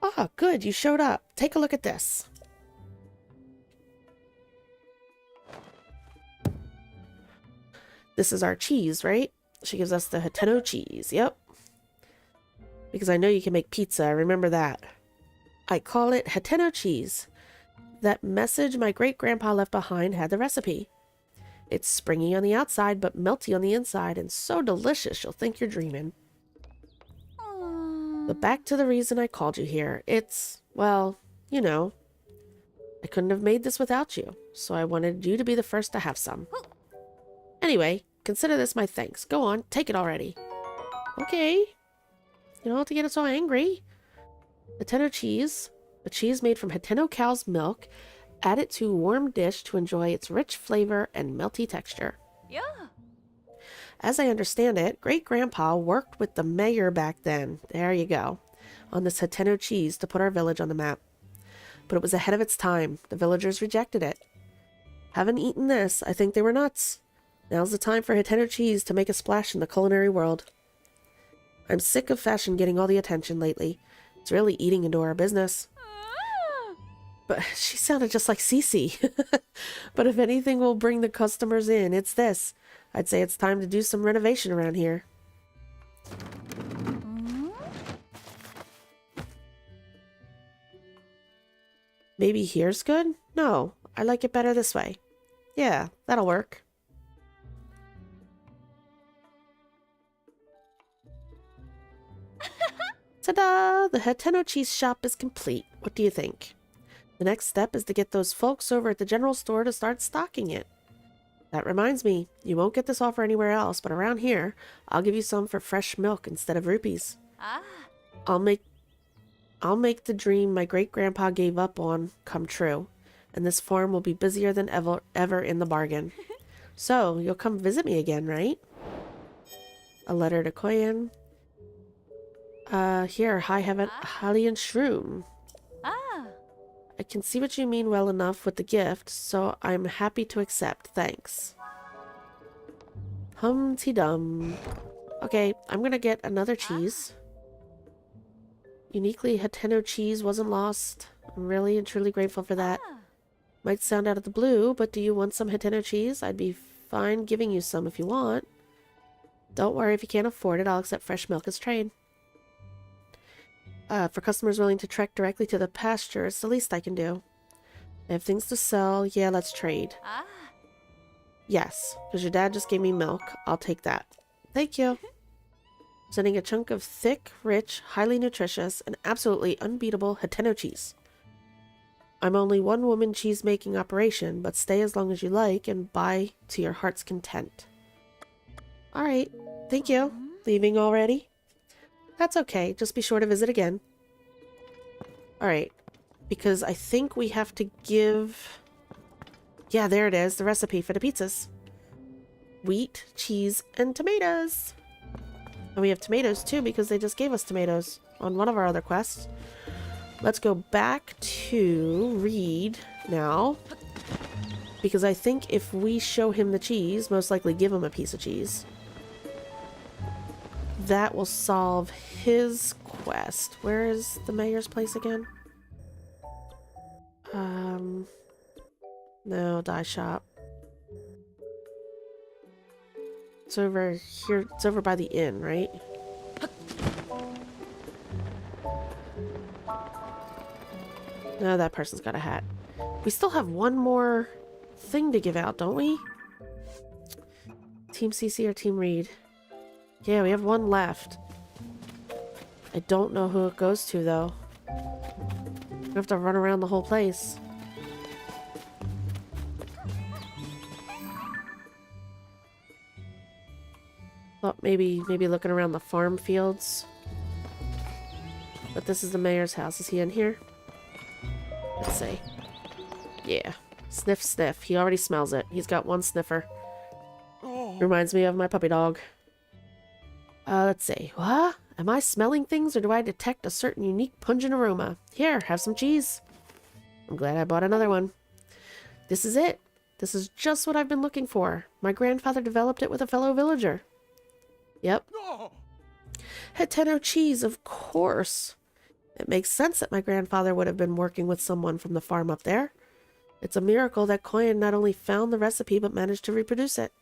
Ah, good, you showed up. Take a look at this. This is our cheese, right? She gives us the Hateno cheese, yep. Because I know you can make pizza, I remember that. I call it Hateno cheese. That message my great-grandpa left behind had the recipe. It's springy on the outside, but melty on the inside, and so delicious you'll think you're dreaming. But back to the reason I called you here. It's, well, you know, I couldn't have made this without you, so I wanted you to be the first to have some. Anyway, consider this my thanks. Go on, take it already. Okay. You don't have to get so angry. Hateno cheese. A cheese made from Hateno cow's milk. Add it to a warm dish to enjoy its rich flavor and melty texture. Yeah. As I understand it, Great-Grandpa worked with the mayor back then. There you go. On this Hateno cheese to put our village on the map. But it was ahead of its time. The villagers rejected it. Having eaten this, I think they were nuts. Now's the time for Hateno cheese to make a splash in the culinary world. I'm sick of fashion getting all the attention lately. It's really eating into our business. But she sounded just like Cece. But if anything will bring the customers in, it's this. I'd say it's time to do some renovation around here. Maybe here's good? No, I like it better this way. Yeah, that'll work. Ta-da! The Hateno cheese shop is complete. What do you think? The next step is to get those folks over at the general store to start stocking it. That reminds me, you won't get this offer anywhere else, but around here, I'll give you some for fresh milk instead of rupees. I'll make the dream my great-grandpa gave up on come true, and this farm will be busier than ever in the bargain. So, you'll come visit me again, right? A letter to Koyan. Here, Hylian Shroom. I can see what you mean well enough with the gift, so I'm happy to accept. Thanks. Hum-ti-dum. Okay, I'm gonna get another cheese. Uniquely Hateno cheese wasn't lost. I'm really and truly grateful for that. Might sound out of the blue, but do you want some Hateno cheese? I'd be fine giving you some if you want. Don't worry, if you can't afford it, I'll accept fresh milk as trade. For customers willing to trek directly to the pasture, it's the least I can do. I have things to sell. Yeah, let's trade. Yes, because your dad just gave me milk. I'll take that. Thank you. Sending a chunk of thick, rich, highly nutritious, and absolutely unbeatable Hateno cheese. I'm only one woman cheese making operation, but stay as long as you like and buy to your heart's content. Alright, thank you. Leaving already? That's okay, just be sure to visit again. Alright, because I think we have to give... Yeah, there it is, the recipe for the pizzas. Wheat, cheese, and tomatoes. And we have tomatoes too, because they just gave us tomatoes on one of our other quests. Let's go back to Reed now. Because I think if we show him the cheese, most likely give him a piece of cheese, that will solve his quest. Where is the mayor's place again? No, dye shop. It's over here. It's over by the inn, right? No, that person's got a hat. We still have one more thing to give out, don't we? Team CC or Team Reed? Yeah, we have one left. I don't know who it goes to, though. We have to run around the whole place. Thought maybe looking around the farm fields. But this is the mayor's house. Is he in here? Let's see. Yeah. Sniff, sniff. He already smells it. He's got one sniffer. Reminds me of my puppy dog. Let's see. What? Am I smelling things, or do I detect a certain unique pungent aroma? Here, have some cheese. I'm glad I bought another one. This is it. This is just what I've been looking for. My grandfather developed it with a fellow villager. Yep. Hateno cheese, of course. It makes sense that my grandfather would have been working with someone from the farm up there. It's a miracle that Koyan not only found the recipe, but managed to reproduce it.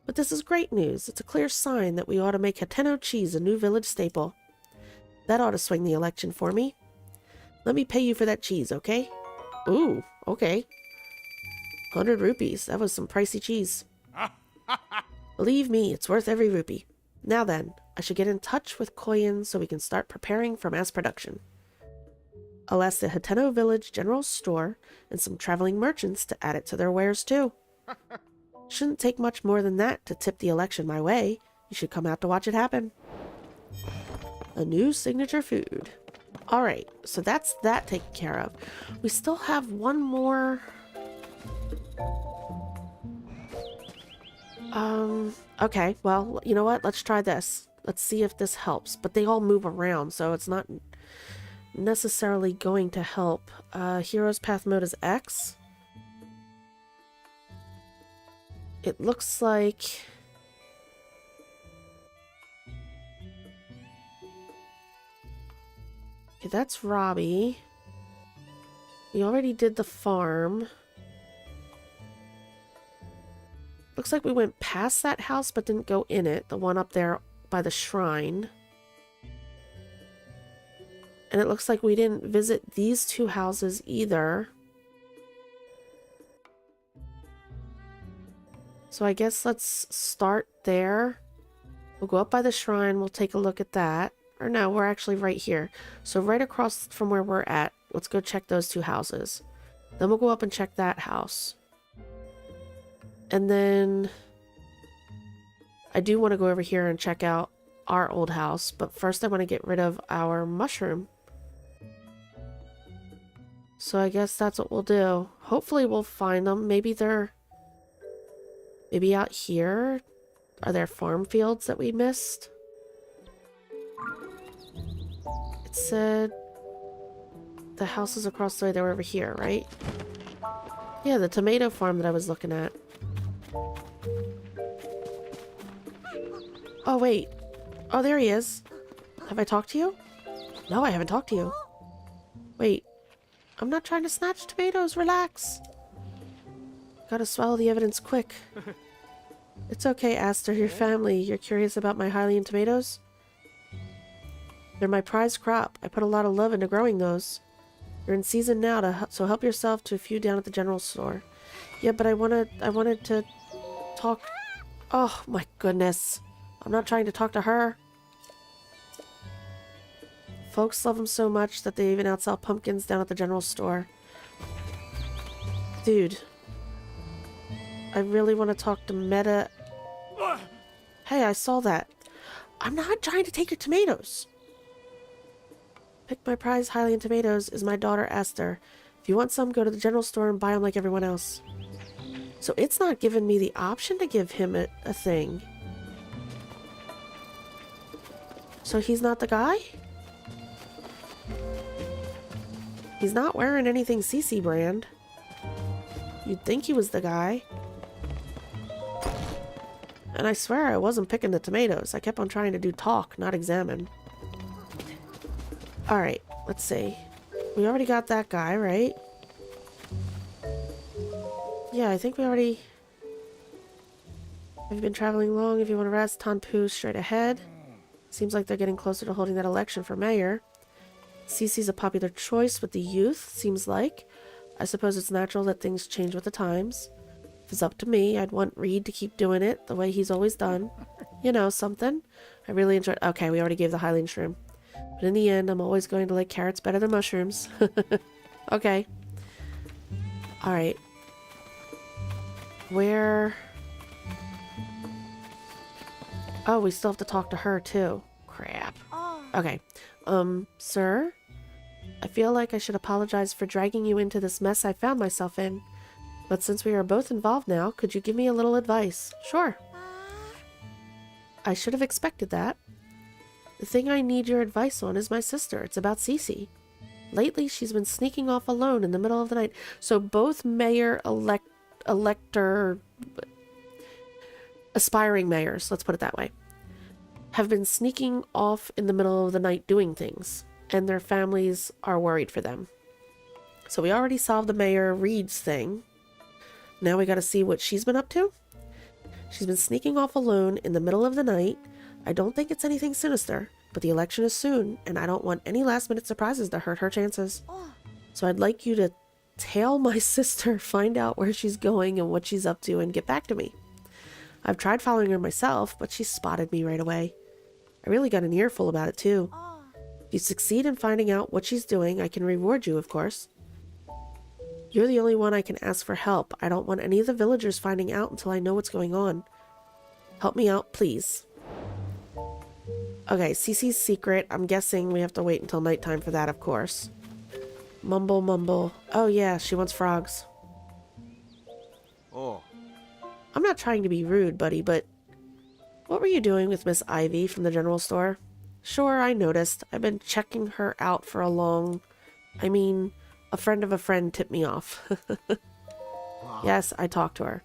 But this is great news. It's a clear sign that we ought to make Hateno cheese a new village staple. That ought to swing the election for me. Let me pay you for that cheese, okay? Ooh, okay. 100 rupees. That was some pricey cheese. Believe me, it's worth every rupee. Now then, I should get in touch with Koyan so we can start preparing for mass production. I'll ask the Hateno Village General Store and some traveling merchants to add it to their wares too. Shouldn't take much more than that to tip the election my way. You should come out to watch it happen. A new signature food. Alright, so that's that taken care of. We still have one more... Okay, well, you know what? Let's try this. Let's see if this helps. But they all move around, so it's not necessarily going to help. Hero's Path Mode is X. It looks like... Okay, that's Robbie. We already did the farm. Looks like we went past that house but didn't go in it. The one up there by the shrine. And it looks like we didn't visit these two houses either. So I guess let's start there. We'll go up by the shrine. We'll take a look at that. Or no, we're actually right here. So right across from where we're at, let's go check those two houses. Then we'll go up and check that house. And then I do want to go over here and check out our old house. But first I want to get rid of our mushroom. So I guess that's what we'll do. Hopefully we'll find them. Maybe they're... Maybe out here? Are there farm fields that we missed? It said... The houses across the way, they were over here, right? Yeah, the tomato farm that I was looking at. Oh, wait. Oh, there he is. Have I talked to you? No, I haven't talked to you. Wait. I'm not trying to snatch tomatoes. Relax. Gotta swallow the evidence quick. It's okay, Aster. Your family. You're curious about my Hylian tomatoes? They're my prized crop. I put a lot of love into growing those. You're in season now, so help yourself to a few down at the general store. Yeah, but I wanted to talk... Oh, my goodness. I'm not trying to talk to her. Folks love them so much that they even outsell pumpkins down at the general store. Dude. I really want to talk to Meta. Hey, I saw that. I'm not trying to take your tomatoes. Pick my prize Hylian tomatoes is my daughter Esther. If you want some, go to the general store and buy them like everyone else. So it's not giving me the option to give him a thing. So he's not the guy? He's not wearing anything CC brand. You'd think he was the guy. And I swear I wasn't picking the tomatoes. I kept on trying to do talk, not examine. Alright, let's see. We already got that guy, right? Yeah, I think we already... Have you been traveling long? If you want to rest, Tanpu straight ahead. Seems like they're getting closer to holding that election for mayor. CC's a popular choice with the youth, seems like. I suppose it's natural that things change with the times. If it's up to me, I'd want Reed to keep doing it the way he's always done. You know, something. I really enjoyed... Okay, we already gave the Hylian shroom. But in the end, I'm always going to like carrots better than mushrooms. Okay. Alright. Where... Oh, we still have to talk to her, too. Crap. Okay. Sir? I feel like I should apologize for dragging you into this mess I found myself in. But since we are both involved now, could you give me a little advice? Sure. I should have expected that. The thing I need your advice on is my sister. It's about Cece. Lately, she's been sneaking off alone in the middle of the night. So both elector... aspiring mayors, let's put it that way, have been sneaking off in the middle of the night doing things. And their families are worried for them. So we already solved the Mayor Reed's thing. Now we gotta see what she's been up to. She's been sneaking off alone in the middle of the night. I don't think it's anything sinister, but the election is soon, and I don't want any last-minute surprises to hurt her chances. So I'd like you to tail my sister, find out where she's going and what she's up to, and get back to me. I've tried following her myself, but she spotted me right away. I really got an earful about it, too. If you succeed in finding out what she's doing, I can reward you, of course. You're the only one I can ask for help. I don't want any of the villagers finding out until I know what's going on. Help me out, please. Okay, Cece's secret. I'm guessing we have to wait until nighttime for that, of course. Mumble, mumble. Oh yeah, she wants frogs. Oh. I'm not trying to be rude, buddy, but what were you doing with Miss Ivy from the general store? Sure, I noticed. I've been checking her out for a friend of a friend tipped me off. Yes, I talked to her.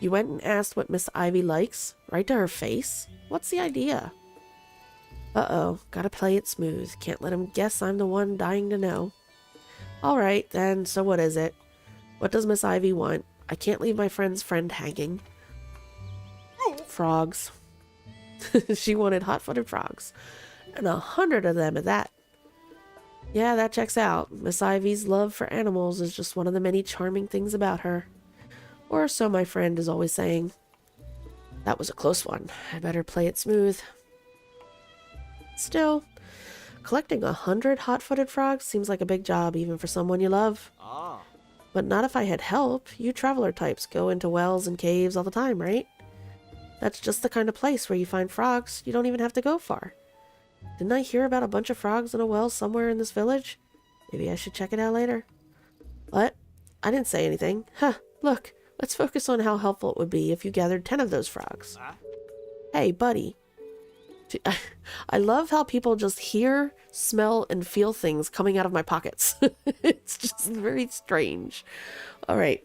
You went and asked what Miss Ivy likes? Right to her face? What's the idea? Uh-oh, gotta play it smooth. Can't let him guess I'm the one dying to know. Alright, then, so what is it? What does Miss Ivy want? I can't leave my friend's friend hanging. Frogs. She wanted hot-footed frogs. And 100 of them at that. Yeah, that checks out. Miss Ivy's love for animals is just one of the many charming things about her. Or so my friend is always saying. That was a close one. I better play it smooth. Still, collecting 100 hot-footed frogs seems like a big job even for someone you love. But not if I had help. You traveler types go into wells and caves all the time, right? That's just the kind of place where you find frogs. You don't even have to go far. Didn't I hear about a bunch of frogs in a well somewhere in this village? Maybe I should check it out later. What? I didn't say anything. Huh, look. Let's focus on how helpful it would be if you gathered 10 of those frogs. Hey, buddy. I love how people just hear, smell, and feel things coming out of my pockets. It's just very strange. Alright.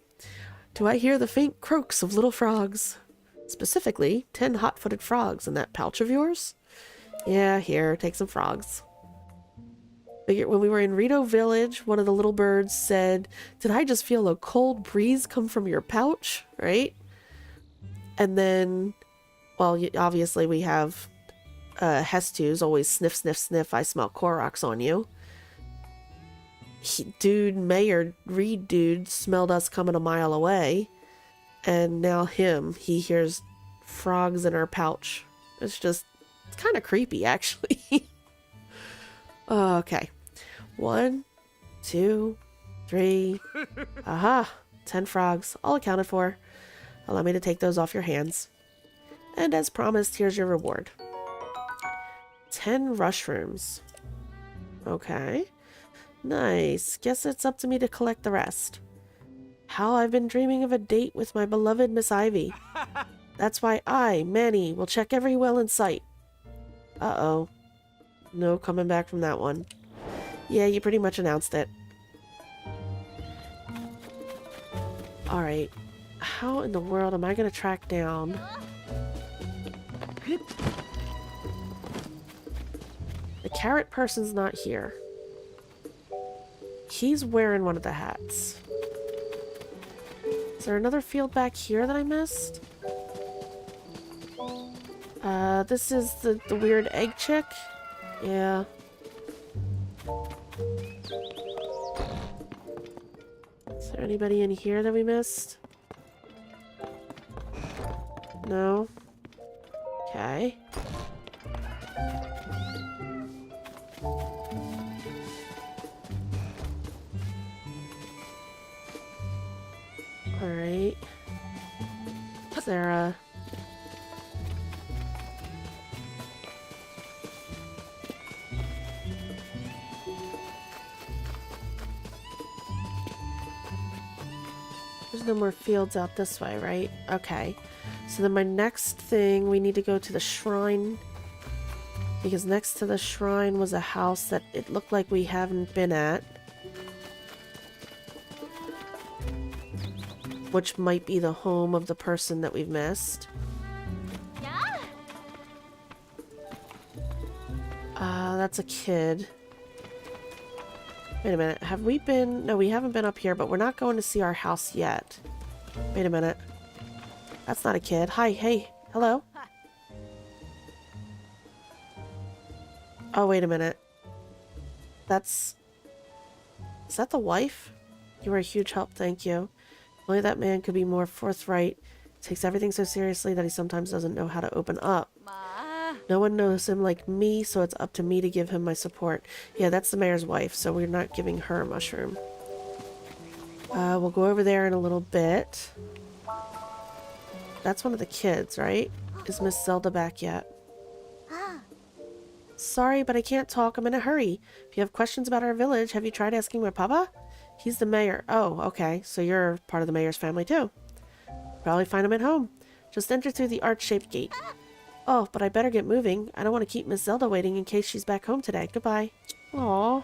Do I hear the faint croaks of little frogs? Specifically, 10 hot-footed frogs in that pouch of yours? Yeah, here, take some frogs. When we were in Rito Village, one of the little birds said, did I just feel a cold breeze come from your pouch? Right? And then, well, obviously we have Hestu's always sniff, sniff, sniff, I smell Koroks on you. Mayor Reed dude smelled us coming a mile away. And now he hears frogs in our pouch. It's kind of creepy, actually. Okay. 1, 2, 3. Aha! 10 frogs, all accounted for. Allow me to take those off your hands. And as promised, here's your reward. 10 rushrooms. Okay. Nice. Guess it's up to me to collect the rest. How I've been dreaming of a date with my beloved Miss Ivy. That's why I, Manny, will check every well in sight. Uh-oh. No coming back from that one. Yeah, you pretty much announced it. Alright. How in the world am I going to track down... The carrot person's not here. He's wearing one of the hats. Is there another field back here that I missed? This is the weird egg chick? Yeah. Is there anybody in here that we missed? No. Okay. Alright. Is there a... There's no more fields out this way, right? Okay. So then my next thing, we need to go to the shrine. Because next to the shrine was a house that it looked like we haven't been at. Which might be the home of the person that we've missed. Yeah. That's a kid. Wait a minute, have we been... No, we haven't been up here, but we're not going to see our house yet. Wait a minute. That's not a kid. Hi, hey, hello? Oh, wait a minute. That's... Is that the wife? You were a huge help, thank you. Only that man could be more forthright. Takes everything so seriously that he sometimes doesn't know how to open up. No one knows him like me, so it's up to me to give him my support. Yeah, that's the mayor's wife, so we're not giving her a mushroom. We'll go over there in a little bit. That's one of the kids, right? Is Miss Zelda back yet? Sorry, but I can't talk. I'm in a hurry. If you have questions about our village, have you tried asking my papa? He's the mayor. Oh, okay. So you're part of the mayor's family too. Probably find him at home. Just enter through the arch-shaped gate. Oh, but I better get moving. I don't want to keep Miss Zelda waiting in case she's back home today. Goodbye. Aw.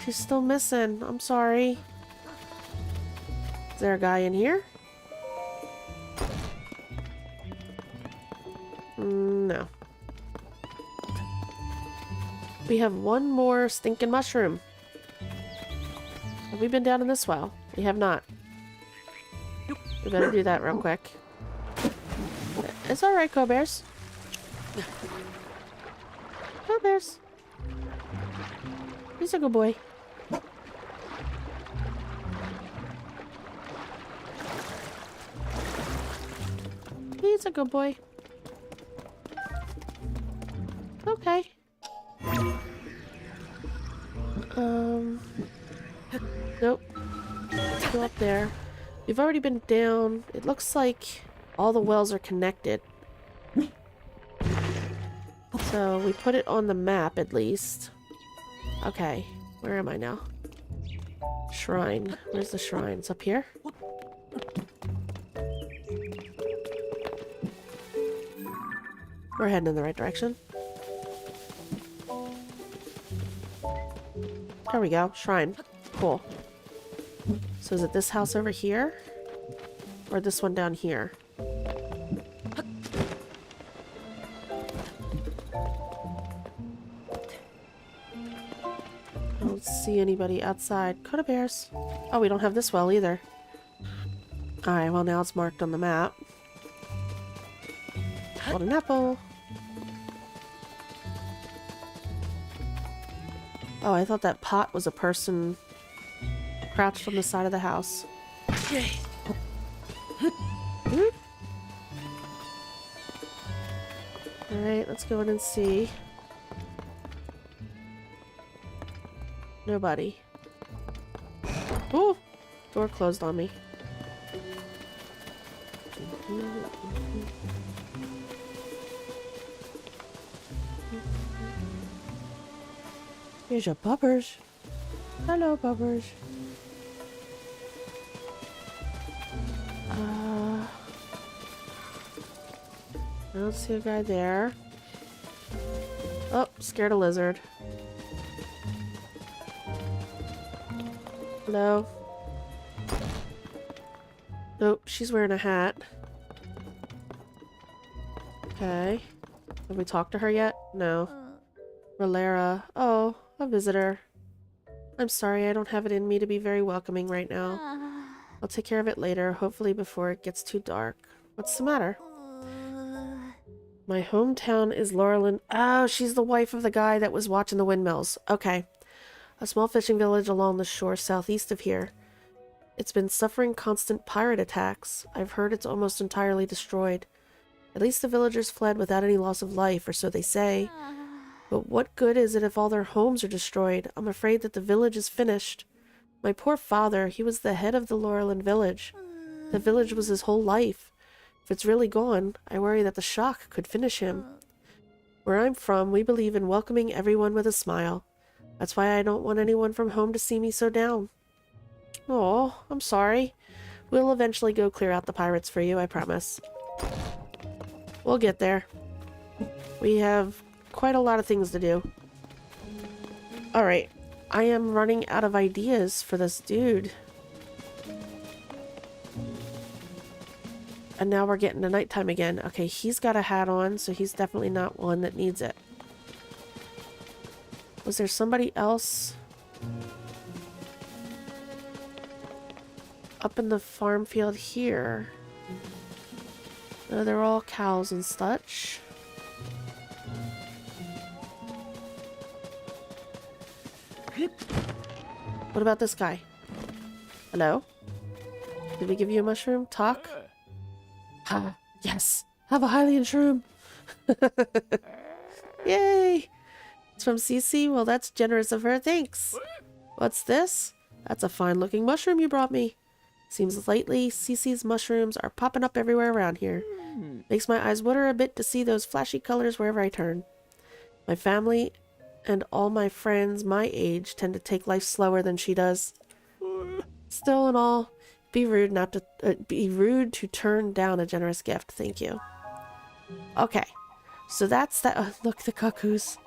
She's still missing. I'm sorry. Is there a guy in here? No. We have one more stinking mushroom. Have we been down in this well? We have not. We better do that real quick. It's alright, Go-Bears. Go-Bears. He's a good boy. He's a good boy. Okay. Nope. Let's go up there. We've already been down. It looks like all the wells are connected. So we put it on the map at least. Okay. Where am I now? Shrine. Where's the shrine? It's up here? We're heading in the right direction. There we go. Shrine. Cool. So is it this house over here? Or this one down here? I don't see anybody outside. Coda bears. Oh, we don't have this well either. Alright, well now it's marked on the map. Golden apple. Oh, I thought that pot was a person crouched on the side of the house. Alright, let's go in and see. Nobody. Ooh! Door closed on me. Here's your bubbers. Hello, bubbers. I don't see a guy there. Oh, scared a lizard. Hello? Nope, she's wearing a hat. Okay. Have we talked to her yet? No. Rolera. Oh, a visitor. I'm sorry, I don't have it in me to be very welcoming right now. I'll take care of it later, hopefully before it gets too dark. What's the matter? My hometown is Laurelin. Oh, she's the wife of the guy that was watching the windmills. Okay. A small fishing village along the shore southeast of here. It's been suffering constant pirate attacks. I've heard it's almost entirely destroyed. At least the villagers fled without any loss of life, or so they say. But what good is it if all their homes are destroyed? I'm afraid that the village is finished. My poor father, he was the head of the Laurelin village. The village was his whole life. If it's really gone, I worry that the shock could finish him. Where I'm from, we believe in welcoming everyone with a smile. That's why I don't want anyone from home to see me so down. Oh, I'm sorry. We'll eventually go clear out the pirates for you, I promise. We'll get there. We have quite a lot of things to do. Alright, I am running out of ideas for this dude. And now we're getting to nighttime again. Okay, he's got a hat on, so he's definitely not one that needs it. Was there somebody else up in the farm field here? No, they're all cows and such. What about this guy? Hello? Did we give you a mushroom? Talk? Ah, yes! Have a Hylian shroom! Yay! It's from Cece? Well, that's generous of her. Thanks! What's this? That's a fine-looking mushroom you brought me. Seems lately Cece's mushrooms are popping up everywhere around here. Makes my eyes water a bit to see those flashy colors wherever I turn. My family and all my friends my age tend to take life slower than she does. Still and all, be rude to turn down a generous gift. Thank you. Okay, so that's that. Look, the cuckoos.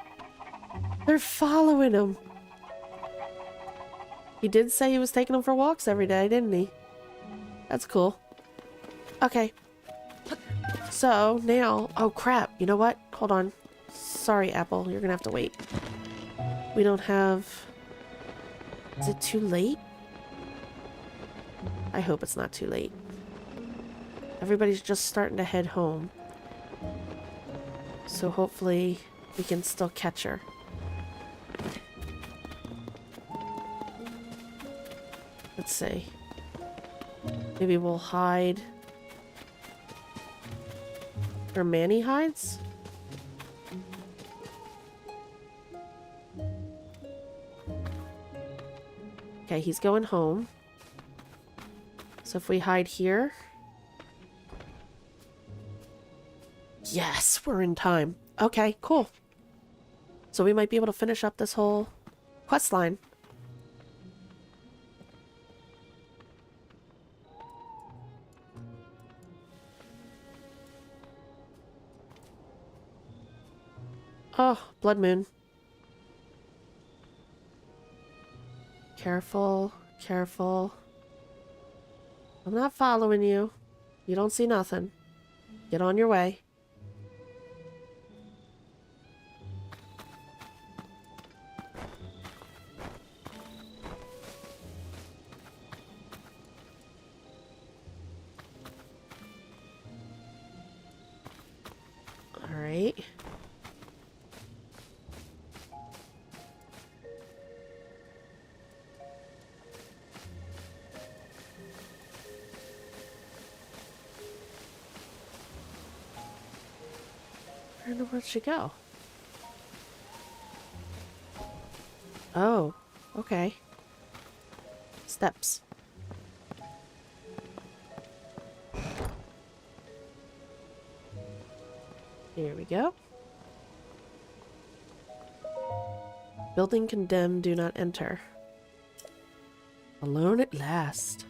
They're following him. He did say he was taking them for walks every day, didn't he? That's cool. Okay. So, now... Oh, crap. You know what? Hold on. Sorry, Apple. You're gonna have to wait. We don't have... Is it too late? I hope it's not too late. Everybody's just starting to head home. So hopefully we can still catch her. Let's see. Maybe we'll hide... Or Manny hides? Okay, he's going home. So if we hide here... Yes, we're in time. Okay, cool. So we might be able to finish up this whole quest line. Oh, blood moon. Careful, careful. I'm not following you. You don't see nothing. Get on your way. All right. Where'd she go? Oh, okay. Steps. Here we go. Building condemned, do not enter. Alone at last.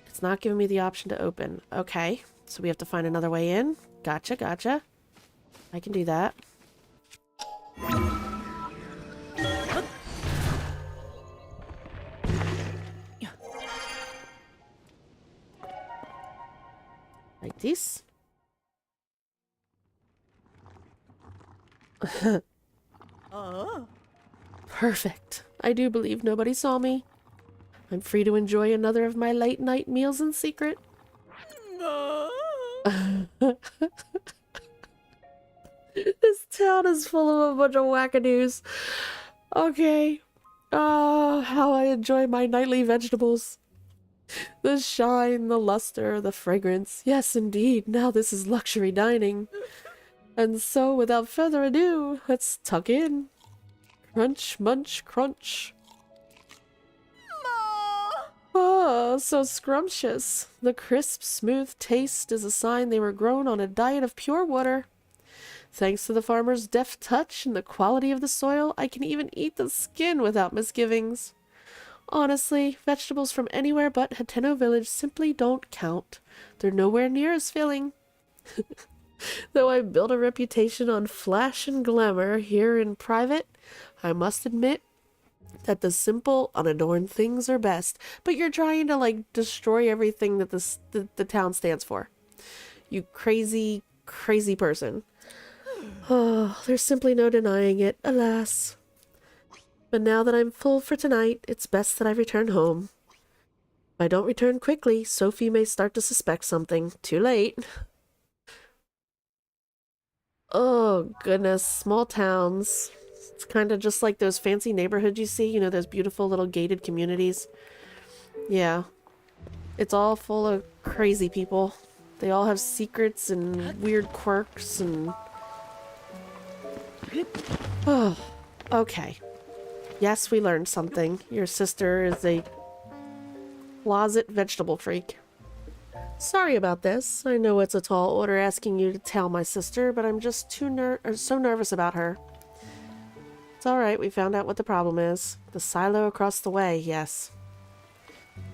It's not giving me the option to open. Okay, so we have to find another way in. Gotcha, gotcha. I can do that. Like this. Perfect. I do believe nobody saw me. I'm free to enjoy another of my late night meals in secret. This town is full of a bunch of wackadoos. Okay. How I enjoy my nightly vegetables. The shine, the luster, the fragrance. Yes, indeed. Now this is luxury dining. And so, without further ado, let's tuck in. Crunch, munch, crunch. Oh, so scrumptious. The crisp, smooth taste is a sign they were grown on a diet of pure water. Thanks to the farmer's deft touch and the quality of the soil, I can even eat the skin without misgivings. Honestly, vegetables from anywhere but Hateno village simply don't count. They're nowhere near as filling. Though I built a reputation on flash and glamour here in private, I must admit that the simple, unadorned things are best. But you're trying to, like, destroy everything that the town stands for. You crazy, crazy person. Oh, there's simply no denying it, alas. But now that I'm full for tonight, it's best that I return home. If I don't return quickly, Sophie may start to suspect something. Too late. Oh, goodness. Small towns. It's kind of just like those fancy neighborhoods you see, you know, those beautiful little gated communities. Yeah. It's all full of crazy people. They all have secrets and weird quirks and... Oh, okay. Yes, we learned something. Your sister is a closet vegetable freak. Sorry about this. I know it's a tall order asking you to tell my sister, but I'm just so nervous about her. It's alright, we found out what the problem is. The silo across the way, yes.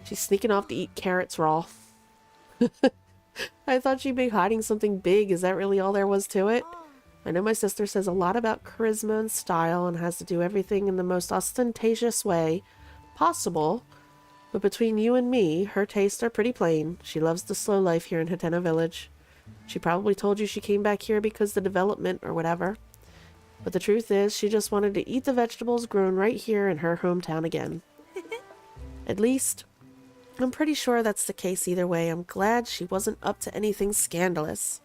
She's sneaking off to eat carrots raw. I thought she'd be hiding something big. Is that really all there was to it? I know my sister says a lot about charisma and style and has to do everything in the most ostentatious way possible, but between you and me, her tastes are pretty plain. She loves the slow life here in Hateno village. She probably told you she came back here because the development or whatever. But the truth is, she just wanted to eat the vegetables grown right here in her hometown again. At least, I'm pretty sure that's the case either way. I'm glad she wasn't up to anything scandalous.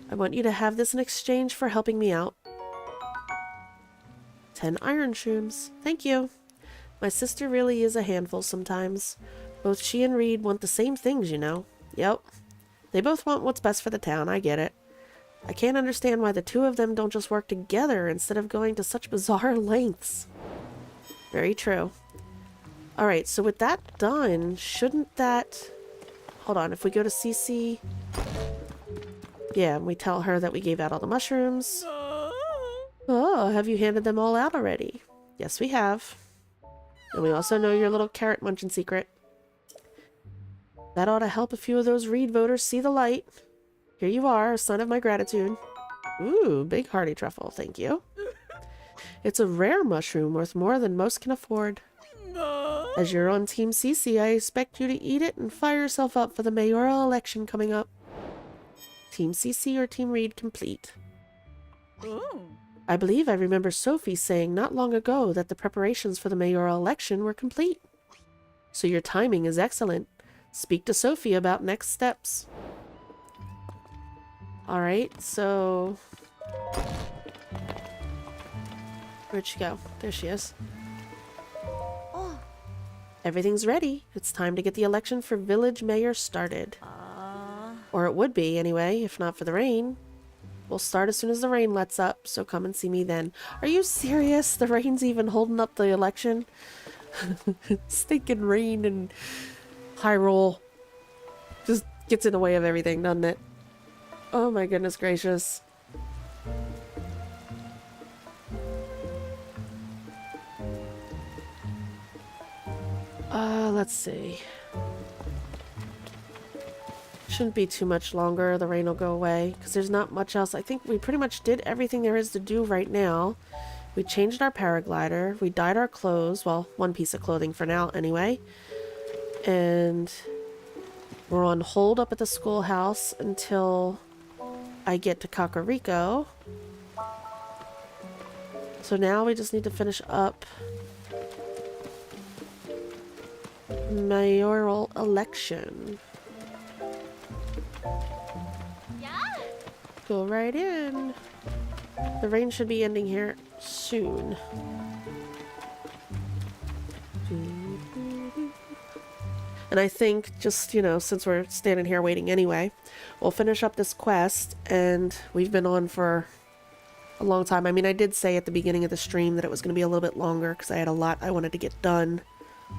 I want you to have this in exchange for helping me out. 10 iron shrooms. Thank you. My sister really is a handful sometimes. Both she and Reed want the same things, you know. Yep. They both want what's best for the town, I get it. I can't understand why the two of them don't just work together instead of going to such bizarre lengths. Very true. Alright, so with that done, shouldn't that... Hold on, if we go to CC... Yeah, and we tell her that we gave out all the mushrooms. Oh, have you handed them all out already? Yes, we have. And we also know your little carrot munching secret. That ought to help a few of those Reed voters see the light. Here you are, a sign of my gratitude. Ooh, big hearty truffle, thank you. It's a rare mushroom worth more than most can afford. As you're on Team CC, I expect you to eat it and fire yourself up for the mayoral election coming up. Team CC or Team Reed complete. Ooh. I believe I remember Sophie saying not long ago that the preparations for the mayoral election were complete. So your timing is excellent. Speak to Sophie about next steps. Alright, so... Where'd she go? There she is. Everything's ready. It's time to get the election for village mayor started. Or it would be, anyway, if not for the rain. We'll start as soon as the rain lets up, so come and see me then. Are you serious? The rain's even holding up the election? Stinking rain and Hyrule just gets in the way of everything, doesn't it? Oh my goodness gracious. Let's see. Shouldn't be too much longer. The rain will go away because there's not much else. I think we pretty much did everything there is to do right now. We changed our paraglider. We dyed our clothes. Well, one piece of clothing for now anyway. And we're on hold up at the schoolhouse until I get to Kakariko. So now we just need to finish up mayoral election. Go right in. The rain should be ending here soon. And I think just, you know, since we're standing here waiting anyway, we'll finish up this quest, and we've been on for a long time. I mean, I did say at the beginning of the stream that it was going to be a little bit longer because I had a lot I wanted to get done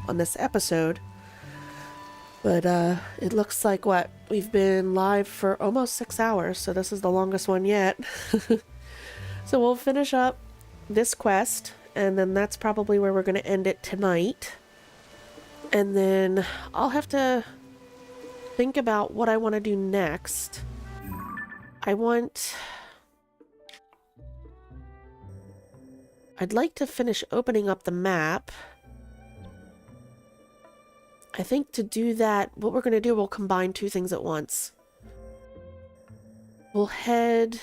on this episode. But it looks like what? We've been live for almost 6 hours, so this is the longest one yet. So we'll finish up this quest, and then that's probably where we're going to end it tonight. And then I'll have to think about what I want to do next. I'd like to finish opening up the map. I think to do that, what we're going to do, we'll combine two things at once. We'll head...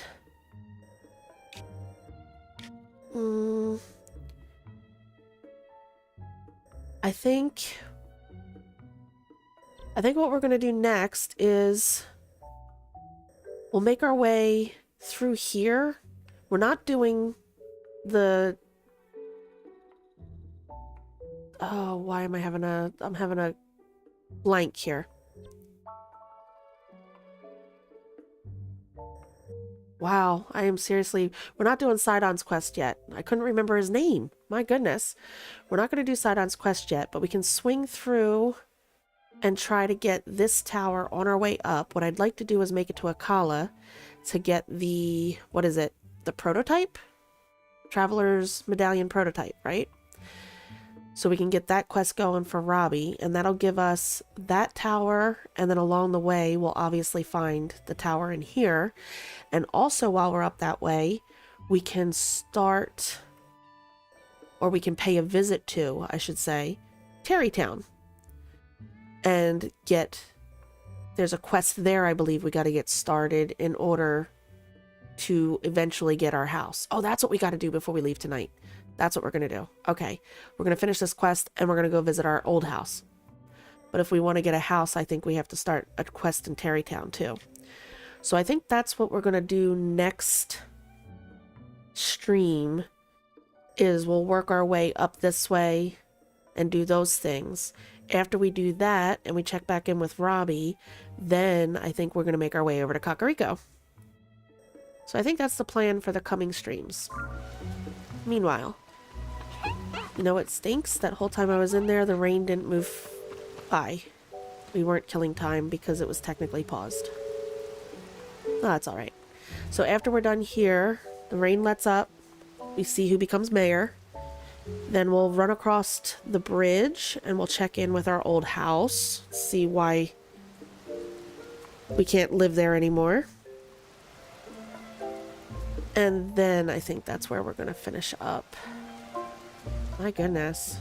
I think what we're going to do next is we'll make our way through here. We're not doing the... Oh, why am I having a... I'm having a blank here. Wow, I am seriously... We're not doing Sidon's quest yet. I couldn't remember his name. My goodness. We're not going to do Sidon's quest yet, but we can swing through and try to get this tower on our way up. What I'd like to do is make it to Akala to get the... What is it? The prototype? Traveler's Medallion prototype, right? So we can get that quest going for Robbie, and that'll give us that tower, and then along the way we'll obviously find the tower in here. And also while we're up that way, we can start, or we can pay a visit to, I should say, Terrytown. And there's a quest there I believe we got to get started in order to eventually get our house. Oh, that's what we got to do before we leave tonight. That's what we're going to do. Okay, we're going to finish this quest and we're going to go visit our old house. But if we want to get a house, I think we have to start a quest in Terrytown too. So I think that's what we're going to do next stream, is we'll work our way up this way and do those things. After we do that and we check back in with Robbie, then I think we're going to make our way over to Kakariko. So I think that's the plan for the coming streams. Meanwhile, you know what stinks? That whole time I was in there, the rain didn't move by. We weren't killing time because it was technically paused. Oh, that's alright. So after we're done here, the rain lets up. We see who becomes mayor. Then we'll run across the bridge and we'll check in with our old house. See why we can't live there anymore. And then I think that's where we're going to finish up. My goodness.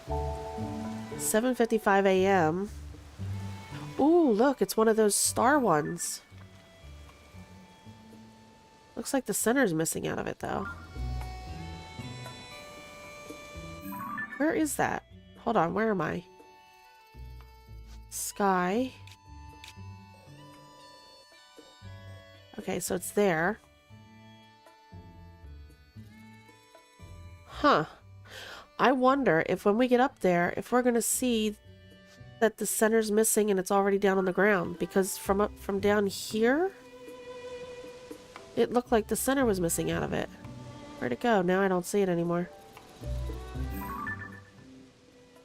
7:55 a.m. Ooh, look, it's one of those star ones. Looks like the center's missing out of it, though. Where is that? Hold on, where am I? Sky. Okay, so it's there. Huh. I wonder if when we get up there, if we're going to see that the center's missing and it's already down on the ground. Because from down here, it looked like the center was missing out of it. Where'd it go? Now I don't see it anymore.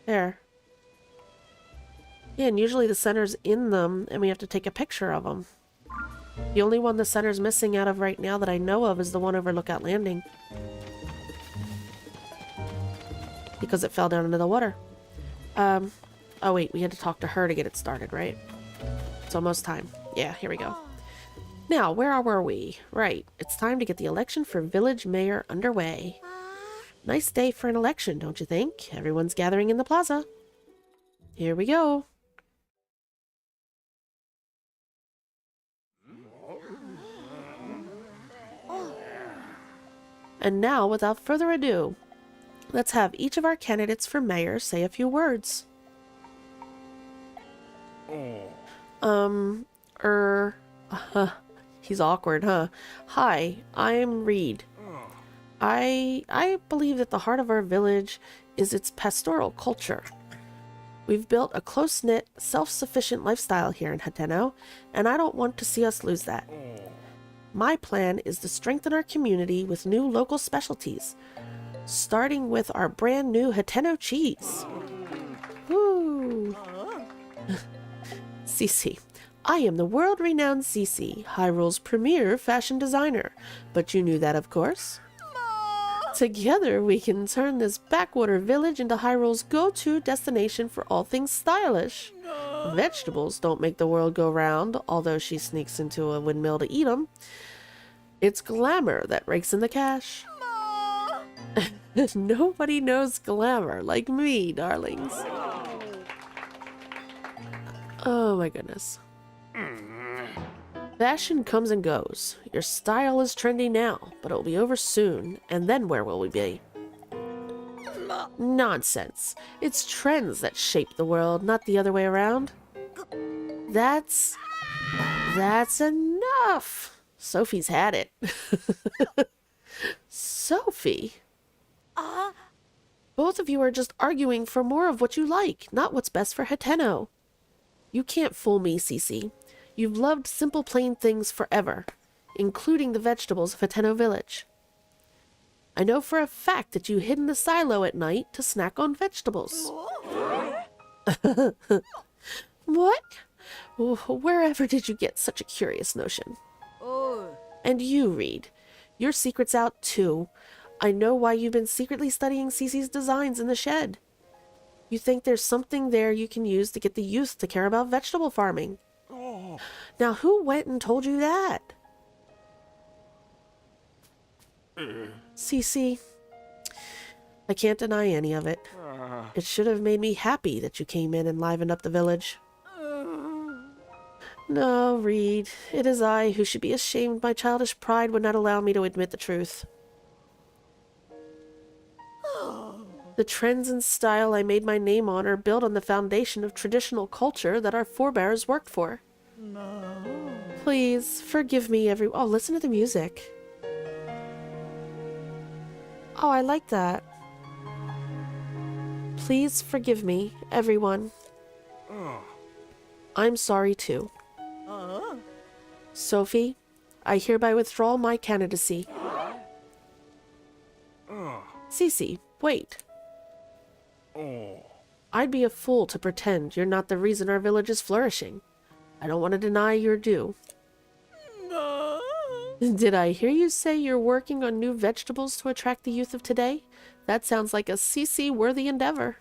There. Yeah, and usually the center's in them and we have to take a picture of them. The only one the center's missing out of right now that I know of is the one over Lookout Landing. Because it fell down into the water. Oh wait, we had to talk to her to get it started, right? It's almost time. Yeah, here we go. Now, where were we? Right, it's time to get the election for village mayor underway. Nice day for an election, don't you think? Everyone's gathering in the plaza. Here we go. And now, without further ado, let's have each of our candidates for mayor say a few words. He's awkward, huh? Hi, I'm Reed. I believe that the heart of our village is its pastoral culture. We've built a close-knit, self-sufficient lifestyle here in Hateno, and I don't want to see us lose that. My plan is to strengthen our community with new local specialties, starting with our brand new Hateno cheese. Woo! Cece. I am the world-renowned Cece, Hyrule's premier fashion designer. But you knew that, of course. Together, we can turn this backwater village into Hyrule's go-to destination for all things stylish. Vegetables don't make the world go round, although she sneaks into a windmill to eat them. It's glamour that rakes in the cash. Nobody knows glamour like me, darlings. Oh my goodness. Fashion comes and goes. Your style is trendy now, but it'll be over soon, and then where will we be? Nonsense. It's trends that shape the world, not the other way around. That's enough. Sophie's had it. Sophie? Both of you are just arguing for more of what you like, not what's best for Hateno. You can't fool me, Cece. You've loved simple plain things forever, including the vegetables of Hateno Village. I know for a fact that you hid in the silo at night to snack on vegetables. What? Wherever did you get such a curious notion? And you, Reed. Your secret's out too. I know why you've been secretly studying Cece's designs in the shed. You think there's something there you can use to get the youth to care about vegetable farming. Now, who went and told you that? Cece, I can't deny any of it. It should have made me happy that you came in and livened up the village. No, Reed, it is I who should be ashamed my childish pride would not allow me to admit the truth. The trends and style I made my name on are built on the foundation of traditional culture that our forebears worked for. Please, forgive me, Oh, listen to the music. Oh, I like that. Please forgive me, everyone. I'm sorry, too. Sophie, I hereby withdraw my candidacy. Cece, wait. I'd be a fool to pretend you're not the reason our village is flourishing. I don't want to deny your due. Did I hear you say you're working on new vegetables to attract the youth of today? That sounds like a CC-worthy endeavor.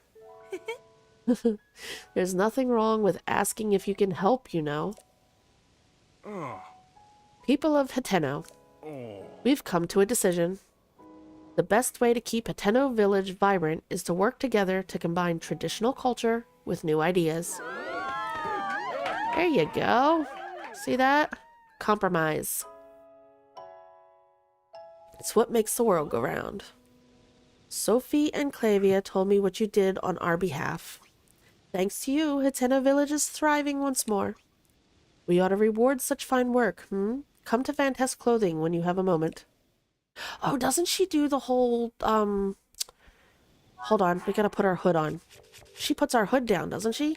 There's nothing wrong with asking if you can help, you know. People of Hateno, we've come to a decision. The best way to keep Hateno Village vibrant is to work together to combine traditional culture with new ideas. There you go. See that? Compromise. It's what makes the world go round. Sophie and Clavia told me what you did on our behalf. Thanks to you, Hateno Village is thriving once more. We ought to reward such fine work, Come to Fantastic Clothing when you have a moment. Oh, doesn't she do the whole, Hold on, we gotta put our hood on. She puts our hood down, doesn't she?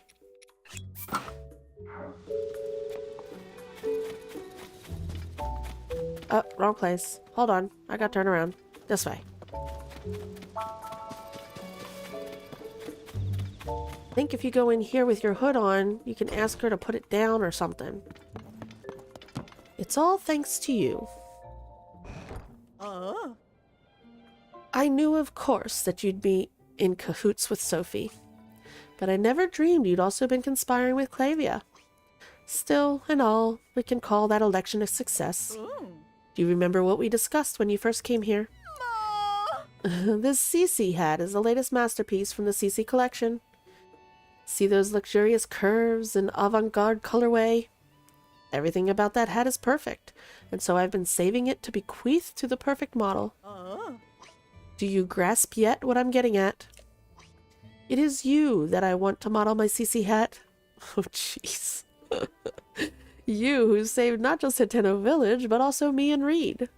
Oh, wrong place. Hold on, I gotta turn around. This way. I think if you go in here with your hood on, you can ask her to put it down or something. It's all thanks to you. I knew, of course, that you'd be in cahoots with Sophie, but I never dreamed you'd also been conspiring with Clavia. Still, in all, we can call that election a success. Do you remember what we discussed when you first came here? This CC hat is the latest masterpiece from the CC collection. See those luxurious curves and avant-garde colorway? Everything about that hat is perfect, and so I've been saving it to bequeath to the perfect model. Do you grasp yet what I'm getting at? It is you that I want to model my CC hat. Oh, jeez. You who saved not just Hateno Village, but also me and Reed.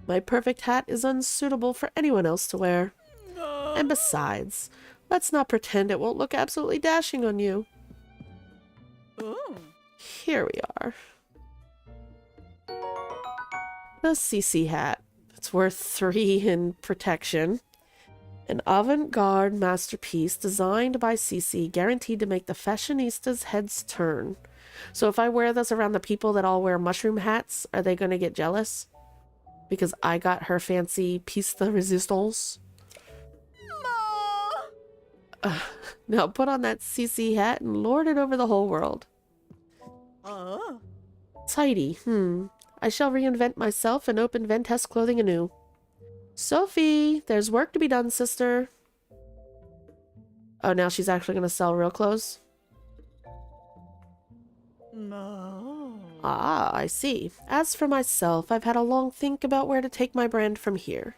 My perfect hat is unsuitable for anyone else to wear. And besides, let's not pretend it won't look absolutely dashing on you. Ooh. Here we are. The CC hat. It's worth 3 in protection. An avant-garde masterpiece designed by CC, guaranteed to make the fashionistas' heads turn. So if I wear this around the people that all wear mushroom hats, are they going to get jealous? Because I got her fancy piece de resistance. Now put on that CC hat and lord it over the whole world. Tidy. I shall reinvent myself and open Ventest clothing anew. Sophie, there's work to be done, sister. Oh, now she's actually going to sell real clothes? No. Ah, I see. As for myself, I've had a long think about where to take my brand from here.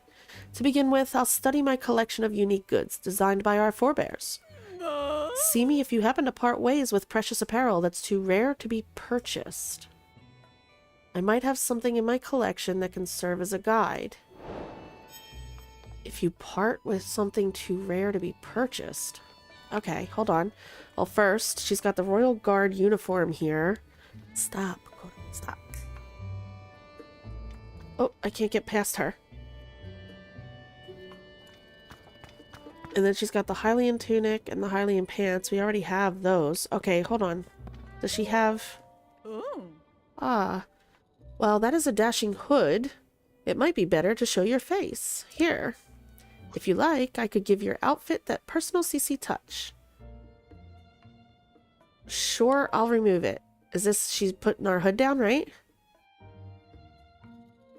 To begin with, I'll study my collection of unique goods designed by our forebears. See me if you happen to part ways with precious apparel that's too rare to be purchased. I might have something in my collection that can serve as a guide. If you part with something too rare to be purchased. Okay, hold on. Well, first, she's got the Royal Guard uniform here. Stop. Stop. Oh, I can't get past her. And then she's got the Hylian tunic and the Hylian pants. We already have those. Okay, hold on. Does she have... Ooh. Ah. Well, that is a dashing hood. It might be better to show your face. Here. If you like, I could give your outfit that personal CC touch. Sure, I'll remove it. Is this... she's putting our hood down, right?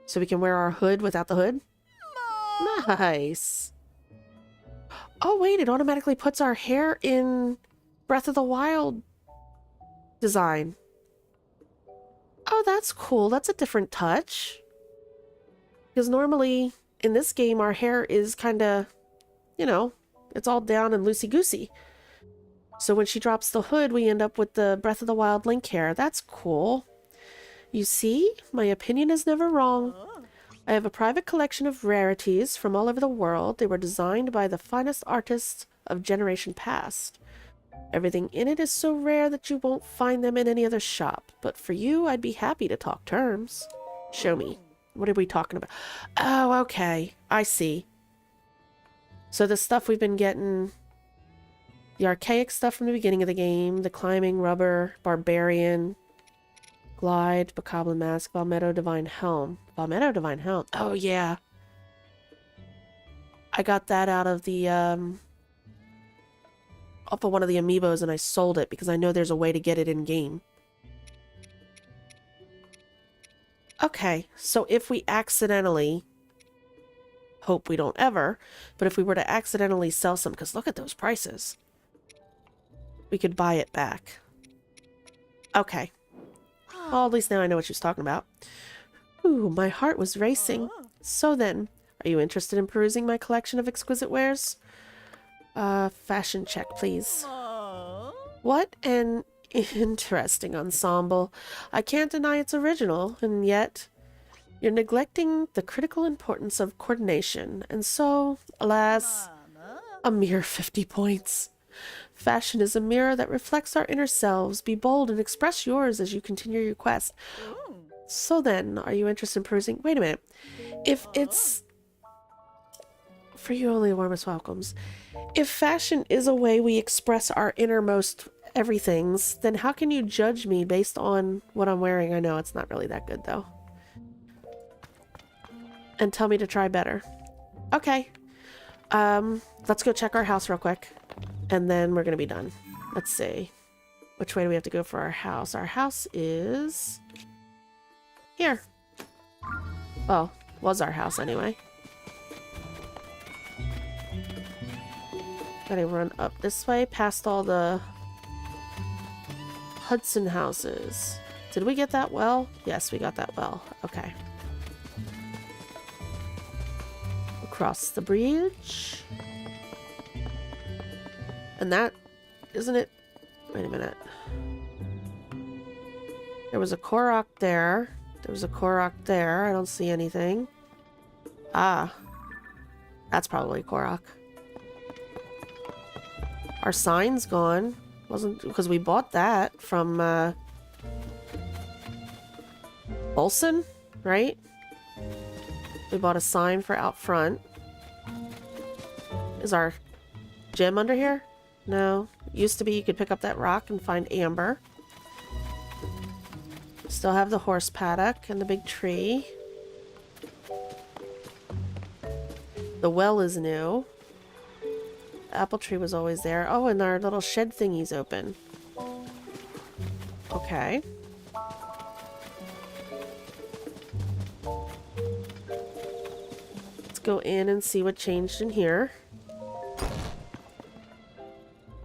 So we can wear our hood without the hood? Nice. Oh, wait, it automatically puts our hair in Breath of the Wild design. Oh, that's cool. That's a different touch. Because normally, in this game, our hair is kind of, you know, it's all down and loosey-goosey. So when she drops the hood, we end up with the Breath of the Wild Link hair. That's cool. You see? My opinion is never wrong. I have a private collection of rarities from all over the world. They were designed by the finest artists of generation past. Everything in it is so rare that you won't find them in any other shop. But for you, I'd be happy to talk terms. Show me. What are we talking about? Oh, okay. I see. So the stuff we've been getting... the archaic stuff from the beginning of the game. The climbing, rubber, barbarian... Glide, Bokoblin Mask, Palmetto Divine Helm. Palmetto Divine Helm. Oh, yeah. I got that out of the, off of one of the amiibos and I sold it because I know there's a way to get it in-game. Okay, so if we accidentally... hope we don't ever, but if we were to accidentally sell some, because look at those prices. We could buy it back. Okay. Well, at least now I know what she's talking about. Ooh, my heart was racing. So then, are you interested in perusing my collection of exquisite wares? Fashion check, please. What an interesting ensemble. I can't deny it's original, and yet you're neglecting the critical importance of coordination, and so, alas, a mere 50 points. Fashion is a mirror that reflects our inner selves. Be bold and express yours as you continue your quest. So then, are you interested in perusing? Wait a minute. If it's... for you only the warmest welcomes. If fashion is a way we express our innermost everythings, then how can you judge me based on what I'm wearing? I know it's not really that good, though. And tell me to try better. Okay. Let's go check our house real quick. And then we're going to be done. Let's see. Which way do we have to go for our house? Our house is... here. Well, was our house anyway. Gotta run up this way past all the Hudson houses. Did we get that well? Yes, we got that well. Okay. Across the bridge. And that, isn't it? Wait a minute. There was a Korok there. There was a Korok there. I don't see anything. Ah. That's probably Korok. Our sign's gone. Wasn't because we bought that from Olsen, right? We bought a sign for out front. Is our gem under here? No. Used to be you could pick up that rock and find amber. Still have the horse paddock and the big tree. The well is new. The apple tree was always there. Oh, and our little shed thingy's open. Okay. Let's go in and see what changed in here.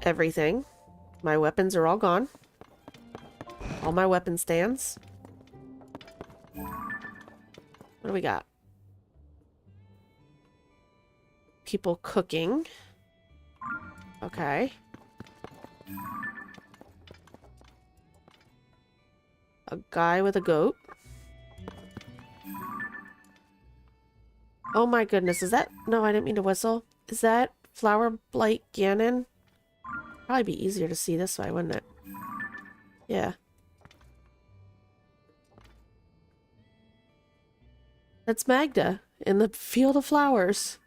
Everything. My weapons are all gone. All my weapon stands. What do we got? People cooking. Okay. A guy with a goat. Oh my goodness, is that... No, I didn't mean to whistle. Is that Flower Blight Ganon? Probably be easier to see this way, wouldn't it? Yeah. That's Magda in the field of flowers.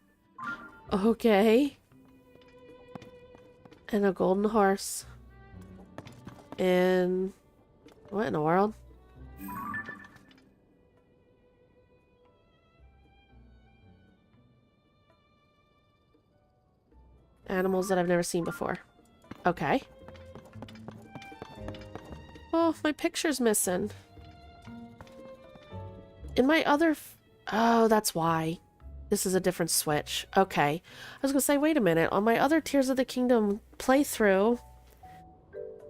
Okay. And a golden horse. And... what in the world? Animals that I've never seen before. Okay. Oh, my picture's missing. In my other... oh, that's why. This is a different Switch. Okay. I was gonna say, wait a minute. On my other Tears of the Kingdom playthrough,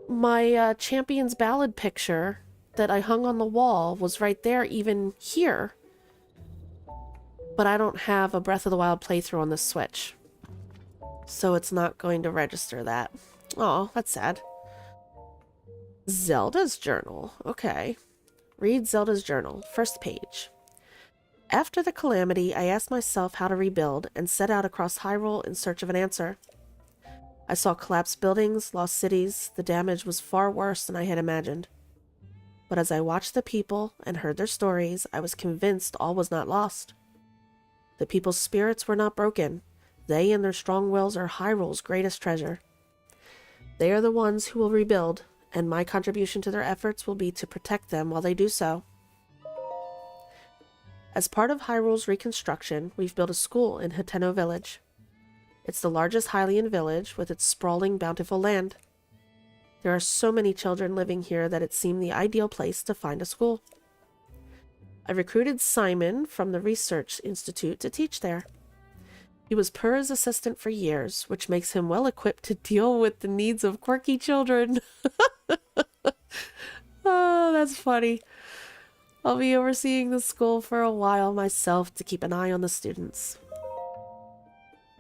my Champion's Ballad picture that I hung on the wall was right there, even here. But I don't have a Breath of the Wild playthrough on this Switch. So it's not going to register that. Oh, that's sad. Zelda's journal. Okay. Read Zelda's journal. First page. After the calamity, I asked myself how to rebuild and set out across Hyrule in search of an answer. I saw collapsed buildings, lost cities. The damage was far worse than I had imagined. But as I watched the people and heard their stories, I was convinced all was not lost. The people's spirits were not broken. They and their strong wills are Hyrule's greatest treasure. They are the ones who will rebuild, and my contribution to their efforts will be to protect them while they do so. As part of Hyrule's reconstruction, we've built a school in Hateno village. It's the largest Hylian village with its sprawling, bountiful land. There are so many children living here that it seemed the ideal place to find a school. I recruited Simon from the Research Institute to teach there. He was Purah's assistant for years, which makes him well equipped to deal with the needs of quirky children. Oh, that's funny. I'll be overseeing the school for a while myself to keep an eye on the students.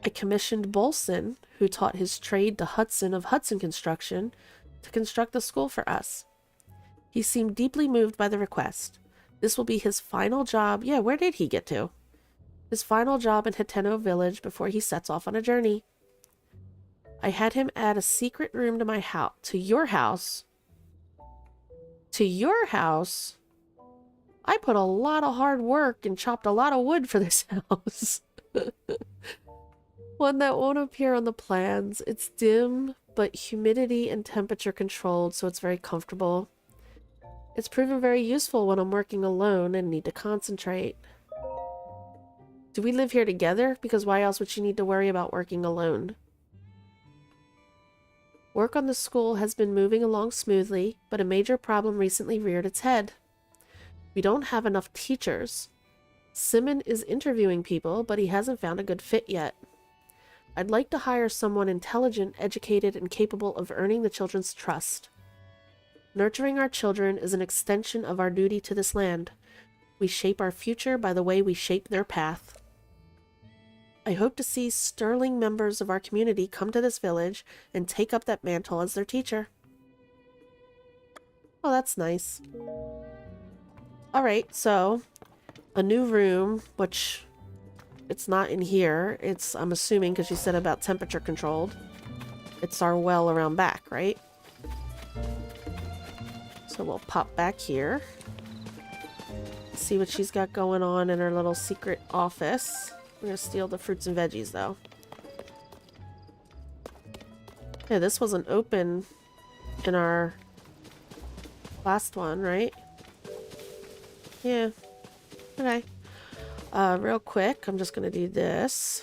I commissioned Bolson, who taught his trade to Hudson of Hudson Construction, to construct the school for us. He seemed deeply moved by the request. This will be his final job. Yeah, where did he get to? His final job in Hateno village before he sets off on a journey. I had him add a secret room to my house. To your house? To your house? I put a lot of hard work and chopped a lot of wood for this house. One that won't appear on the plans. It's dim, but humidity and temperature controlled, so it's very comfortable. It's proven very useful when I'm working alone and need to concentrate. Do we live here together? Because why else would she need to worry about working alone? Work on the school has been moving along smoothly, but a major problem recently reared its head. We don't have enough teachers. Simon is interviewing people, but he hasn't found a good fit yet. I'd like to hire someone intelligent, educated, and capable of earning the children's trust. Nurturing our children is an extension of our duty to this land. We shape our future by the way we shape their path. I hope to see sterling members of our community come to this village and take up that mantle as their teacher. Oh, that's nice. Alright, so a new room, which it's not in here. It's, I'm assuming, because you said about temperature controlled. It's our well around back, right? So we'll pop back here. See what she's got going on in her little secret office. We're gonna steal the fruits and veggies, though. Yeah, this wasn't open in our last one, right? Yeah. Okay. Real quick, I'm just gonna do this.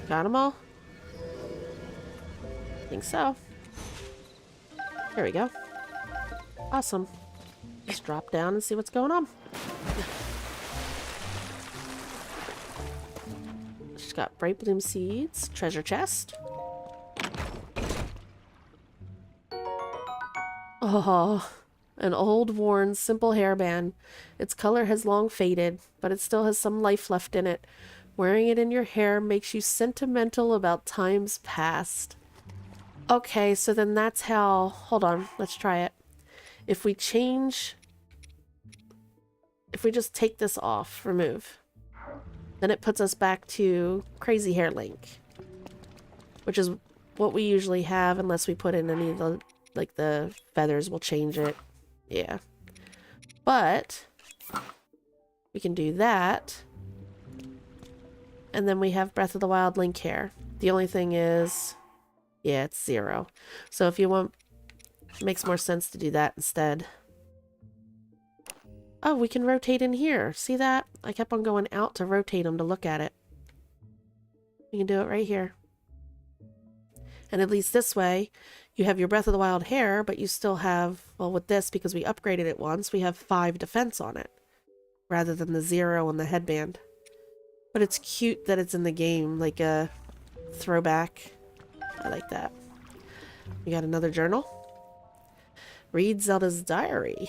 Got them all? I think so. There we go. Awesome. Let's drop down and see what's going on. She's got bright bloom seeds, treasure chest. Oh, an old, worn, simple hairband. Its color has long faded, but it still has some life left in it. Wearing it in your hair makes you sentimental about times past. Okay, so then that's how... Hold on, let's try it. If we change... If we just take this off, remove, then it puts us back to Crazy Hair Link. Which is what we usually have, unless we put in any of the... Like, the feathers will change it. Yeah. But... we can do that... And then we have Breath of the Wild Link hair. The only thing is, yeah, it's 0. So if you want, it makes more sense to do that instead. Oh, we can rotate in here. See that? I kept on going out to rotate them to look at it. We can do it right here. And at least this way, you have your Breath of the Wild hair, but you still have, well, with this, because we upgraded it once, we have 5 defense on it. Rather than the 0 on the headband. But it's cute that it's in the game, like a throwback. I like that. We got another journal. Read Zelda's diary.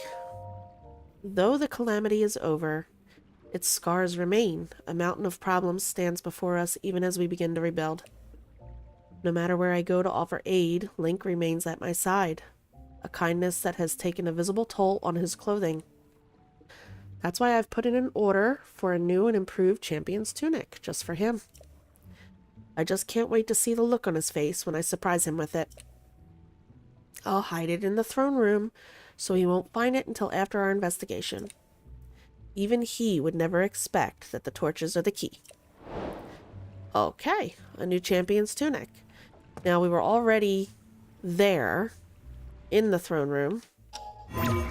Though the calamity is over, its scars remain. A mountain of problems stands before us even as we begin to rebuild. No matter where I go to offer aid, Link remains at my side. A kindness that has taken a visible toll on his clothing. That's why I've put in an order for a new and improved champion's tunic, just for him. I just can't wait to see the look on his face when I surprise him with it. I'll hide it in the throne room, so he won't find it until after our investigation. Even he would never expect that the torches are the key. Okay, a new champion's tunic. Now, we were already there, in the throne room.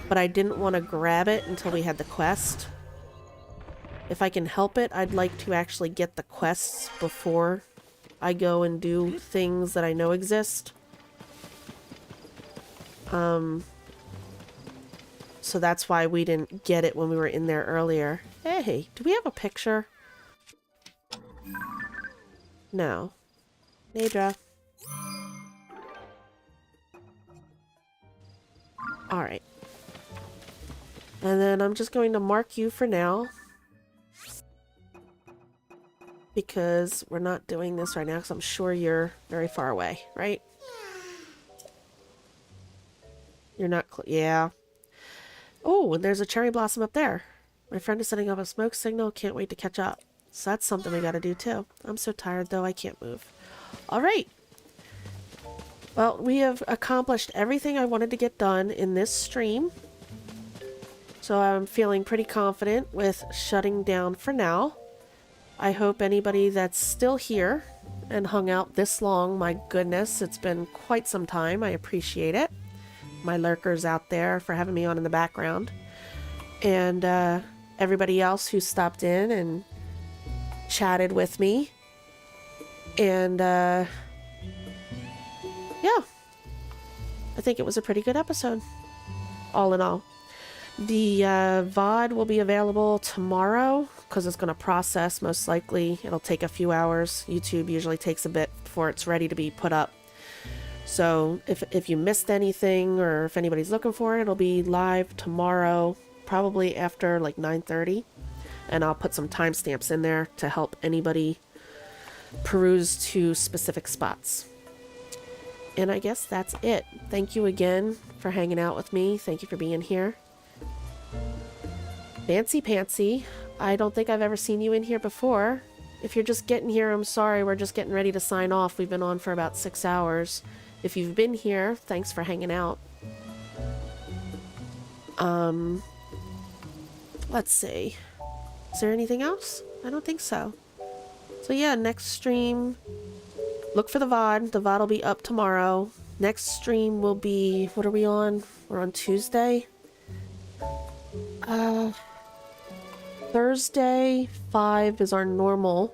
But I didn't want to grab it until we had the quest. If I can help it, I'd like to actually get the quests before I go and do things that I know exist. So that's why we didn't get it when we were in there earlier. Hey, do we have a picture? No. Nadra. Alright. And then I'm just going to mark you for now. Because we're not doing this right now, because I'm sure you're very far away, right? You're not... yeah. Oh, and there's a cherry blossom up there. My friend is setting up a smoke signal. Can't wait to catch up. So that's something we gotta do too. I'm so tired though, I can't move. Alright. Well, we have accomplished everything I wanted to get done in this stream. So I'm feeling pretty confident with shutting down for now. I hope anybody that's still here and hung out this long, my goodness, it's been quite some time. I appreciate it. My lurkers out there for having me on in the background. And everybody else who stopped in and chatted with me. And yeah, I think it was a pretty good episode, all in all. The VOD will be available tomorrow because it's going to process most likely. It'll take a few hours. YouTube usually takes a bit before it's ready to be put up. So if you missed anything or if anybody's looking for it, it'll be live tomorrow, probably after like 9:30. And I'll put some timestamps in there to help anybody peruse to specific spots. And I guess that's it. Thank you again for hanging out with me. Thank you for being here. Fancy Pantsy, I don't think I've ever seen you in here before. If you're just getting here, I'm sorry. We're just getting ready to sign off. We've been on for about 6 hours. If you've been here, thanks for hanging out. Let's see. Is there anything else? I don't think so. So yeah, next stream, look for the VOD. The VOD will be up tomorrow. Next stream will be, what are we on? We're on Tuesday. Thursday, 5 is our normal.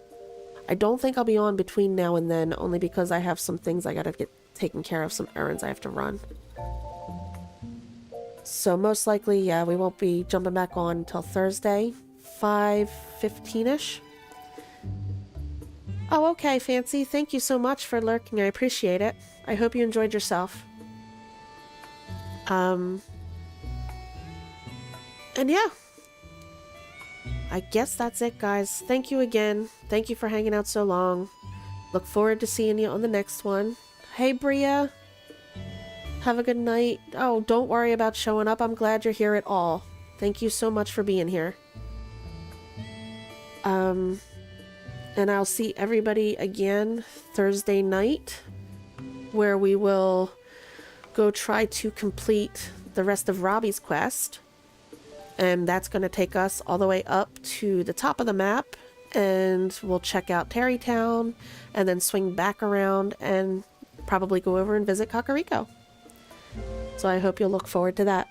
I don't think I'll be on between now and then, only because I have some things I gotta get taken care of, some errands I have to run. So most likely, yeah, we won't be jumping back on until Thursday, 5:15-ish. Oh, okay, Fancy. Thank you so much for lurking. I appreciate it. I hope you enjoyed yourself. And yeah. I guess that's it, guys. Thank you again. Thank you for hanging out so long. Look forward to seeing you on the next one. Hey, Bria. Have a good night. Oh, don't worry about showing up. I'm glad you're here at all. Thank you so much for being here. And I'll see everybody again Thursday night, where we will go try to complete the rest of Robbie's quest. And that's going to take us all the way up to the top of the map, and we'll check out Terrytown, and then swing back around and probably go over and visit Kakariko. So I hope you'll look forward to that.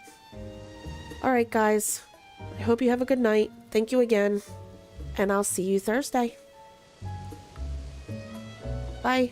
Alright guys, I hope you have a good night. Thank you again, and I'll see you Thursday. Bye.